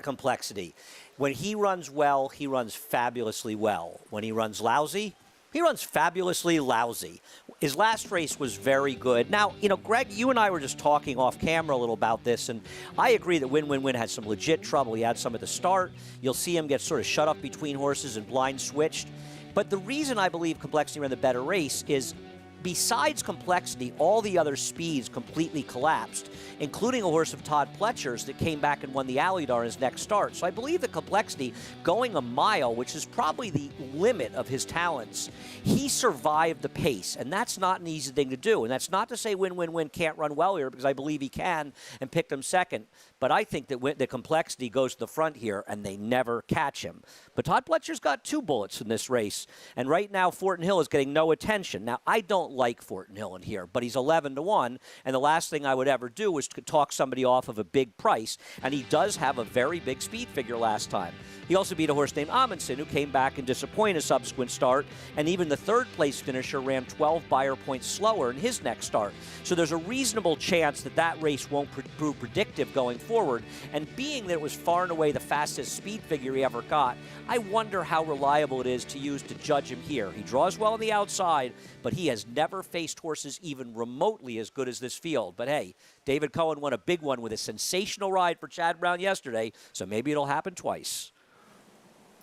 Complexity. When he runs well, he runs fabulously well. When he runs lousy, he runs fabulously lousy. His last race was very good. Now, you know, Greg, you and I were just talking off camera a little about this, and I agree that Win had some legit trouble. He had some at the start. You'll see him get sort of shut up between horses and blind switched. But the reason I believe Complexity ran the better race is, besides Complexity, all the other speeds completely collapsed, including a horse of Todd Pletcher's that came back and won the Alydar in his next start. So I believe that Complexity, going a mile, which is probably the limit of his talents, he survived the pace, and that's not an easy thing to do. And that's not to say Win can't run well here, because I believe he can, and picked him second. But I think that the Complexity goes to the front here, and they never catch him. But Todd Pletcher's got 2 bullets in this race, and right now Fortin Hill is getting no attention. Now, I don't like Fortin Hill in here, but he's 11-1, and the last thing I would ever do is to talk somebody off of a big price, and he does have a very big speed figure last time. He also beat a horse named Amundsen, who came back and disappointed a subsequent start, and even the third-place finisher ran 12 Beyer points slower in his next start. So there's a reasonable chance that that race won't prove predictive going forward, and being that it was far and away the fastest speed figure he ever got, I wonder how reliable it is to use to judge him here. He draws well on the outside, but he has never faced horses even remotely as good as this field. But hey, David Cohen won a big one with a sensational ride for Chad Brown yesterday, so maybe it'll happen twice.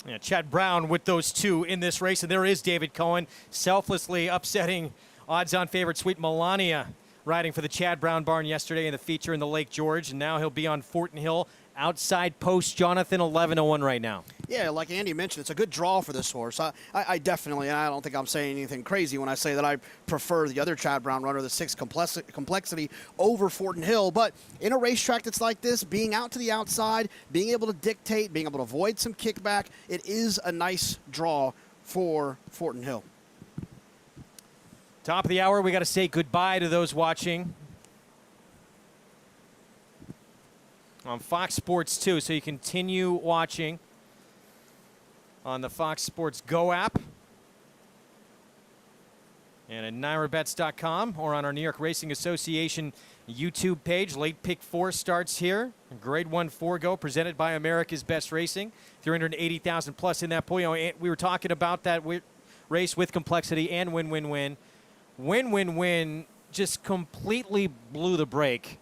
Yeah, Chad Brown with those 2 in this race, and there is David Cohen selflessly upsetting odds-on favorite Sweet Melania, riding for the Chad Brown barn yesterday in the feature in the Lake George, and now he'll be on Fortin Hill. Outside post, Jonathan, 11-1 right now. Yeah, like Andy mentioned, it's a good draw for this horse. I definitely, and I don't think I'm saying anything crazy when I say that I prefer the other Chad Brown runner, the 6 Complexity, over Fortin Hill. But in a racetrack that's like this, being out to the outside, being able to dictate, being able to avoid some kickback, it is a nice draw for Fortin Hill. Top of the hour, we got to say goodbye to those watching on Fox Sports 2, so you continue watching on the Fox Sports Go app and at NYRABets.com or on our New York Racing Association YouTube page. Late Pick 4 starts here. Grade 1 Forego, presented by America's Best Racing. 380,000 plus in that pool. You know, we were talking about that race with Complexity and Win. Win just completely blew the brake.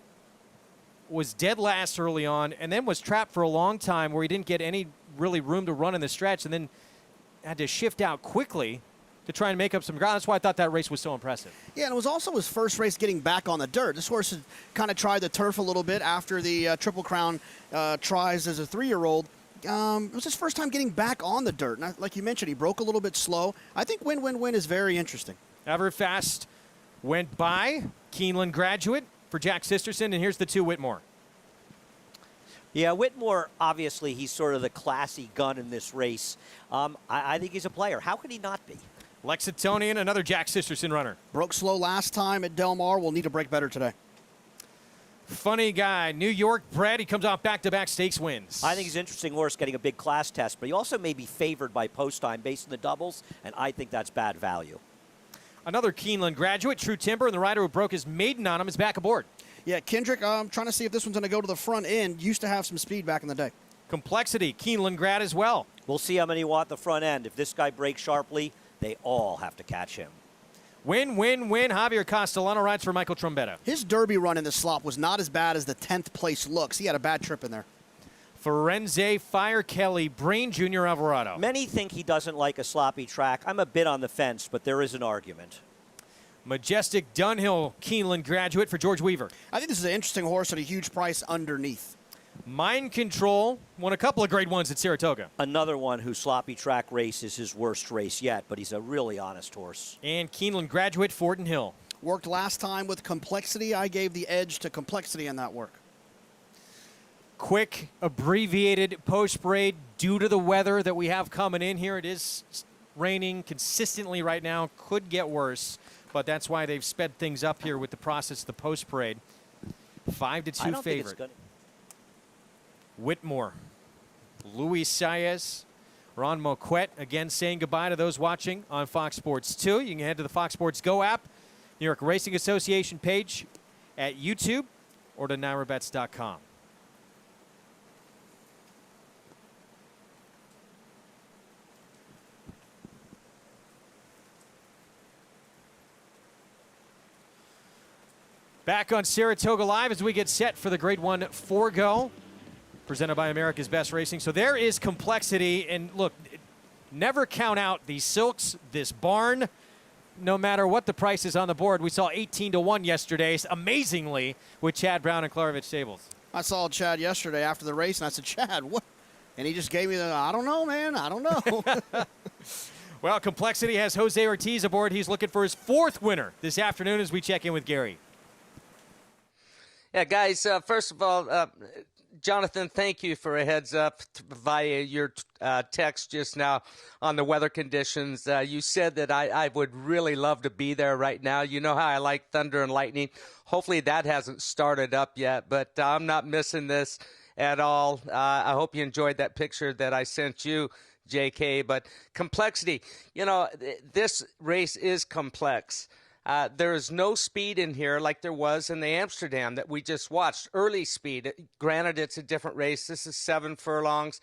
Was dead last early on, and then was trapped for a long time where he didn't get any really room to run in the stretch, and then had to shift out quickly to try and make up some ground. That's why I thought that race was so impressive. Yeah, and it was also his first race getting back on the dirt. This horse had kind of tried the turf a little bit after the Triple Crown tries as a 3-year-old. It was his first time getting back on the dirt. And like you mentioned, he broke a little bit slow. I think Win is very interesting. Everfast went by. Keeneland graduate for Jack Sisterson, and here's the 2 Whitmore. Yeah, Whitmore, obviously, he's sort of the classy gun in this race. I think he's a player. How could he not be? Lexingtonian, another Jack Sisterson runner. Broke slow last time at Del Mar. Will need to break better today. Funny guy, New York bred. He comes off back-to-back stakes wins. I think he's an interesting horse getting a big class test, but he also may be favored by post time based on the doubles, and I think that's bad value. Another Keeneland graduate, True Timber, and the rider who broke his maiden on him is back aboard. Yeah, Kendrick, I'm trying to see if this one's going to go to the front end. Used to have some speed back in the day. Complexity, Keeneland grad as well. We'll see how many want the front end. If this guy breaks sharply, they all have to catch him. Win. Javier Castellano rides for Michael Trombetta. His Derby run in the slop was not as bad as the 10th place looks. He had a bad trip in there. Firenze, Fire Kelly, Brain, Junior Alvarado. Many think he doesn't like a sloppy track. I'm a bit on the fence, but there is an argument. Majestic Dunhill, Keeneland graduate for George Weaver. I think this is an interesting horse at a huge price underneath. Mind Control won a couple of grade ones at Saratoga. Another one whose sloppy track race is his worst race yet, but he's a really honest horse. And Keeneland graduate, Fortin Hill. Worked last time with Complexity. I gave the edge to Complexity in that work. Quick, abbreviated post-parade due to the weather that we have coming in here. It is raining consistently right now. Could get worse, but that's why they've sped things up here with the process of the post-parade. 5-2 favorite. Whitmore, Luis Saez, Ron Moquette, again saying goodbye to those watching on Fox Sports 2. You can head to the Fox Sports Go app, New York Racing Association page at YouTube, or to NyraBets.com. Back on Saratoga Live as we get set for the Grade 1 Forego, presented by America's Best Racing. So there is Complexity, and look, never count out these silks, this barn, no matter what the price is on the board. We saw 18-1 yesterday, amazingly, with Chad Brown and Klarovich Stables. I saw Chad yesterday after the race, and I said, Chad, what? And he just gave me the, I don't know, man, I don't know. Well, Complexity has Jose Ortiz aboard. He's looking for his 4th winner this afternoon as we check in with Gary. Yeah, guys, first of all, Jonathan, thank you for a heads up via your text just now on the weather conditions. You said that I would really love to be there right now. You know how I like thunder and lightning. Hopefully that hasn't started up yet, but I'm not missing this at all. I hope you enjoyed that picture that I sent you, JK. But Complexity, you know, this race is complex. There is no speed in here like there was in the Amsterdam that we just watched. Early speed. Granted, it's a different race. This is 7 furlongs.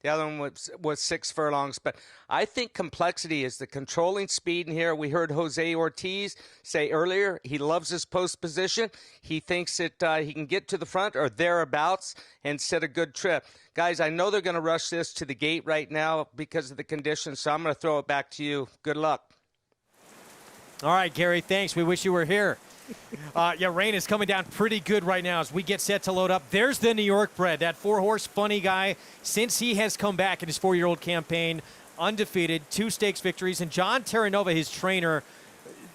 The other one was 6 furlongs. But I think Complexity is the controlling speed in here. We heard Jose Ortiz say earlier he loves his post position. He thinks that he can get to the front or thereabouts and set a good trip. Guys, I know they're going to rush this to the gate right now because of the conditions, so I'm going to throw it back to you. Good luck. All right, Gary, thanks. We wish you were here. Yeah, rain is coming down pretty good right now as we get set to load up. There's the New York bred, that 4-horse funny guy. Since he has come back in his 4-year-old campaign, undefeated, 2 stakes victories. And John Terranova, his trainer,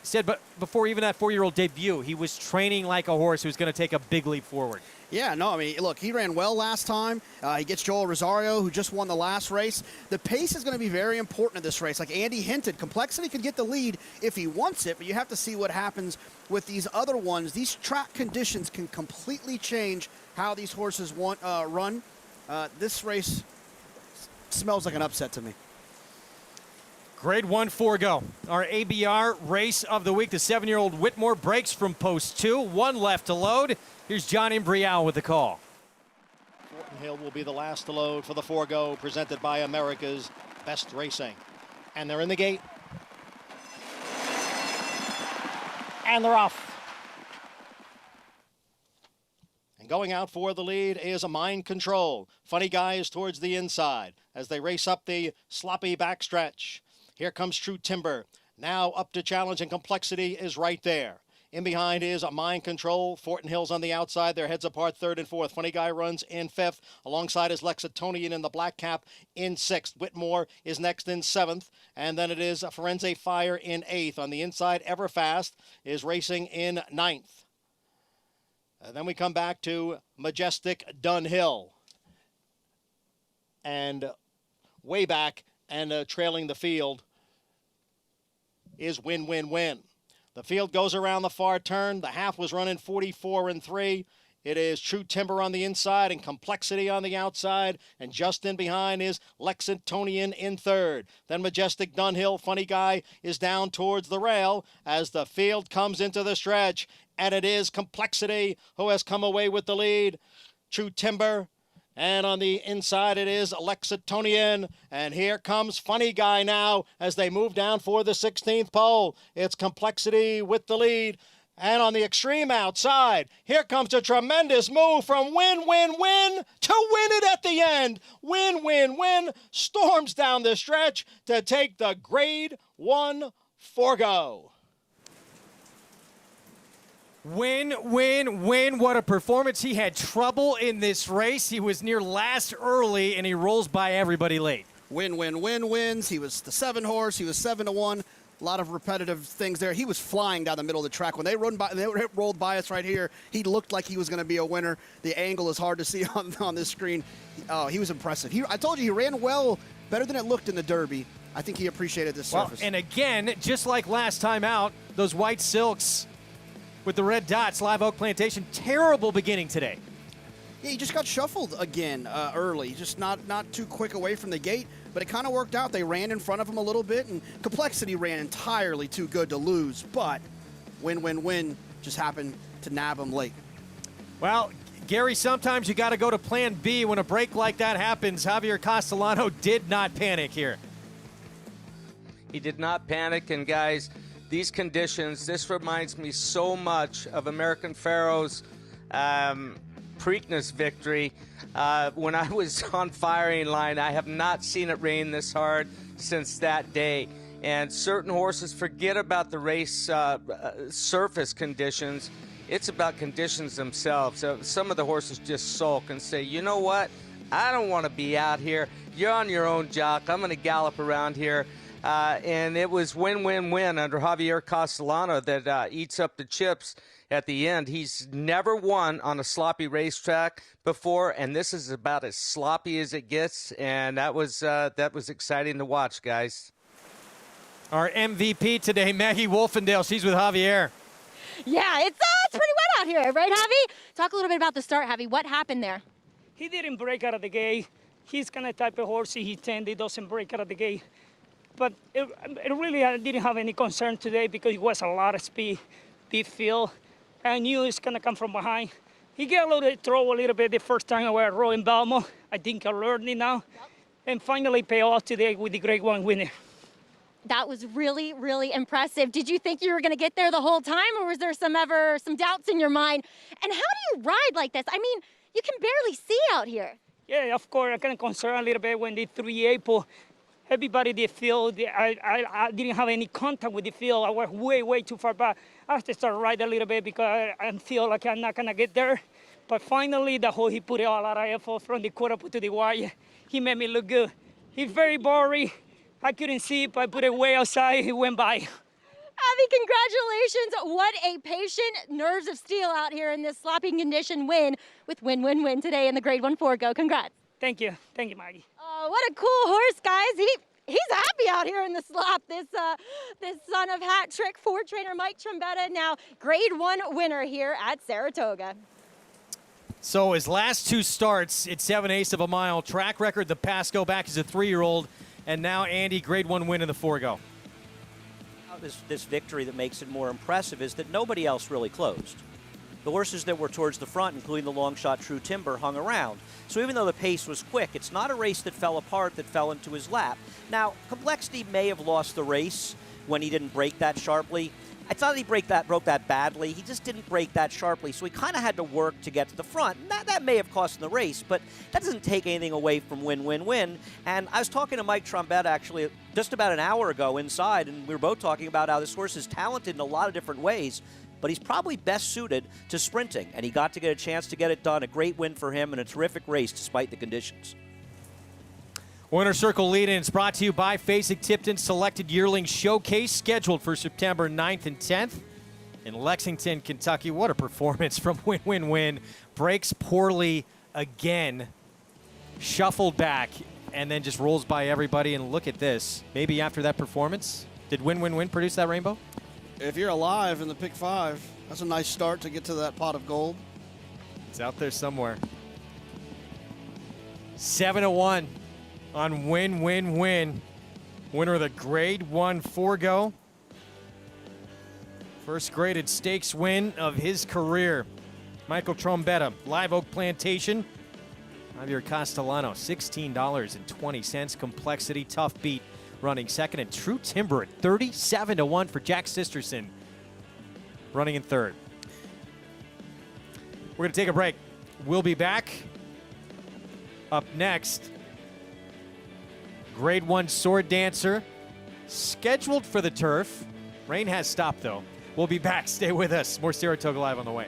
said but before even that 4-year-old debut, he was training like a horse who's going to take a big leap forward. Yeah, no, I mean, look, he ran well last time. He gets Joel Rosario, who just won the last race. The pace is going to be very important in this race. Like Andy hinted, Complexity could get the lead if he wants it, but you have to see what happens with these other ones. These track conditions can completely change how these horses run. This race smells like an upset to me. Grade 1 Forego. Our ABR race of the week. The 7-year-old Whitmore breaks from post 2. 1 left to load. Here's John Imbrial with the call. Fortin Hill will be the last to load for the Forego, presented by America's Best Racing. And they're in the gate. And they're off. And going out for the lead is a Mind Control. Funny Guys towards the inside as they race up the sloppy backstretch. Here comes True Timber. Now up to challenge, and Complexity is right there. In behind is a Mind Control. Fortin Hill's on the outside. Their heads apart 3rd and 4th. Funny Guy runs in 5th. Alongside is Lexitonian in the black cap in 6th. Whitmore is next in 7th. And then it is Firenze Fire in 8th. On the inside, Everfast is racing in 9th. And then we come back to Majestic Dunhill. And way back and trailing the field is Win Win Win. The field goes around the far turn. The half was running 44 and 3. It is True Timber on the inside and Complexity on the outside. And just in behind is Lexingtonian in 3rd. Then Majestic Dunhill, Funny Guy, is down towards the rail as the field comes into the stretch. And it is Complexity who has come away with the lead. True Timber. And on the inside, it is Lexitonian. And here comes Funny Guy now as they move down for the 16th pole. It's Complexity with the lead. And on the extreme outside, here comes a tremendous move from Win to win it at the end. Win, storms down the stretch to take the Grade 1 Forgo. Win. What a performance. He had trouble in this race. He was near last early, and he rolls by everybody late. Win wins. He was the 7 horse. He was 7-1. A lot of repetitive things there. He was flying down the middle of the track. When they rolled by us right here, he looked like he was going to be a winner. The angle is hard to see on this screen. Oh, he was impressive. I told you, he ran well, better than it looked in the Derby. I think he appreciated this surface. And again, just like last time out, those white silks with the red dots, Live Oak Plantation, terrible beginning today. Yeah, he just got shuffled again early. Just not too quick away from the gate, but it kind of worked out. They ran in front of him a little bit, and Complexity ran entirely too good to lose, but win just happened to nab him late. Well, Gary, sometimes you got to go to plan B when a break like that happens. Javier Castellano did not panic here. He did not panic, and guys, these conditions, this reminds me so much of American Pharoah's Preakness victory. When I was on firing line, I have not seen it rain this hard since that day. And certain horses forget about the race surface conditions. It's about conditions themselves. Some of the horses just sulk and say, you know what? I don't want to be out here. You're on your own, Jock. I'm going to gallop around here. And it was win under Javier Castellano that eats up the chips at the end. He's never won on a sloppy racetrack before, and this is about as sloppy as it gets, and that was exciting to watch, guys. Our MVP today, Maggie Wolfendale. She's with Javier. Yeah, it's pretty wet out here, right, Javi? Talk a little bit about the start, Javi. What happened there? He didn't break out of the gate. He's kind of type of horse. He tend he doesn't break out of the gate. But it really, I didn't have any concern today because it was a lot of speed, deep field. I knew it's going to come from behind. He got a little bit the first time I was rowing Balmo. I think I learned it now. Yep. And finally pay off today with the Grade 1 winner. That was really, really impressive. Did you think you were going to get there the whole time, or was there some doubts in your mind? And how do you ride like this? I mean, you can barely see out here. Yeah, of course. I kind of concerned a little bit when the 3 April. Everybody did field. I didn't have any contact with the field. I was way too far back. I have to start riding a little bit because I feel like I'm not going to get there. But finally, he put a lot of effort from the quarter to the wire. He made me look good. He's very boring. I couldn't see it, but I put it way outside. He went by. Abby, congratulations. What a patient, nerves of steel out here in this sloppy condition win with win today in the Grade 1 Forego. Congrats. Thank you, Maggie. Oh, what a cool horse, guys. He's happy out here in the slop. This son of hat trick 4 trainer Mike Trombetta, now Grade 1 winner here at Saratoga. So his last 2 starts, it's 7/8 of a mile. Track record, the past go back as a 3-year-old, and now Andy, Grade 1 win in the Forego. This victory that makes it more impressive is that nobody else really closed. The horses that were towards the front, including the long shot True Timber, hung around. So even though the pace was quick, it's not a race that fell apart, that fell into his lap. Now, Complexity may have lost the race when he didn't break that sharply. It's not that he broke that badly. He just didn't break that sharply. So he kind of had to work to get to the front. And that may have cost him the race, but that doesn't take anything away from win. And I was talking to Mike Trombetta actually just about an hour ago inside, and we were both talking about how this horse is talented in a lot of different ways, but he's probably best suited to sprinting, and he got to get a chance to get it done. A great win for him and a terrific race despite the conditions. Winner Circle lead-ins brought to you by Fasig Tipton Selected Yearling Showcase, scheduled for September 9th and 10th in Lexington, Kentucky. What a performance from Win. Breaks poorly again, shuffled back, and then just rolls by everybody. And look at this. Maybe after that performance, did Win produce that rainbow? If you're alive in the pick 5, that's a nice start to get to that pot of gold. It's out there somewhere. 7-1 on Win. Winner of the Grade 1 Forego. First graded stakes win of his career. Michael Trombetta, Live Oak Plantation. Javier Castellano, $16.20. Complexity, tough beat, running second. And True Timber at 37-1 for Jack Sisterson. running in third. We're going to take a break. We'll be back. Up next, Grade 1 Sword Dancer, scheduled for the turf. Rain has stopped, though. We'll be back. Stay with us. More Saratoga Live on the way.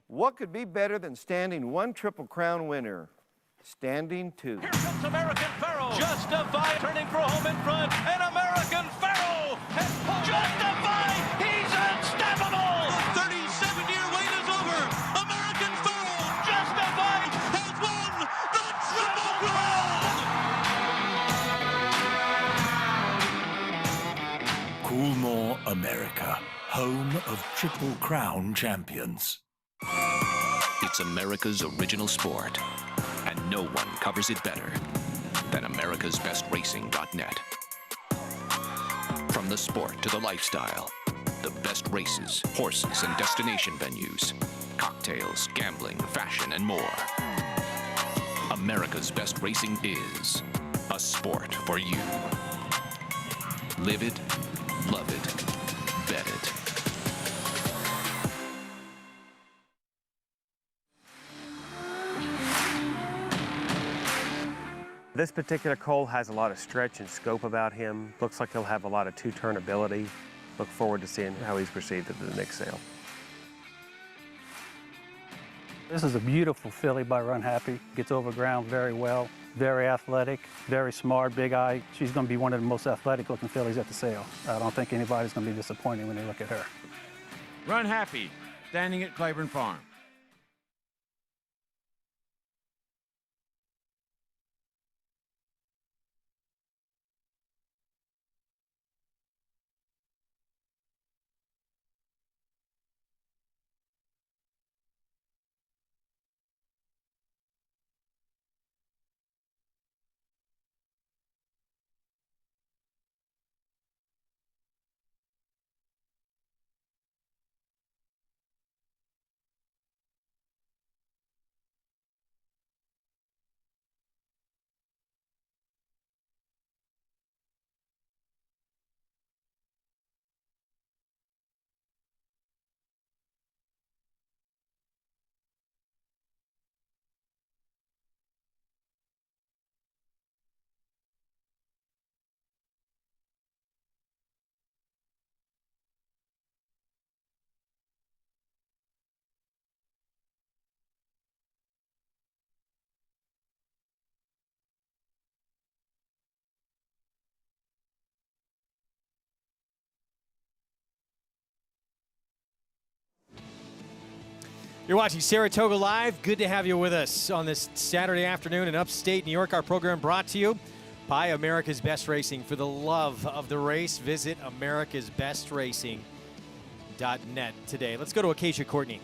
What could be better than standing one Triple Crown winner? Standing two. Here comes American Pharaoh. Justified, turning for home in front. And American Pharaoh has Justified. He's unstoppable. The 37-year wait is over. American Pharaoh, Justified, has won the Triple Crown. Coolmore, America, home of Triple Crown champions. It's America's original sport, and no one covers it better than americasbestracing.net. From the sport to the lifestyle, the best races, horses, and destination venues, cocktails, gambling, fashion, and more. America's Best Racing is a sport for you. Live it, love it, bet it. This particular colt has a lot of stretch and scope about him. Looks like he'll have a lot of two-turn ability. Look forward to seeing how he's perceived at the next sale. This is a beautiful filly by Runhappy. Gets over ground very well, very athletic, very smart, big eye. She's going to be one of the most athletic looking fillies at the sale. I don't think anybody's going to be disappointed when they look at her. Runhappy, standing at Claiborne Farm. You're watching Saratoga Live. Good to have you with us on this Saturday afternoon in upstate New York. Our program brought to you by America's Best Racing. For the love of the race, visit americasbestracing.net today. Let's go to Acacia Courtney.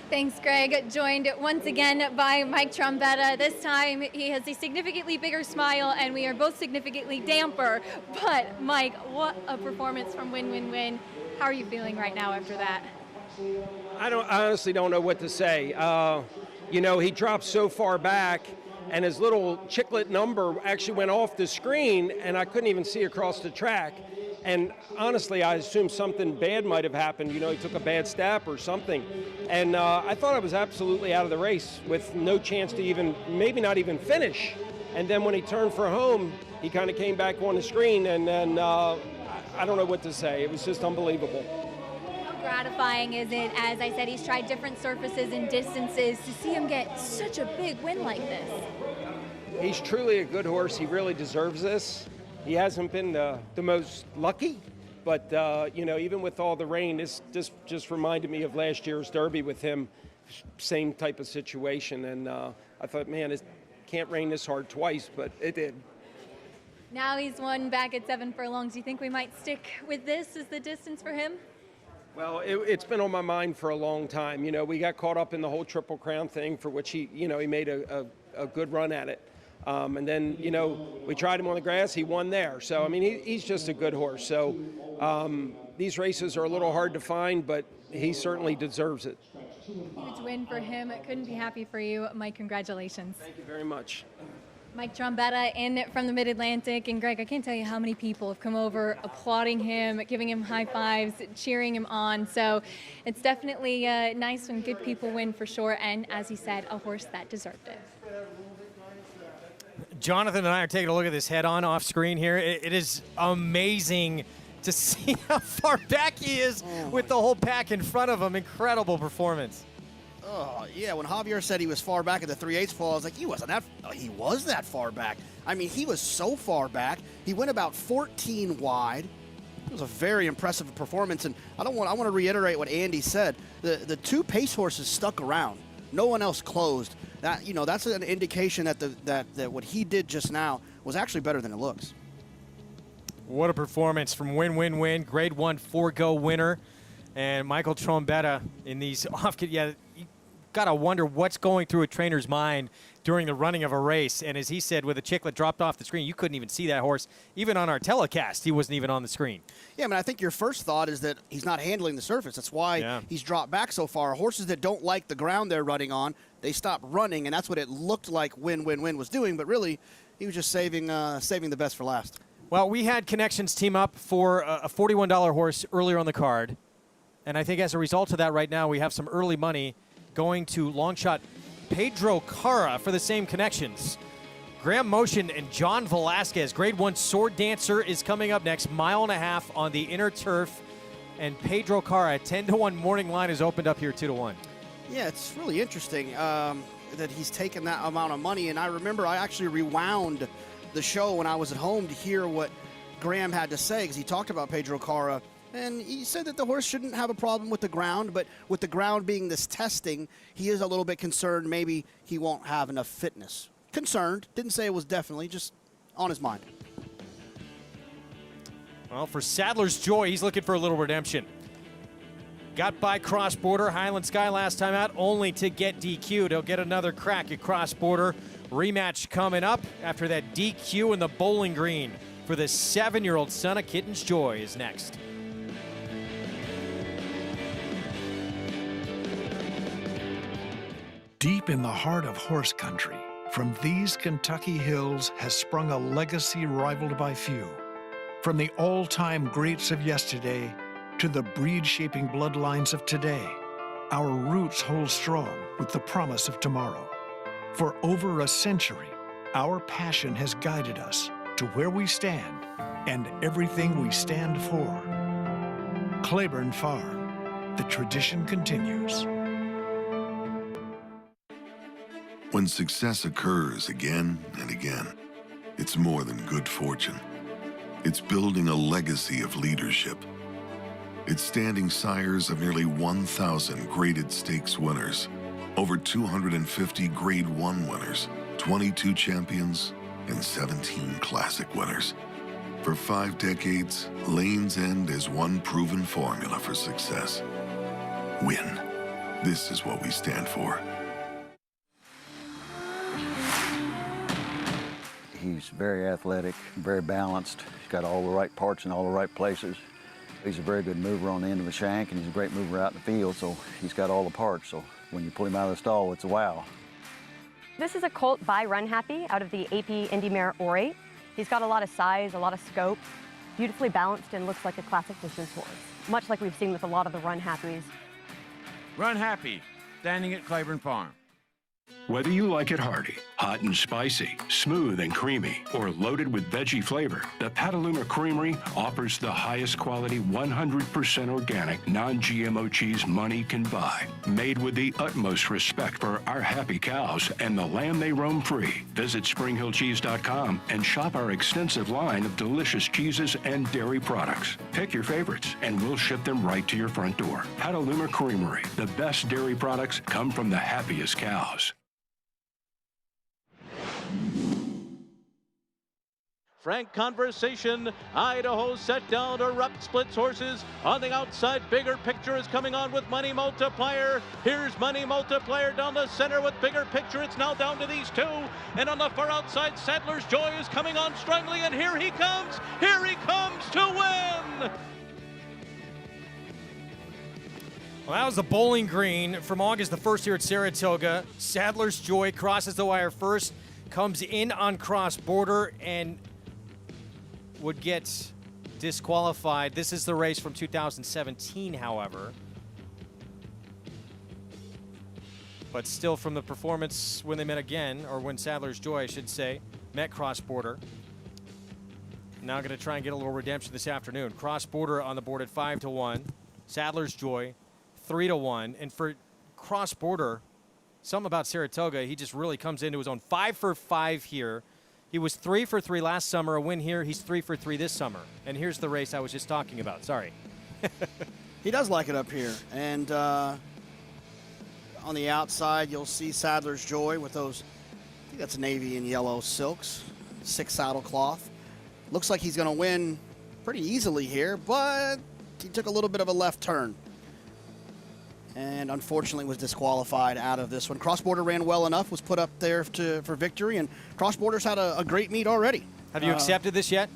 Thanks, Greg. Joined once again by Mike Trombetta. This time he has a significantly bigger smile and we are both significantly damper. But Mike, what a performance from Win Win Win. How are you feeling right now after that? I honestly don't know what to say. You know, he dropped so far back and his little chiclet number actually went off the screen and I couldn't even see across the track. And honestly, I assumed something bad might have happened. You know, he took a bad step or something. And I thought I was absolutely out of the race with no chance to even, maybe not even finish. And then when he turned for home, he kind of came back on the screen and then I don't know what to say. It was just unbelievable. How gratifying is it? As I said, he's tried different surfaces and distances to see him get such a big win like this. He's truly a good horse. He really deserves this. He hasn't been the most lucky, but you know, even with all the rain, this just reminded me of last year's Derby with him, same type of situation. And I thought, man, it can't rain this hard twice, but it did. Now he's won back at 7 furlongs. Do you think we might stick with this as the distance for him? Well, it's been on my mind for a long time. You know, we got caught up in the whole Triple Crown thing, for which he made a good run at it. And then, you know, we tried him on the grass. He won there. So, I mean, he's just a good horse. So these races are a little hard to find, but he certainly deserves it. Huge win for him. Couldn't be happy for you. Mike, congratulations. Thank you very much. Mike Trombetta in from the Mid-Atlantic. And Greg, I can't tell you how many people have come over applauding him, giving him high fives, cheering him on. So it's definitely nice when good people win for sure. And as he said, a horse that deserved it. Jonathan and I are taking a look at this head-on off screen here. It is amazing to see how far back he is with the whole pack in front of him. Incredible performance. Oh, yeah, when Javier said he was far back at the 3/8 fall, I was like, he wasn't that, he was that far back. I mean, he was so far back. He went about 14 wide. It was a very impressive performance, and I want to reiterate what Andy said. The two pace horses stuck around. No one else closed. That, you know, that's an indication that that what he did just now was actually better than it looks. What a performance from Win, Grade 1 Forego winner. And Michael Trombetta in these off, yeah, you got to wonder what's going through a trainer's mind during the running of a race. And as he said, with a chiclet dropped off the screen, you couldn't even see that horse. Even on our telecast, he wasn't even on the screen. Yeah, I mean, I think your first thought is that he's not handling the surface. That's why he's dropped back so far. Horses that don't like the ground they're running on, they stop running, and that's what it looked like Win was doing. But really, he was just saving the best for last. Well, we had Connections team up for a $41 horse earlier on the card. And I think as a result of that right now, we have some early money going to long shot Pedro Cara for the same Connections. Graham Motion and John Velasquez. Grade 1 Sword Dancer is coming up next. 1.5 miles on the inner turf. And Pedro Cara, 10-1 morning line is opened up here 2-1. Yeah, it's really interesting that he's taken that amount of money. And I remember I actually rewound the show when I was at home to hear what Graham had to say, because he talked about Pedro Cara. And he said that the horse shouldn't have a problem with the ground, but with the ground being this testing, he is a little bit concerned maybe he won't have enough fitness. Concerned. Didn't say it was definitely, just on his mind. Well, for Sadler's Joy, he's looking for a little redemption. Got by Cross Border, Highland Sky last time out, only to get DQ'd. He'll get another crack at Cross Border. Rematch coming up after that DQ in the Bowling Green for the 7-year-old son of Kitten's Joy is next. Deep in the heart of horse country, from these Kentucky hills has sprung a legacy rivaled by few. From the all-time greats of yesterday to the breed-shaping bloodlines of today, our roots hold strong with the promise of tomorrow. For over a century, our passion has guided us to where we stand and everything we stand for. Claiborne Farm, the tradition continues. When success occurs again and again, it's more than good fortune. It's building a legacy of leadership. It's standing sires of nearly 1,000 graded stakes winners, over 250 Grade 1 winners, 22 champions, and 17 classic winners. For 5 decades, Lane's End is one proven formula for success. Win. This is what we stand for. He's very athletic, very balanced. He's got all the right parts in all the right places. He's a very good mover on the end of a shank, and he's a great mover out in the field, so he's got all the parts. So when you pull him out of the stall, it's a wow. This is a colt by Runhappy out of the AP Indy Mare Orate. He's got a lot of size, a lot of scope, beautifully balanced, and looks like a classic distance horse, much like we've seen with a lot of the Runhappies. Runhappy, standing at Claiborne Farm. Whether you like it hearty, hot and spicy, smooth and creamy, or loaded with veggie flavor, the Petaluma Creamery offers the highest quality 100% organic, non-GMO cheese money can buy. Made with the utmost respect for our happy cows and the land they roam free. Visit SpringHillCheese.com and shop our extensive line of delicious cheeses and dairy products. Pick your favorites and we'll ship them right to your front door. Petaluma Creamery, the best dairy products come from the happiest cows. Frank conversation. Idaho set down to Rupp splits horses. On the outside, Bigger Picture is coming on with Money Multiplier. Here's Money Multiplier down the center with Bigger Picture. It's now down to these two. And on the far outside, Sadler's Joy is coming on strongly. And here he comes. Here he comes to win. Well, that was the Bowling Green from August the 1st here at Saratoga. Sadler's Joy crosses the wire first. comes in on cross border and would get disqualified. This is the race from 2017, however. But still from the performance when they met again, or when Sadler's Joy, I should say, met cross border. Now going to try and get a little redemption this afternoon. Cross border on the board at 5-1. Sadler's Joy 3-1. And for cross border, something about Saratoga, he just really comes into his own. 5 for 5 here. He was 3 for 3 last summer. A win here. He's 3 for 3 this summer. And here's the race I was just talking about. Sorry. He does like it up here. And on the outside, you'll see Sadler's Joy with those, I think that's navy and yellow silks, 6 saddle cloth. Looks like he's going to win pretty easily here, but he took a little bit of a left turn and unfortunately was disqualified out of this one. Cross border ran well enough, was put up there for victory, and cross border's had a great meet already. Have you accepted this yet?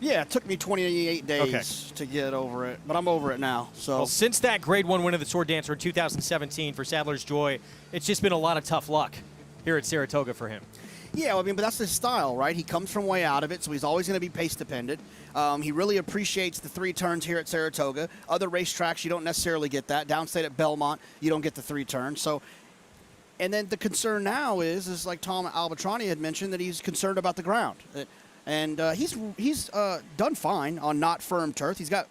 Yeah, it took me 28 days to get over it, but I'm over it now. So well, since that Grade 1 win of the Sword Dancer in 2017 for Sadler's Joy, it's just been a lot of tough luck here at Saratoga for him. Yeah, I mean, but that's his style, right? He comes from way out of it, so he's always going to be pace dependent. He really appreciates the 3 turns here at Saratoga. Other racetracks, you don't necessarily get that. Downstate at Belmont, you don't get the 3 turns. So, and then the concern now is like Tom Albatrani had mentioned, that he's concerned about the ground. And he's done fine on not firm turf. He's got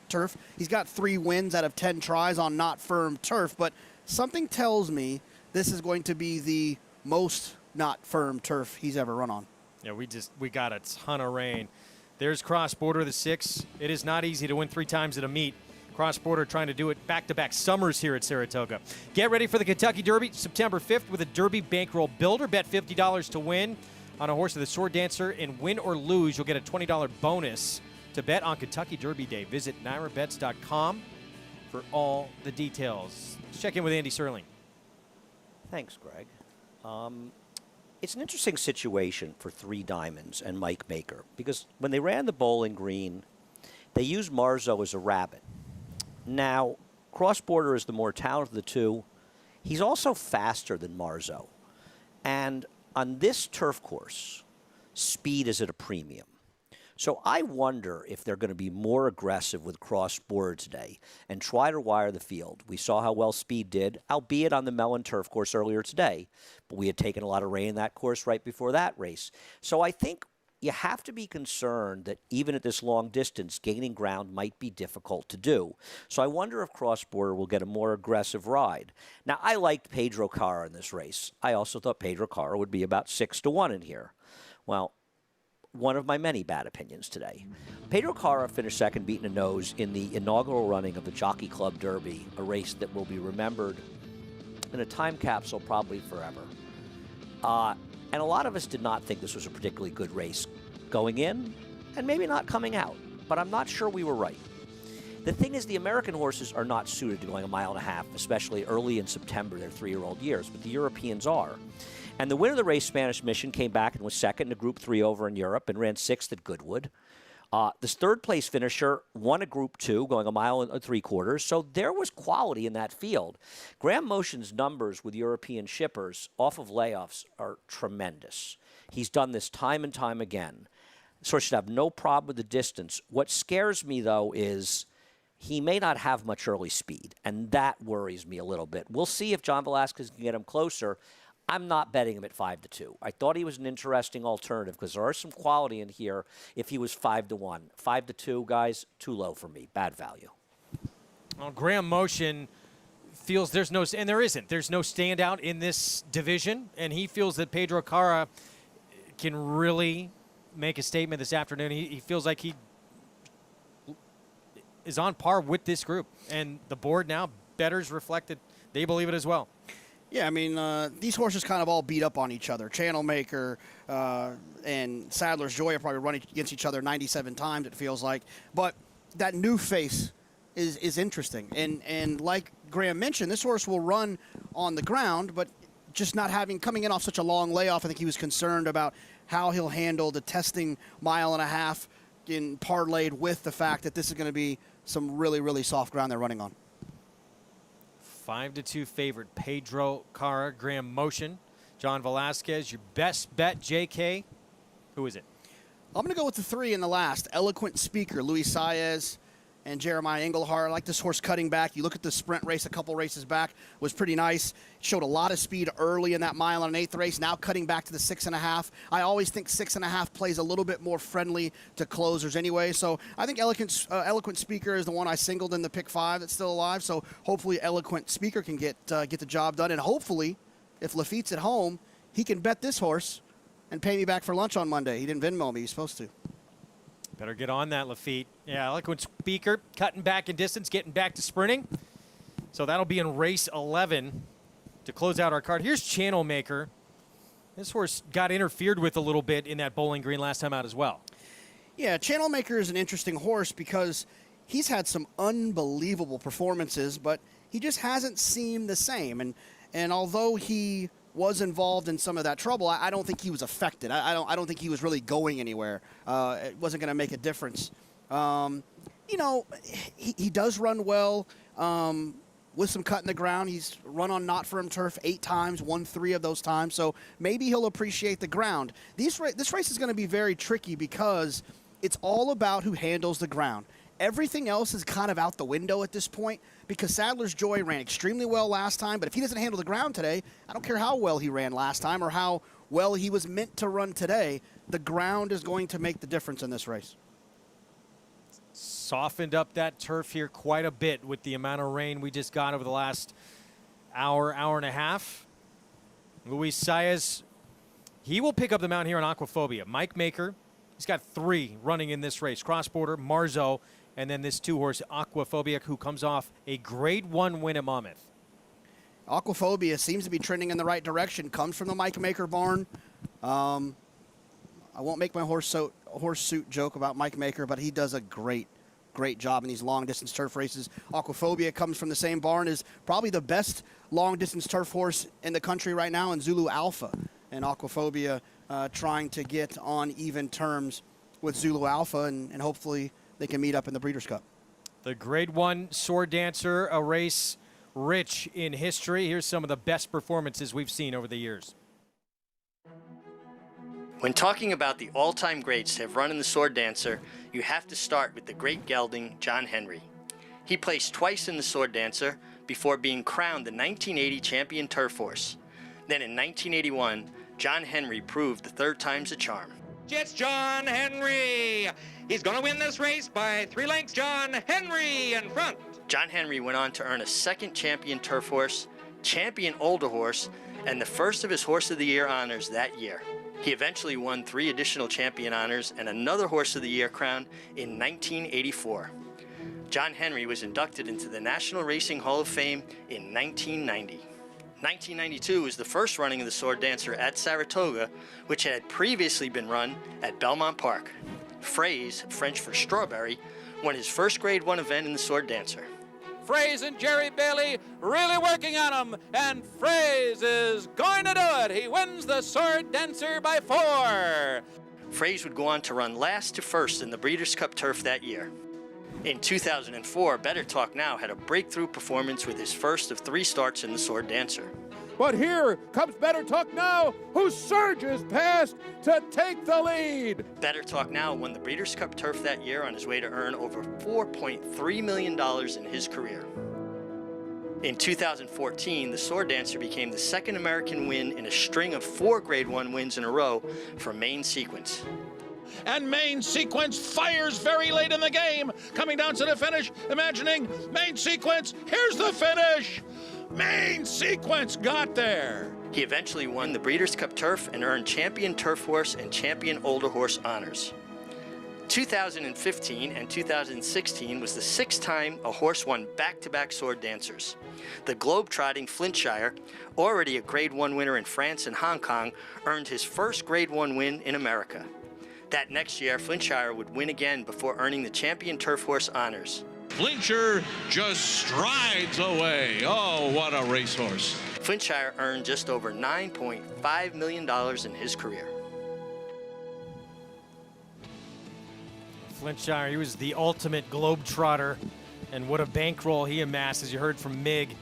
3 wins out of 10 tries on not firm turf, but something tells me this is going to be the most not firm turf he's ever run on. Yeah, we got a ton of rain. There's cross border, the 6. It is not easy to win 3 times at a meet. Cross border trying to do it back-to-back summers here at Saratoga. Get ready for the Kentucky Derby September 5th with a Derby bankroll builder. Bet $50 to win on a horse of the Sword Dancer, and win or lose, you'll get a $20 bonus to bet on Kentucky Derby Day. Visit NYRABets.com for all the details. Let's check in with Andy Serling. Thanks, Greg. It's an interesting situation for 3 Diamonds and Mike Maker, because when they ran the Bowling Green, they used Marzo as a rabbit. Now, Cross Border is the more talented of the 2. He's also faster than Marzo. And on this turf course, speed is at a premium. So I wonder if they're going to be more aggressive with Cross Border today and try to wire the field. We saw how well Speed did, albeit on the Mellon turf course earlier today, but we had taken a lot of rain in that course right before that race. So I think you have to be concerned that even at this long distance, gaining ground might be difficult to do. So I wonder if Cross Border will get a more aggressive ride. Now, I liked Pedro Carra in this race. I also thought Pedro Carra would be about 6-1 in here. Well, one of my many bad opinions today. Pedro Carra finished second, beating a nose in the inaugural running of the Jockey Club Derby, a race that will be remembered in a time capsule probably forever. And a lot of us did not think this was a particularly good race going in and maybe not coming out, but I'm not sure we were right. The thing is, the American horses are not suited to going 1.5 miles, especially early in September, their 3-year-old years, but the Europeans are. And the winner of the race, Spanish Mission, came back and was second in a Group 3 over in Europe and ran 6th at Goodwood. This third-place finisher won a Group 2, going 1 3/4 miles, so there was quality in that field. Graham Motion's numbers with European shippers off of layoffs are tremendous. He's done this time and time again. So should have no problem with the distance. What scares me, though, is he may not have much early speed, and that worries me a little bit. We'll see if John Velasquez can get him closer. I'm not betting him at 5-2. I thought he was an interesting alternative because there are some quality in here if he was 5-1. 5-2, guys, too low for me. Bad value. Well, Graham Motion feels there's no, and there isn't. There's no standout in this division, and he feels that Pedro Carra can really make a statement this afternoon. He feels like he is on par with this group, and the board now, bettors reflected, they believe it as well. Yeah, I mean, these horses kind of all beat up on each other. Channel Maker and Sadler's Joy are probably running against each other 97 times, it feels like. But that new face is interesting. And like Graham mentioned, this horse will run on the ground, but just not coming in off such a long layoff, I think he was concerned about how he'll handle the testing 1.5 miles in parlayed with the fact that this is going to be some really, really soft ground they're running on. 5-2 favorite, Pedro Carra. Graham Motion John Velasquez, your best bet, JK. Who is it? I'm going to go with the 3 in the last. Eloquent Speaker, Luis Saez and Jeremiah Engelhart. I like this horse cutting back. You look at the sprint race a couple races back, was pretty nice. Showed a lot of speed early in that mile on an 8th race, now cutting back to the 6.5. I always think 6.5 plays a little bit more friendly to closers anyway. So I think Eloquent Speaker is the one I singled in the pick 5 that's still alive. So hopefully Eloquent Speaker can get the job done. And hopefully, if Lafitte's at home, he can bet this horse and pay me back for lunch on Monday. He didn't Venmo me. He's supposed to. Better get on that, Lafitte. Yeah, Eloquent Speaker, cutting back in distance, getting back to sprinting. So that'll be in race 11 to close out our card. Here's Channel Maker. This horse got interfered with a little bit in that Bowling Green last time out as well. Yeah, Channel Maker is an interesting horse because he's had some unbelievable performances, but he just hasn't seemed the same. And although he was involved in some of that trouble, I don't think he was affected. I don't think he was really going anywhere. It wasn't going to make a difference. You know, he does run well with some cut in the ground. He's run on not firm turf 8 times, won 3 of those times. So maybe he'll appreciate the ground. This race is going to be very tricky because it's all about who handles the ground. Everything else is kind of out the window at this point because Sadler's Joy ran extremely well last time, but if he doesn't handle the ground today, I don't care how well he ran last time or how well he was meant to run today, the ground is going to make the difference in this race. Softened up that turf here quite a bit with the amount of rain we just got over the last hour and a half. Luis Saez, he will pick up the mount here on Aquaphobia. Mike Maker, he's got 3 running in this race. Cross-Border, Marzo, and then this 2-horse Aquaphobia, who comes off a Grade 1 win at Monmouth. Aquaphobia seems to be trending in the right direction. Comes from the Mike Maker barn. I won't make my horse suit joke about Mike Maker, but he does a great job in these long-distance turf races. Aquaphobia comes from the same barn as probably the best long-distance turf horse in the country right now in Zulu Alpha. And Aquaphobia trying to get on even terms with Zulu Alpha, and hopefully they can meet up in the Breeders' Cup. The Grade 1 Sword Dancer, a race rich in history. Here's some of the best performances we've seen over the years. When talking about the all-time greats that have run in the Sword Dancer, you have to start with the great gelding, John Henry. He placed twice in the Sword Dancer before being crowned the 1980 champion turf horse. Then in 1981, John Henry proved the 3rd time's a charm. It's John Henry. He's going to win this race by 3 lengths. John Henry in front. John Henry went on to earn a 2nd champion turf horse, champion older horse, and the first of his Horse of the Year honors that year. He eventually won 3 additional champion honors and another Horse of the Year crown in 1984. John Henry was inducted into the National Racing Hall of Fame in 1990. 1992 was the first running of the Sword Dancer at Saratoga, which had previously been run at Belmont Park. Fraze, French for strawberry, won his first Grade 1 event in the Sword Dancer. Fraze and Jerry Bailey really working on him, and Fraze is going to do it. He wins the Sword Dancer by 4. Fraze would go on to run last to first in the Breeders' Cup Turf that year. In 2004, Better Talk Now had a breakthrough performance with his first of 3 starts in the Sword Dancer. But here comes Better Talk Now, who surges past to take the lead. Better Talk Now won the Breeders' Cup Turf that year on his way to earn over $4.3 million in his career. In 2014, the Sword Dancer became the 2nd American win in a string of 4 Grade 1 wins in a row for Main Sequence. And Main Sequence fires very late in the game, coming down to the finish, imagining Main Sequence, here's the finish! Main Sequence got there! He eventually won the Breeders' Cup Turf and earned Champion Turf Horse and Champion Older Horse honors. 2015 and 2016 was the 6th time a horse won back-to-back Sword Dancers. The globe-trotting Flintshire, already a Grade 1 winner in France and Hong Kong, earned his first Grade 1 win in America. That next year, Flintshire would win again before earning the Champion Turf Horse honors. Flintshire just strides away. Oh, what a racehorse. Flintshire earned just over $9.5 million in his career. Flintshire, he was the ultimate globetrotter, and what a bankroll he amassed, as you heard from Mig.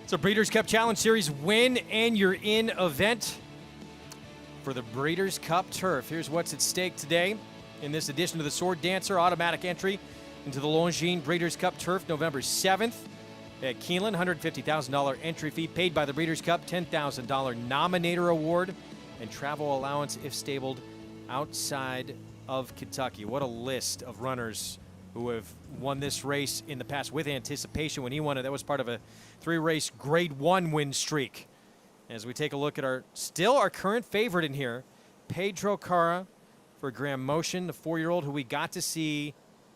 It's a Breeders' Cup Challenge Series win and you're in event for the Breeders' Cup Turf. Here's what's at stake today in this edition of the Sword Dancer. Automatic entry into the Longines Breeders' Cup Turf November 7th at Keeneland. $150,000 entry fee paid by the Breeders' Cup, $10,000 nominator award, and travel allowance if stabled outside of Kentucky. What a list of runners who have won this race in the past with anticipation. When he won it, that was part of a 3-race Grade 1 win streak. As we take a look at our current favorite in here, Pedro Cara for Graham Motion, the 4-year-old who we got to see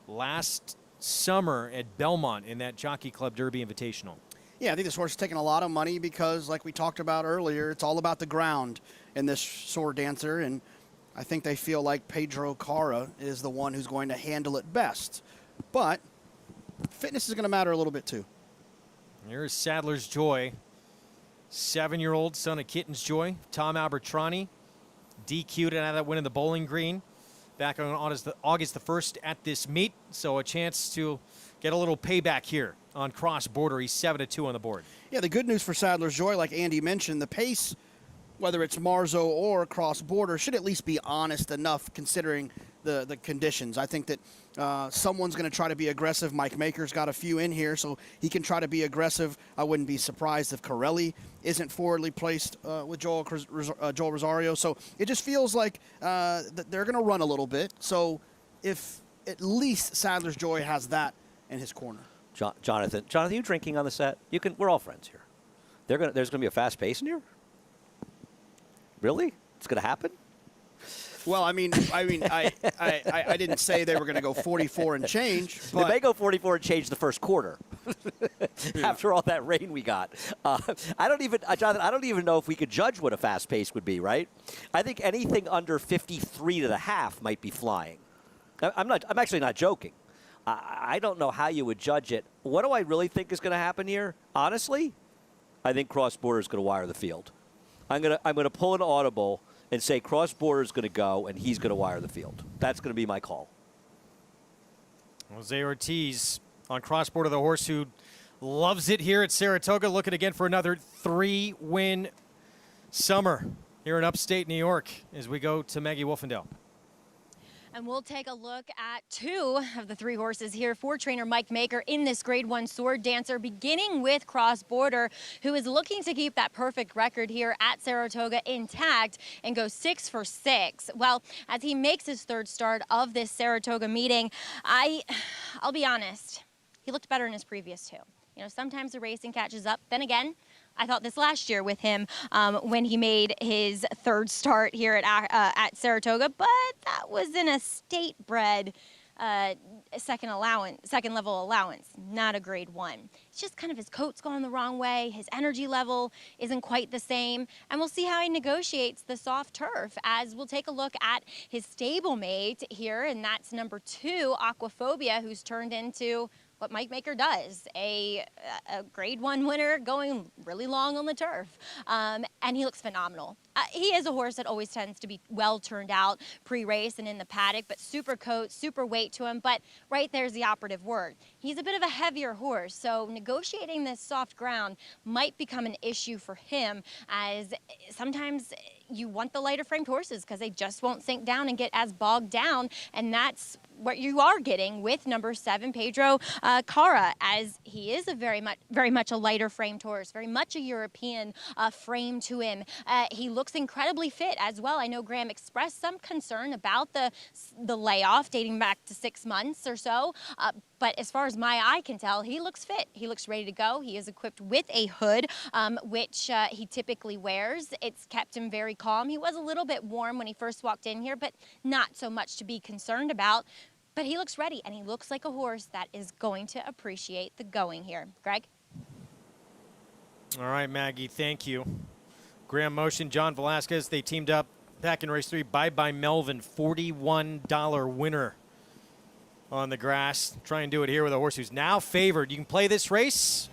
last summer at Belmont in that Jockey Club Derby Invitational. Yeah, I think this horse is taking a lot of money because, like we talked about earlier, it's all about the ground in this Sword Dancer, and I think they feel like Pedro Cara is the one who's going to handle it best. But fitness is going to matter a little bit too. Here's Sadler's Joy, 7-year-old son of Kitten's Joy, Tom Albertrani, DQ'd out of that win in the Bowling Green back on August the 1st at this meet. So a chance to get a little payback here on Cross Border. He's 7-2 on the board. Yeah, the good news for Sadler's Joy, like Andy mentioned, the pace, whether it's Marzo or Cross Border, should at least be honest enough considering the conditions. I think that someone's going to try to be aggressive. Mike Maker's got a few in here, so he can try to be aggressive. I wouldn't be surprised if Corelli isn't forwardly placed with Joel Rosario. So it just feels like that they're going to run a little bit. So if at least Sadler's Joy has that in his corner. Jonathan, you drinking on the set? You can. We're all friends here. There's going to be a fast pace in here? Really? It's going to happen? Well, I didn't say they were going to go 44 and change. But they may go 44 and change the first quarter after all that rain we got. Jonathan, I don't even know if we could judge what a fast pace would be, right? I think anything under 53.5 might be flying. I'm actually not joking. I don't know how you would judge it. What do I really think is going to happen here? Honestly, I think Cross Border is going to wire the field. I'm gonna pull an audible and say Cross Border is going to go and he's going to wire the field. That's going to be my call. Jose Ortiz on Cross Border, the horse who loves it here at Saratoga, looking again for another 3-win summer here in upstate New York as we go to Maggie Wolfendale. And we'll take a look at 2 of the 3 horses here for trainer Mike Maker in this Grade 1 Sword Dancer, beginning with Cross Border, who is looking to keep that perfect record here at Saratoga intact and go 6 for 6. Well, as he makes his 3rd start of this Saratoga meeting, I'll be honest, he looked better in his previous 2. You know, sometimes the racing catches up. Then again, I thought this last year with him when he made his 3rd start here at Saratoga, but that was in a state-bred second level allowance, not a Grade 1. It's just kind of his coat's going the wrong way. His energy level isn't quite the same, and we'll see how he negotiates the soft turf as we'll take a look at his stablemate here, and that's number 2, Aquaphobia, who's turned into what Mike Maker does, a Grade 1 winner going really long on the turf. And he looks phenomenal. He is a horse that always tends to be well turned out pre-race and in the paddock, but super coat, super weight to him. But right there's the operative word. He's a bit of a heavier horse, so negotiating this soft ground might become an issue for him, as sometimes you want the lighter framed horses because they just won't sink down and get as bogged down, and that's what you are getting with number 7, Pedro Cara, as he is a very much a lighter framed horse, very much a European frame to him. He looks incredibly fit as well. I know Graham expressed some concern about the layoff dating back to 6 months or so, but as far as my eye can tell, he looks fit. He looks ready to go. He is equipped with a hood, which he typically wears. It's kept him very calm. He was a little bit warm when he first walked in here, but not so much to be concerned about. But he looks ready, and he looks like a horse that is going to appreciate the going here. Greg? All right, Maggie, thank you. Graham Motion, John Velasquez, they teamed up back in race 3. Bye-bye Melvin, $41 winner on the grass. Try and do it here with a horse who's now favored. You can play this race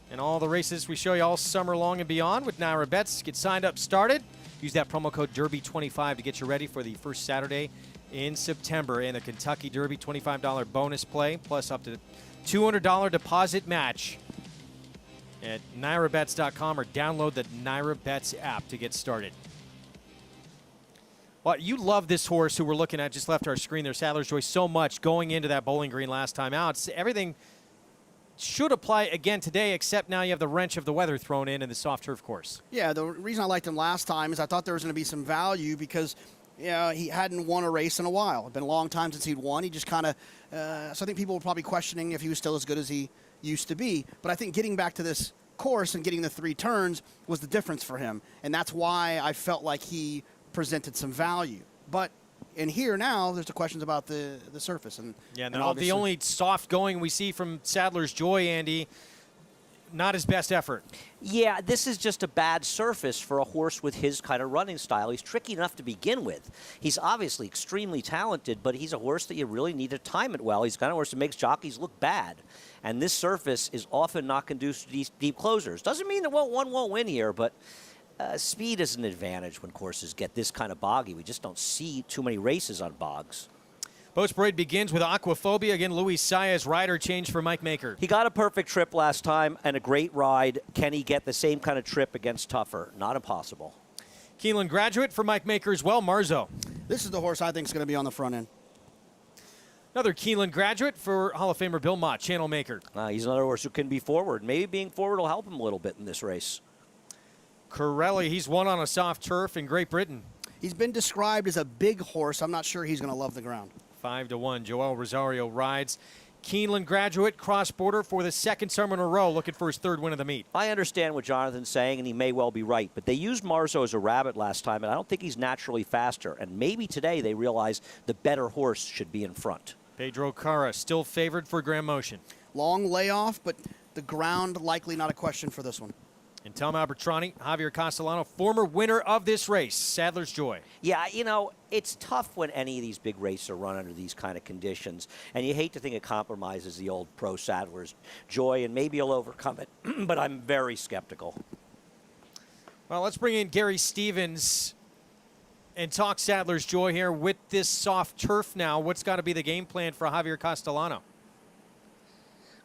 and all the races we show you all summer long and beyond with Naira Bets. Get signed up, started. Use that promo code Derby25 to get you ready for the first Saturday in September, and the Kentucky Derby $25 bonus play plus up to $200 deposit match. at NairaBets.com or download the NairaBets app to get started. Well, you love this horse who we're looking at, just left our screen there, Sadler's Joy, so much going into that Bowling Green last time out. Everything should apply again today, except now you have the wrench of the weather thrown in the soft turf course. Yeah, the reason I liked him last time is I thought there was going to be some value because he hadn't won a race in a while. It's been a long time since he'd won. He just kind of, so I think people were probably questioning if he was still as good as he used to be. But I think getting back to this course and getting the 3 turns was the difference for him. And that's why I felt like he presented some value. But in here now, there's the questions about the surface. And the only soft going we see from Sadler's Joy, Andy, not his best effort. Yeah, this is just a bad surface for a horse with his kind of running style. He's tricky enough to begin with. He's obviously extremely talented, but he's a horse that you really need to time it well. He's the kind of horse that makes jockeys look bad. And this surface is often not conducive to these deep closers. Doesn't mean that one won't win here, but speed is an advantage when courses get this kind of boggy. We just don't see too many races on bogs. Post parade begins with Aquaphobia. Again, Luis Saez, rider change for Mike Maker. He got a perfect trip last time and a great ride. Can he get the same kind of trip against tougher? Not impossible. Keeneland graduate for Mike Maker as well, Marzo. This is the horse I think is going to be on the front end. Another Keeneland graduate for Hall of Famer Bill Mott, Channel Maker. He's another horse who can be forward. Maybe being forward will help him a little bit in this race. Corelli, he's won on a soft turf in Great Britain. He's been described as a big horse. I'm not sure he's going to love the ground. 5-1. Joel Rosario rides. Keeneland graduate, cross-border for the second summer in a row, looking for his 3rd win of the meet. I understand what Jonathan's saying, and he may well be right, but they used Marzo as a rabbit last time, and I don't think he's naturally faster. And maybe today they realize the better horse should be in front. Pedro Cara still favored for Grand Motion. Long layoff, but the ground likely not a question for this one. And Tom Albertrani, Javier Castellano, former winner of this race, Sadler's Joy. Yeah, it's tough when any of these big races are run under these kind of conditions, and you hate to think it compromises the old pro Sadler's Joy, and maybe he'll overcome it, but I'm very skeptical. Well, let's bring in Gary Stevens and talk Sadler's Joy here with this soft turf now. What's got to be the game plan for Javier Castellano?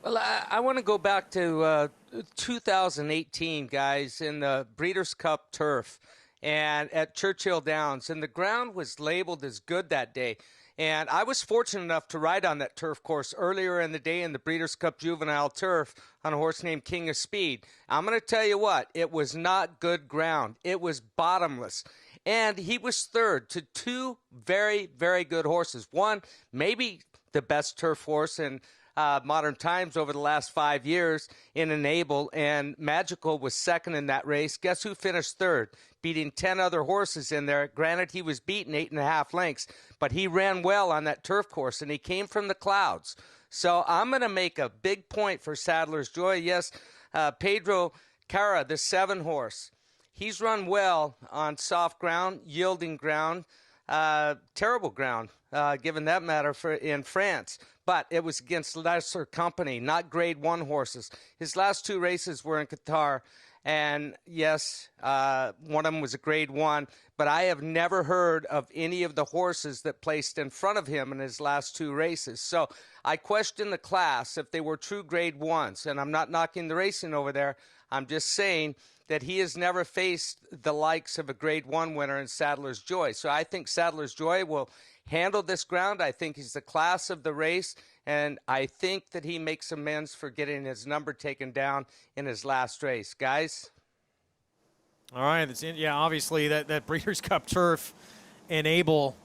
Well, I want to go back to 2018, guys, in the Breeders' Cup turf and at Churchill Downs. And the ground was labeled as good that day. And I was fortunate enough to ride on that turf course earlier in the day in the Breeders' Cup Juvenile turf on a horse named King of Speed. I'm going to tell you what, it was not good ground. It was bottomless. And he was 3rd to 2 very, very good horses. One, maybe the best turf horse in modern times over the last 5 years in Enable, and Magical was 2nd in that race. Guess who finished 3rd? Beating 10 other horses in there. Granted, he was beaten 8.5 lengths, but he ran well on that turf course, and he came from the clouds. So I'm going to make a big point for Sadler's Joy. Yes, Pedro Cara, the 7 horse, he's run well on soft ground, yielding ground, terrible ground, given that matter, in France. But it was against lesser company, not grade 1 horses. His last 2 races were in Qatar. And yes, one of them was a grade 1. But I have never heard of any of the horses that placed in front of him in his last 2 races. So I question the class if they were true grade 1s. And I'm not knocking the racing over there. I'm just saying that he has never faced the likes of a grade 1 winner in Sadler's Joy. So I think Sadler's Joy will handle this ground. I think he's the class of the race, and I think that he makes amends for getting his number taken down in his last race. Guys? All right. Obviously that Breeders' Cup turf, Enable,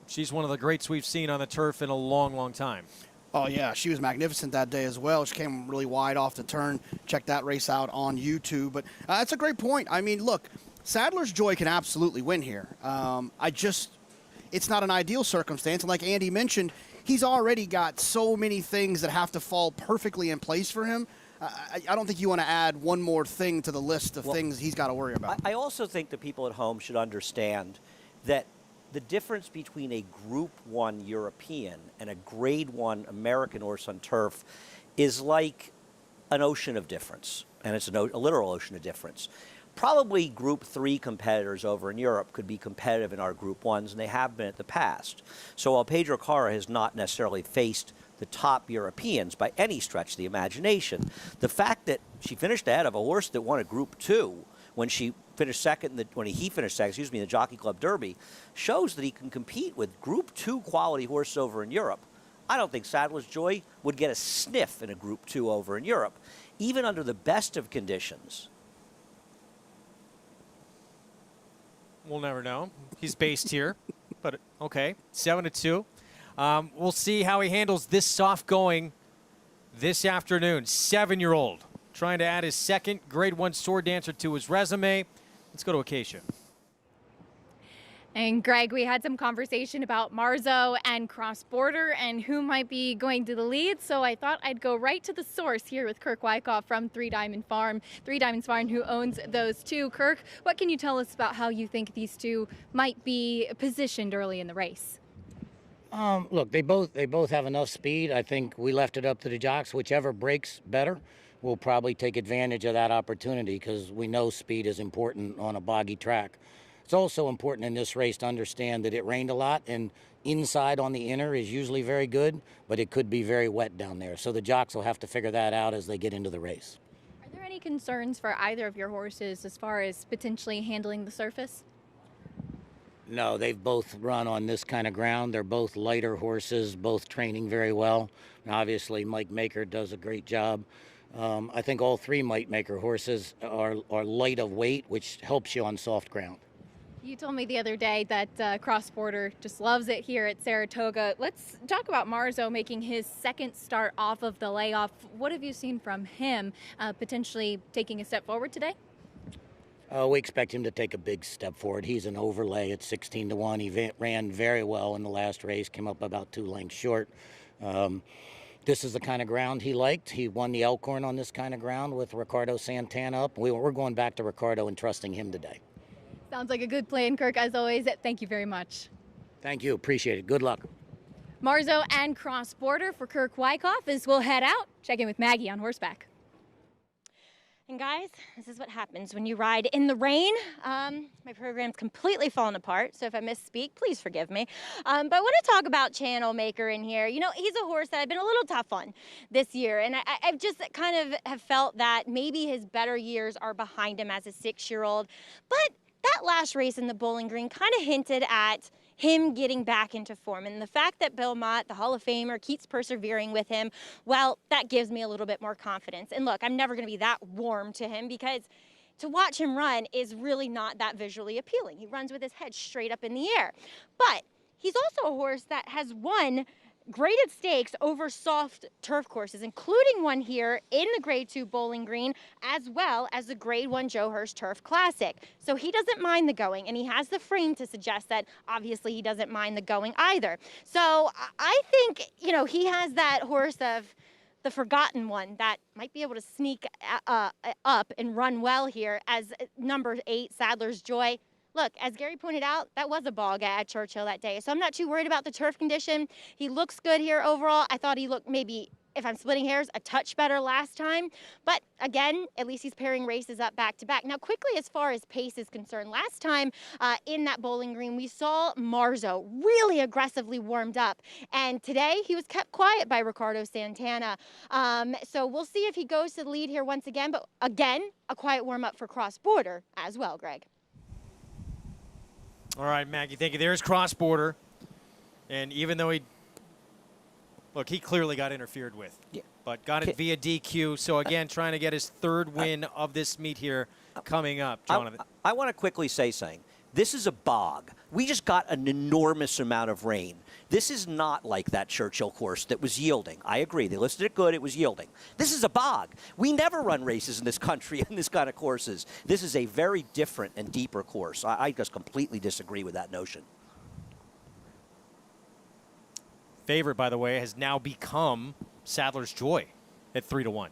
she's one of the greats we've seen on the turf in a long, long time. Oh, yeah, she was magnificent that day as well. She came really wide off the turn. Check that race out on YouTube. But that's a great point. I mean, look, Sadler's Joy can absolutely win here. It's not an ideal circumstance. And like Andy mentioned, he's already got so many things that have to fall perfectly in place for him. I don't think you want to add one more thing to the list of things he's got to worry about. I also think that people at home should understand that the difference between a Group 1 European and a Grade 1 American horse on turf is like an ocean of difference, and it's a literal ocean of difference. Probably Group 3 competitors over in Europe could be competitive in our Group 1s, and they have been in the past. So while Pedro Cara has not necessarily faced the top Europeans by any stretch of the imagination. The fact that she finished ahead of a horse that won a Group 2 when he finished second in the Jockey Club Derby shows that he can compete with Group 2 quality horses over in Europe. I don't think Sadler's Joy would get a sniff in a Group 2 over in Europe, even under the best of conditions. We'll never know. He's based here, but okay, 7-2. We'll see how he handles this soft going this afternoon. 7-year-old trying to add his second Grade 1 sword dancer to his resume. Let's go to Acacia. And Greg, we had some conversation about Marzo and Cross Border and who might be going to the lead. So I thought I'd go right to the source here with Kirk Wyckoff from Three Diamonds Farm, who owns those two. Kirk, what can you tell us about how you think these two might be positioned early in the race? Look, they both have enough speed. I think we left it up to the jocks. Whichever breaks better, we'll probably take advantage of that opportunity because we know speed is important on a boggy track. It's also important in this race to understand that it rained a lot, and inside on the inner is usually very good, but it could be very wet down there. So the jocks will have to figure that out as they get into the race. Are there any concerns for either of your horses as far as potentially handling the surface? No, they've both run on this kind of ground. They're both lighter horses, both training very well. And obviously, Mike Maker does a great job. I think all three Mike Maker horses are light of weight, which helps you on soft ground. You told me the other day that Cross Border just loves it here at Saratoga. Let's talk about Marzo making his second start off of the layoff. What have you seen from him potentially taking a step forward today? We expect him to take a big step forward. He's an overlay at 16-1. He ran very well in the last race, came up about 2 lengths short. This is the kind of ground he liked. He won the Elkhorn on this kind of ground with Ricardo Santana up. We're going back to Ricardo and trusting him today. Sounds like a good plan, Kirk, as always. Thank you very much. Thank you. Appreciate it. Good luck. Marzo and Cross Border for Kirk Wyckoff as we'll head out. Check in with Maggie on horseback. And guys, this is what happens when you ride in the rain. My program's completely fallen apart, so if I misspeak, please forgive me. But I want to talk about Channel Maker in here. You know, he's a horse that I've been a little tough on this year, and I've just kind of have felt that maybe his better years are behind him as a 6-year-old. But that last race in the Bowling Green kind of hinted at him getting back into form. And the fact that Bill Mott, the Hall of Famer, keeps persevering with him, well, that gives me a little bit more confidence. And look, I'm never going to be that warm to him because to watch him run is really not that visually appealing. He runs with his head straight up in the air. But he's also a horse that has won graded stakes over soft turf courses, including one here in the Grade 2 Bowling Green, as well as the Grade 1 Joe Hurst Turf Classic. So he doesn't mind the going, and he has the frame to suggest that obviously he doesn't mind the going either. So I think, you know, he has that horse of the forgotten one that might be able to sneak up and run well here as number 8, Sadler's Joy. Look, as Gary pointed out, that was a bog at Churchill that day, so I'm not too worried about the turf condition. He looks good here overall. I thought he looked maybe, if I'm splitting hairs, a touch better last time. But again, at least he's pairing races up back-to-back. Now, quickly, as far as pace is concerned, last time in that Bowling Green, we saw Marzo really aggressively warmed up. And today, he was kept quiet by Ricardo Santana. So we'll see if he goes to the lead here once again. But again, a quiet warm-up for Cross Border as well, Greg. All right, Maggie, thank you. There's Cross Border. And even though he clearly got interfered with, but got it via DQ. So, again, trying to get his third win of this meet here coming up, Jonathan. I want to quickly say something. This is a bog. We just got an enormous amount of rain. This is not like that Churchill course that was yielding. I agree. They listed it good. It was yielding. This is a bog. We never run races in this country in this kind of courses. This is a very different and deeper course. I just completely disagree with that notion. Favorite, by the way, has now become Sadler's Joy at 3-1.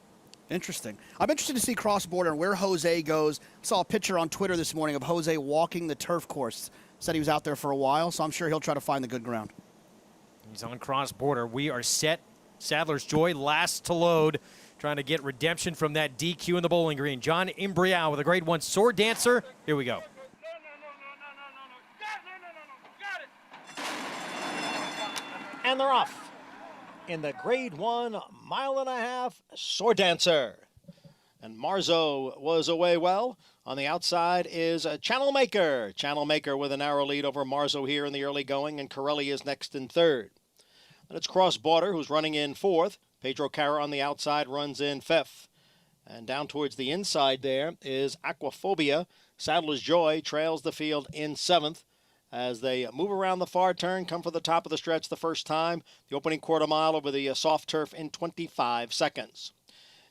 Interesting. I'm interested to see Cross Border and where Jose goes. I saw a picture on Twitter this morning of Jose walking the turf course. Said he was out there for a while, so I'm sure he'll try to find the good ground. He's on Cross Border. We are set. Sadler's Joy last to load, trying to get redemption from that DQ in the Bowling Green. John Imbrial with a Grade 1 sword dancer. Here we go. And they're off. in the Grade 1 1.5 Sword Dancer. And Marzo was away well. On the outside is Channel Maker. Channel Maker with a narrow lead over Marzo here in the early going, and Corelli is next in third. Then it's Cross Border, who's running in fourth. Pedro Cara on the outside runs in fifth. And down towards the inside there is Aquaphobia. Saddler's Joy trails the field in seventh. As they move around the far turn, come for the top of the stretch the first time. The opening quarter mile over the soft turf in 25 seconds.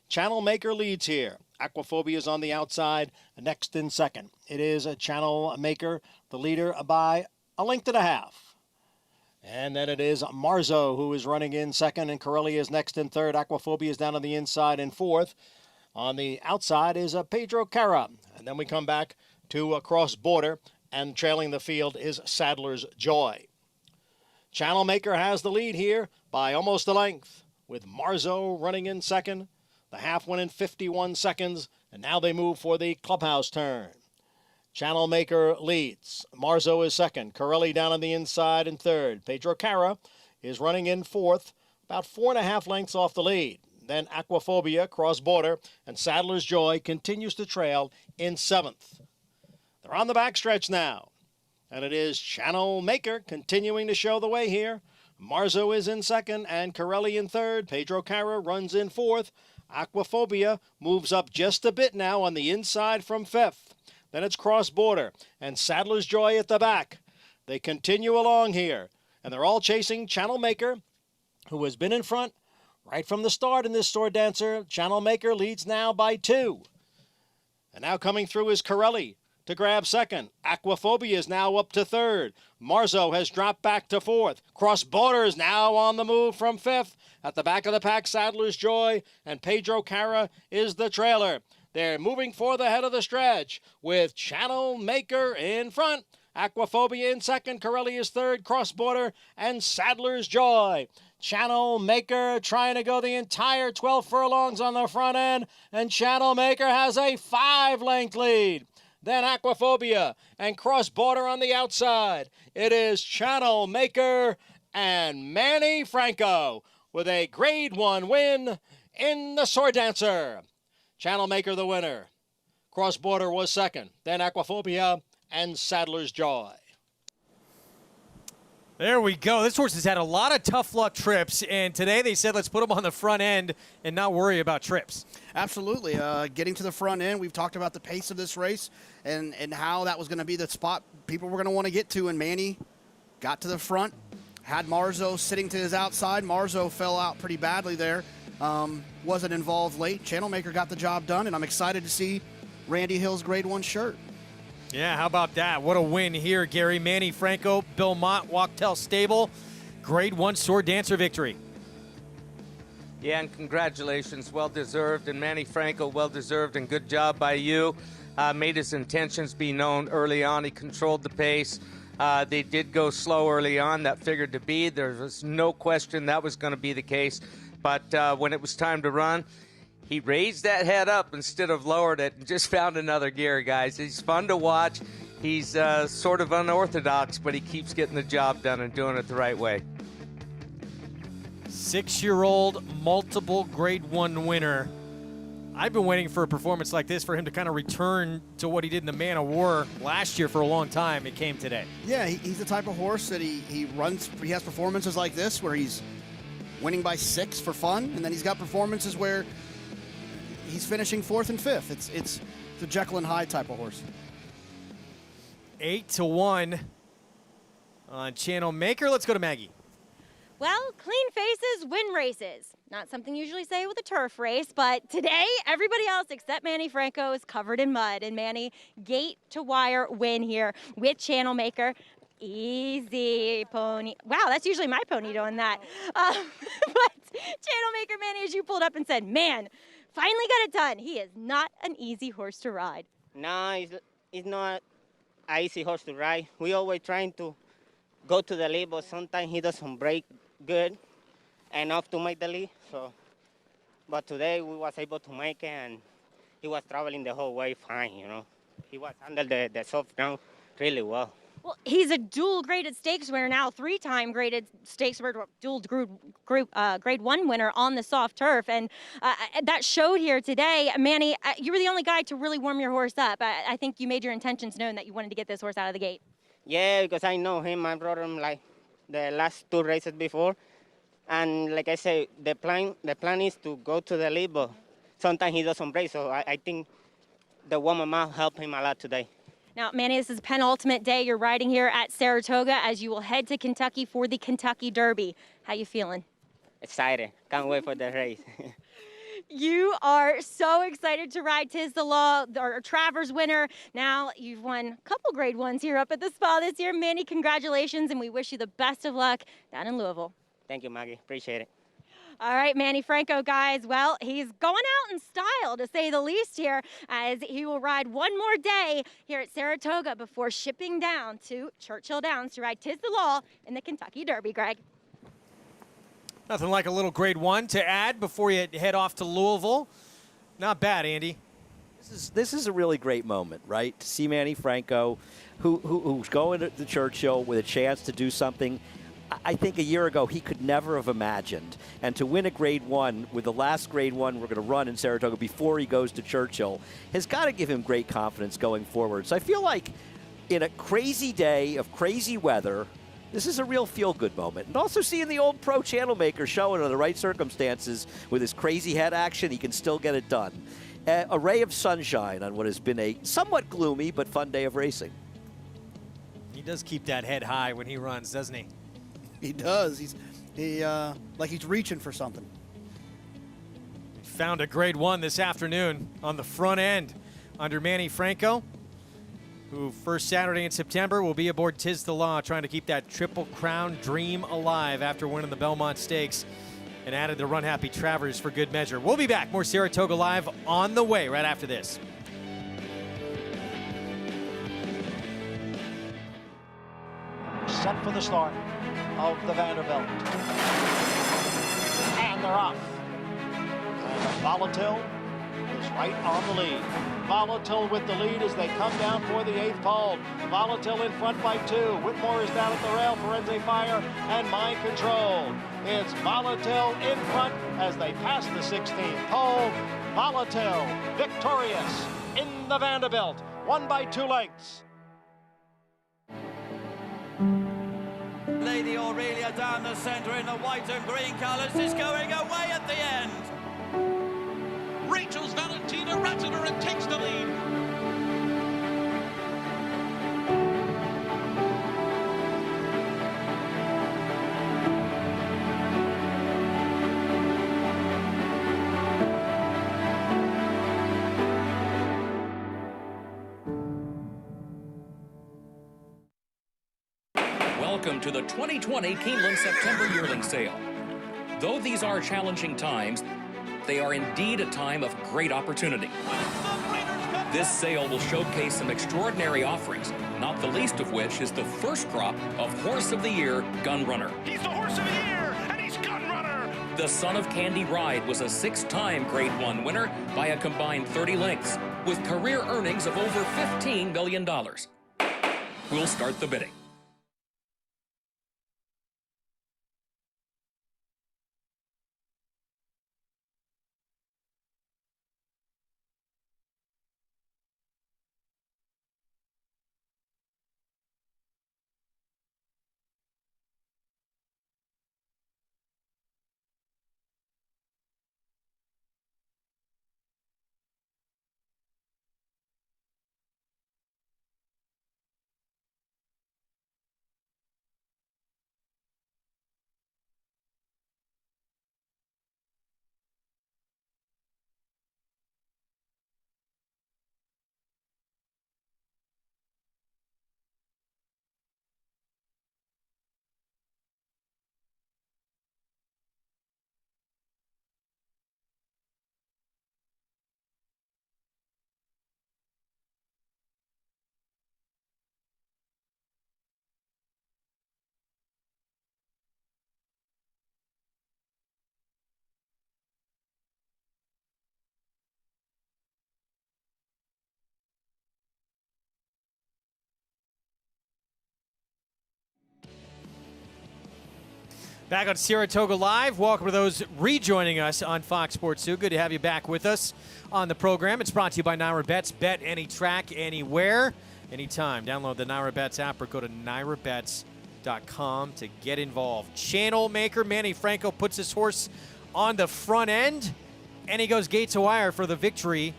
Channel Maker leads here. Aquaphobia is on the outside, next in second. It is a Channel Maker, the leader by a length and a half. And then it is Marzo who is running in second, and Corelli is next in third. Aquaphobia is down on the inside in fourth. On the outside is Pedro Cara. And then we come back to Cross Border, and trailing the field is Saddler's Joy. Channel Maker has the lead here by almost a length, with Marzo running in second. The half went in 51 seconds, and now they move for the clubhouse turn. Channel Maker leads. Marzo is second. Corelli down on the inside in third. Pedro Cara is running in fourth, about 4.5 lengths off the lead. Then Aquaphobia, Cross Border, and Saddler's Joy continues to trail in seventh. They're on the backstretch now, and it is Channel Maker continuing to show the way here. Marzo is in second, and Corelli in third. Pedro Cara runs in fourth. Aquaphobia moves up just a bit now on the inside from fifth. Then it's Cross Border and Saddler's Joy at the back. They continue along here, and they're all chasing Channel Maker, who has been in front right from the start in this Sword Dancer. Channel Maker leads now by 2. And now coming through is Corelli to grab second. Aquaphobia is now up to third. Marzo has dropped back to fourth. Cross Border is now on the move from fifth. At the back of the pack, Saddler's Joy, and Pedro Cara is the trailer. They're moving for the head of the stretch with Channel Maker in front. Aquaphobia in second. Corelli is third. Cross Border and Saddler's Joy. Channel Maker trying to go the entire 12 furlongs on the front end, and Channel Maker has a 5-length lead. Then Aquaphobia and Cross Border on the outside. It is Channel Maker and Manny Franco with a Grade 1 win in the Sword Dancer. Channel Maker the winner. Cross Border was second. Then Aquaphobia and Saddler's Joy. There we go. This horse has had a lot of tough luck trips, and today they said let's put him on the front end and not worry about trips. Absolutely. Getting to the front end, we've talked about the pace of this race and how that was going to be the spot people were going to want to get to, and Manny got to the front, had Marzo sitting to his outside. Marzo fell out pretty badly there, wasn't involved late. Channel Maker got the job done, and I'm excited to see Randy Hill's Grade 1 shirt. Yeah, how about that? What a win here, Gary. Manny Franco, Bill Mott, Wachtell Stable. Grade 1 Sword Dancer victory. Yeah, and congratulations. Well-deserved. And Manny Franco, well-deserved, and good job by you. Made his intentions be known early on. He controlled the pace. They did go slow early on. That figured to be. There was no question that was going to be the case. But when it was time to run, he raised that head up instead of lowered it and just found another gear, guys. He's fun to watch. He's sort of unorthodox, but he keeps getting the job done and doing it the right way. 6-year-old, multiple Grade 1 winner. I've been waiting for a performance like this for him to kind of return to what he did in the Man of War last year for a long time. It came today. Yeah, he's the type of horse that he runs. He has performances like this where he's winning by 6 for fun, and then he's got performances where he's finishing 4th and 5th. It's a Jekyll and Hyde type of horse. 8-1 on Channel Maker. Let's go to Maggie. Well, clean faces win races. Not something you usually say with a turf race, but today everybody else except Manny Franco is covered in mud. And Manny, gate to wire win here with Channel Maker. Easy, pony. Wow, that's usually my pony doing that. But Channel Maker Manny, as you pulled up and said, man, finally got it done. He is not an easy horse to ride. No, it's not an easy horse to ride. We always trying to go to the lead, but sometimes he doesn't break good enough to make the lead. So, but today we was able to make it, and he was traveling the whole way fine, you know. He was under the soft ground really well. Well, he's a dual graded stakes winner now, 3-time graded stakes winner, grade 1 winner on the soft turf. And that showed here today. Manny, you were the only guy to really warm your horse up. I think you made your intentions known that you wanted to get this horse out of the gate. Yeah, because I know him. I brought him like the last 2 races before. And like I say, the plan is to go to the lead, but sometimes he doesn't break. So I think the warm up helped him a lot today. Now, Manny, this is penultimate day. You're riding here at Saratoga as you will head to Kentucky for the Kentucky Derby. How you feeling? Excited. Can't wait for the race. You are so excited to ride Tiz the Law, our Travers winner. Now you've won a couple grade 1s here up at the spa this year. Manny, congratulations, and we wish you the best of luck down in Louisville. Thank you, Maggie. Appreciate it. All right, Manny Franco, guys. Well, he's going out in style, to say the least here, as he will ride one more day here at Saratoga before shipping down to Churchill Downs to ride Tiz the Law in the Kentucky Derby, Greg. Nothing like a little grade 1 to add before you head off to Louisville. Not bad, Andy. This is a really great moment, right? To see Manny Franco, who's going to the Churchill with a chance to do something I think a year ago he could never have imagined. And to win a grade 1 with the last grade 1 we're going to run in Saratoga before he goes to Churchill has got to give him great confidence going forward. So I feel like in a crazy day of crazy weather, this is a real feel-good moment. And also seeing the old pro channel maker showing under the right circumstances with his crazy head action, he can still get it done. A ray of sunshine on what has been a somewhat gloomy but fun day of racing. He does keep that head high when he runs, doesn't he? He does. Like he's reaching for something. Found a grade 1 this afternoon on the front end under Manny Franco, who first Saturday in September will be aboard Tiz the Law, trying to keep that Triple Crown dream alive after winning the Belmont Stakes, and added the Runhappy Travers for good measure. We'll be back. More Saratoga Live on the way right after this. Set for the start of the Vanderbilt. And they're off. And Volatile is right on the lead. Volatile with the lead as they come down for the 8th pole. Volatile in front by 2. Whitmore is down at the rail. Forense Fire and Mind Control. It's Volatile in front as they pass the 16th pole. Volatile victorious in the Vanderbilt. Won by 2 lengths. Lady Aurelia down the centre in the white and green colours is going away at the end. Rachel's Valentina Ratzener and takes the lead. Welcome to the 2020 Keeneland September yearling sale. Though these are challenging times, they are indeed a time of great opportunity. This sale will showcase some extraordinary offerings, not the least of which is the first crop of Horse of the Year Gun Runner. He's the Horse of the Year, and he's Gun Runner! The Son of Candy Ride was a 6-time Grade 1 winner by a combined 30 lengths, with career earnings of over $15 million. We'll start the bidding. Back on Saratoga Live. Welcome to those rejoining us on Fox Sports 2. Good to have you back with us on the program. It's brought to you by Naira Bets. Bet any track, anywhere, anytime. Download the Naira Bets app or go to nairabets.com to get involved. Channel maker Manny Franco puts his horse on the front end, and he goes gate to wire for the victory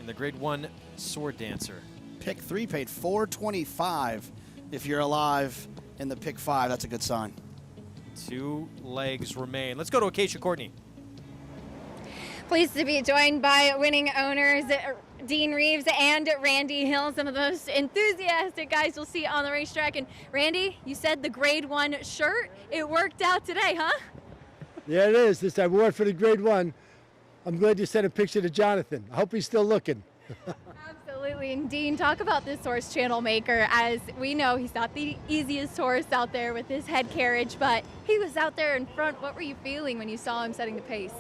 in the Grade 1 Sword Dancer. Pick 3 paid $425. If you're alive in the pick 5, that's a good sign. 2 legs remain. Let's go to Acacia Courtney. Pleased to be joined by winning owners Dean Reeves and Randy Hill, some of the most enthusiastic guys you'll see on the racetrack. And Randy, you said the Grade 1 shirt. It worked out today, huh? Yeah, it is. This I wore it for the Grade 1. I'm glad you sent a picture to Jonathan. I hope he's still looking. Absolutely. And Dean, talk about this horse, Channel Maker. As we know, he's not the easiest horse out there with his head carriage, but he was out there in front. What were you feeling when you saw him setting the pace?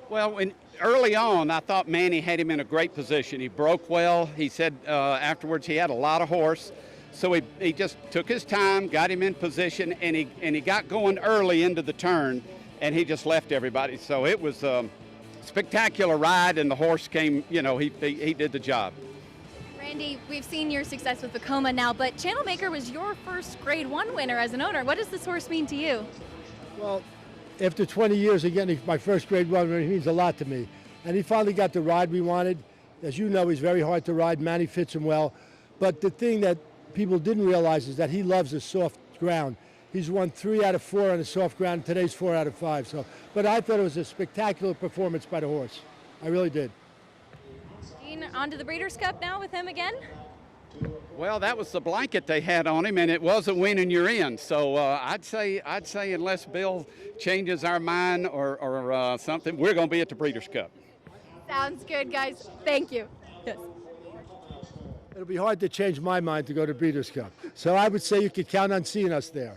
Well, early on, I thought Manny had him in a great position. He broke well. He said afterwards he had a lot of horse. So he just took his time, got him in position, and he got going early into the turn, and he just left everybody. So it was spectacular ride, and the horse came, he did the job. Randy, we've seen your success with Vekoma now, but Channel Maker was your first Grade 1 winner as an owner. What does this horse mean to you? Well, after 20 years of getting my first Grade 1 winner, he means a lot to me. And he finally got the ride we wanted. As you know, he's very hard to ride. Manny fits him well. But the thing that people didn't realize is that he loves the soft ground. He's won 3 out of 4 on the soft ground. Today's 4 out of 5. So, but I thought it was a spectacular performance by the horse. I really did. Dean, on to the Breeders' Cup now with him again? Well, that was the blanket they had on him, and it wasn't winning you're in. So I'd say unless Bill changes our mind or something, we're going to be at the Breeders' Cup. Sounds good, guys. Thank you. Yes. It'll be hard to change my mind to go to Breeders' Cup. So I would say you could count on seeing us there.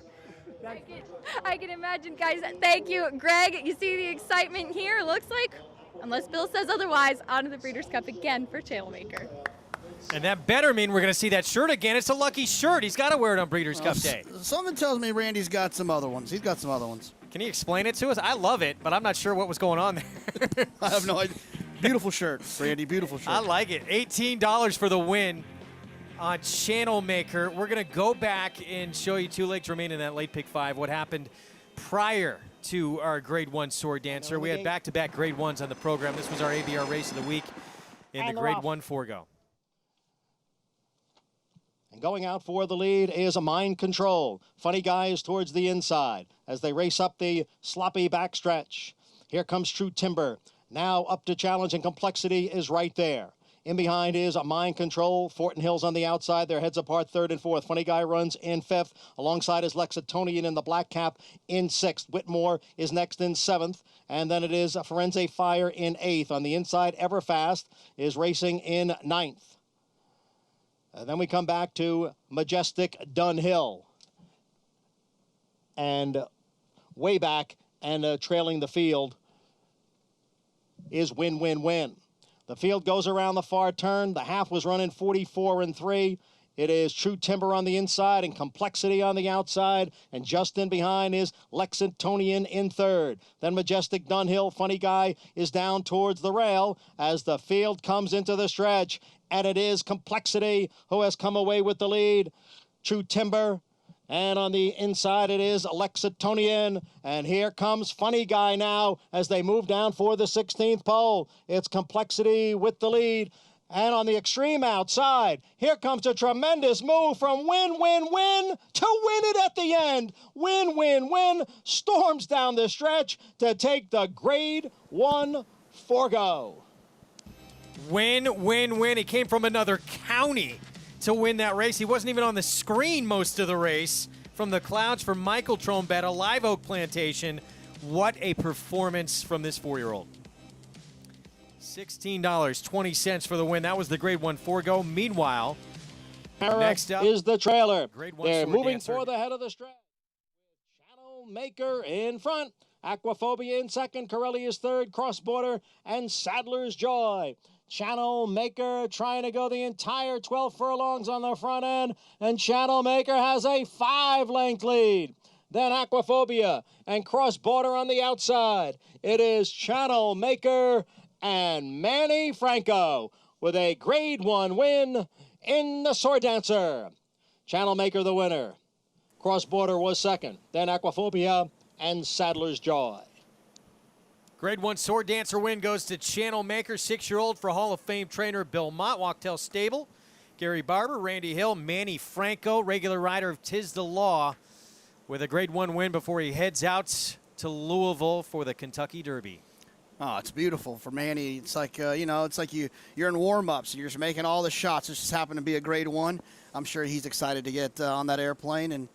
I can imagine, guys. Thank you. Greg, you see the excitement here? Looks like, unless Bill says otherwise, on to the Breeders' Cup again for Channel Maker. And that better mean we're going to see that shirt again. It's a lucky shirt. He's got to wear it on Breeders' Cup Day. Something tells me Randy's got some other ones. He's got some other ones. Can you explain it to us? I love it, but I'm not sure what was going on there. I have no idea. Beautiful shirt, Randy. Beautiful shirt. I like it. $18 for the win on Channel Maker. We're going to go back and show you 2 legs remain in that late pick 5. What happened prior to our Grade 1 Sword Dancer. We had back-to-back Grade 1s on the program. This was our ABR race of the week in the Grade 1 Forego. And going out for the lead is a Mind Control. Funny Guys towards the inside as they race up the sloppy backstretch. Here comes True Timber. Now up to challenge, and Complexity is right there. In behind is a Mind Control. Fortin Hills on the outside. Their heads apart, 3rd and 4th. Funny Guy runs in 5th. Alongside is Lexitonian in the black cap in 6th. Whitmore is next in 7th. And then it is Forense Fire in 8th. On the inside, Everfast is racing in 9th. And then we come back to Majestic Dunhill. And way back and trailing the field is Win, Win, Win. The field goes around the far turn. The half was running 44 and 3. It is True Timber on the inside and Complexity on the outside. And just in behind is Lexingtonian in 3rd. Then Majestic Dunhill. Funny Guy is down towards the rail as the field comes into the stretch. And it is Complexity who has come away with the lead. True Timber. And on the inside, it is Lexitonian. And here comes Funny Guy now as they move down for the 16th pole. It's Complexity with the lead. And on the extreme outside, here comes a tremendous move from Win, Win, Win to win it at the end. Win, Win, Win storms down the stretch to take the Grade 1 Forego. Win, win, win. He came from another county to win that race. He wasn't even on the screen most of the race. From the clouds for Michael Trombetta, Live Oak Plantation. What a performance from this 4-year-old. $16.20 for the win. That was the Grade 1 Forego. Meanwhile, next up is the trailer. Grade 1 They're Sword moving Dancer. for the head of the stretch. Channel Maker in front. Aquaphobia in 2nd. Corelli is 3rd. Cross Border and Sadler's Joy. Channel Maker trying to go the entire 12 furlongs on the front end, and Channel Maker has a 5-length lead. then Aquaphobia, and Cross Border on the outside. It is Channel Maker and Manny Franco with a Grade 1 win in the Sword Dancer. Channel Maker the winner. Cross Border was second, then Aquaphobia and Sadler's Joy. Grade 1 Sword Dancer win goes to Channel Maker, 6-year-old for Hall of Fame trainer Bill Mott, Walktail Stable. Gary Barber, Randy Hill, Manny Franco, regular rider of Tis the Law, with a Grade 1 win before he heads out to Louisville for the Kentucky Derby. Oh, it's beautiful for Manny. It's like, it's like you're in warm-ups and you're just making all the shots. This just happened to be a Grade 1. I'm sure he's excited to get on that airplane and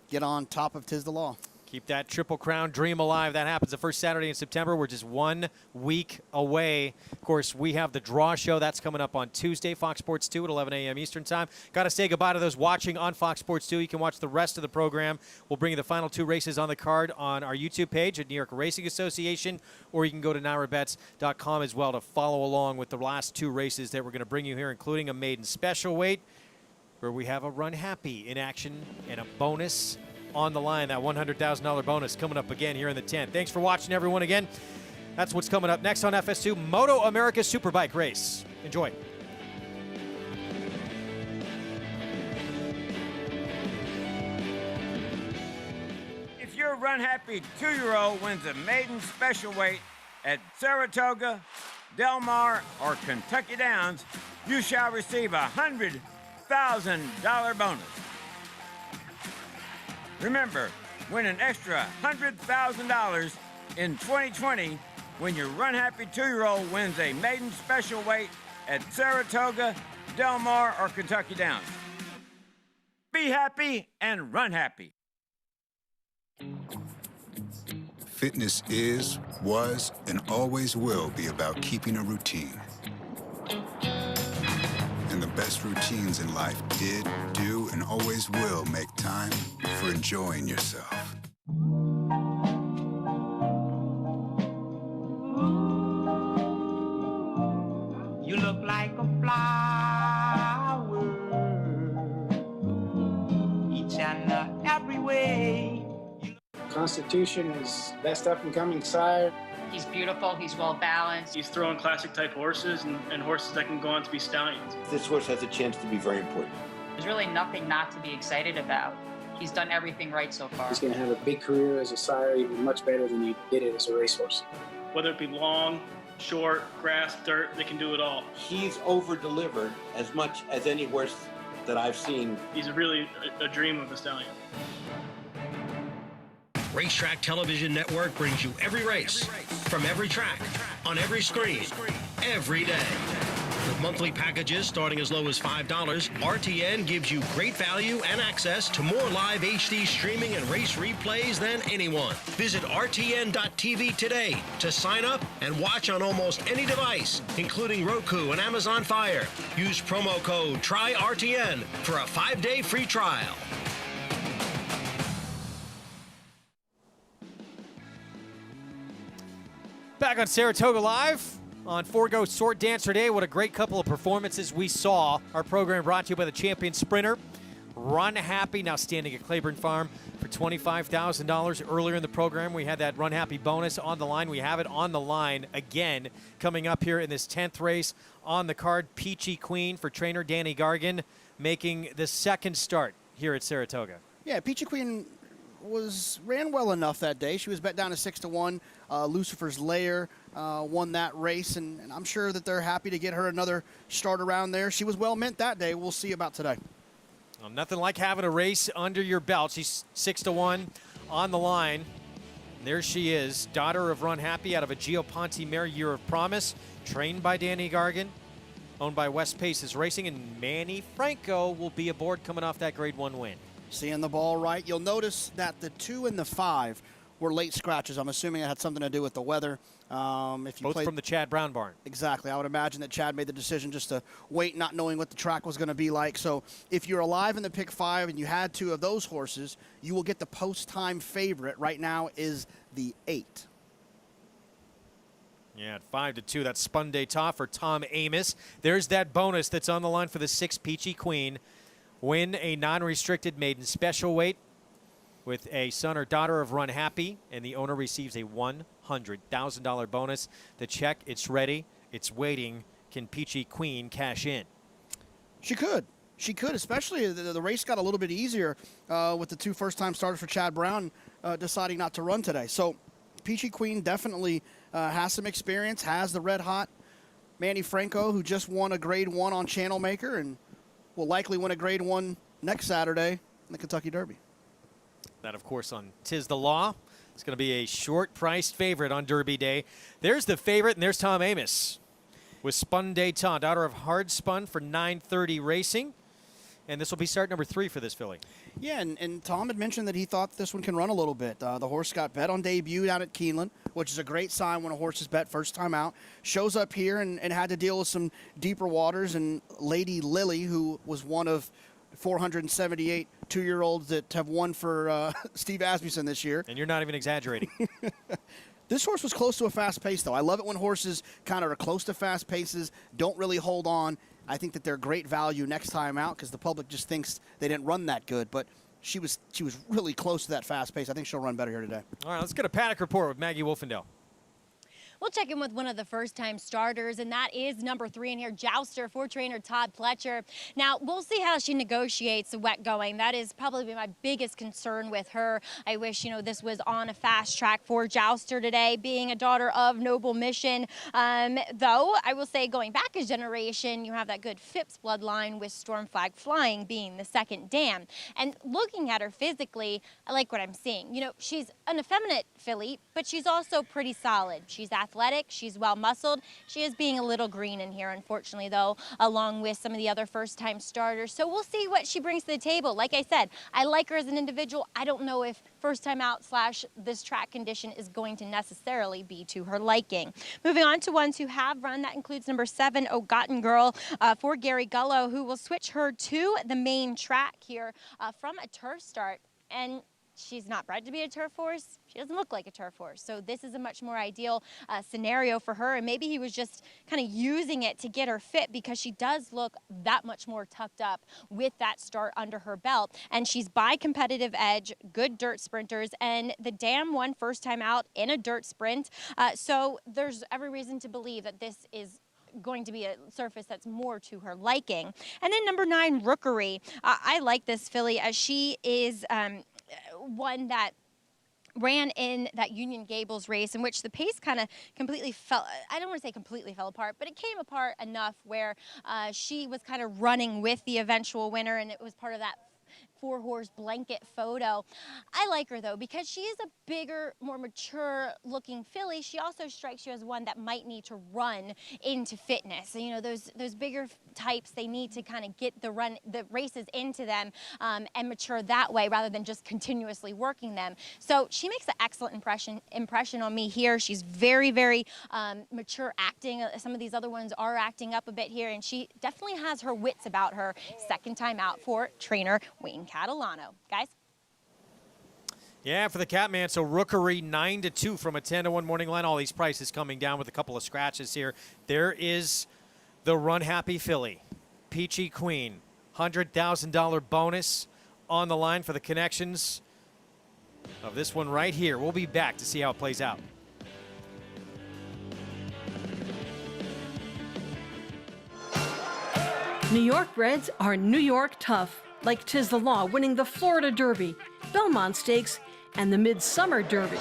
get on top of Tis the Law. Keep that Triple Crown dream alive. That happens the first Saturday in September. We're just 1 week away. Of course, we have the draw show. That's coming up on Tuesday, Fox Sports 2 at 11 a.m. Eastern Time. Got to say goodbye to those watching on Fox Sports 2. You can watch the rest of the program. We'll bring you the final 2 races on the card on our YouTube page at New York Racing Association, or you can go to NYRABets.com as well to follow along with the last 2 races that we're going to bring you here, including a maiden special weight, where we have a Runhappy in action and a bonus on the line, that $100,000 bonus coming up again here in the 10th. Thanks for watching, everyone. Again, that's what's coming up next on FS2, Moto America Superbike Race. Enjoy. If your Runhappy 2-year-old wins a maiden special weight at Saratoga, Del Mar, or Kentucky Downs, you shall receive a $100,000 bonus. Remember, win an extra $100,000 in 2020 when your Runhappy 2-year-old wins a maiden special weight at Saratoga, Del Mar, or Kentucky Downs. Be happy and run happy. Fitness is, was, and always will be about keeping a routine. And the best routines in life did, do, and always will make time for enjoying yourself. You look like a flower, each and every way. Constitution is best up-and-coming sire. He's beautiful, he's well-balanced. He's throwing classic-type horses and horses that can go on to be stallions. This horse has a chance to be very important. There's really nothing not to be excited about. He's done everything right so far. He's going to have a big career as a sire, even much better than he did it as a racehorse. Whether it be long, short, grass, dirt, they can do it all. He's over-delivered as much as any horse that I've seen. He's really a dream of a stallion. Racetrack Television Network brings you every race, from every track, on every screen, every day. With monthly packages starting as low as $5, RTN gives you great value and access to more live HD streaming and race replays than anyone. Visit RTN.tv today to sign up and watch on almost any device, including Roku and Amazon Fire. Use promo code TRYRTN for a 5-day free trial. Back on Saratoga Live on Forego Sword Dancer Day. What a great couple of performances we saw. Our program brought to you by the champion sprinter, Runhappy, now standing at Claiborne Farm for $25,000. Earlier in the program, we had that Runhappy bonus on the line. We have it on the line again coming up here in this 10th race on the card. Peachy Queen for trainer Danny Gargan making the second start here at Saratoga. Yeah, Peachy Queen ran well enough that day. She was bet down to 6-1. Lucifer's Lair won that race, and I'm sure that they're happy to get her another start around there. She was well meant that day. We'll see about today. Well, nothing like having a race under your belt. She's 6-1 on the line. There she is, daughter of Runhappy out of a Gio Ponte mare, Year of Promise, trained by Danny Gargan, owned by West Paces Racing, and Manny Franco will be aboard coming off that Grade 1 win. Seeing the ball right. You'll notice that the 2 and the 5 were late scratches. I'm assuming it had something to do with the weather. If you Both from the Chad Brown barn. Exactly. I would imagine that Chad made the decision just to wait, not knowing what the track was going to be like. So if you're alive in the pick 5 and you had 2 of those horses, you will get the post-time favorite. Right now is the 8. Yeah, at 5-2, that's Spun d'Etat for Tom Amos. There's that bonus that's on the line for the 6 Peachy Queen. Win a non-restricted maiden special weight with a son or daughter of Runhappy, and the owner receives a $100,000 bonus. The check, it's ready, it's waiting. Can Peachy Queen cash in? She could. She could, especially the race got a little bit easier with the 2 first-time starters for Chad Brown deciding not to run today. So Peachy Queen definitely has some experience, has the red-hot Manny Franco, who just won a Grade 1 on Channel Maker and will likely win a Grade 1 next Saturday in the Kentucky Derby. That, of course, on Tis the Law. It's going to be a short-priced favorite on Derby Day. There's the favorite, and there's Tom Amoss with Spun Détente, daughter of Hard Spun for 9:30 Racing. And this will be start number 3 for this filly. Yeah, and Tom had mentioned that he thought this one can run a little bit. The horse got bet on debut down at Keeneland, which is a great sign when a horse is bet first time out. Shows up here and had to deal with some deeper waters. And Lady Lily, who was one of 478 2-year-olds that have won for Steve Asmussen this year. And you're not even exaggerating. This horse was close to a fast pace, though. I love it when horses kind of are close to fast paces, don't really hold on. I think that they're great value next time out because the public just thinks they didn't run that good. But she was really close to that fast pace. I think she'll run better here today. All right, let's get a Paddock Report with Maggie Wolfendale. We'll check in with one of the first-time starters, and that is number 3 in here, Jouster, for trainer Todd Pletcher. Now, we'll see how she negotiates the wet going. That is probably my biggest concern with her. I wish, this was on a fast track for Jouster today, being a daughter of Noble Mission. Though, I will say, going back a generation, you have that good Phipps bloodline with Storm Flag Flying being the second dam. And looking at her physically, I like what I'm seeing. She's an effeminate filly, but she's also pretty solid. She's athletic, she's well muscled. She is being a little green in here, unfortunately, though, along with some of the other first-time starters. So we'll see what she brings to the table. Like I said, I like her as an individual. I don't know if first-time out / this track condition is going to necessarily be to her liking. Moving on to ones who have run, that includes number 7, Ogotten Girl, for Gary Gullo, who will switch her to the main track here from a turf start. And she's not bred to be a turf horse. She doesn't look like a turf horse. So this is a much more ideal scenario for her. And maybe he was just kind of using it to get her fit because she does look that much more tucked up with that start under her belt. And she's by competitive edge, good dirt sprinters, and the dam won first time out in a dirt sprint. So there's every reason to believe that this is going to be a surface that's more to her liking. And then number 9, Rookery. I like this filly as she is one that ran in that Union Gables race in which the pace kind of completely fell. I don't want to say completely fell apart, but it came apart enough where she was kind of running with the eventual winner, and it was part of that 4-horse blanket photo. I like her though because she is a bigger, more mature looking filly. She also strikes you as one that might need to run into fitness. So, those bigger types, they need to kind of get the races into them and mature that way rather than just continuously working them. So she makes an excellent impression on me here. She's very, very mature acting. Some of these other ones are acting up a bit here, and she definitely has her wits about her. Second time out for trainer Wayne Catalano. Guys? Yeah, for the Catman, so Rookery 9-2 from a 10-1 morning line. All these prices coming down with a couple of scratches here. There is the Runhappy filly, Peachy Queen, $100,000 bonus on the line for the connections of this one right here. We'll be back to see how it plays out. New York breds are New York tough, like Tis the Law winning the Florida Derby, Belmont Stakes, and the Midsummer Derby.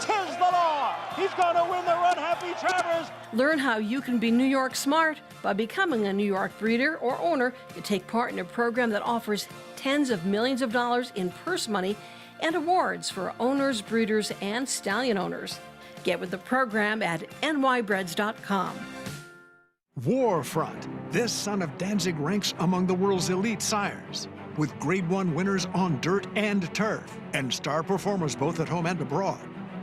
Tis the Law! He's going to win the Runhappy Travers! Learn how you can be New York smart by becoming a New York breeder or owner to take part in a program that offers tens of millions of dollars in purse money and awards for owners, breeders, and stallion owners. Get with the program at nybreds.com. Warfront. This son of Danzig ranks among the world's elite sires, with Grade 1 winners on dirt and turf, and star performers both at home and abroad.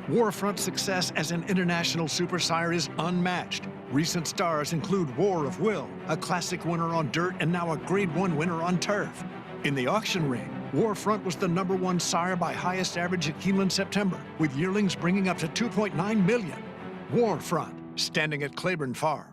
Warfront's success as an international super sire is unmatched. Recent stars include War of Will, a classic winner on dirt and now a Grade 1 winner on turf. In the auction ring, Warfront was the #1 sire by highest average at Keeneland September, with yearlings bringing up to $2.9 million. Warfront, standing at Claiborne Farm.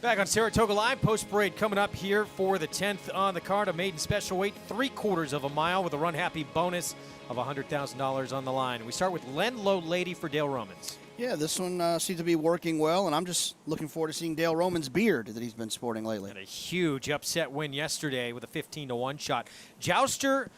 Back on Saratoga Live, post-parade coming up here for the 10th on the card, a maiden special weight, 3/4 of a mile with a Runhappy bonus of $100,000 on the line. We start with Low Lady for Dale Romans. Yeah, this one seems to be working well, and I'm just looking forward to seeing Dale Romans' beard that he's been sporting lately. And a huge upset win yesterday with a 15-1 shot. Jouster,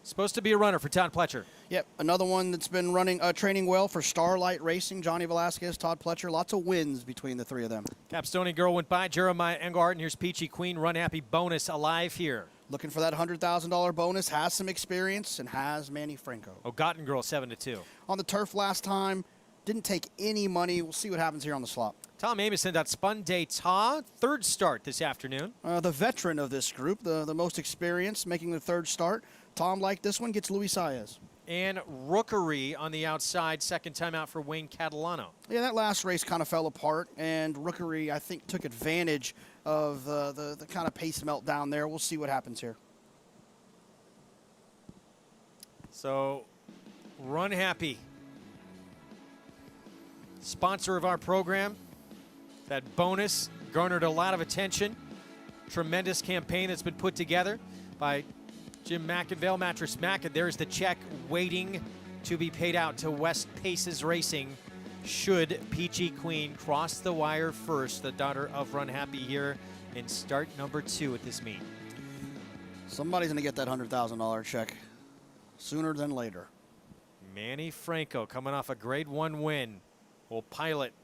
supposed to be a runner for Todd Pletcher. Yep, another one that's been running, training well for Starlight Racing. Johnny Velasquez, Todd Pletcher, lots of wins between the three of them. Capstone Girl went by, Jeremiah Engelhardt, and here's Peachy Queen, Runhappy bonus alive here. Looking for that $100,000 bonus, has some experience, and has Manny Franco. Gotten Girl 7-2. On the turf last time, didn't take any money. We'll see what happens here on the slop. Tom Amos sent out Spun D'Etat, third start this afternoon. The veteran of this group, the most experienced, making the third start. Tom, like this one, gets Luis Saez. And Rookery on the outside, second time out for Wayne Catalano. Yeah, that last race kind of fell apart, and Rookery, I think, took advantage of the kind of pace meltdown there. We'll see what happens here. So, Runhappy, sponsor of our program. That bonus garnered a lot of attention. Tremendous campaign that's been put together by Jim McInvale, Mattress Mac, and there's the check waiting to be paid out to West Paces Racing should Peachy Queen cross the wire first, the daughter of Runhappy here in start number 2 at this meet. Somebody's going to get that $100,000 check sooner than later. Manny Franco coming off a grade 1 win will pilot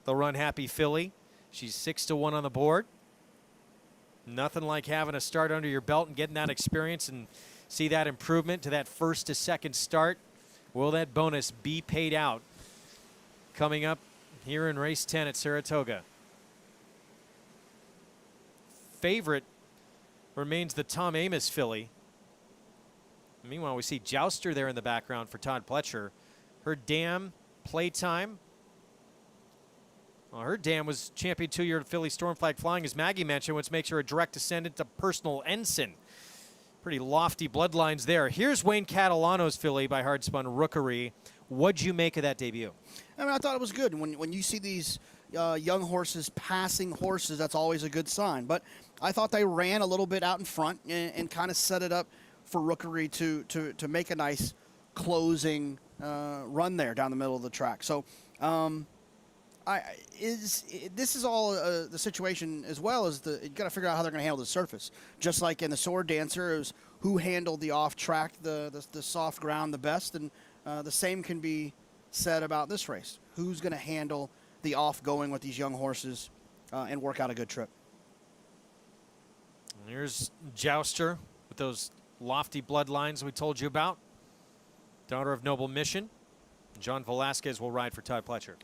the Runhappy filly. She's 6-1 on the board. Nothing like having a start under your belt and getting that experience and see that improvement to that first to second start. Will that bonus be paid out coming up here in race 10 at Saratoga? Favorite remains the Tom Amos filly. Meanwhile, we see Jouster there in the background for Todd Pletcher. Her dam playtime. Well, her dam was champion 2-year filly Storm Flag Flying, as Maggie mentioned, which makes her a direct descendant to Personal Ensign. Pretty lofty bloodlines there. Here's Wayne Catalano's filly by Hardspun Rookery. What'd you make of that debut? I mean, I thought it was good. When you see these young horses passing horses, that's always a good sign. But I thought they ran a little bit out in front and kind of set it up for Rookery to make a nice closing run there down the middle of the track. So this is all the situation as well as you got to figure out how they're going to handle the surface. Just like in the Sword Dancer, it was who handled the off track, the soft ground the best, and the same can be said about this race. Who's going to handle the off going with these young horses and work out a good trip? And here's Jouster with those lofty bloodlines we told you about. Daughter of Noble Mission. John Velasquez will ride for Todd Pletcher.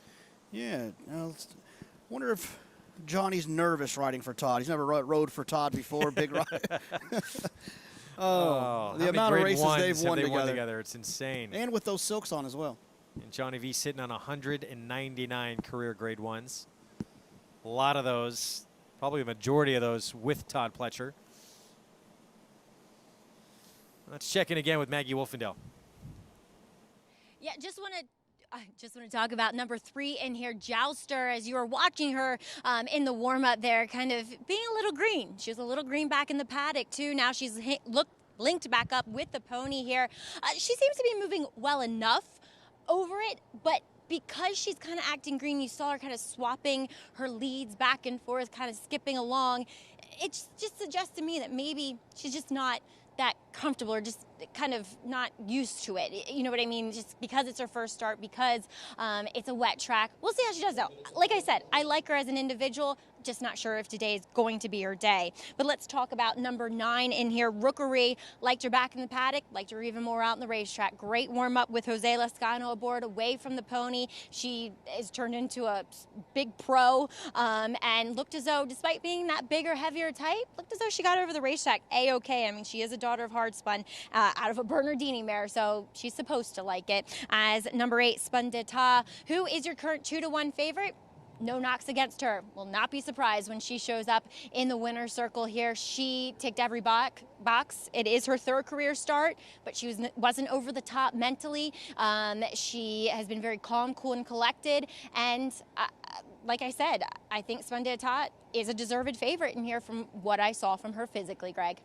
Yeah, I wonder if Johnny's nervous riding for Todd. He's never rode for Todd before, big ride. The amount of races they've won together. It's insane. And with those silks on as well. And Johnny V sitting on 199 career grade 1s. A lot of those, probably a majority of those with Todd Pletcher. Let's check in again with Maggie Wolfendale. Yeah, I just want to talk about number 3 in here, Jouster. As you were watching her in the warm-up there, kind of being a little green. She was a little green back in the paddock, too. Now she's linked back up with the pony here. She seems to be moving well enough over it, but because she's kind of acting green, you saw her kind of swapping her leads back and forth, kind of skipping along. It just suggests to me that maybe she's just not that comfortable or just kind of not used to it. You know what I mean? Just because it's her first start, because it's a wet track. We'll see how she does, though. Like I said, I like her as an individual. Just not sure if today is going to be her day. But let's talk about number 9 in here. Rookery. Liked her back in the paddock. Liked her even more out in the racetrack. Great warm-up with Jose Lascano aboard, away from the pony. She is turned into a big pro and looked as though, despite being that bigger, heavier type, looked as though she got over the racetrack A-okay. I mean, she is a daughter of Hardspun out of a Bernardini mare, so she's supposed to like it. As number 8, Spun D'Etat, who is your current 2-1 favorite. No knocks against her. Will not be surprised when she shows up in the winner's circle here. She ticked every box. It is her 3rd career start, but she wasn't over the top mentally. She has been very calm, cool, and collected. And like I said, I think Spandeta is a deserved favorite in here from what I saw from her physically, Greg.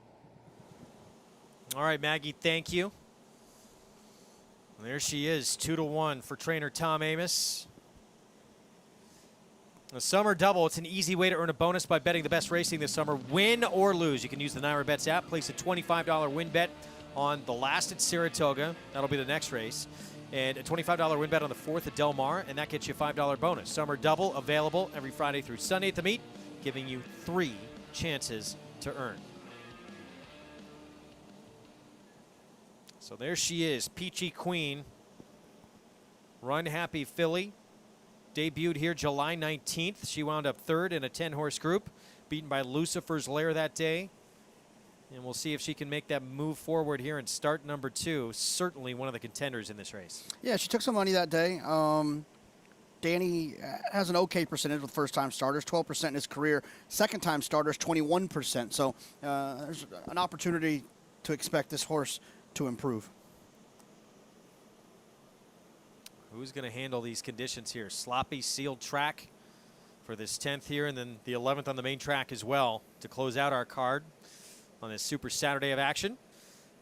All right, Maggie, thank you. There she is, 2-1 for trainer Tom Amos. A summer double, it's an easy way to earn a bonus by betting the best racing this summer. Win or lose, you can use the Naira Bets app, place a $25 win bet on the last at Saratoga. That'll be the next race. And a $25 win bet on the 4th at Del Mar, and that gets you a $5 bonus. Summer double available every Friday through Sunday at the meet, giving you 3 chances to earn. So there she is, Peachy Queen, Runhappy filly. Debuted here July 19th. She wound up 3rd in a 10-horse group, beaten by Lucifer's Lair that day. And we'll see if she can make that move forward here in start number 2. Certainly one of the contenders in this race. Yeah, she took some money that day. Danny has an okay percentage with first-time starters, 12% in his career. Second-time starters, 21%. So there's an opportunity to expect this horse to improve. Who's going to handle these conditions here? Sloppy sealed track for this 10th here, and then the 11th on the main track as well to close out our card on this Super Saturday of action.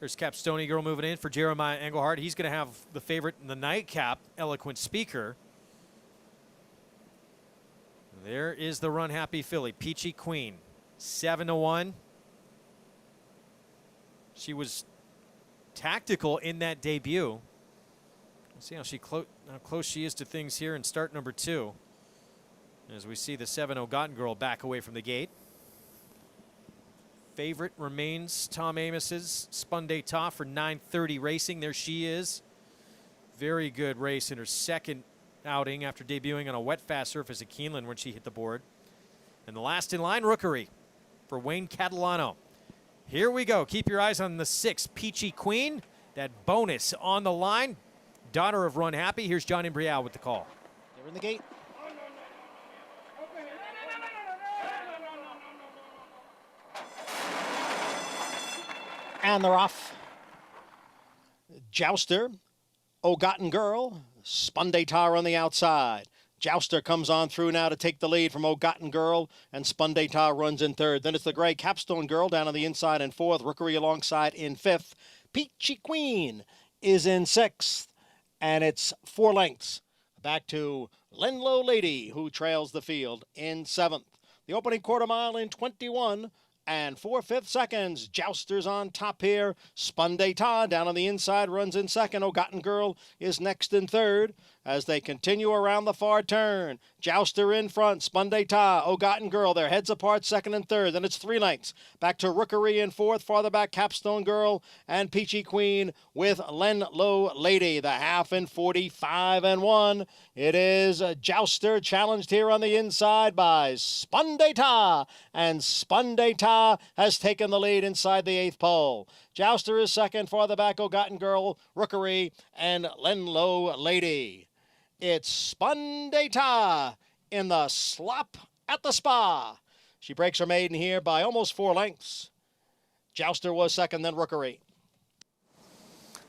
There's Capstone Girl moving in for Jeremiah Engelhardt. He's going to have the favorite in the nightcap, Eloquent Speaker. There is the Runhappy filly, Peachy Queen, 7-1. She was tactical in that debut. Let's see how close she is to things here in start number 2. As we see the 7-0 Gotten Girl back away from the gate. Favorite remains Tom Amos's Spandeta for 9:30 Racing. There she is. Very good race in her second outing after debuting on a wet fast surface at Keeneland when she hit the board. And the last in line, Rookery for Wayne Catalano. Here we go. Keep your eyes on the 6, Peachy Queen. That bonus on the line. Daughter of Runhappy. Here's John Imbrial with the call. They're in the gate. And they're off. Jouster, Ogotten Girl, Spandeta on the outside. Jouster comes on through now to take the lead from Ogotten Girl, and Spandeta runs in 3rd. Then it's the gray Capstone Girl down on the inside in 4th. Rookery alongside in 5th. Peachy Queen is in 6th. And it's 4 lengths back to Lenlow Lady, who trails the field in 7th. The opening quarter mile in 21 and 4/5 seconds. Jouster's on top here. Spandeta down on the inside runs in 2nd. Ogotten Girl is next in 3rd as they continue around the far turn. Jouster in front. Spandeta, Ogotten Girl, their heads apart 2nd and 3rd. Then it's 3 lengths. Back to Rookery in 4th. Farther back, Capstone Girl and Peachy Queen with Lenlow Lady. The half in 45-1. It is Jouster challenged here on the inside by Spandeta. And Spandeta has taken the lead inside the 8th pole. Jouster is 2nd. Farther back, Ogotten Girl, Rookery, and Lenlow Lady. It's Spandeta in the slop at the Spa. She breaks her maiden here by almost 4 lengths. Jouster was 2nd, then Rookery.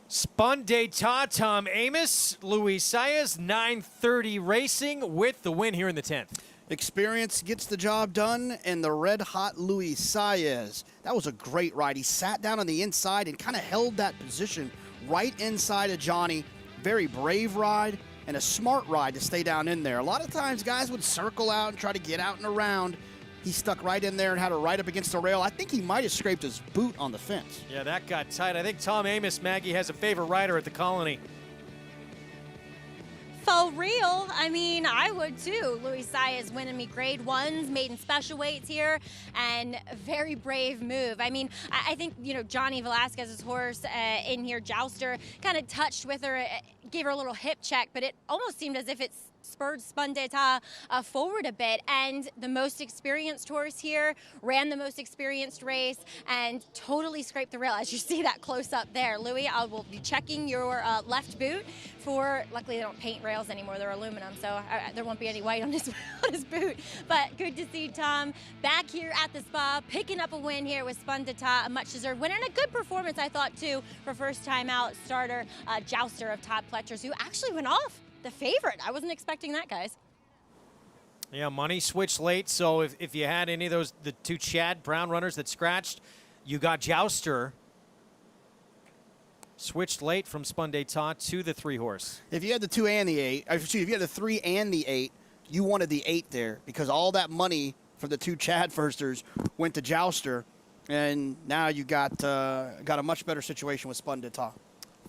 Spandeta, Tom Amos, Luis Saez, 9:30 Racing with the win here in the 10th. Experience gets the job done, and the red-hot Luis Saez. That was a great ride. He sat down on the inside and kind of held that position right inside of Johnny. Very brave ride and a smart ride to stay down in there. A lot of times guys would circle out and try to get out and around. He stuck right in there and had it right up against the rail. I think he might have scraped his boot on the fence. Yeah, that got tight. I think Tom Amos, Maggie, has a favorite rider at the Colony. For real, I mean, I would too. Luis Saez winning me grade 1s, maiden special weights here, and a very brave move. I mean, I think, you know, Johnny Velasquez's horse in here, Jouster, kind of touched with her, gave her a little hip check, but it almost seemed as if it spurred Spandeta forward a bit, and the most experienced horse here ran the most experienced race and totally scraped the rail, as you see that close up there. Louis, I will be checking your left boot for, luckily they don't paint rails anymore, they're aluminum, so there won't be any white on his boot. But good to see Tom back here at the Spa, picking up a win here with Spandeta, a much deserved win, and a good performance, I thought, too, for first time out starter Jouster of Todd Pletcher's, who actually went off the favorite. I wasn't expecting that, guys. Yeah, money switched late, so if you had any of those, the two Chad Brown runners that scratched, you got Jouster. Switched late from Spun d'Etat to the 3-horse. If you had the 2 and the 8, if you had the 3 and the 8, you wanted the 8 there because all that money for the 2 Chad firsters went to Jouster, and now you got a much better situation with Spun d'Etat.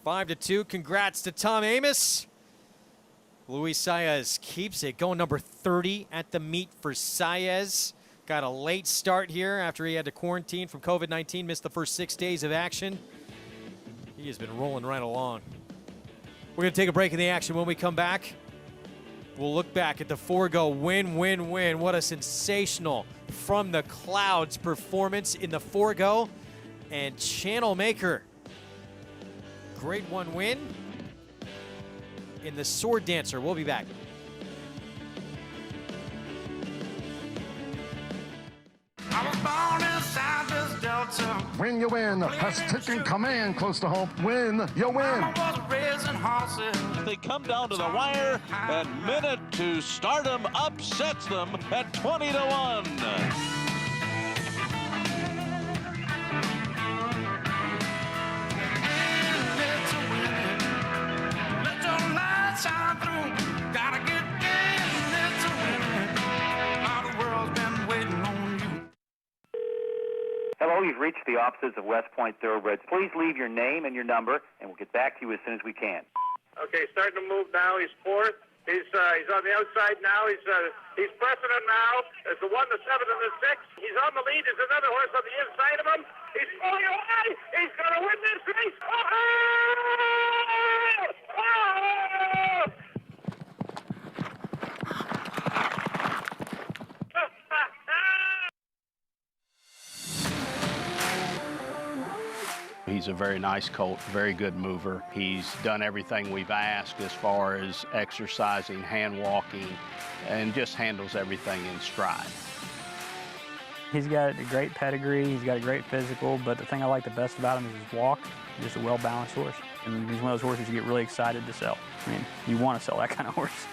5-2. Congrats to Tom Amos. Luis Saez keeps it, going number 30 at the meet for Saez. Got a late start here after he had to quarantine from COVID-19, missed the first 6 days of action. He has been rolling right along. We're going to take a break in the action. When we come back, we'll look back at the Forego win. What a sensational from the clouds performance in the Forego. And Channel Maker, Grade 1 win in the Sword Dancer. We'll be back. I was born inside this delta. Win, you win. Has taken command close to home. Win, you win. If they come down to the wire, and Minute to Stardom upsets them at 20-1. Hello, you've reached the offices of West Point Thoroughbreds. Please leave your name and your number, and we'll get back to you as soon as we can. Okay, starting to move now. He's fourth. He's on the outside now. He's pressing him now. There's the 1, the 7, and the 6. He's on the lead. There's another horse on the inside of him. He's pulling away. He's going to win this race. Oh! Oh! He's a very nice colt, very good mover. He's done everything we've asked as far as exercising, hand walking, and just handles everything in stride. He's got a great pedigree, he's got a great physical, but the thing I like the best about him is his walk. He's just a well-balanced horse. And he's one of those horses you get really excited to sell. I mean, you want to sell that kind of horse.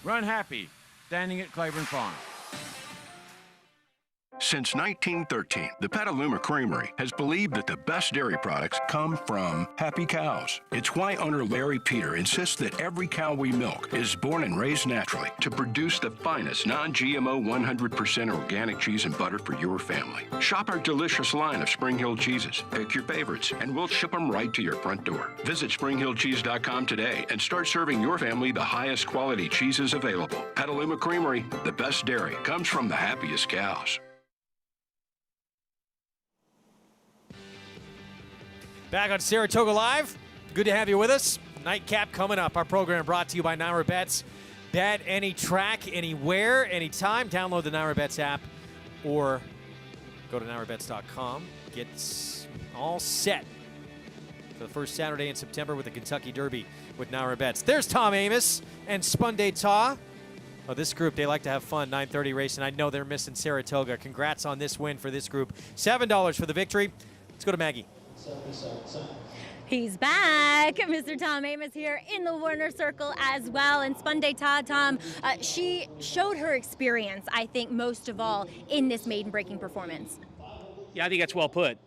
Runhappy, standing at Claiborne Farm. Since 1913, the Petaluma Creamery has believed that the best dairy products come from happy cows. It's why owner Larry Peter insists that every cow we milk is born and raised naturally to produce the finest non-GMO 100% organic cheese and butter for your family. Shop our delicious line of Spring Hill cheeses. Pick your favorites, and we'll ship them right to your front door. Visit SpringHillCheese.com today and start serving your family the highest quality cheeses available. Petaluma Creamery, the best dairy comes from the happiest cows. Back on Saratoga Live. Good to have you with us. Nightcap coming up. Our program brought to you by Naira Bets. Bet any track, anywhere, anytime. Download the Naira Bets app or go to nairabets.com. Get all set for the first Saturday in September with the Kentucky Derby with Naira Bets. There's Tom Amos and Spun d'Etat. Oh, this group, they like to have fun. 9:30 race, and I know they're missing Saratoga. Congrats on this win for this group. $7 for the victory. Let's go to Maggie. He's back. Mr. Tom Amos here in the Warner Circle as well. And Spun d'Etat, Tom, she showed her experience, I think, most of all in this maiden-breaking performance. Yeah, I think that's well put.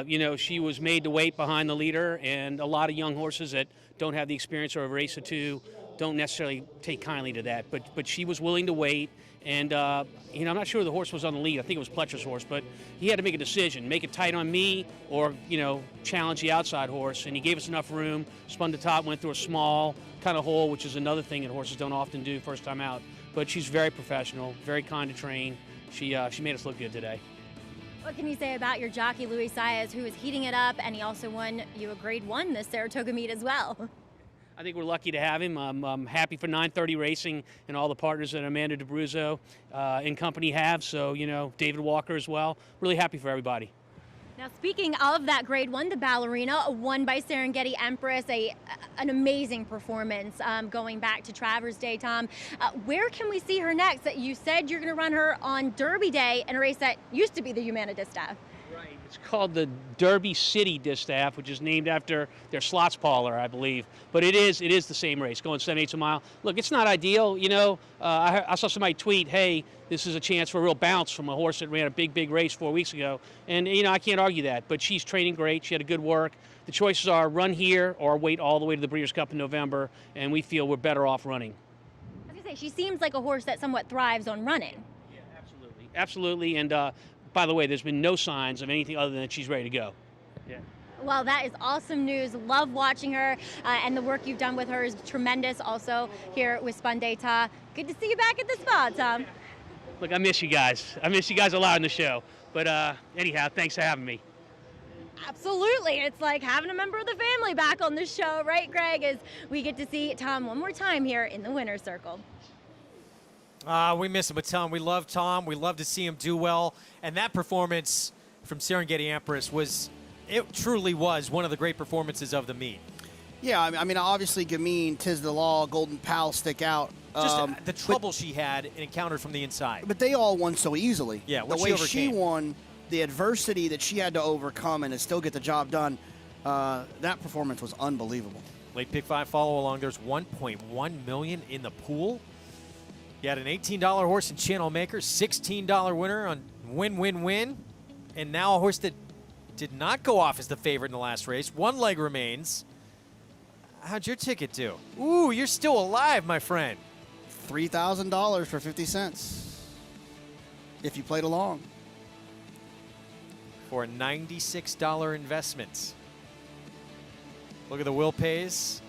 You know, she was made to wait behind the leader, and a lot of young horses that don't have the experience or a race or two don't necessarily take kindly to that. But she was willing to wait. And, you know, I'm not sure the horse was on the lead. I think it was Pletcher's horse, but he had to make a decision, make it tight on me or, you know, challenge the outside horse. And he gave us enough room. Spun d'Etat went through a small kind of hole, which is another thing that horses don't often do first time out. But she's very professional, very kind to train. She made us look good today. What can you say about your jockey, Luis Saez, who is heating it up, and he also won you a Grade 1 this Saratoga meet as well? I think we're lucky to have him. I'm happy for 9:30 Racing and all the partners that Amanda DeBruzzo and company have. So, you know, David Walker as well. Really happy for everybody. Now, speaking of that Grade 1, the ballerina, won by Serengeti Empress, an amazing performance going back to Travers Day, Tom. Where can we see her next? You said you're going to run her on Derby Day in a race that used to be the Humana Distaff. Right. It's called the Derby City Distaff, which is named after their slots parlor, I believe. But it is the same race, going 7/8 a mile. Look, it's not ideal, you know. I saw somebody tweet, hey, this is a chance for a real bounce from a horse that ran a big race 4 weeks ago. And, you know, I can't argue that. But she's training great. She had a good work. The choices are run here or wait all the way to the Breeders' Cup in November. And we feel we're better off running. I was going to say, she seems like a horse that somewhat thrives on running. Yeah, absolutely. Absolutely. And, by the way, there's been no signs of anything other than she's ready to go. Yeah. Well, that is awesome news. Love watching her, and the work you've done with her is tremendous also here with Spandeta. Good to see you back at the spa, Tom. Look, I miss you guys. I miss you guys a lot in the show. But anyhow, thanks for having me. Absolutely. It's like having a member of the family back on the show, right, Greg, as we get to see Tom one more time here in the winner's circle. We miss him a ton. We love Tom. We love to see him do well. And that performance from Serengeti Empress it truly was one of the great performances of the meet. Yeah, I mean, obviously, Gamine, Tiz the Law, Golden Pal stick out. Just the trouble she had and encountered from the inside. But they all won so easily. Yeah, the way she won, the adversity that she had to overcome and to still get the job done, that performance was unbelievable. Late pick 5 follow along. There's $1.1 million in the pool. You had an $18 horse in Channel Maker, $16 winner on Win. And now a horse that did not go off as the favorite in the last race. One leg remains. How'd your ticket do? Ooh, you're still alive, my friend. $3,000 for 50 cents if you played along. For a $96 investment. Look at the will pays.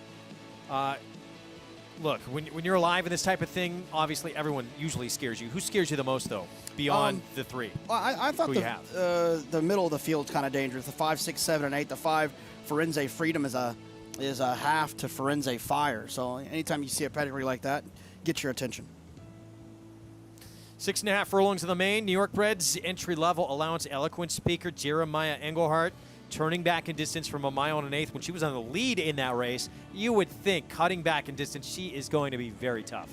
Look, when you're alive in this type of thing, obviously everyone usually scares you. Who scares you the most, though, beyond the three? Well, I thought the middle of the field's kind of dangerous. The 5, 6, 7, and 8. The 5, Forense Freedom, is a half to Forense Fire. So anytime you see a pedigree like that, get your attention. 6.5 furlongs in the main. New York Breds entry-level allowance eloquent speaker Jeremiah Engelhardt turning back in distance from a mile and an eighth when she was on the lead in that race. You would think cutting back in distance, she is going to be very tough.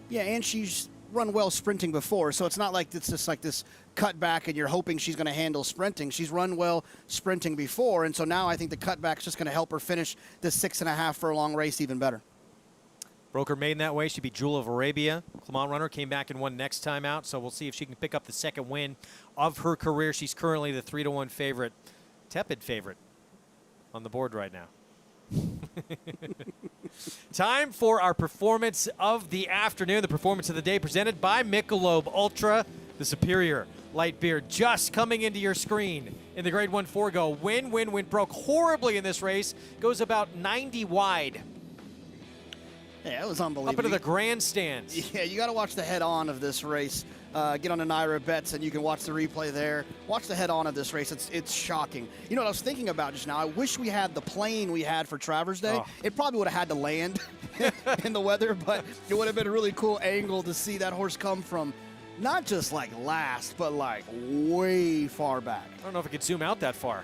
Yeah, and she's run well sprinting before, so it's not like it's just like this cutback and you're hoping she's going to handle sprinting. She's run well sprinting before, and so now I think the cutback is just going to help her finish this 6.5 furlong race even better. Broker made in that way. She beat Jewel of Arabia. Clement Runner came back and won next time out, so we'll see if she can pick up the second win of her career. She's currently the 3-1 favorite. Tepid favorite on the board right now. Time for our performance of the afternoon, the performance of the day, presented by Michelob Ultra, the superior light beer, just coming into your screen in the Grade 1 Forego. Win. Broke horribly in this race, goes about 90 wide. Yeah, it was unbelievable. Up into the grandstands. Yeah, you got to watch the head-on of this race. Get on the Naira Bets, and you can watch the replay there. Watch the head-on of this race. It's shocking. You know what I was thinking about just now? I wish we had the plane we had for Travers Day. Oh. It probably would have had to land in the weather, but it would have been a really cool angle to see that horse come from not just like last, but like way far back. I don't know if I could zoom out that far.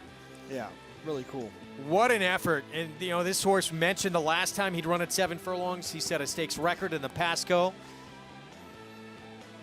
Yeah, really cool. What an effort. And, you know, this horse mentioned the last time he'd run at 7 furlongs. He set a stakes record in the Pasco.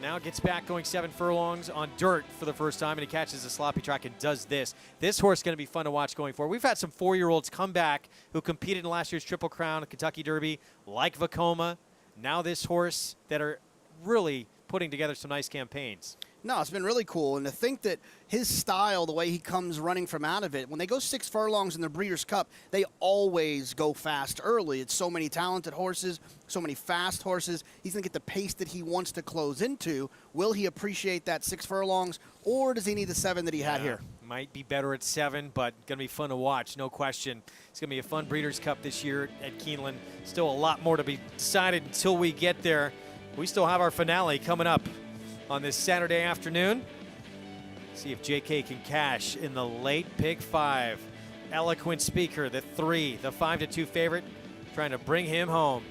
Now gets back going 7 furlongs on dirt for the first time, and he catches a sloppy track and does this. This horse is going to be fun to watch going forward. We've had some 4-year-olds come back who competed in last year's Triple Crown, the Kentucky Derby, like Vacoma. Now this horse that are really putting together some nice campaigns. No, it's been really cool. And to think that his style, the way he comes running from out of it, when they go 6 furlongs in the Breeders' Cup, they always go fast early. It's so many talented horses, so many fast horses. He's going to get the pace that he wants to close into. Will he appreciate that 6 furlongs, or does he need the 7 that he had here? Might be better at 7, but going to be fun to watch, no question. It's going to be a fun Breeders' Cup this year at Keeneland. Still a lot more to be decided until we get there. We still have our finale coming up on this Saturday afternoon. See if JK can cash in the late pick 5. Eloquent speaker, the 3, the 5-2 favorite, trying to bring him home.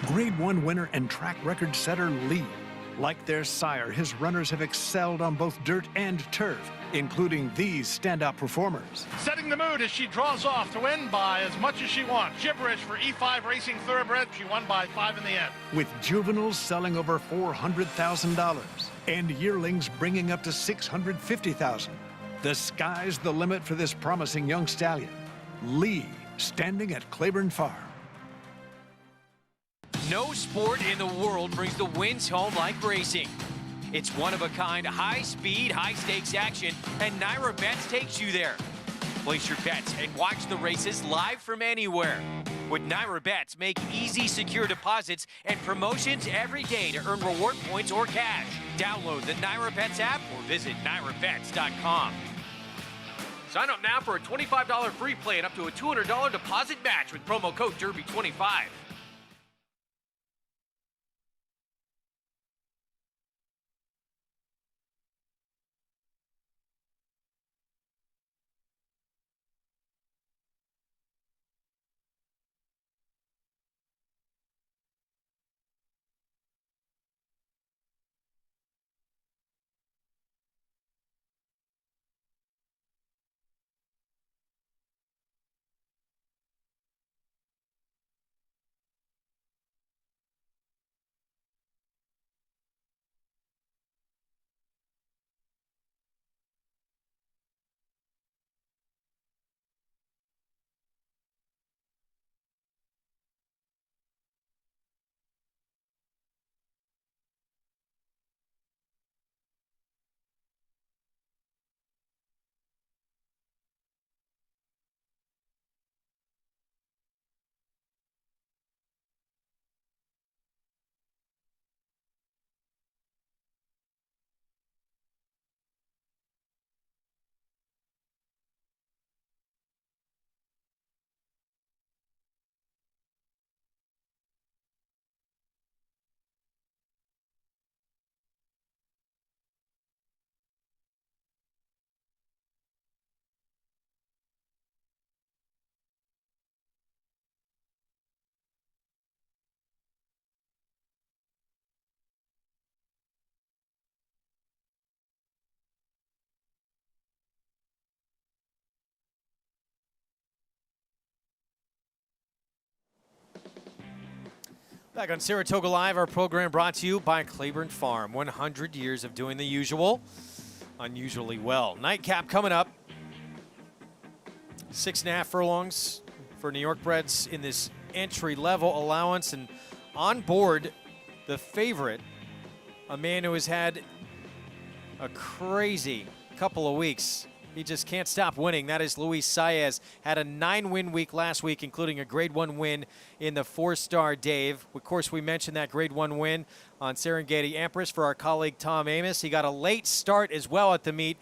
Grade 1 winner and track record setter Lee. Like their sire, his runners have excelled on both dirt and turf including these standout performers. Setting the mood as she draws off to win by as much as she wants. Gibberish for E5 Racing Thoroughbred. She won by 5 in the end. With juveniles selling over $400,000 and yearlings bringing up to $650,000. The sky's the limit for this promising young stallion. Lee, standing at Claiborne Farm. No sport in the world brings the wins home like racing. It's one-of-a-kind, high-speed, high-stakes action, and Naira Bets takes you there. Place your bets and watch the races live from anywhere. With Naira Bets, make easy, secure deposits and promotions every day to earn reward points or cash. Download the Naira Bets app or visit nairabets.com. Sign up now for a $25 free play and up to a $200 deposit match with promo code Derby25. Back on Saratoga Live, our program brought to you by Claiborne Farm. 100 years of doing the usual, unusually well. Nightcap coming up. 6.5 furlongs for New York breds in this entry-level allowance. And on board, the favorite, a man who has had a crazy couple of weeks. He just can't stop winning. That is Luis Saez. Had a 9-win week last week, including a Grade 1 win in the 4-star Dave. Of course, we mentioned that Grade 1 win on Serengeti Empress for our colleague Tom Amos. He got a late start as well at the meet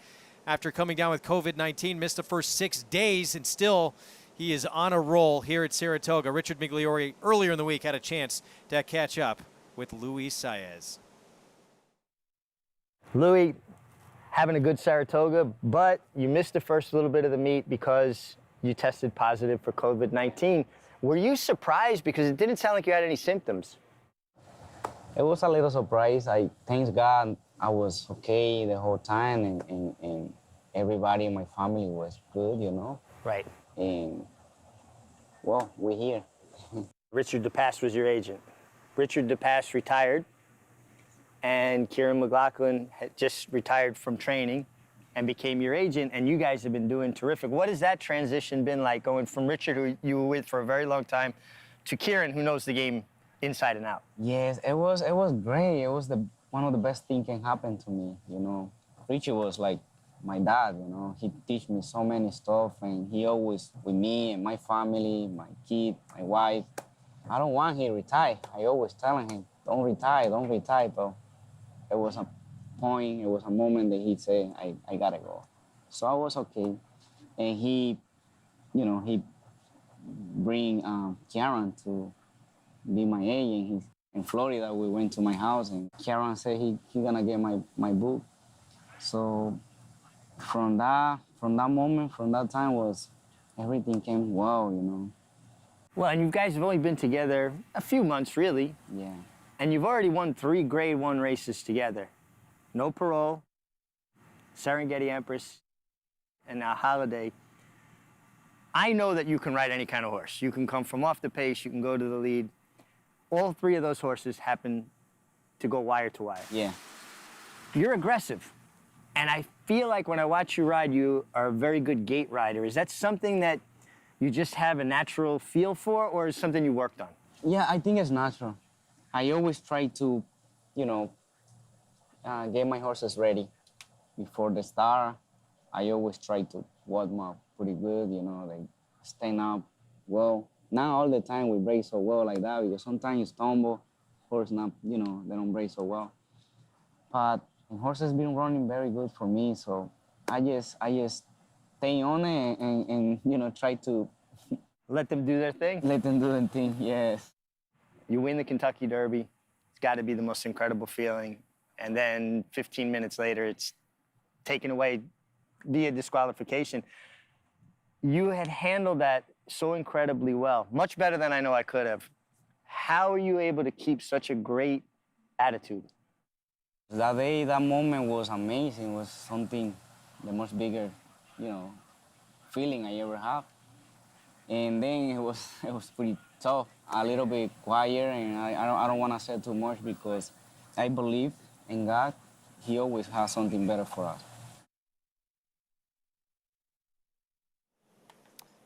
after coming down with COVID-19. Missed the first 6 days, and still he is on a roll here at Saratoga. Richard Migliori earlier in the week had a chance to catch up with Luis Saez. Louis, having a good Saratoga, but you missed the first little bit of the meet because you tested positive for COVID-19. Were you surprised? Because it didn't sound like you had any symptoms. It was a little surprise. Thank God I was okay the whole time, and everybody in my family was good, you know? Right. And, well, we're here. Richard DePass was your agent. Richard DePass retired, and Kieran McLaughlin had just retired from training and became your agent, and you guys have been doing terrific. What has that transition been like, going from Richard, who you were with for a very long time, to Kieran, who knows the game inside and out? Yes, it was great. It was one of the best things can happen to me, you know. Richard was like my dad, you know. He teach me so many stuff, and he always with me and my family, my kid, my wife. I don't want him to retire. I always telling him, don't retire, but it was a point, it was a moment that he said, I gotta go. So I was okay. And he, you know, he bring Kieran to be my agent. He's in Florida. We went to my house, and Kieran said he gonna get my book. So from that moment, from that time, was everything came well, you know. Well, and you guys have only been together a few months, really. Yeah. And you've already won 3 Grade 1 races together. No parole. Serengeti Empress, and now Holiday, I know that you can ride any kind of horse. You can come from off the pace, you can go to the lead. All three of those horses happen to go wire to wire. Yeah. You're aggressive. And I feel like when I watch you ride, you are a very good gate rider. Is that something that you just have a natural feel for, or is something you worked on? Yeah, I think it's natural. I always try to, you know, get my horses ready before the start. I always try to warm up pretty good, you know, like stand up well. Not all the time we break so well like that, because sometimes you stumble, horse not, you know, they don't break so well. But the horse has been running very good for me, so I just stay on it and you know, try to let them do their thing. Let them do their thing, yes. You win the Kentucky Derby. It's got to be the most incredible feeling. And then 15 minutes later, it's taken away via disqualification. You had handled that so incredibly well, much better than I know I could have. How are you able to keep such a great attitude? That day, that moment was amazing. It was something, the most bigger, you know, feeling I ever had. And then it was pretty tough, a little bit quieter, and I don't want to say too much because I believe in God. He always has something better for us.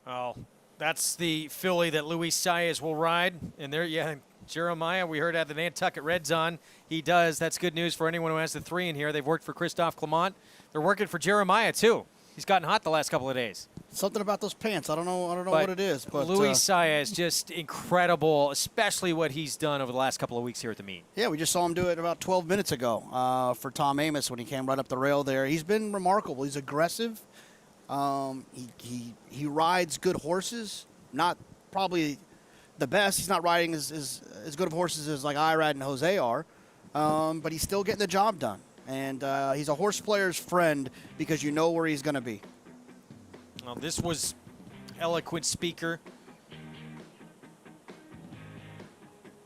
Oh, that's the filly that Luis Saez will ride. And there, yeah, Jeremiah, we heard at the Nantucket Reds on. He does. That's good news for anyone who has the 3 in here. They've worked for Christophe Clement. They're working for Jeremiah, too. He's gotten hot the last couple of days. Something about those pants. I don't know what it is. But Luis Saez, just incredible, especially what he's done over the last couple of weeks here at the meet. Yeah, we just saw him do it about 12 minutes ago for Tom Amos when he came right up the rail there. He's been remarkable. He's aggressive. He rides good horses. Not probably the best. He's not riding as good of horses as like Irad and Jose are, but he's still getting the job done. And he's a horse player's friend because you know where he's going to be. Well, this was eloquent speaker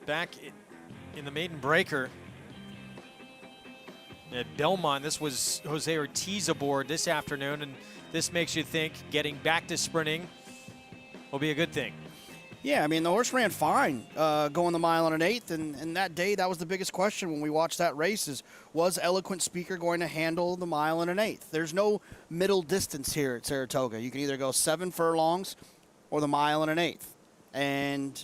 back in the maiden breaker at Belmont. This was Jose Ortiz aboard this afternoon, and this makes you think getting back to sprinting will be a good thing. Yeah, I mean, the horse ran fine going the mile and an eighth, and that day, that was the biggest question when we watched that race is, was Eloquent Speaker going to handle the mile and an eighth? There's no middle distance here at Saratoga. You can either go 7 furlongs or the mile and an eighth. And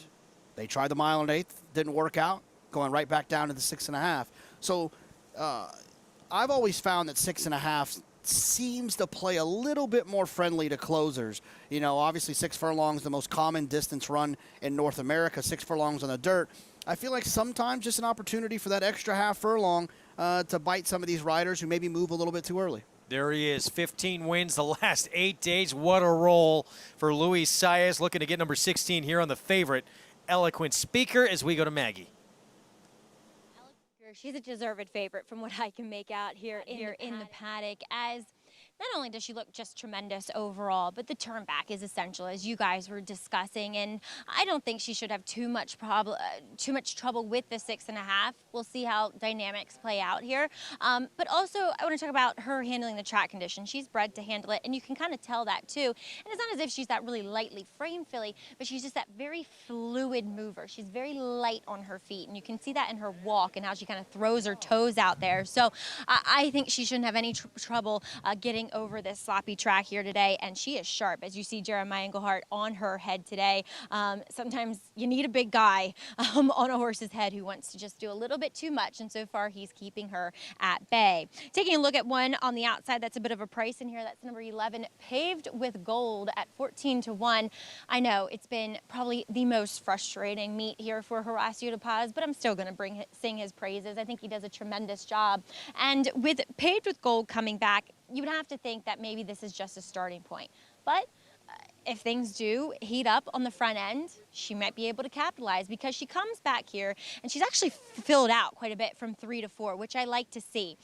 they tried the mile and an eighth, didn't work out, going right back down to the 6.5. So I've always found that 6.5 seems to play a little bit more friendly to closers. You know, obviously 6 furlongs, the most common distance run in North America, 6 furlongs on the dirt. I feel like sometimes just an opportunity for that extra half furlong to bite some of these riders who maybe move a little bit too early. There he is, 15 wins the last 8 days. What a roll for Luis Saez, looking to get number 16 here on the favorite, Eloquent Speaker, as we go to Maggie. She's a deserved favorite from what I can make out here in the paddock, as not only does she look just tremendous overall, but the turn back is essential, as you guys were discussing, and I don't think she should have too much trouble with the 6.5. We'll see how dynamics play out here. But also, I want to talk about her handling the track condition. She's bred to handle it, and you can kind of tell that too. And it's not as if she's that really lightly framed filly, but she's just that very fluid mover. She's very light on her feet, and you can see that in her walk and how she kind of throws her toes out there. So I think she shouldn't have any trouble getting over this sloppy track here today, and she is sharp, as you see Jeremiah Engelhardt on her head today. Sometimes you need a big guy on a horse's head who wants to just do a little bit too much, and so far he's keeping her at bay. Taking a look at one on the outside, that's a bit of a price in here. That's number 11, Paved with Gold at 14-1. I know it's been probably the most frustrating meet here for Horacio de Paz, but I'm still going to sing his praises. I think he does a tremendous job. And with Paved with Gold coming back, you would have to think that maybe this is just a starting point. But if things do heat up on the front end, she might be able to capitalize, because she comes back here and she's actually filled out quite a bit from 3 to 4, which I like to see.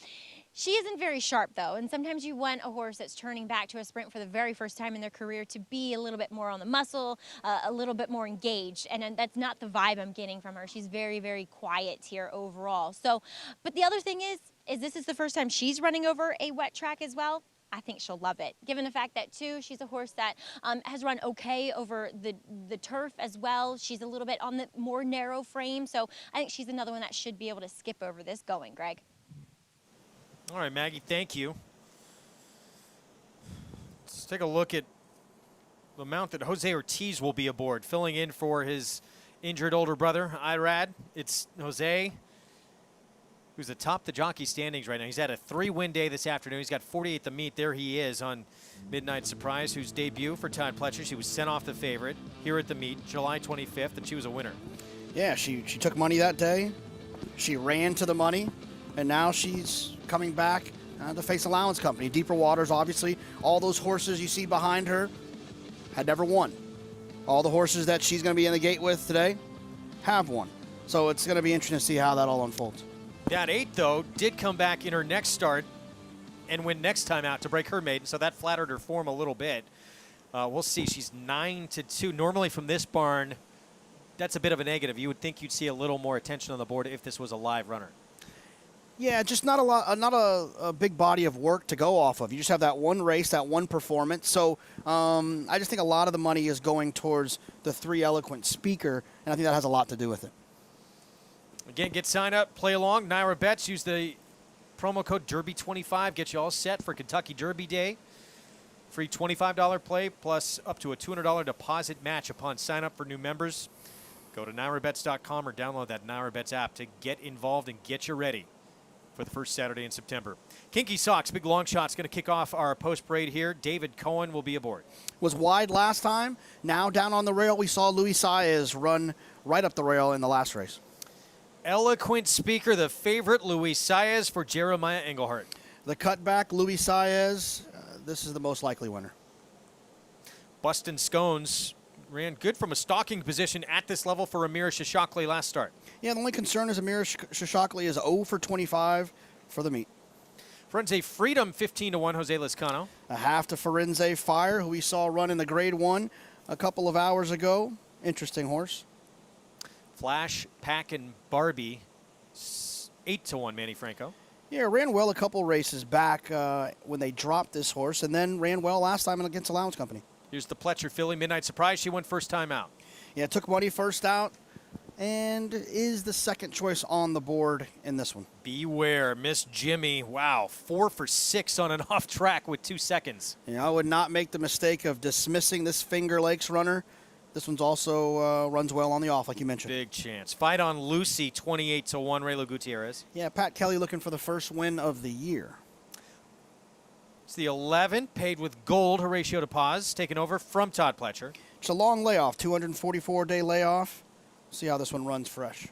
She isn't very sharp, though, and sometimes you want a horse that's turning back to a sprint for the very first time in their career to be a little bit more on the muscle, a little bit more engaged, and that's not the vibe I'm getting from her. She's very, very quiet here overall. So, but the other thing is this is the first time she's running over a wet track as well. I think she'll love it, given the fact that, too, she's a horse that has run okay over the turf as well. She's a little bit on the more narrow frame, so I think she's another one that should be able to skip over this going, Greg. All right, Maggie, thank you. Let's take a look at the mount that Jose Ortiz will be aboard, filling in for his injured older brother, Irad. It's Jose, who's atop the jockey standings right now. He's had a 3-win day this afternoon. He's got 48 to meet. There he is on Midnight Surprise, whose debut for Todd Pletcher. She was sent off the favorite here at the meet, July 25th, and she was a winner. Yeah, she took money that day. She ran to the money, and now she's coming back to face Allowance Company. Deeper Waters, obviously. All those horses you see behind her had never won. All the horses that she's going to be in the gate with today have won. So it's going to be interesting to see how that all unfolds. That 8, though, did come back in her next start and win next time out to break her maiden, so that flattered her form a little bit. We'll see. She's 9-2. Normally from this barn, that's a bit of a negative. You would think you'd see a little more attention on the board if this was a live runner. Yeah, just not a big body of work to go off of. You just have that one race, that one performance. So I just think a lot of the money is going towards the 3 Eloquent Speaker, and I think that has a lot to do with it. Again, get signed up, play along. Naira Bets, use the promo code Derby25, get you all set for Kentucky Derby Day. Free $25 play plus up to a $200 deposit match upon sign up for new members. Go to NairaBets.com or download that Naira Bets app to get involved and get you ready for the first Saturday in September. Kinky Socks, big long shot's going to kick off our post-parade here. David Cohen will be aboard. Was wide last time. Now down on the rail, we saw Luis Saez run right up the rail in the last race. Eloquent Speaker, the favorite, Luis Saez for Jeremiah Engelhardt. The cutback, Luis Saez, this is the most likely winner. Bustin' Scones ran good from a stalking position at this level for Amira Shishakli last start. Yeah, the only concern is Amira Shishakli is 0 for 25 for the meet. Forense Freedom, 15-1, Jose Lezcano. A half to Forense Fire, who we saw run in the Grade 1 a couple of hours ago. Interesting horse. Flash, Pack, and Barbie, 8-1, Manny Franco. Yeah, ran well a couple races back when they dropped this horse, and then ran well last time against Allowance Company. Here's the Pletcher filly, Midnight Surprise. She went first time out. Yeah, took money first out, and is the second choice on the board in this one. Beware, Miss Jimmy. Wow, 4 for 6 on an off track with 2 seconds. Yeah, I would not make the mistake of dismissing this Finger Lakes runner. This one's also runs well on the off, like you mentioned. Big chance. Fight on Lucy, 28-1, Raylo Gutierrez. Yeah, Pat Kelly looking for the first win of the year. It's the 11, paid with gold, Horatio de Paz, taken over from Todd Pletcher. It's a long layoff, 244-day layoff. See how this one runs fresh.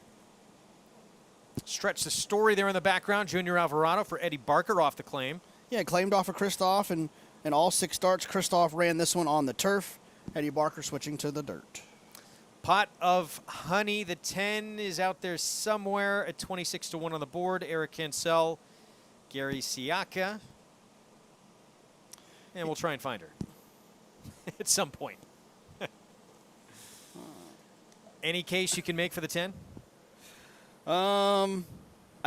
Stretch the story there in the background. Junior Alvarado for Eddie Barker off the claim. Yeah, claimed off of Christoph, and in all 6 starts, Christoph ran this one on the turf. Eddie Barker switching to the dirt. Pot of Honey, the 10 is out there somewhere at 26-1 on the board. Eric Cancel, Gary Siaka. And we'll try and find her at some point. Any case you can make for the 10? I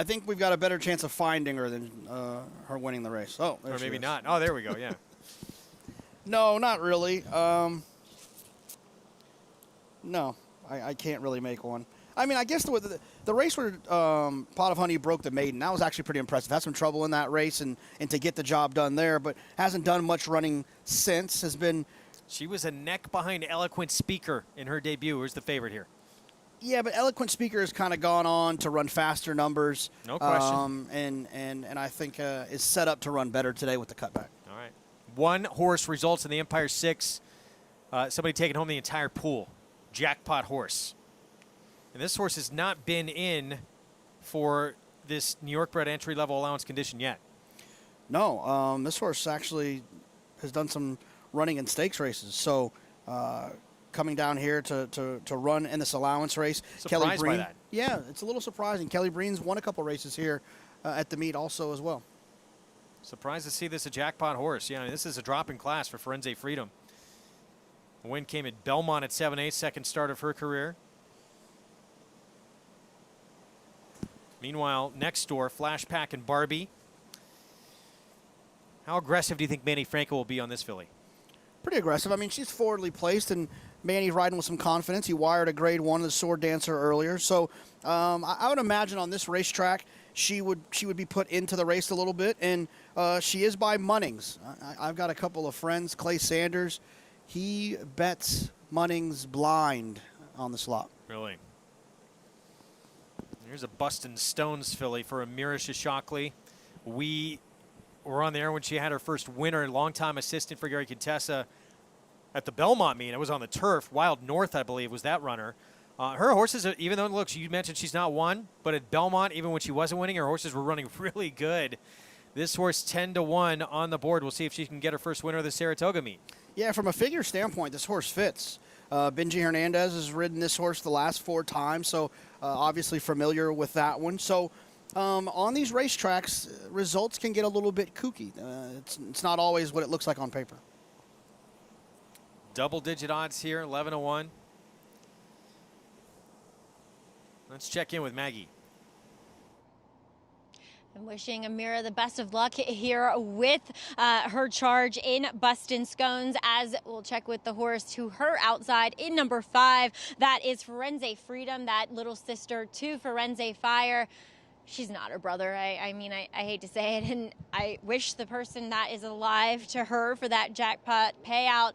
think we've got a better chance of finding her than her winning the race. Oh, there or she maybe is. not. Oh, there we go, yeah. No, not really. No, I can't really make one. I mean, I guess the race where Pot of Honey broke the maiden, that was actually pretty impressive. Had some trouble in that race and to get the job done there, but hasn't done much running since. Has been. She was a neck behind Eloquent Speaker in her debut. Who's the favorite here? Yeah, but Eloquent Speaker has kind of gone on to run faster numbers. No question. And I think is set up to run better today with the cutback. All right. 1 horse results in the Empire 6. Somebody taking home the entire pool. Jackpot horse. And this horse has not been in for this New York bred entry-level allowance condition yet. No, this horse actually has done some running in stakes races. So coming down here to run in this allowance race. Surprised Kelly Breen, by that. Yeah, it's a little surprising. Kelly Breen's won a couple races here at the meet also as well. Surprised to see this a jackpot horse. Yeah, I mean, this is a drop in class for Forego Freedom. The win came at Belmont at 7-8, second start of her career. Meanwhile, next door, Flash Pack and Barbie. How aggressive do you think Manny Franco will be on this filly? Pretty aggressive. I mean, she's forwardly placed, and Manny's riding with some confidence. He wired a grade 1 of the Sword Dancer earlier. So I would imagine on this racetrack, she would be put into the race a little bit, and she is by Munnings. I've got a couple of friends, Clay Sanders. He bets Munnings blind on the slot. Really? Here's a Bustin Stones filly for Amira Shishakli. We were on the air when she had her first winner, longtime assistant for Gary Contessa at the Belmont meet. It was on the turf. Wild North, I believe, was that runner. Her horses, even though, look, you mentioned she's not won, but at Belmont, even when she wasn't winning, her horses were running really good. This horse 10-1 on the board. We'll see if she can get her first winner of the Saratoga meet. Yeah, from a figure standpoint, this horse fits. Benji Hernandez has ridden this horse the last 4 times, so obviously familiar with that one. So on these racetracks, results can get a little bit kooky. It's not always what it looks like on paper. Double-digit odds here, 11-1. Let's check in with Maggie. I'm wishing Amira the best of luck here with her charge in Bustin Scones, as we'll check with the horse to her outside in number 5. That is Forego Freedom, that little sister to Forego Fire. She's not her brother. I mean, I hate to say it, and I wish the person that is alive to her for that jackpot payout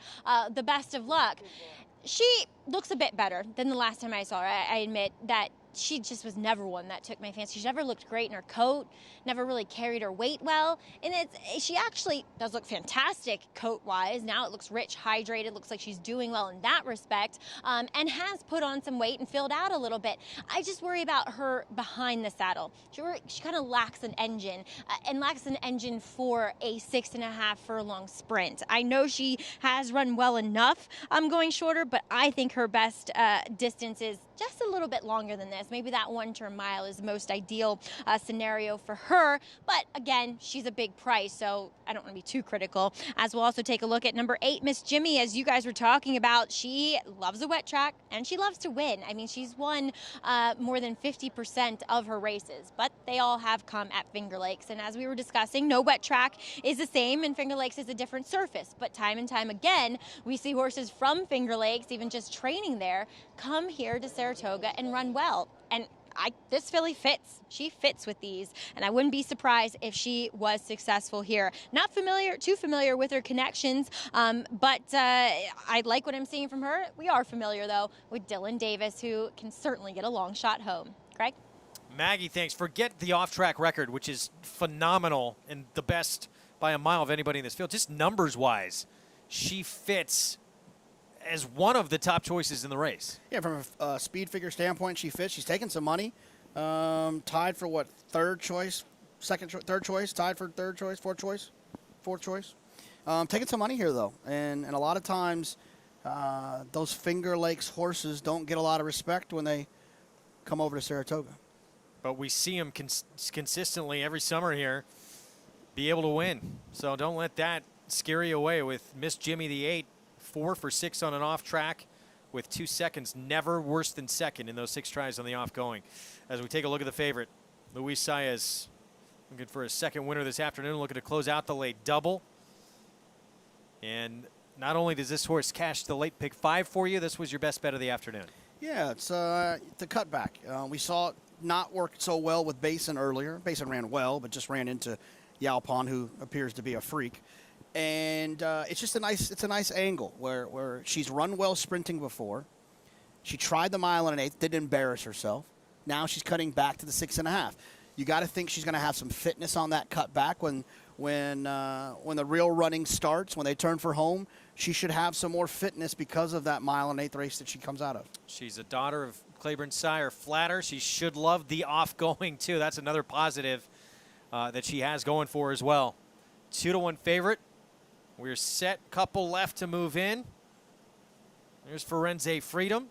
the best of luck. She looks a bit better than the last time I saw her. I admit that she just was never one that took my fancy. She never looked great in her coat, never really carried her weight well. And she actually does look fantastic coat-wise. Now it looks rich, hydrated, looks like she's doing well in that respect, and has put on some weight and filled out a little bit. I just worry about her behind the saddle. She kind of lacks an engine, and lacks an engine for a 6.5 furlong sprint. I know she has run well enough going shorter, but I think her best distance is just a little bit longer than this. Maybe that 1-turn mile is the most ideal scenario for her. But again, she's a big price, so I don't want to be too critical. As we'll also take a look at number 8, Miss Jimmy, as you guys were talking about. She loves a wet track, and she loves to win. I mean, she's won more than 50% of her races, but they all have come at Finger Lakes. And as we were discussing, no wet track is the same, and Finger Lakes is a different surface. But time and time again, we see horses from Finger Lakes, even just training there, come here to Saratoga and run well. And this filly fits. She fits with these, and I wouldn't be surprised if she was successful here. Not too familiar with her connections, but I like what I'm seeing from her. We are familiar, though, with Dylan Davis, who can certainly get a long shot home. Craig? Maggie, thanks. Forget the off-track record, which is phenomenal and the best by a mile of anybody in this field. Just numbers-wise, she fits as one of the top choices in the race. Yeah, from a speed figure standpoint, she fits. She's taking some money. Tied for what, third choice, third choice, tied for third choice, fourth choice. Taking some money here, though. And a lot of times, those Finger Lakes horses don't get a lot of respect when they come over to Saratoga. But we see them consistently every summer here be able to win. So don't let that scare you away with Miss Jimmy the 8. 4 for 6 on an off track with 2 seconds, never worse than second in those 6 tries on the off going. As we take a look at the favorite, Luis Saez looking for a second winner this afternoon, looking to close out the late double. And not only does this horse cash the late pick 5 for you, this was your best bet of the afternoon. Yeah, it's the cutback. We saw it not work so well with Basin earlier. Basin ran well, but just ran into Yalpon, who appears to be a freak. And it's just a nice angle where she's run well sprinting before. She tried the 1 1/8, didn't embarrass herself. Now she's cutting back to the 6.5. You got to think she's going to have some fitness on that cut back when the real running starts, when they turn for home. She should have some more fitness because of that 1 1/8 race that she comes out of. She's a daughter of Claiborne sire Flatter. She should love the off going too. That's another positive that she has going for her as well. 2-1 favorite. We're set, couple left to move in. There's Forego Freedom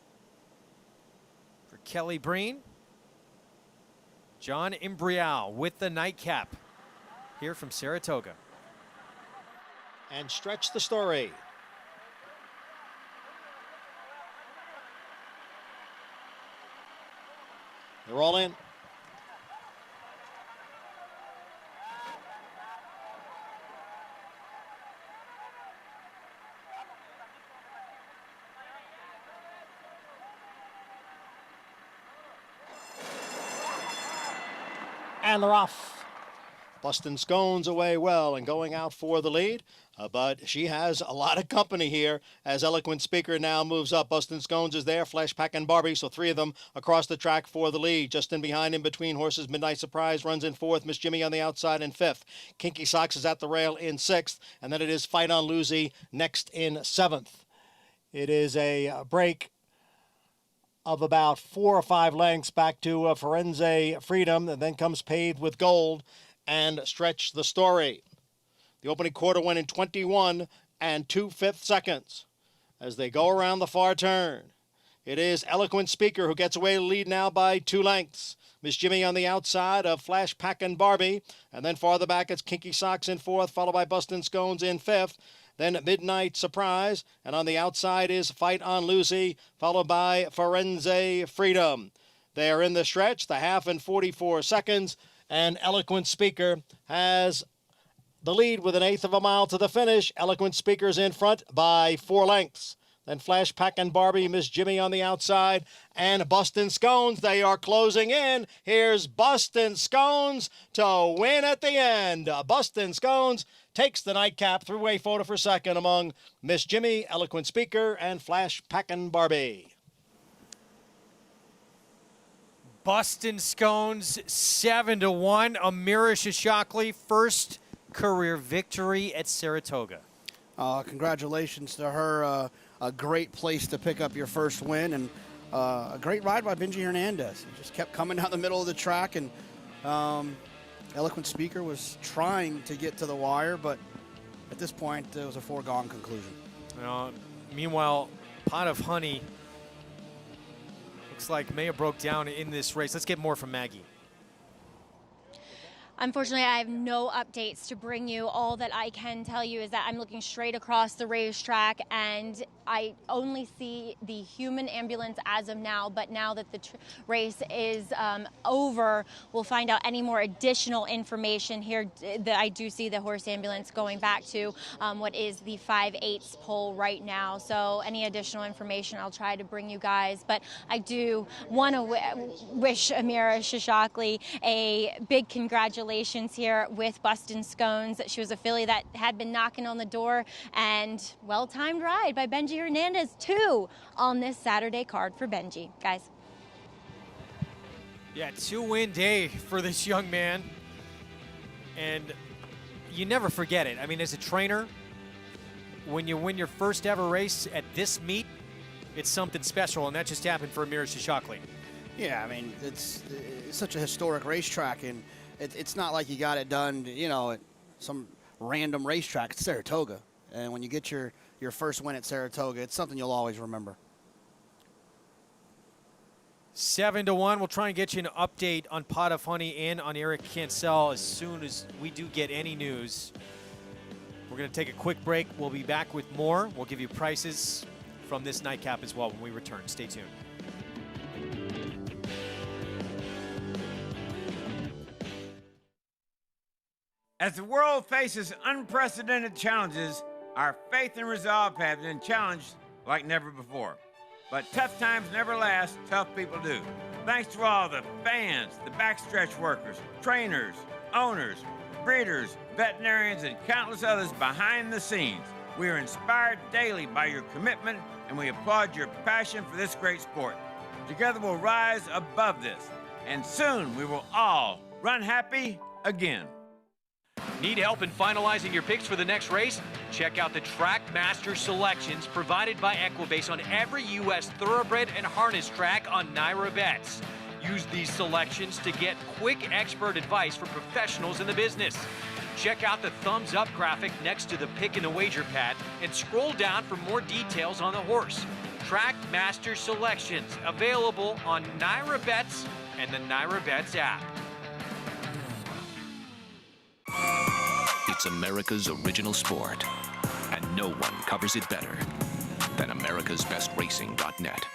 for Kelly Breen. John Imbrial with the nightcap. here from Saratoga. And Stretch the Story. They're all in. And they're off. Bustin' Scones away well and going out for the lead, but she has a lot of company here as Eloquent Speaker now moves up. Bustin' Scones is there, Flash Pack and Barbie, so three of them across the track for the lead. Just in behind, in between horses, Midnight Surprise runs in fourth, Miss Jimmy on the outside in fifth. Kinky Socks is at the rail in sixth, and then it is Fight on Lucy next in seventh. It is a break of about 4 or 5 lengths back to Forense Freedom, and then comes Paved with Gold and Stretch the Story. The opening quarter went in 21 2/5 seconds as they go around the far turn. It is Eloquent Speaker who gets away to lead now by 2 lengths. Miss Jimmy on the outside of Flash Pack and Barbie, and then farther back it's Kinky Socks in fourth, followed by Bustin' Scones in fifth. Then Midnight Surprise, and on the outside is Fight on Lucy, followed by Forense Freedom. They are in the stretch, the half in 44 seconds, and Eloquent Speaker has the lead with 1/8 of a mile to the finish. Eloquent Speaker's in front by 4 lengths. Then Flash Pack and Barbie, Miss Jimmy on the outside, and Bustin' Scones. They are closing in. Here's Bustin' Scones to win at the end. Bustin' Scones takes the nightcap, three-way photo for second among Miss Jimmy, Eloquent Speaker, and Flash Pack and Barbie. Bustin' Scones 7-1. Amira Shishakli, first career victory at Saratoga. Congratulations to her. A great place to pick up your first win, and a great ride by Benji Hernandez. He just kept coming down the middle of the track, and Eloquent Speaker was trying to get to the wire, but at this point it was a foregone conclusion. Meanwhile, Pot of Honey looks like may have broke down in this race. Let's get more from Maggie. Unfortunately, I have no updates to bring you. All that I can tell you is that I'm looking straight across the racetrack, and I only see the human ambulance as of now, but now that the race is over, we'll find out any more additional information here. I do see the horse ambulance going back to what is the 5/8 pole right now, so any additional information I'll try to bring you guys. But I do want to wish Amira Shishakli a big congratulations here with Bustin' Scones. She was a filly that had been knocking on the door, and well-timed ride by Benji Hernandez, 2 on this Saturday card for Benji. Guys. Yeah, 2-win day for this young man, and you never forget it. I mean, as a trainer, when you win your first ever race at this meet, it's something special, and that just happened for Amira Shishakli. Yeah, I mean, it's such a historic racetrack, and it's not like you got it done, at some random racetrack. It's Saratoga, and when you get your first win at Saratoga, it's something you'll always remember. 7-1. We'll try and get you an update on Pot of Honey and on Eric Cancel as soon as we do get any news. We're going to take a quick break. We'll be back with more. We'll give you prices from this nightcap as well when we return. Stay tuned. As the world faces unprecedented challenges, our faith and resolve have been challenged like never before. But tough times never last, tough people do. Thanks to all the fans, the backstretch workers, trainers, owners, breeders, veterinarians, and countless others behind the scenes. We are inspired daily by your commitment, and we applaud your passion for this great sport. Together we'll rise above this, and soon we will all run happy again. Need help in finalizing your picks for the next race? Check out the Track Master selections provided by Equibase on every U.S. thoroughbred and harness track on Naira Bets. Use these selections to get quick expert advice from professionals in the business. Check out the thumbs up graphic next to the pick and the wager pad and scroll down for more details on the horse. Track Master selections available on Naira Bets and the Naira Bets app. It's America's original sport, and no one covers it better than americasbestracing.net.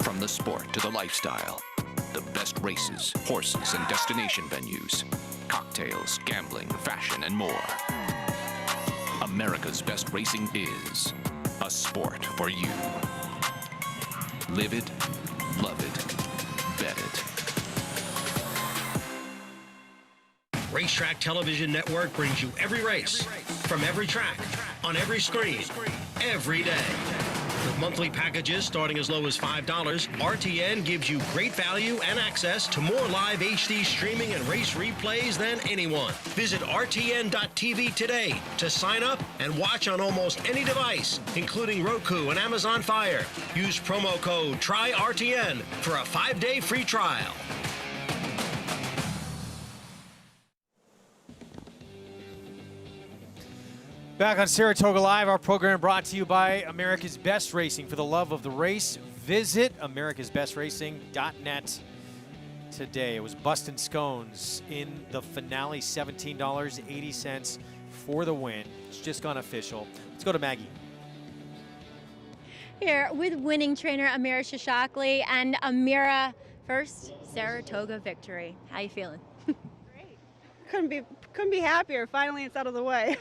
From the sport to the lifestyle, the best races, horses, and destination venues, cocktails, gambling, fashion, and more. America's Best Racing is a sport for you. Live it, love it, bet it. Racetrack Television Network brings you every race, from every track, on every screen, every day. With monthly packages starting as low as $5, RTN gives you great value and access to more live HD streaming and race replays than anyone. Visit RTN.tv today to sign up and watch on almost any device, including Roku and Amazon Fire. Use promo code TRYRTN for a 5-day free trial. Back on Saratoga Live, our program brought to you by America's Best Racing. For the love of the race, visit americasbestracing.net today. It was Bustin' Scones in the finale, $17.80 for the win. It's just gone official. Let's go to Maggie. Here with winning trainer Amira Shashakli. And Amira, first Saratoga victory. How you feeling? Couldn't be happier. Finally, it's out of the way.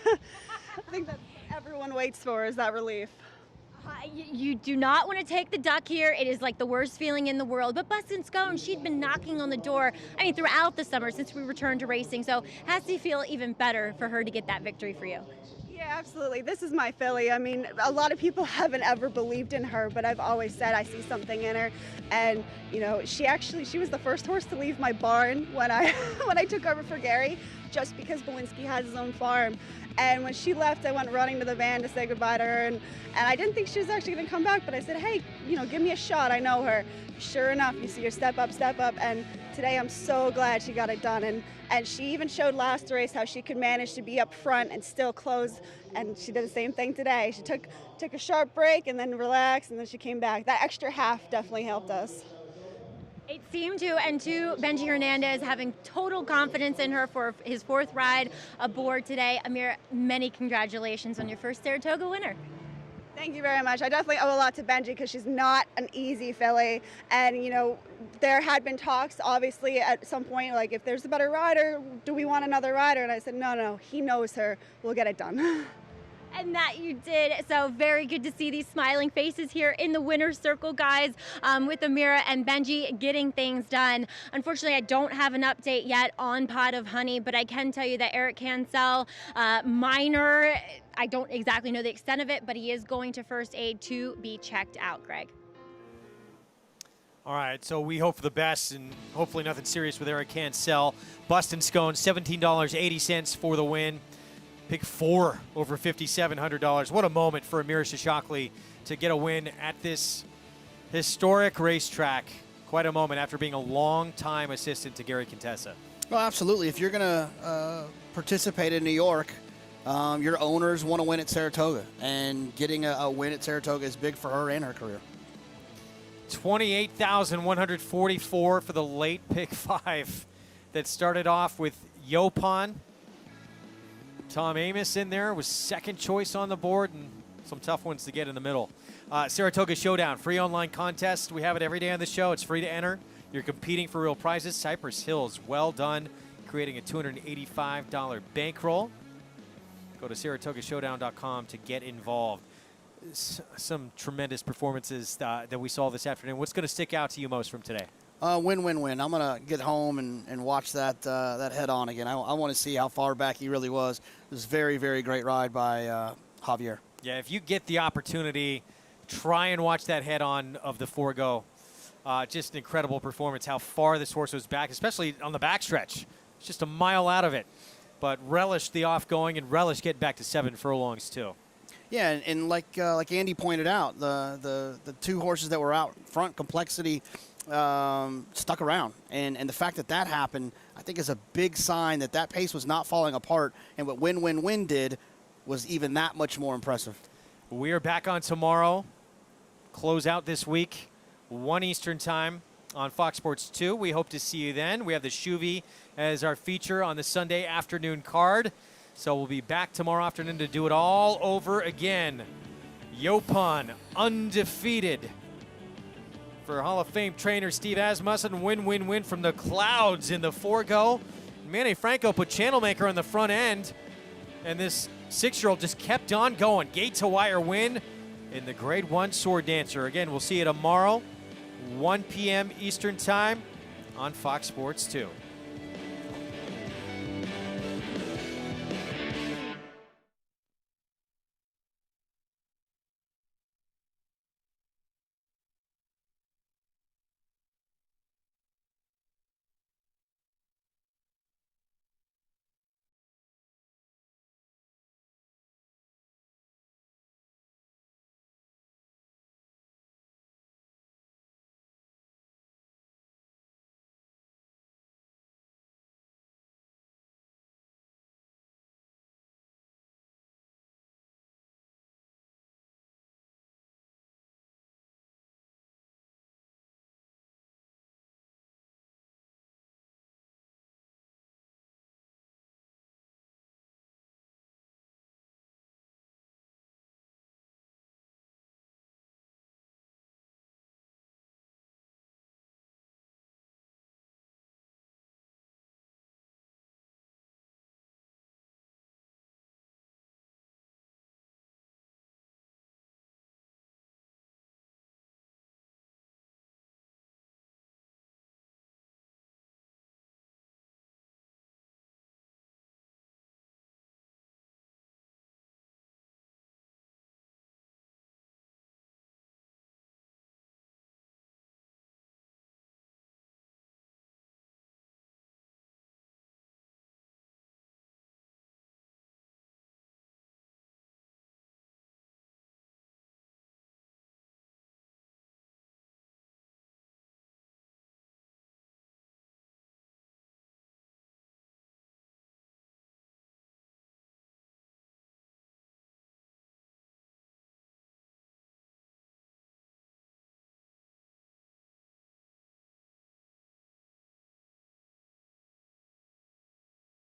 I think that everyone waits for is that relief. You do not want to take the duck here. It is like the worst feeling in the world. But Bustin' Scone, she'd been knocking on the door, I mean, throughout the summer since we returned to racing. So has to feel even better for her to get that victory for you. Yeah, absolutely. This is my filly. I mean, a lot of people haven't ever believed in her, but I've always said I see something in her. And, you know, she was the first horse to leave my barn when I took over for Gary, just because Bolinski has his own farm. And when she left, I went running to the van to say goodbye to her. And I didn't think she was actually going to come back, but I said, hey, you know, give me a shot. I know her. Sure enough, you see her step up. And today I'm so glad she got it done. And she even showed last race how she could manage to be up front and still close. And she did the same thing today. She took a sharp break and then relaxed, and then she came back. That extra half definitely helped us. It seemed to, and to Benji Hernandez having total confidence in her for his 4th ride aboard today. Amir, many congratulations on your first Saratoga winner. Thank you very much. I definitely owe a lot to Benji because she's not an easy filly. And, you know, there had been talks, obviously, at some point, like, if there's a better rider, do we want another rider? And I said, no, he knows her. We'll get it done. And that you did. So very good to see these smiling faces here in the winner's circle, guys, with Amira and Benji getting things done. Unfortunately, I don't have an update yet on Pot of Honey, but I can tell you that Eric Cancel, minor, I don't exactly know the extent of it, but he is going to first aid to be checked out, Greg. All right, so we hope for the best and hopefully nothing serious with Eric Cancel. Bustin' Scone, $17.80 for the win. Pick 4 over $5,700. What a moment for Amira Shashakli to get a win at this historic racetrack. Quite a moment after being a long-time assistant to Gary Contessa. Well, absolutely. If you're going to participate in New York, your owners want to win at Saratoga. And getting a win at Saratoga is big for her and her career. 28,144 for the late pick 5 that started off with Yopon. Tom Amos in there was second choice on the board, and some tough ones to get in the middle. Saratoga Showdown, free online contest. We have it every day on the show. It's free to enter. You're competing for real prizes. Cypress Hills, well done, creating a $285 bankroll. Go to SaratogaShowdown.com to get involved. Some tremendous performances that we saw this afternoon. What's going to stick out to you most from today? Win. I'm going to get home and watch that head-on again. I want to see how far back he really was. It was a very, very great ride by Javier. Yeah, if you get the opportunity, try and watch that head-on of the Forego. Just an incredible performance, how far this horse was back, especially on the backstretch. It's just a mile out of it. But relish the off-going and relish getting back to 7 furlongs, too. Yeah, and like Andy pointed out, the 2 horses that were out front, Complexity, stuck around, and the fact that happened, I think, is a big sign that pace was not falling apart, and what Win did was even that much more impressive. We are back on tomorrow, close out this week, 1 Eastern time. on Fox Sports 2. We hope to see you then. We have the Shuvi as our feature on the Sunday afternoon card. So we'll be back tomorrow afternoon to do it all over again. Youpon undefeated for Hall of Fame trainer Steve Asmussen. Win from the clouds in the Forego. Manny Franco put Channel Maker on the front end, and this 6-year-old just kept on going. Gate to wire win in the Grade 1 Sword Dancer. Again, we'll see you tomorrow, 1 p.m. Eastern Time on Fox Sports 2.